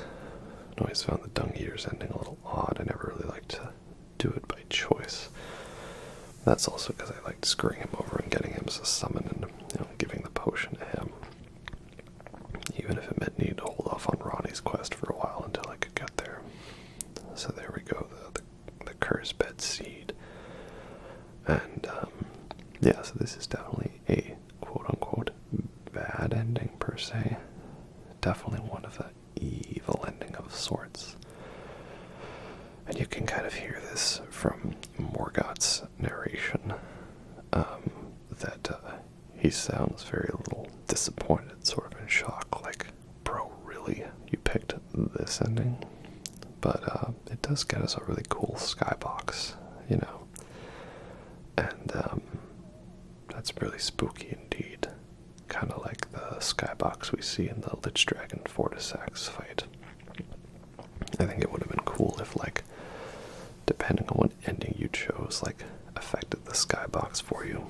I always found the Dung Eater's ending a little odd. I never really liked to do it by choice. That's also because I liked screwing him over and getting him as a summon and, giving the potion to him. Even if it meant needing to hold off on Ronnie's quest for a while until I could get there. So there we go, the Curse Bed Seed. And, yeah, so this is definitely a quote-unquote bad ending per se. Definitely one of the evil ending of sorts. And you can kind of hear this from Morgott's narration, that he sounds very little disappointed, sort of in shock, like, bro, really? You picked this ending? But it does get us a really cool skybox, and that's really spooky indeed. Kind of like the skybox we see in the Lich Dragon Fortissax fight. I think it would have been cool if, like, depending on what ending you chose, like, affected the skybox for you.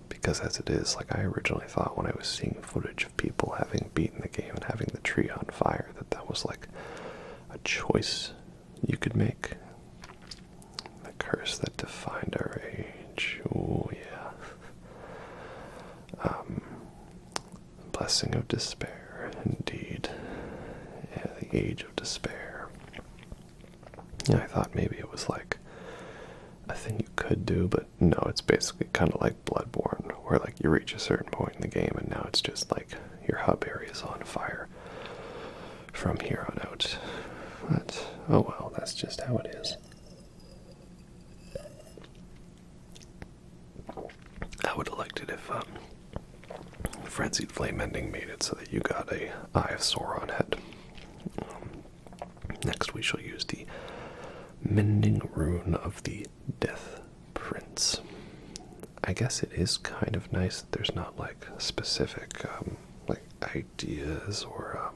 Because as it is, like, I originally thought when I was seeing footage of people having beaten the game and having the tree on fire, that was like a choice you could make. The curse that defined our age. Oh yeah. Blessing of despair, indeed. Yeah, the age of despair. Yeah, I thought maybe it was like a thing you could do, but no, it's basically kind of like Bloodborne, where, like, you reach a certain point in the game and now it's just like your hub area is on fire from here on out. But, oh well, that's just how it is. I would have liked it if Frenzied Flame Ending made it so that you got a Eye of Sauron head. Next we shall use the Mending Rune of the Death Prince. I guess it is kind of nice that there's not, like, specific like ideas or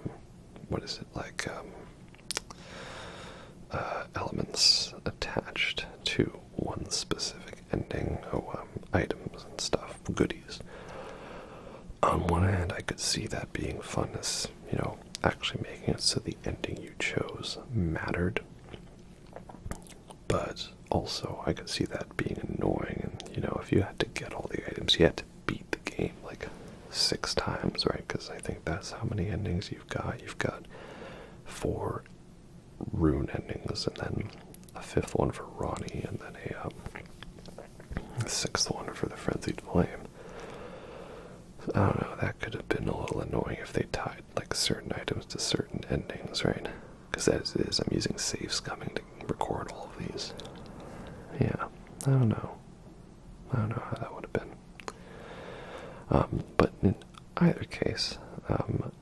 what is it, like elements attached to one specific ending. Items and stuff, goodies. On one hand, I could see that being fun as, actually making it so the ending you chose mattered. also, I could see that being annoying. And, you know, if you had to get all the items, you had to beat the game like 6 times, right? Because I think that's how many endings you've got. You've got 4 rune endings, and then a 5th one for Ronnie, and then a 6th one for the Frenzied Flame. I don't know, that could have been a little annoying if they tied like certain items to certain endings, right? Because as it is, I'm using save scumming to record all of these. Yeah, I don't know. I don't know how that would have been. But in either case,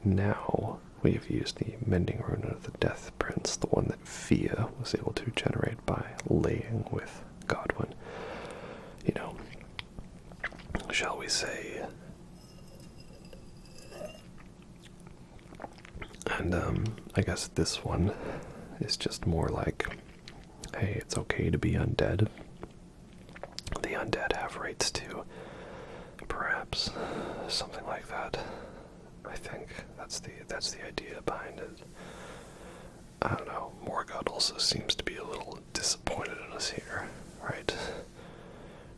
now we have used the Mending Rune of the Death Prince, the one that Fia was able to generate by laying with Godwin. You know, shall we say... And I guess this one is just more like, hey, it's okay to be undead. The undead have rights too. Perhaps something like that. I think that's the idea behind it. I don't know. Morgott also seems to be a little disappointed in us here, right?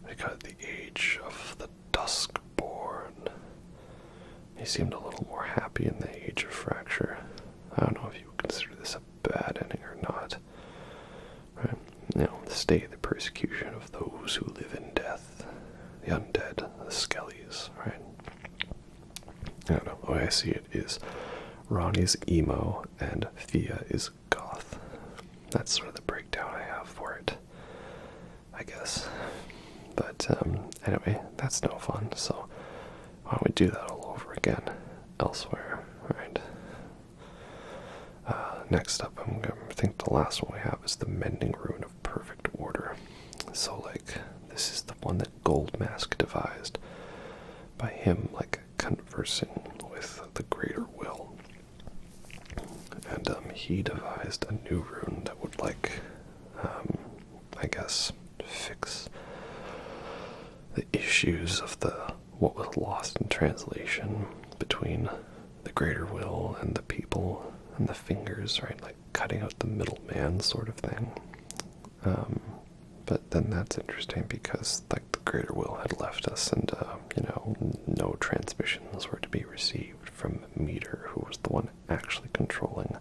Because the age of the Duskborn. He seemed a little more happy in the Age of Fracture. I don't know if you would consider this a bad ending or not. Right? You know, stay the persecution of those who live in death. The undead, the skellies, right? I don't know. The way I see it is Ronnie's emo and Fia is goth. That's sort of the breakdown I have for it, I guess. But anyway, that's no fun, so why don't we do that all over again elsewhere, right? Next up, I think the last one we have is the Mending Rune of Perfect Order. So, like, this is the one that Goldmask devised by him, like, conversing with the Greater Will. And he devised a new rune that would, like, I guess, fix the issues of what was lost in translation between the Greater Will and the people and the fingers, right? Like cutting out the middleman sort of thing. But then that's interesting because like the Greater Will had left us and, you know, no transmissions were to be received from Meter, who was the one actually controlling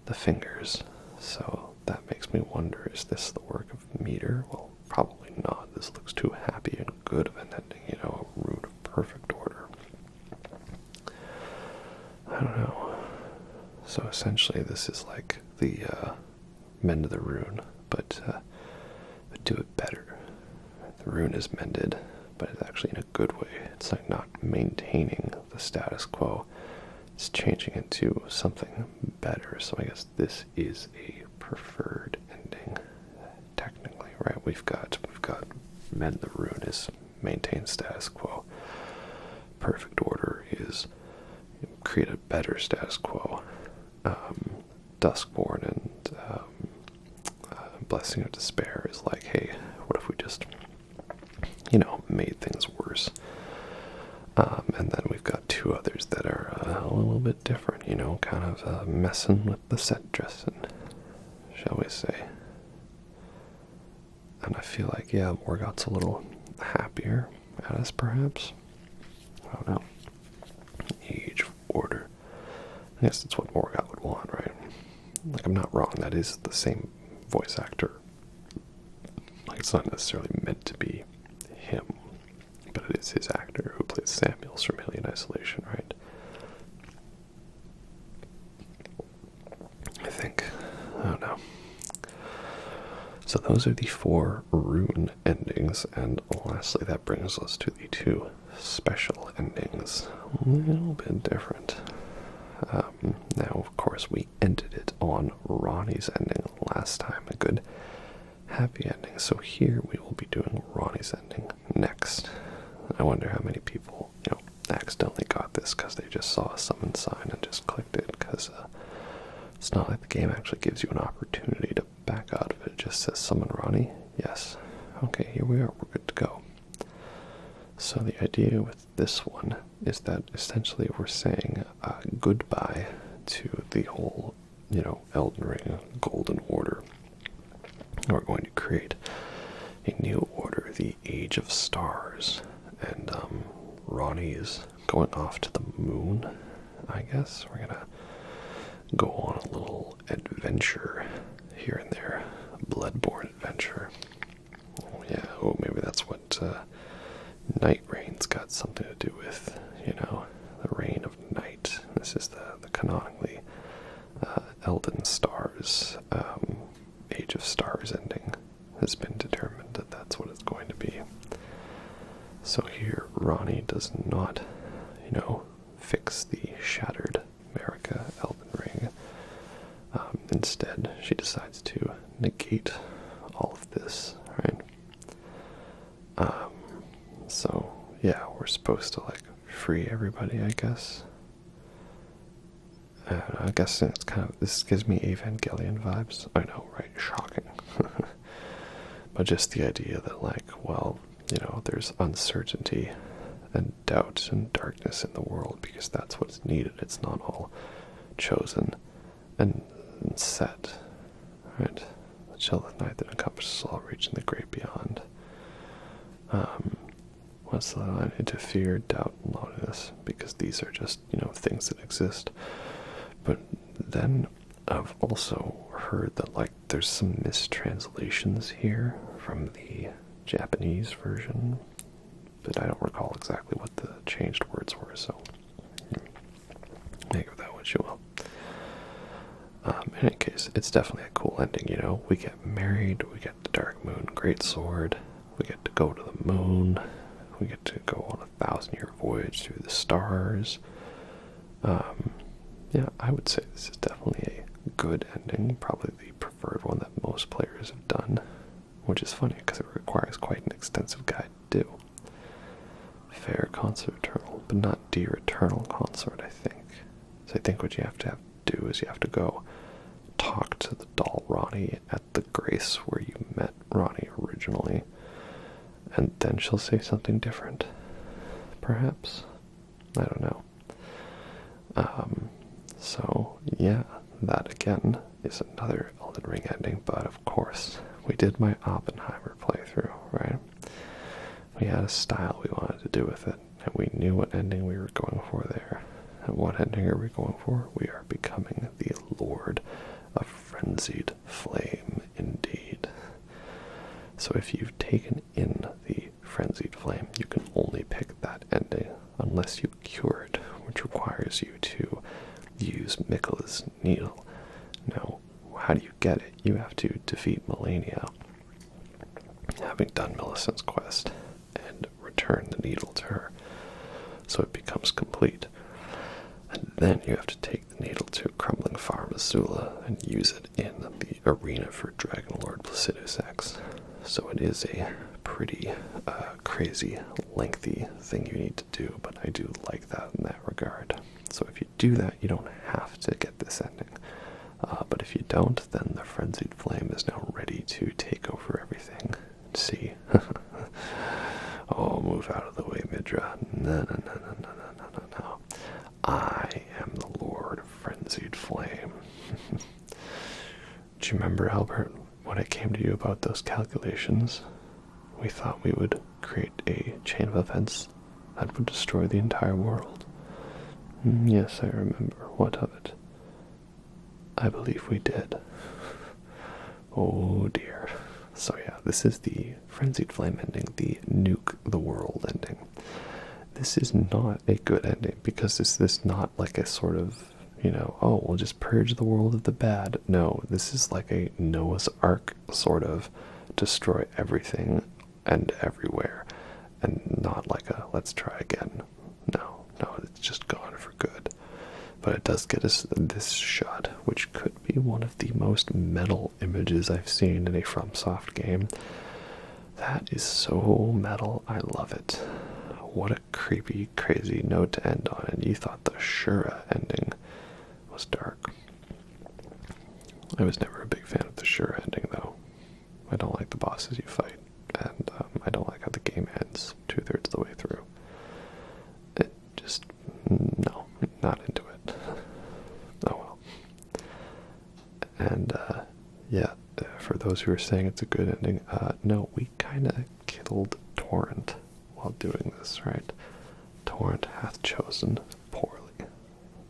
the fingers. So that makes me wonder, is this the work of Meter? Well, probably not. This looks too happy and good of an ending, you know, a rune of perfect order. I don't know. So essentially this is like the mend of the rune, but do it better. The rune is mended, but it's actually in a good way. It's like not maintaining the status quo. It's changing it to something better. So I guess this is a preferred ending, technically, right? We've got mend the rune is maintain status quo. Perfect order is create a better status quo. Duskborn and Blessing of Despair is like, hey, what if we just, you know, made things worse? And then we've got 2 others that are a little bit different, you know, kind of messing with the set dressing, shall we say. And I feel like, yeah, Morgott's a little happier at us, perhaps. I don't know. Age of Order. I guess that's what Morgott would want, right? Like, I'm not wrong, that is the same voice actor. Like, it's not necessarily meant to be him, but it is his actor who plays Samuels from Alien Isolation, right? I think. I don't know. So those are the 4 rune endings, and lastly that brings us to the 2 special endings. A little bit different. Now, of course, we ended it on Ronnie's ending last time, a good happy ending. So here we will be doing Ronnie's ending next. I wonder how many people, you know, accidentally got this because they just saw a summon sign and just clicked it, because it's not like the game actually gives you an opportunity to back out of it. It just says summon Ronnie. Yes. Okay, here we are. We're good to go. So the idea with this one is that essentially we're saying goodbye to the whole, you know, Elden Ring Golden Order. we're going to create a new order, the Age of Stars. And Ronnie is going off to the moon, I guess. We're going to go on a little adventure here and there. A bloodborne adventure. Oh, yeah. Oh, maybe that's what Night Reign's got something to do with, you know, the Reign of Night. This is the canonically Elden Stars, Age of Stars ending has been determined that that's what it's going to be. So here, Ronnie does not, you know, fix the shattered Marika Elden Ring. Instead, she decides to negate all of this, right? So, yeah, we're supposed to, like, free everybody, I guess. I guess it's kind of, this gives me Evangelion vibes. I know, right? Shocking. But just the idea that, like, well, you know, there's uncertainty and doubt and darkness in the world because that's what's needed. It's not all chosen and set, right? The chill of the night that encompasses all reaching the great beyond. What's the line? Into fear, doubt, and loneliness, because these are just, you know, things that exist. But then I've also heard that, like, there's some mistranslations here from the Japanese version, but I don't recall exactly what the changed words were, so make of that what you will. In any case, it's definitely a cool ending, you know. We get married, we get the Dark Moon Greatsword, we get to go to the moon, we get to go on a 1,000-year voyage through the stars. Yeah, I would say this is definitely a good ending, probably the preferred one that most players have done, which is funny because it requires quite an extensive guide to do. Fair Consort Eternal, but not Dear Eternal Consort, I think. So I think what you have to do is you have to go talk to the doll Ronnie at the Grace where you met Ronnie originally, and then she'll say something different. Perhaps. I don't know. So, yeah, that again is another Elden Ring ending, but of course, we did my Oppenheimer playthrough, right? We had a style we wanted to do with it, and we knew what ending we were going for there. And what ending are we going for? We are becoming the Lord of Frenzied Flame, indeed. So if you've taken in the Frenzied Flame, you can only pick that ending unless you cure it, which requires you to use Miquella's Needle. Now, how do you get it? You have to defeat Malenia, having done Millicent's quest, and return the needle to her, so it becomes complete. And then you have to take the needle to Crumbling Farm Azula and use it in the arena for Dragonlord Placidusax. So it is a pretty crazy, lengthy thing you need to do, but I do like that in that regard. So if you do that, you don't have to get this ending. But if you don't, then the Frenzied Flame is now ready to take over everything. See? Oh, move out of the way, Midra. No. I am the Lord of Frenzied Flame. Do you remember, Albert, when I came to you about those calculations? We thought we would create a chain of events that would destroy the entire world. Yes, I remember. What of it? I believe we did. Oh dear. So yeah, this is the Frenzied Flame ending, the Nuke the World ending. This is not a good ending, because this is not like a sort of, you know, oh, we'll just purge the world of the bad. No, this is like a Noah's Ark sort of destroy everything and everywhere, and not like a let's try again. No, it's just gone for good. But it does get us this shot, which could be one of the most metal images I've seen in a FromSoft game. That is so metal, I love it. What a creepy, crazy note to end on, and you thought the Shura ending was dark. I was never a big fan of the Shura ending, though. I don't like the bosses you fight, and I don't like how the game ends 2/3 of the way through. It just, no, not into it. Oh well. And, yeah, for those those who are saying it's a good ending, no, we kind of killed Torrent while doing this, right? Torrent hath chosen poorly.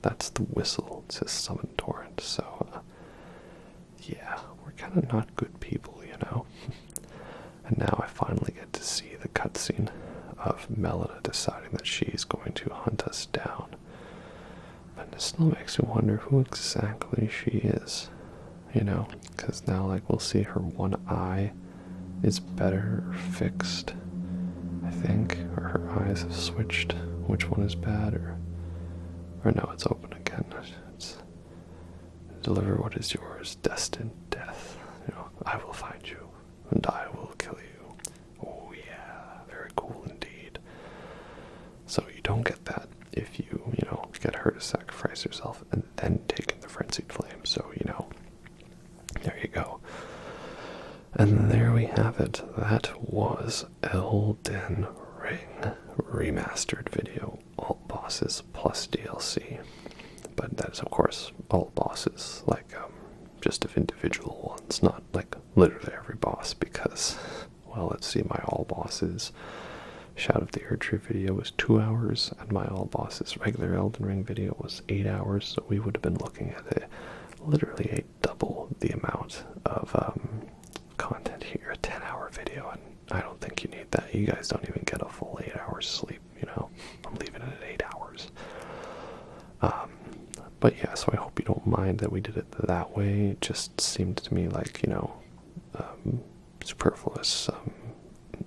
That's the whistle to summon Torrent, so, yeah, we're kind of not good people, you know? And now I finally get to see the cutscene of Melina deciding that she's going to hunt us down. And it still makes me wonder who exactly she is, you know? Because now, like, we'll see her one eye is better fixed, I think, or her eyes have switched. Which one is bad, or no, it's open again. It's deliver what is yours, destined death. You know, I will find you, and I will kill you. Oh yeah, very cool indeed. So you don't get that if you get her to sacrifice herself and then take in the Frenzied Flame. So, there you go. And there we have it. That was Elden Ring remastered video. All bosses plus DLC. But that is, of course, all bosses, like, just of individual ones, not, like, literally every boss, because, well, let's see, my all bosses Shout of the Erdtree video was 2 hours, and my all bosses regular Elden Ring video was 8 hours, so we would have been looking at literally a double the amount of content here, a 10-hour video, and I don't think you need that. You guys don't even get a full 8 hours sleep, I'm leaving it at 8 hours. But yeah, so I hope you don't mind that we did it that way. It just seemed to me like, superfluous,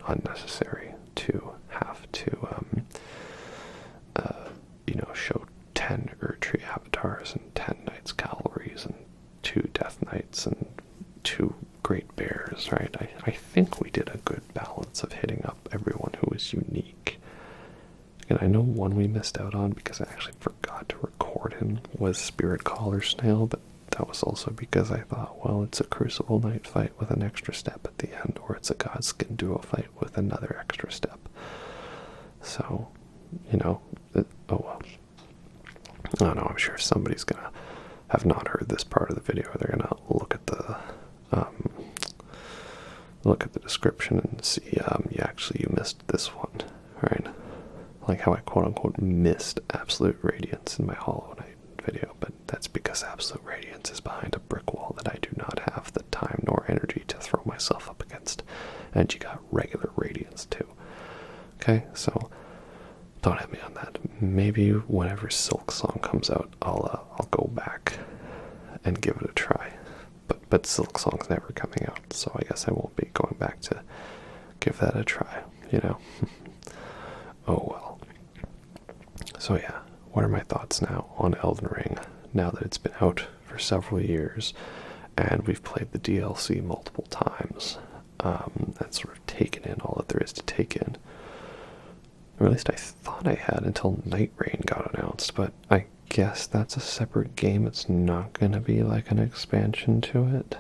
unnecessary to have to, show 10 Erdtree Avatars and 10 Knights Cavalries and 2 Death Knights and 2 Great Bears, right? I think we did a good balance of hitting up everyone who was unique. And I know one we missed out on because I actually forgot to record him was Spirit Collar Snail, but that was also because I thought, well, it's a Crucible Knight fight with an extra step at the end, or it's a Godskin duo fight with another extra step. So, oh well. I don't know, I'm sure somebody's gonna have not heard this part of the video. They're gonna look at the description and see, you missed this one, right? Like how I quote-unquote missed Absolute Radiance in my Hollow Knight video, but that's because Absolute Radiance is behind a brick wall that I do not have the time nor energy to throw myself up against. And you got regular Radiance too. Okay, so don't hit me on that. Maybe whenever Silk Song comes out, I'll go back and give it a try. But Silk Song's never coming out, so I guess I won't be going back to give that a try, Oh well. So yeah, what are my thoughts now on Elden Ring, now that it's been out for several years, and we've played the DLC multiple times, and sort of taken in all that there is to take in. Or at least I thought I had until Night Rain got announced, but I guess that's a separate game. It's not going to be like an expansion to it.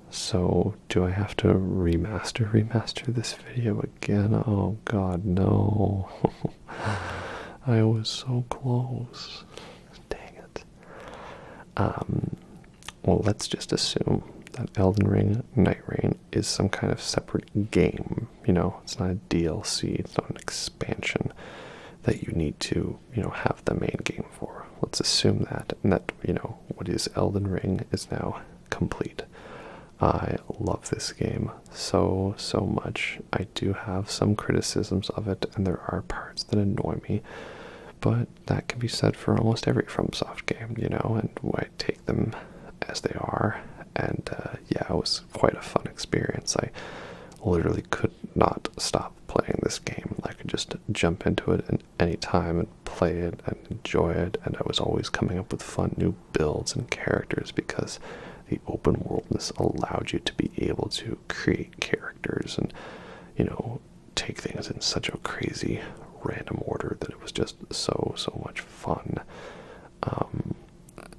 So, do I have to remaster this video again? Oh god, no. I was so close. Dang it. Well, let's just assume that Elden Ring Night Rain is some kind of separate game. It's not a DLC, it's not an expansion that you need to, have the main game for. Let's assume that, and that, what is Elden Ring is now complete. I love this game so much. I do have some criticisms of it, and there are parts that annoy me, but that can be said for almost every FromSoft game, and I take them as they are, and yeah, it was quite a fun experience. I literally could not stop playing this game. I could just jump into it at any time and play it and enjoy it, and I was always coming up with fun new builds and characters because the open worldness allowed you to be able to create characters and, take things in such a crazy random order that it was just so much fun.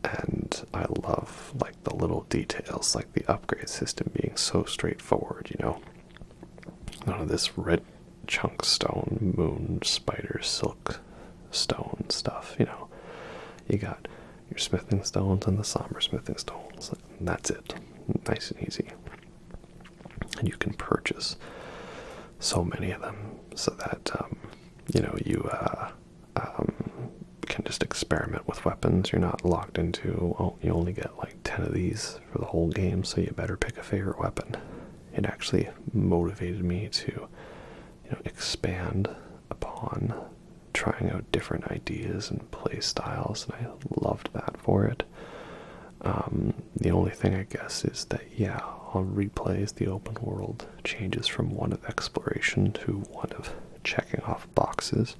And I love, the little details, like the upgrade system being so straightforward, None of this red chunk stone, moon, spider, silk stone stuff, You got your smithing stones and the somber smithing stones, and that's it. Nice and easy. and you can purchase so many of them so that you can just experiment with weapons. You're not locked into, oh, you only get like 10 of these for the whole game, so you better pick a favorite weapon. It actually motivated me to expand upon trying out different ideas and play styles, and I loved that for it. The only thing I guess is that, yeah, on replays, the open world changes from one of exploration to one of checking off boxes.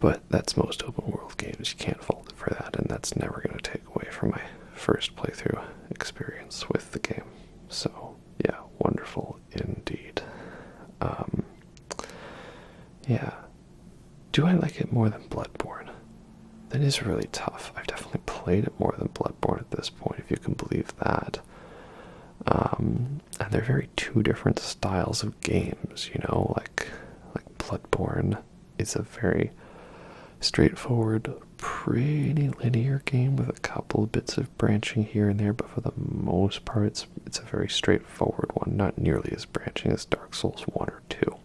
But that's most open world games. You can't fault it for that, and that's never going to take away from my first playthrough experience with the game. So, yeah, wonderful indeed. Yeah. Do I like it more than Bloodborne? That is really tough. I've definitely played it more than Bloodborne at this point, if you can believe that. And they're very two different styles of games, like Bloodborne is a very straightforward, pretty linear game with a couple of bits of branching here and there, but for the most part, it's a very straightforward one, not nearly as branching as Dark Souls 1 or 2.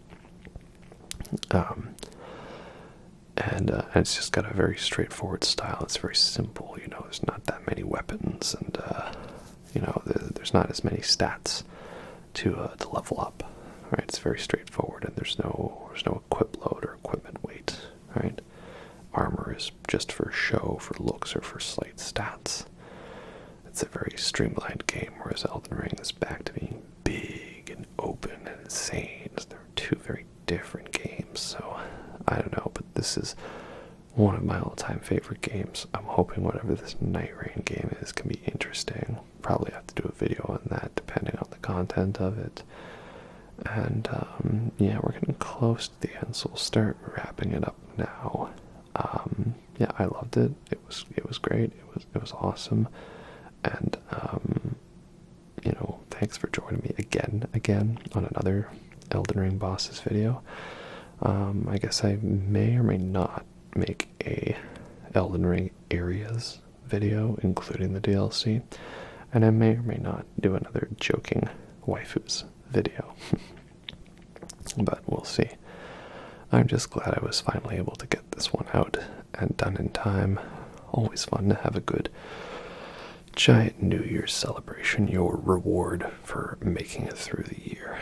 And it's just got a very straightforward style. It's very simple, there's not that many weapons, and there's not as many stats to level up, right? It's very straightforward, and there's no equip load or equipment weight, right? Armor is just for show, for looks, or for slight stats. It's a very streamlined game, whereas Elden Ring is back to being big and open and insane. They're two very different games, so I don't know, but this is one of my all-time favorite games. I'm hoping whatever this Night Rain game is can be interesting. Probably have to do a video on that, depending on the content of it. And, yeah, we're getting close to the end, so we'll start wrapping it up now. Yeah, I loved it. It was great. It was awesome. And, thanks for joining me again on another Elden Ring bosses video. I guess I may or may not make a Elden Ring areas video, including the DLC, and I may or may not do another joking waifus video. But we'll see. I'm just glad I was finally able to get this one out and done in time. Always fun to have a good giant New Year's celebration, your reward for making it through the year,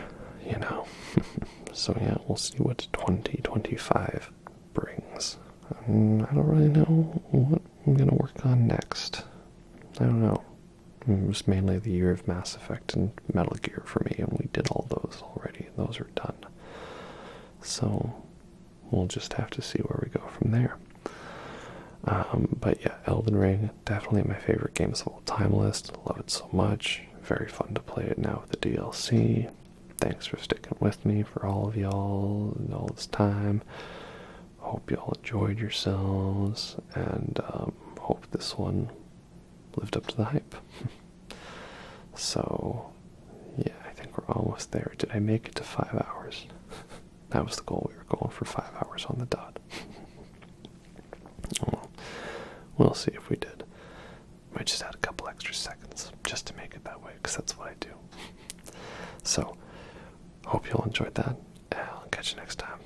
So yeah, we'll see what 2025 brings. I don't really know what I'm going to work on next. I don't know. It was mainly the year of Mass Effect and Metal Gear for me, and we did all those already. Those are done. So we'll just have to see where we go from there. But yeah, Elden Ring, definitely my favorite games of all time list. Love it so much. Very fun to play it now with the DLC. Thanks for sticking with me for all of y'all and all this time. Hope y'all enjoyed yourselves, and hope this one lived up to the hype. So, yeah, I think we're almost there. Did I make it to 5 hours? That was the goal. We were going for 5 hours on the dot. We'll see if we did. Might just add a couple extra seconds just to make it that way, because that's what I do. So, hope you all enjoyed that, and I'll catch you next time.